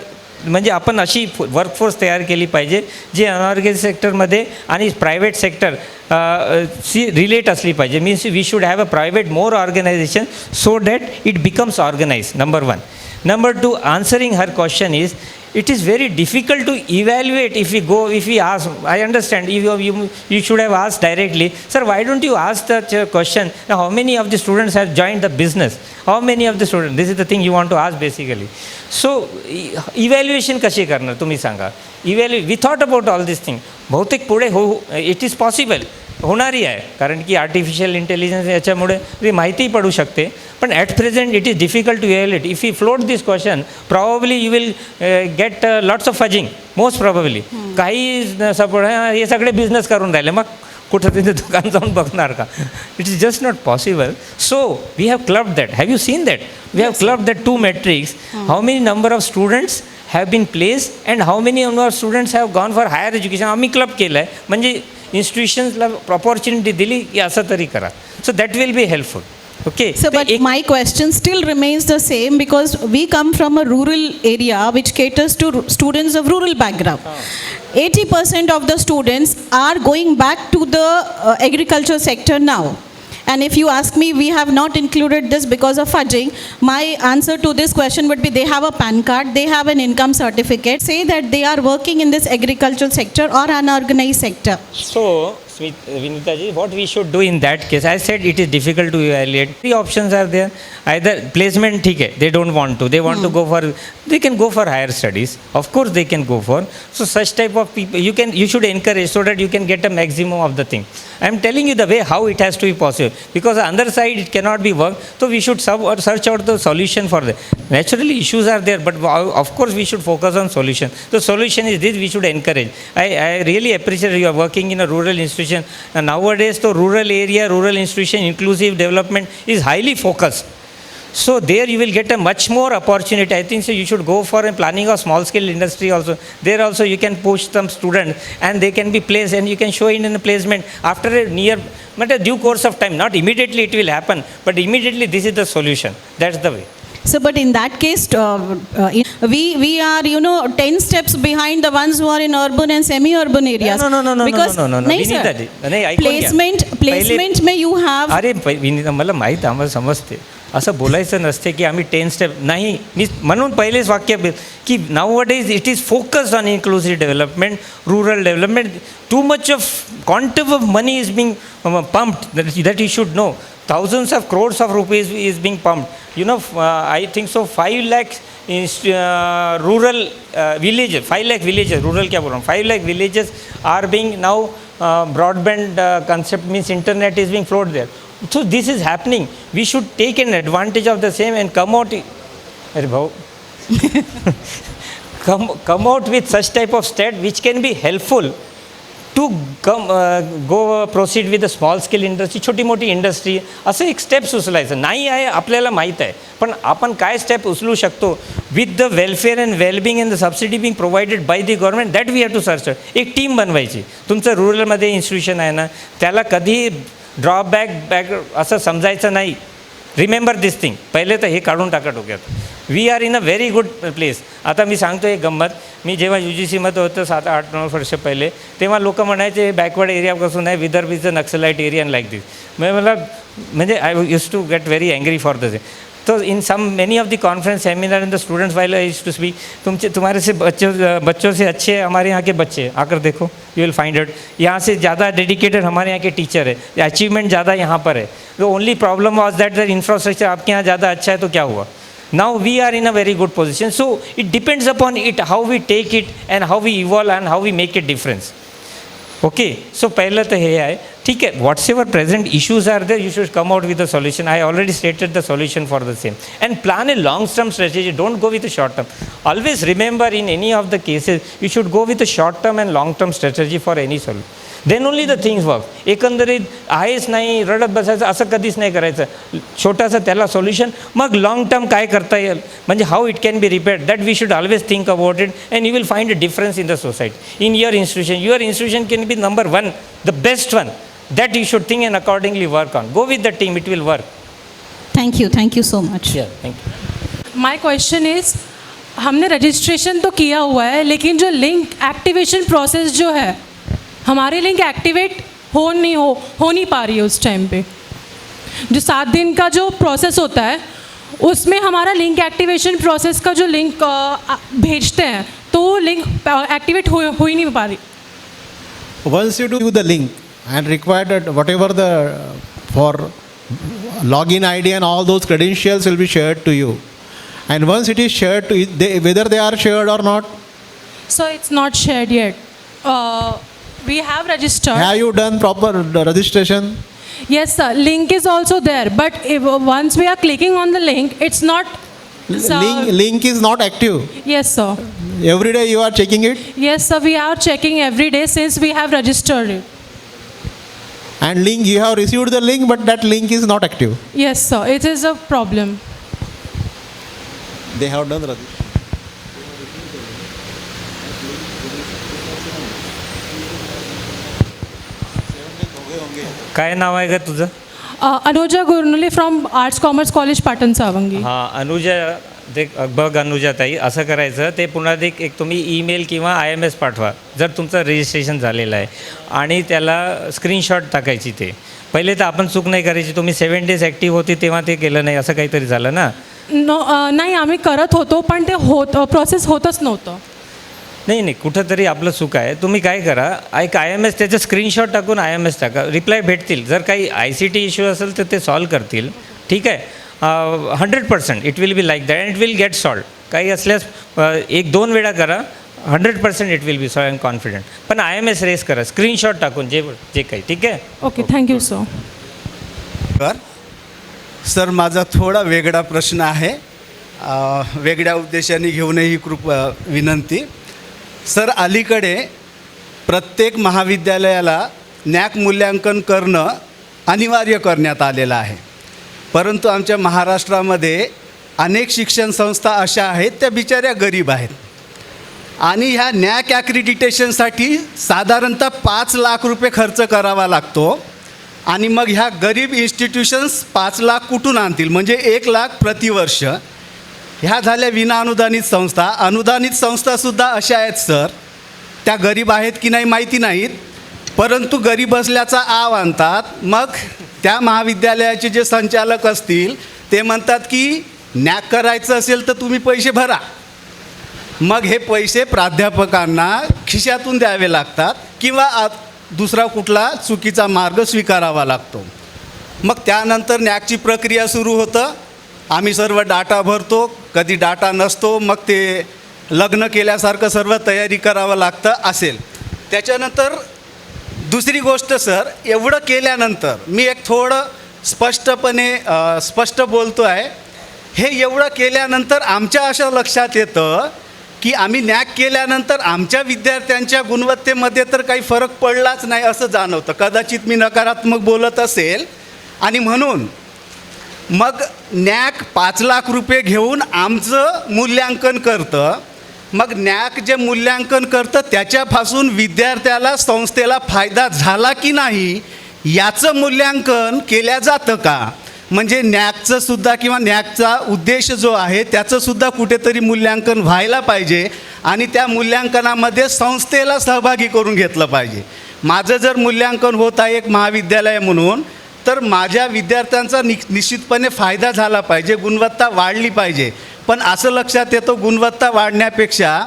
Speaker 4: म्हणजे आपण अशी workforce तयार केली पाहिजे जी अनऑर्गनाइज सेक्टरमध्ये आणि प्रायव्हेट सेक्टर सी रिलेट असली पाहिजे. Means we should have a private more organization so that it becomes organise. Number 1. Number 2, answering her question is, it is very difficult to evaluate if we ask. I understand you should have asked directly, sir, why don't you ask that question, how many of the students have joined the business, how many of the students, this is the thing you want to ask basically. So evaluation कशी करणार तुम्ही सांगा. We thought about all this thing. बहुतेक पुढे it is possible, होणारी आहे, कारण की artificial intelligence याच्यामुळे ती माहिती पडू शकते. पण at present it is difficult to evaluate. If you float this question probably you will get lots of fuzzing, most probably. काही सपोर्ट हे सगळे बिझनेस करून राहिले, मग कुठं तिथे दुकान जाऊन बघणार का? It is just not possible. So we have clubbed that. Have you seen that? We have clubbed that 2 metrics. How many number of students have been placed and how many number of students have gone for higher education. आम्ही club केलं आहे, म्हणजे इन्स्टिट्यूशन्सला opportunity दिली की असं तरी करा. So that will be helpful. Okay.
Speaker 7: So, but my question still remains the same, because we come from a rural area which caters to students of rural background. 80% of the students are going back to the agriculture sector now. And if you ask me, we have not included this because of fudging. My answer to this question would be, they have a PAN card, they have an income certificate, say that they are working in this agricultural sector or unorganized sector.
Speaker 4: So, Vinitaji, what we should do in that case, I said it is difficult to evaluate. 3 options are there. Either placement, ठीक है, they don't want to, they want to go for, they can go for higher studies. Of course they can go for. So such type of people, you should encourage so that you can get a maximum of the thing. I am telling you the way how it has to be possible, because the other side it cannot be worked. So we should search out the solution for that. Naturally issues are there, but of course we should focus on solution. The solution is this: we should encourage. I really appreciate you are working in a rural institution. And nowadays the rural area, rural institution, inclusive development is highly focused. So there you will get a much more opportunity. I think so you should go for a planning of small scale industry also. There also you can push some students and they can be placed, and you can show in a placement after a due course of time. Not immediately it will happen, but immediately this is the solution. That's the way.
Speaker 7: So, but in that case, we are 10 steps behind the ones who are in urban and semi-urban areas.
Speaker 4: No.
Speaker 7: Because नहीं sir, placement में you have.
Speaker 4: अरे विनीता, मला माहीत, आम्हाला समजते. असं बोलायचं नसते की आम्ही 10 स्टेप नाही. मी म्हणून पहिलेच वाक्य की nowadays it is focused on inclusive development, rural development. Too much of quantum of money is being pumped, that you should know. Thousands of crores of rupees is being pumped. I think so 5 lakh rural villages, 5 lakh villages, rural क्या बोल रहा हूँ, 5 lakh villages are being now broadband concept, means internet is being flowed there. So this is happening. We should take an advantage of the same and come out. अरे भाऊ, come out with such type of state which can be helpful to go proceed with the small scale industry, छोटी मोठी industry. असं एक steps उचलायचं नाही आहे, आपल्याला माहीत आहे, पण आपण काय स्टेप उचलू शकतो with the welfare and wellbeing and the subsidy being provided by the government, that we have to search. एक टीम बनवायची. तुमचं रुरलमध्ये इन्स्टिट्यूशन आहे ना, त्याला कधी ड्रॉबॅक असं समजायचं नाही. Remember this thing. पहिले तर हे काढून टाका डोक्यात. We are in a very good place. आता मी सांगतो एक गंमत. मी जेव्हा UGCमध्ये होतं 7-8-9 वर्ष पहिले, तेव्हा लोक म्हणायचे बॅकवर्ड एरियापासून आहे, Vidarbha is a Naxalite area and like this. म्हणजे I use to get very angry for this. तो in many of the conference seminar in the students while I used to speak, तुम्हारे से बच्चों से अच्छे हमारे यहाँ के बच्चे आकर देखो, यू विल फाइंड आउट. यहाँ से ज़्यादा डेडिकेटेड हमारे यहाँ के टीचर है, अचीवमेंट ज़्यादा यहाँ पर है. The only problem was that the infrastructure आपके यहाँ ज़्यादा अच्छा है, तो क्या हुआ? Now we are in a very good position. So it depends upon it how we take it and how we evolve and how we make a difference. Okay, so पहिलं तर हे आहे. ठीक आहे, whatever present issues are there, you should come out with a solution. I already stated the solution for the same. And plan a long-term strategy. Don't go with a short-term. Always remember, in any of the cases, you should go with a short-term and long-term strategy for any solution. Then only the things work. एकंदरीत आहेच नाही, रडत बसायचं असं कधीच नाही करायचं. छोटासा त्याला सोल्युशन, मग लॉंग टर्म काय करता येईल, म्हणजे how it can be repaired, that we should always think about it and you will find a difference in the society. In your institution can be number 1, the best one. That you should think and accordingly work on. Go with the team, it will work.
Speaker 7: Thank you so much.
Speaker 4: Yeah, thank you.
Speaker 2: My question is,
Speaker 13: हमने registration तो किया हुआ है, लेकिन जो link activation process जो है, हमारी लिंक एक्टिवेट हो नहीं पा रही है उस टाइम पे। जो 7 दिन का जो प्रोसेस होता है उसमें हमारा लिंक एक्टिवेशन प्रोसेस का जो लिंक भेजते हैं तो वो लिंक एक्टिवेट हो ही नहीं पा रही।
Speaker 5: Once you do the link and required that whatever the for login ID and all those credentials will be shared to you. And once it is shared to whether they are shared or not.
Speaker 13: So it's not shared yet. We have registered.
Speaker 5: Have you done proper registration?
Speaker 13: Yes, sir. Link is also there, but if, once we are clicking on the link, it's not.
Speaker 5: Link is not active.
Speaker 13: Yes, sir.
Speaker 5: Every day you are checking it.
Speaker 13: Yes, sir. We are checking every day since we have registered it.
Speaker 5: And link, you have received the link, but that link is not active.
Speaker 13: Yes, sir. It is a problem.
Speaker 5: They have done registration.
Speaker 4: काय नाव आहे का तुझं?
Speaker 13: Anuja Gurnule from arts commerce college Patan Sawangi.
Speaker 4: हां, अनुजा, ते बघ अनुजाताई, असं करायचं, ते पुन्हा एक तुम्ही ईमेल किंवा IMS पाठवा जर तुमचं रजिस्ट्रेशन झालेलं आहे आणि त्याला स्क्रीनशॉट टाकायची. ते पहिले तर आपण चूक नाही करायची. तुम्ही 7 days ॲक्टिव्ह होती तेव्हा ते केलं नाही, असं काहीतरी झालं ना?
Speaker 13: नाही, आम्ही करत होतो पण ते प्रोसेस होतच नव्हतं.
Speaker 4: नाही, कुठंतरी आपलं चूक आहे. तुम्ही काय करा, एक IMS त्याचं स्क्रीनशॉट टाकून IMS टाका, रिप्लाय भेटतील. जर काही ICT इश्यू असेल तर ते सॉल्व करतील. ठीक आहे, 100% it will be like that and it will get solve. काही असल्यास 1-2 वेळा करा, 100% it will B solve and confident. पण IMS रेस करा स्क्रीनशॉट टाकून जे काही. ठीक आहे,
Speaker 13: ओके, थँक्यू सर.
Speaker 14: सर, माझा थोडा वेगळा प्रश्न आहे, वेगळ्या उद्देशाने घेऊनही विनंती. सर, अलीकडे प्रत्येक महाविद्यालयाला नॅक मूल्यांकन करणं अनिवार्य करण्यात आलेलं आहे. परंतु आमच्या महाराष्ट्रामध्ये अनेक शिक्षण संस्था अशा आहेत त्या बिचाऱ्या गरीब आहेत आणि ह्या नॅक ॲक्रिडिटेशनसाठी साधारणतः 5 लाख रुपये खर्च करावा लागतो. आणि मग ह्या गरीब इन्स्टिट्यूशन्स 5 लाख कुठून आणतील? म्हणजे 1 लाख प्रतिवर्ष. ह्या झाल्या विनाअनुदानित संस्था. अनुदानित संस्थासुद्धा अशा आहेत सर, त्या गरीब आहेत की नाही माहिती नाहीत, परंतु गरीब असल्याचा आव आणतात. मग त्या महाविद्यालयाचे जे संचालक असतील ते म्हणतात की नॅक करायचं असेल तर तुम्ही पैसे भरा. मग हे पैसे प्राध्यापकांना खिशातून द्यावे लागतात किंवा दुसरा कुठला चुकीचा मार्ग स्वीकारावा लागतो. मग त्यानंतर नॅकची प्रक्रिया सुरू होतं. आम्ही सर्व डाटा भरतो, कधी डाटा नसतो, मग ते लग्न केल्यासारखं सर्व तयारी करावं लागतं असेल. त्याच्यानंतर दुसरी गोष्ट सर, एवढं केल्यानंतर मी एक थोडं स्पष्ट बोलतो आहे, हे एवढं केल्यानंतर आमच्या अशा लक्षात येतं की आम्ही नॅक केल्यानंतर आमच्या विद्यार्थ्यांच्या गुणवत्तेमध्ये तर काही फरक पडलाच नाही असं जाणवतं. कदाचित मी नकारात्मक बोलत असेल आणि म्हणून मग नॅक 5 लाख रुपये घेऊन आमचं मूल्यांकन करतं. मग नॅक जे मूल्यांकन करतं त्याच्यापासून विद्यार्थ्याला, संस्थेला फायदा झाला की नाही याचं मूल्यांकन केल्या जातं का? म्हणजे नॅकचं सुद्धा किंवा नॅकचा उद्देश जो आहे त्याचंसुद्धा कुठेतरी मूल्यांकन व्हायला पाहिजे आणि त्या मूल्यांकनामध्ये संस्थेला सहभागी करून घेतलं पाहिजे. माझं जर मूल्यांकन होत आहे एक महाविद्यालय म्हणून, तर माझ्या विद्यार्थ्यांचा निश्चितपणे फायदा झाला पाहिजे, गुणवत्ता वाढली पाहिजे. पण असं लक्षात येतं गुणवत्ता वाढण्यापेक्षा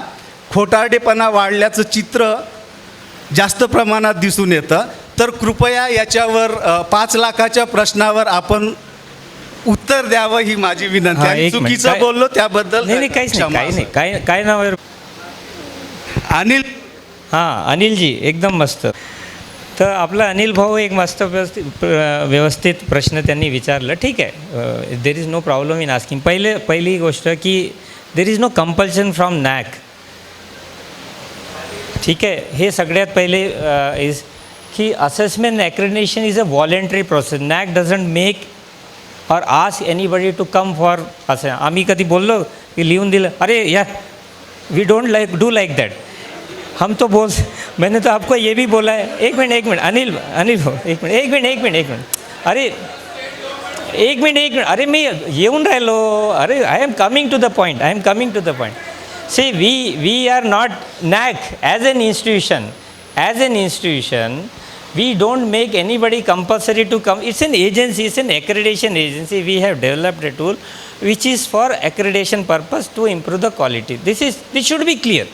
Speaker 14: खोटारडेपणा वाढल्याचं चित्र जास्त प्रमाणात दिसून येतं. तर कृपया याच्यावर 5 लाखाच्या प्रश्नावर आपण उत्तर द्यावं ही माझी विनंती आहे. चुकीचं बोललो त्याबद्दल
Speaker 4: नाही, काहीच नाही. काय नाव आहे?
Speaker 14: अनिल.
Speaker 4: हां, अनिलजी, एकदम मस्त. तर आपला अनिल भाऊ एक मस्त व्यवस्थित प्रश्न त्यांनी विचारलं. ठीक आहे, there is no problem in asking. पहिली गोष्ट की there is no compulsion from NAAC. ठीक आहे, हे सगळ्यात पहिले इज की assessment accreditation is a voluntary process. NAAC doesn't make और ask anybody to come for. असं आम्ही कधी बोललो की लिहून दिलं, अरे या we don't do like that. हम तो मैंने तो आपको ये भी बोला है. एक मिनट अनिल हो, एक मिनट. अरे एक मिनट. अरे मी येऊन राहिलो. अरे I am coming to the point. See, we are not NAC as an institution. As an institution, we don't make anybody compulsory to come. It's an agency, it's an accreditation agency. We have developed a tool which is for accreditation purpose to improve the quality. This should be clear.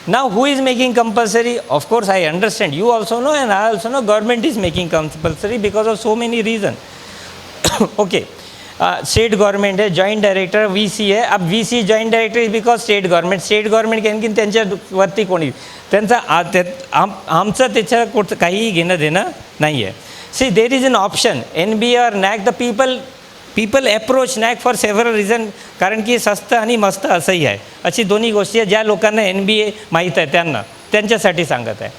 Speaker 4: Now, who is making compulsory? Of course, I understand. You also know, and I also know government is making compulsory because of so many reasons. Okay. State government आहे, joint director VC आहे. अब VC joint director is because state government आणखीन त्यांच्यावरती कोणी त्यांचा आमचं त्याच्या काहीही घेणं देणं नाही आहे. See there is an option NB और NAC. The people approach NAC for several reason, कारण की स्वस्त आणि मस्त असंही आहे. अशी दोन्ही गोष्टी आहेत ज्या लोकांना NBA माहीत आहे त्यांच्यासाठी सांगत आहे.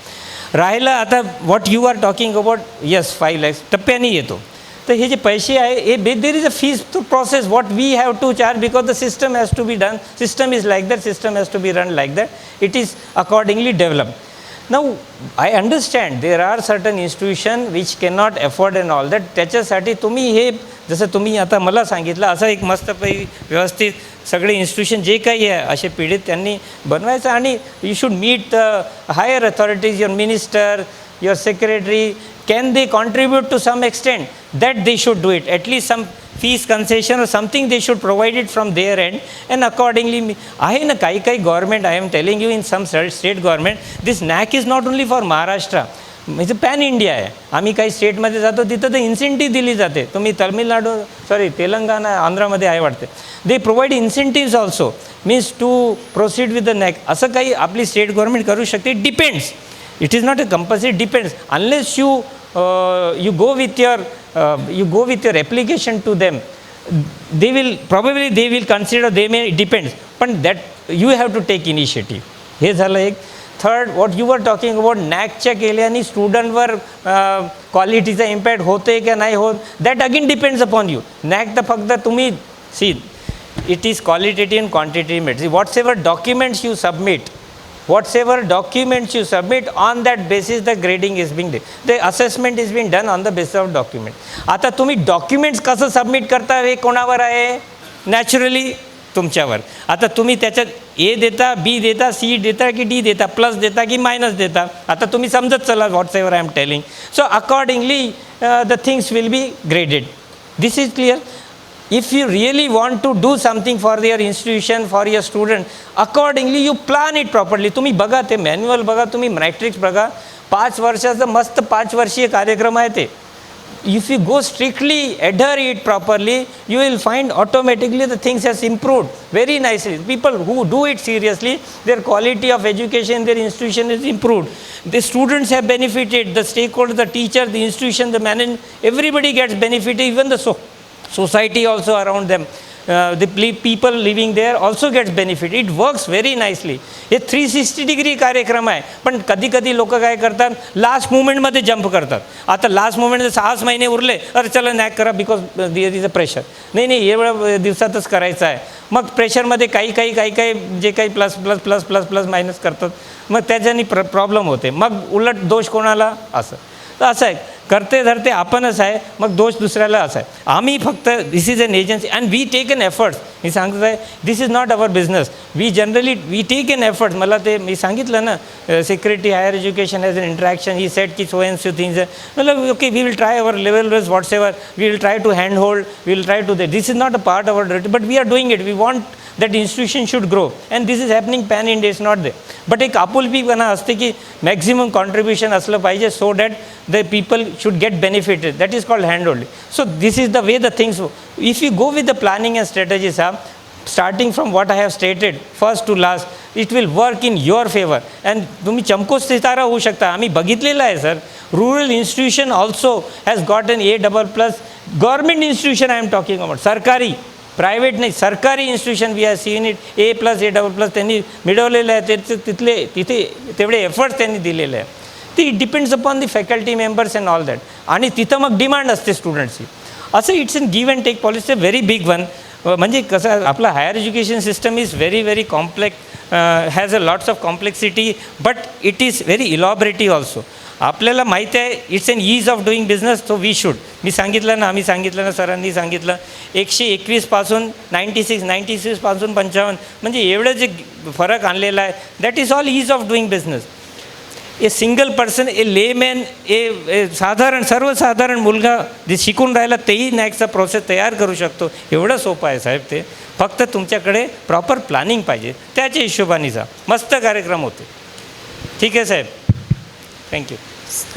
Speaker 4: राहिलं आता what you are talking about, yes 5 lakhs टप्प्याने येतो. तर हे जे पैसे आहे हे there is a fees to process what we have to charge because the system has to be done. System is like that, system has to be run like that. It is accordingly developed. Now, I understand there are certain institution which cannot afford and all that. त्याच्यासाठी तुम्ही हे जसं तुम्ही आता मला सांगितलं असं एक मस्तपैकी व्यवस्थित सगळे इन्स्टिट्यूशन जे काही आहे असे पीडित त्यांनी बनवायचं आणि you should meet the higher authorities, your minister, your secretary. Can they contribute to some extent? That they should do it. At least some fees concession or something they should provide it from their end. And accordingly, आहे ना काही government, I am telling you in some state government, this NAC is not only for Maharashtra. म्हणजे pan India आहे. आम्ही काही स्टेटमध्ये जातो तिथं तर इन्सेंटिव्ह दिली जाते. तुम्ही तेलंगणा आंध्रामध्ये आहे वाटते. They provide incentives also means to proceed with the NAC. असं काही आपली स्टेट गव्हर्नमेंट करू शकते. It depends. It is not a compulsory, depends. Unless you go with your application to them, they will consider, they may, it depends. But that you have to take initiative. हे झालं एक. Third, what you were talking about, NACच्या केल्याने स्टुडंटवर क्वालिटीचा impact होते का नाही होत, that again depends upon you. NAC तर फक्त तुम्ही see it is qualitative and quantitative metric. whatever documents you submit, on that basis the grading is being done. The assessment is being done on the basis of document. आता तुम्ही documents कसं submit करता हे कोणावर आहे? Naturally तुमच्यावर. आता तुम्ही त्याच्यात A देता, B देता, C देता की D देता, प्लस देता की मायनस देता, आता तुम्ही समजत चला whatever I am telling. So accordingly the things will be graded. This is clear. If you really want to do something for your institution, for your student, accordingly you plan it properly. तुम्ही बघा ते manual बघा, तुम्ही matrix बघा. 5 वर्षाचं मस्त 5 वर्षीय कार्यक्रम आहे ते. If you go strictly adhere it properly, you will find automatically the things has improved very nicely. People who do it seriously, their quality of education, their institution is improved. The students have benefited, the stakeholders, the teacher, the institution, the management, everybody gets benefited, even the society also around them. The people living there also gets benefit. It works very nicely. हे 360 degree कार्यक्रम आहे. पण कधी कधी लोक काय करतात, last मुवमेंटमध्ये jump करतात. आता लास्ट मुवमेंट 6 महिने उरले, अरे चला NAC करा because there is a pressure. नाही एवढ्या दिवसातच करायचं आहे. मग प्रेशरमध्ये काही जे काही प्लस मायनस करतात, मग त्याच्यानी प्रॉब्लेम होते. मग उलट दोष कोणाला? असं आहे. करते धरते आपणच आहे, मग दोष दुसऱ्याला असा आहे. आम्ही फक्त this is an agency and we take an efforts. मी सांगत आहे this is not our business. We take an efforts. मला ते मी सांगितलं ना, secretary higher education has an interaction. He said की सो अँड सो थिंग्स. मतलब okay we will try our level ways whatsoever. We will try to hand hold. We will try to they. This is not a part our duty but we are doing it. We want that institution should grow and this is happening pan India, is not there. But एक आपुलकीपणा असते की maximum contribution असलं पाहिजे so that the people should get benefited. That is called handholding. So this is the way the things. If you go with the planning and strategies, starting from what I have stated first to last, it will work in your favor and तुम्ही चमको सितारा होऊ शकता. आम्ही बघितलेलं आहे सर. Rural institution also has got an A++. Government institution I am talking about. सरकारी, private नाही, सरकारी institution we are seen it. A+, त्यांनी मिळवलेलं आहे. तिथे तेवढे एफर्ट्स त्यांनी दिलेले आहे. ती depends upon the faculty members and all that. आणि तिथं मग डिमांड असते स्टुडंट्सची. असं it's an give and take policy. Very big one. म्हणजे कसं आपलं higher education system is very complex, has a lots of complexity but it is very elaborative also. आपल्याला माहिती आहे it's an ease of doing business, so we should. मी सांगितलं ना, आम्ही सांगितलं ना, सरांनी सांगितलं 121 पासून 96 पासून 55, म्हणजे एवढं जे फरक आणलेला आहे, that is all ease of doing business. A single person, a layman, a सर्वसाधारण मुलगा जे शिकून राहिला तेही नॅक्सचा प्रोसेस तयार करू शकतो. एवढं सोपं आहे साहेब ते. फक्त तुमच्याकडे प्रॉपर प्लॅनिंग पाहिजे, त्याच्या हिशोबाने जा. मस्त कार्यक्रम होते. ठीक आहे साहेब, थँक्यू.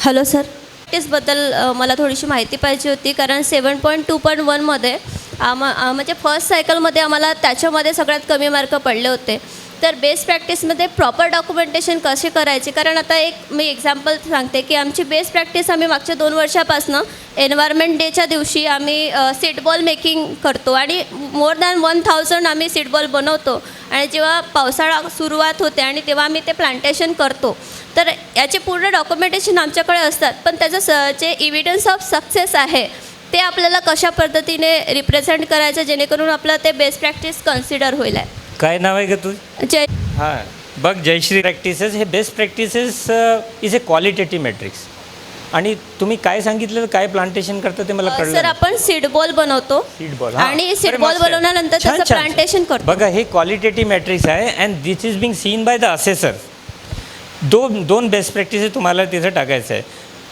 Speaker 15: हॅलो सर, प्रॅक्टिसबद्दल मला थोडीशी माहिती पाहिजे होती, कारण 7.2.1मध्ये म्हणजे फर्स्ट सायकलमध्ये आम्हाला त्याच्यामध्ये सगळ्यात कमी मार्क पडले होते. तर बेस्ट प्रॅक्टिसमध्ये प्रॉपर डॉक्युमेंटेशन कशी करायची, कारण आता एक मी एक्झाम्पल सांगते की आमची बेस्ट प्रॅक्टिस आम्ही मागच्या 2 वर्षापासून एन्व्हायरमेंट डेच्या दिवशी आम्ही सीड बॉल मेकिंग करतो आणि मोर दॅन 1000 आम्ही सीड बॉल बनवतो. आणि जेव्हा पावसाळा सुरुवात होते आणि तेव्हा आम्ही ते प्लांटेशन करतो, तर याचे पूर्ण डॉक्युमेंटेशन आमच्याकडे असतात. पण त्याचं जे इव्हिडन्स ऑफ सक्सेस आहे ते आपल्याला कशा पद्धतीने रिप्रेझेंट करायचं जेणेकरून आपलं ते बेस्ट प्रॅक्टिस कन्सिडर होईल.
Speaker 4: काय नाव आहे का तू?
Speaker 15: जय.
Speaker 4: हां, बघ, जयश्री प्रॅक्टिसेस, हे best practices is a qualitative matrix. आणि तुम्ही काय सांगितलं, काय प्लांटेशन करतं ते मला कळलं.
Speaker 15: सर, आपण सीड बॉल बनवतो,
Speaker 4: सीड बॉल,
Speaker 15: आणि सीड बॉल बनवल्यानंतर त्याचं प्लांटेशन करतो.
Speaker 4: बघा, हे क्वालिटेटिव्ह मॅट्रिक्स आहे and this is being seen by the assessor. दोन बेस्ट प्रॅक्टिसेस तुम्हाला तिथं टाकायचं आहे.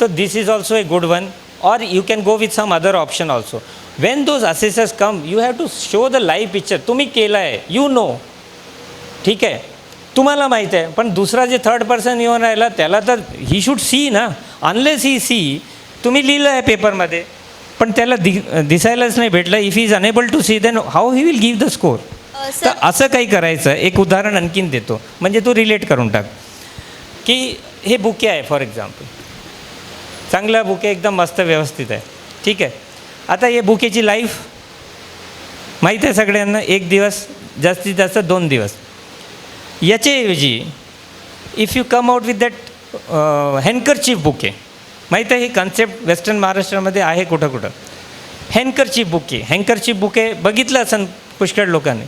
Speaker 4: तर this is also a good one, or you can go with some other option also. When those assessors come, you have to show the live picture. तुम्ही केलं आहे, you know. ठीक आहे, तुम्हाला माहीत आहे. पण दुसरा जे थर्ड पर्सन येऊन राहिला त्याला तर ही शुड सी ना. अनलेस ही सी, तुम्ही लिहिलं आहे पेपरमध्ये पण त्याला दिसायलाच नाही भेटलं. If he is unable to see, then how he will give the score. तर असं काही करायचं. एक उदाहरण आणखीन देतो, म्हणजे तू रिलेट करून टाक. की हे बुके आहे फॉर एक्झाम्पल, चांगला बुके, एकदम मस्त व्यवस्थित आहे. ठीक आहे, आता हे बुकेची लाईफ माहीत आहे सगळ्यांना, 1 दिवस, जास्तीत जास्त 2 दिवस. याच्याऐवजी if you come out with that handkerchief bouquet, माहीत आहे ही कन्सेप्ट वेस्टर्न महाराष्ट्रामध्ये आहे कुठं कुठं. हँडकरचीफ बुके बघितलं असेल पुष्कळ लोकांनी.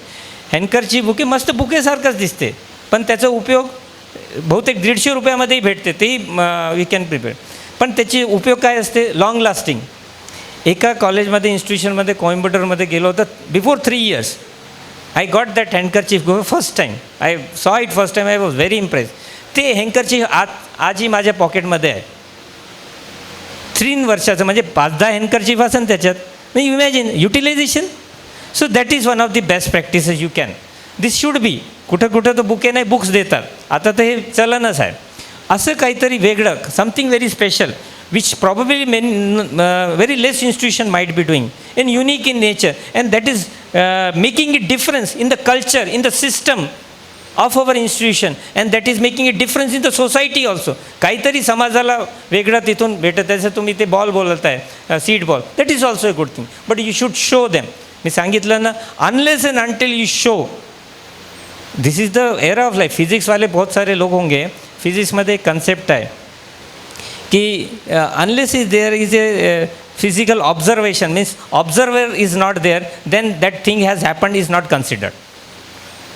Speaker 4: हँडकरचीफ बुके मस्त बुकेसारखंच दिसते, पण त्याचा उपयोग बहुतेक 150 रुपयामध्येही भेटते, तेही वी कॅन प्रिपेअर. पण त्याची उपयोग काय असते, लॉंग लास्टिंग. एका कॉलेजमध्ये, इन्स्टिट्यूशनमध्ये, कोइंबटूरमध्ये गेलो होतं before 3 years. I got that handkerchief first time. I saw it first time. I was very impress. ते हँडकरचीफ आजही माझ्या पॉकेटमध्ये आहे. 3 वर्षाचं, म्हणजे 5-10 हँडकरचीफ असेल त्याच्यात. म्हणजे imagine utilisation. So that is one of the best practices you can. This should be. कुठं कुठं तर बुके नाही, बुक्स देतात. आता तर हे चलनच आहे. असं काहीतरी वेगळं, something very special, which probably very less institution might be doing, and unique in nature, and that is making a difference in the culture, in the system of our institution, and that is making a difference in the society also. काहीतरी समाजाला वेगळं तिथून भेटत आहे. जसं तुम्ही ते ball बोलत आहे, seed ball, that is also a good thing, but you should show them. मी सांगितलं ना, unless and until you show. This is the era of life. फिजिक्सवाले बहुत सारे लोग होंगे. फिजिक्समध्ये एक कन्सेप्ट आहे की unless is there is a physical observation, means observer is not there, then that thing has happened is not considered.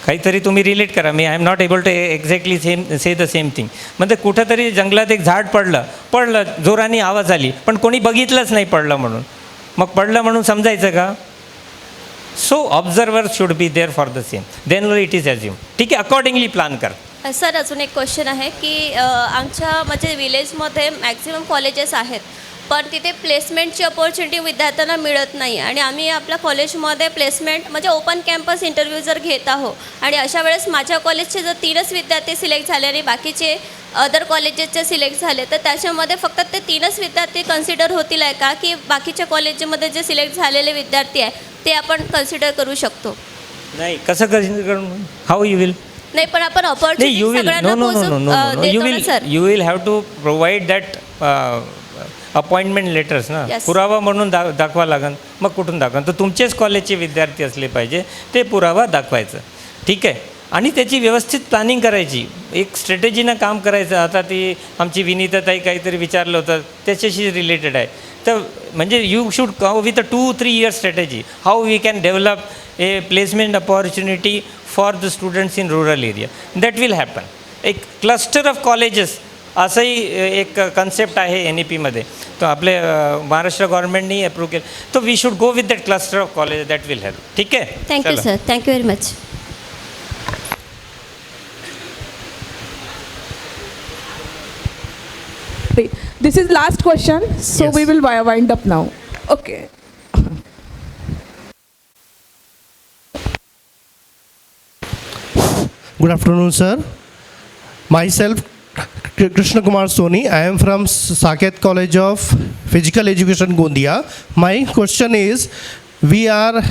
Speaker 4: काहीतरी तुम्ही रिलेट करा. मी I am not able to exactly से द सेम थिंग. म्हणजे कुठंतरी जंगलात एक झाड पडलं, जोराने आवाज आली, पण कोणी बघितलंच नाही पडलं म्हणून. मग पडलं म्हणून समजायचं का? So observer should be there for the same, then it is assume. ठीक आहे, अकॉर्डिंगली प्लॅन कर.
Speaker 15: सर, अजून एक क्वेश्चन आहे की आमच्या म्हणजे विलेजमध्ये मॅक्झिमम कॉलेजेस आहेत, पण तिथे प्लेसमेंटची अपॉर्च्युनिटी विद्यार्थ्यांना मिळत नाही. आणि आम्ही आपल्या कॉलेजमध्ये प्लेसमेंट म्हणजे ओपन कॅम्पस इंटरव्ह्यू जर घेत आहो, आणि अशा वेळेस माझ्या कॉलेजचे जर 3च विद्यार्थी सिलेक्ट झाले आणि बाकीचे अदर कॉलेजेसचे सिलेक्ट झाले, तर त्याच्यामध्ये फक्त ते 3च विद्यार्थी कन्सिडर होतील आहे का, की बाकीच्या कॉलेजमध्ये जे सिलेक्ट झालेले विद्यार्थी आहे ते आपण कन्सिडर करू शकतो?
Speaker 4: नाही, कसं कन्सिडर करू? How you will?
Speaker 15: नाही, पण आपण opportunity
Speaker 4: you will have to provide that appointment letters ना. पुरावा म्हणून दाखवा लागेल. मग कुठून दाखवा? तर तुमचेच कॉलेजचे विद्यार्थी असले पाहिजे, ते पुरावा दाखवायचं. ठीक आहे, आणि त्याची व्यवस्थित प्लॅनिंग करायची, एक स्ट्रॅटेजीनं काम करायचं. आता ती आमची विनीताताई काहीतरी विचारलं होतं, त्याच्याशी रिलेटेड आहे. तर म्हणजे you should come with a 2-3 year strategy, how we can develop a placement opportunity for the students in rural area. That will happen. एक क्लस्टर ऑफ कॉलेजेस असंही एक कन्सेप्ट आहे NEPमध्ये. तो आपले महाराष्ट्र गव्हर्नमेंटनी अप्रूव्ह केलं. तो we should go with that cluster of college, that will help. ठीक आहे.
Speaker 15: Thank you sir. Thank you very much.
Speaker 2: This is last question, so
Speaker 10: Yes.
Speaker 2: we will wind up now. Okay.
Speaker 16: Good afternoon, sir. Myself, Krishna Kumar Soni. I am from Saket College of Physical Education, Gondia. My question is, we are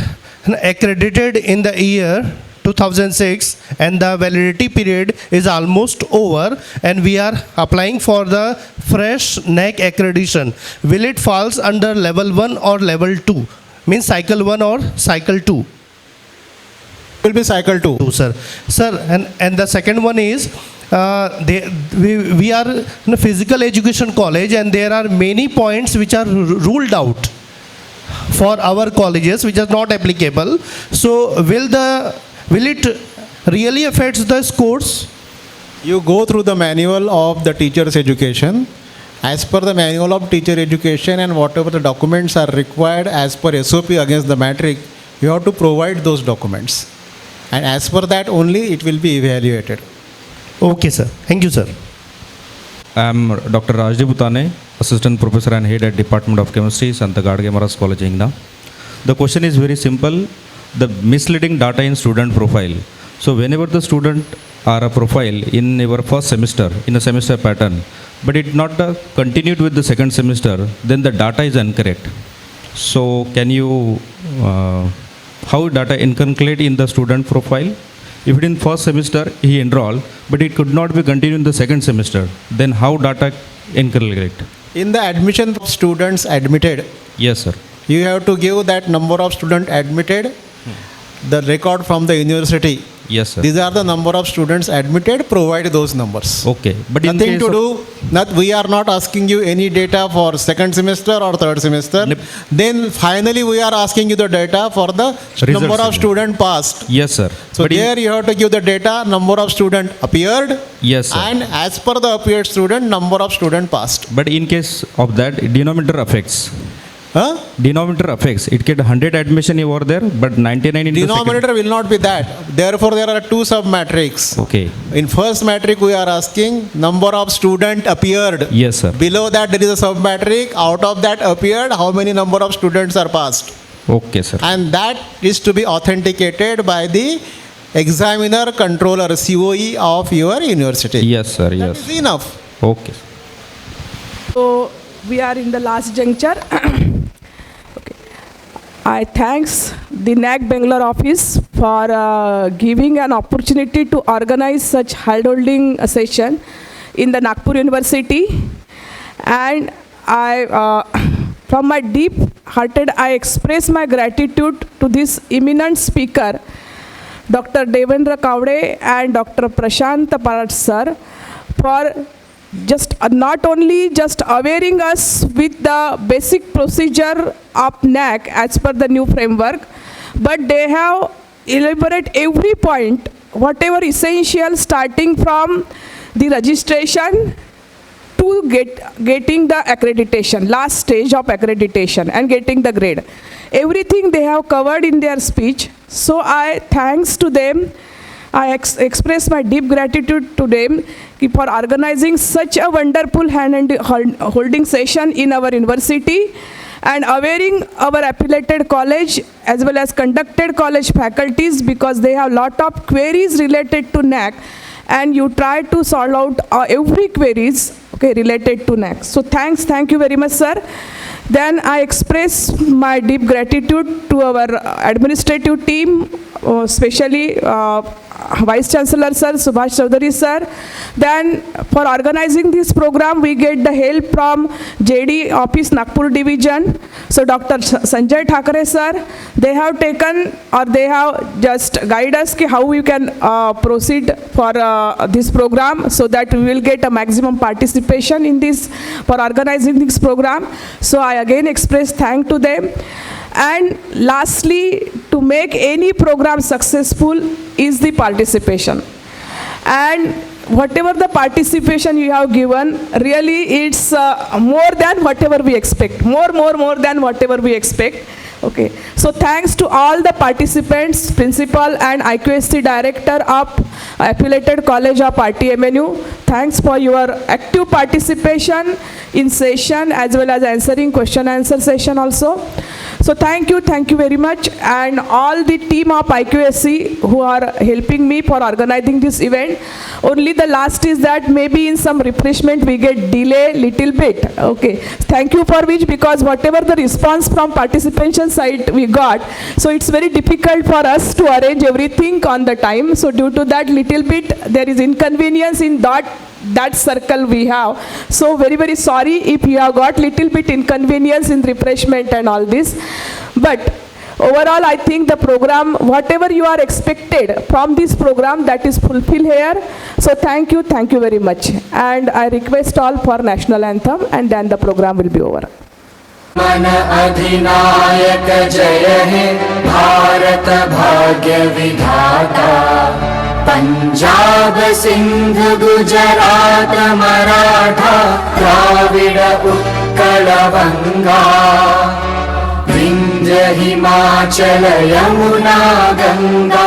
Speaker 16: accredited in the year 2006 and the validity period is almost over and we are applying for the fresh NAC accreditation. Will it falls under level 1 or level 2? Means cycle 1 or cycle 2?
Speaker 5: Will be cycle 2.
Speaker 16: Sir. Sir, and the second one is, we are in a physical education college and there are many points which are ruled out for our colleges which are not applicable. So will it really affect the scores?
Speaker 5: You go through the manual of the teacher's education. As per the manual of teacher education and whatever the documents are required as per SOP against the matric, you have to provide those documents. And as per that only it will be evaluated.
Speaker 16: Okay, sir. Thank you, sir.
Speaker 17: I am Dr. Rajdeep Bhutane, Assistant Professor and Head at Department of Chemistry, Sant Gadge Maharaj College, Ingna. The question is very simple. The misleading data in student profile. So whenever the student are a profile in our first semester, in a semester pattern, but it not continued with the second semester, then the data is incorrect. So can you, how data incorrect in the student profile? If it in first semester he enrolled, but it could not be continued in the second semester, then how data incorrect?
Speaker 5: In the admission of students admitted,
Speaker 17: Yes, sir.
Speaker 5: you have to give that number of students admitted, the record from the university.
Speaker 17: Yes, sir.
Speaker 5: These are the number of students admitted, provide those numbers.
Speaker 17: Okay. But in
Speaker 5: Nothing
Speaker 17: case
Speaker 5: to
Speaker 17: of-
Speaker 5: do, we are not asking you any data for second semester or third semester. Then finally we are asking you the data for the number of
Speaker 17: sir.
Speaker 5: students passed.
Speaker 17: Yes, sir.
Speaker 5: So
Speaker 17: But in-
Speaker 5: there you have to give the data, number of students appeared,
Speaker 17: Yes, sir.
Speaker 5: and as per the appeared student, number of students passed.
Speaker 17: But in case of that, denominator affects.
Speaker 5: Huh?
Speaker 17: Denominator affects. It get 100 admission over there, but 99 in the
Speaker 5: Denominator will not be that. Therefore, there are two sub-matrics.
Speaker 17: second. Okay.
Speaker 5: In first matrix, we are asking number of student appeared.
Speaker 17: Yes, sir.
Speaker 5: Below that, there is a sub-matrix. Out of that appeared, how many number of students are passed?
Speaker 17: Okay, sir.
Speaker 5: And that is to be authenticated by the examiner controller, COE of your university.
Speaker 17: Yes, sir. Yes.
Speaker 5: That is enough.
Speaker 17: Okay.
Speaker 2: So we are in the last juncture. Okay. I thanks the NAC Bangalore office for giving an opportunity to organize such hand-holding session in the Nagpur University. And I, from my deep hearted, I express my gratitude to this eminent speaker, Dr. Devendra Kavde and Dr. Prashant Parad sir, for just not only just awareing us with the basic procedure of NAC as per the new framework, but they have elaborate every point, whatever essential, starting from the registration to getting the accreditation, last stage of accreditation and getting the grade. Everything they have covered in their speech. So I thanks to them. I express my deep gratitude to them for organizing such a wonderful hand-holding session in our university and awareing our affiliated college as well as conducted college faculties, because they have lot of queries related to NAC, and you try to solve out every queries related to NAC. So thank you very much, sir. Then I express my deep gratitude to our administrative team, especially Vice Chancellor Sir, Subhash Chaudhary Sir. Then for organizing this program, we get the help from JD Office Nagpur Division. So Dr. Sanjay Thakare Sir, they have taken, or they have just guided us how we can proceed for this program, so that we will get a maximum participation in this, for organizing this program. So I again express thanks to them. And lastly, to make any program successful is the participation. And whatever the participation you have given, really it's more than whatever we expect. More than whatever we expect. Okay. So thanks to all the participants, principal and IQSC director of affiliated college of RTMNU. Thanks for your active participation in session as well as answering question answer session also. So thank you very much, and all the team of IQSC who are helping me for organizing this event. Only the last is that maybe in some refreshment we get delay little bit. Okay. Thank you for which, because whatever the response from participation side we got, so it's very difficult for us to arrange everything on the time. So due to that little bit there is inconvenience in that circle we have. So very sorry if you have got little bit inconvenience in refreshment and all this. But overall I think the program, whatever you are expected from this program, that is fulfilled here. So thank you very much. And I request all for national anthem, and then the program will be over.
Speaker 18: मन अधिनायक जय हे भारत भाग्य विधाता, पंजाब सिंध गुजरात मराठा द्राविड उत्कल बंगा, विंध्य हिमाचल यमुना गंगा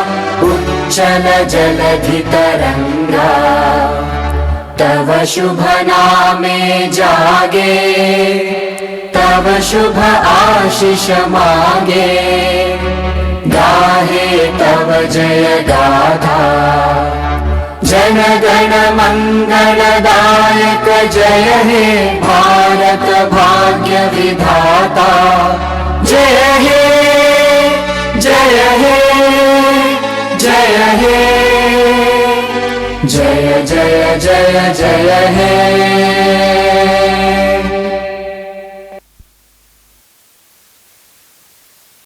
Speaker 18: उच्चल जलधि तरंगा, तव शुभ नामे जागे, तव शुभ आशीष मांगे, गाहे तव जय गाथा, जन गण मंगलदायक जय हे भारत भाग्य विधाता, जय हे जय हे जय हे, जय जय जय जय हे।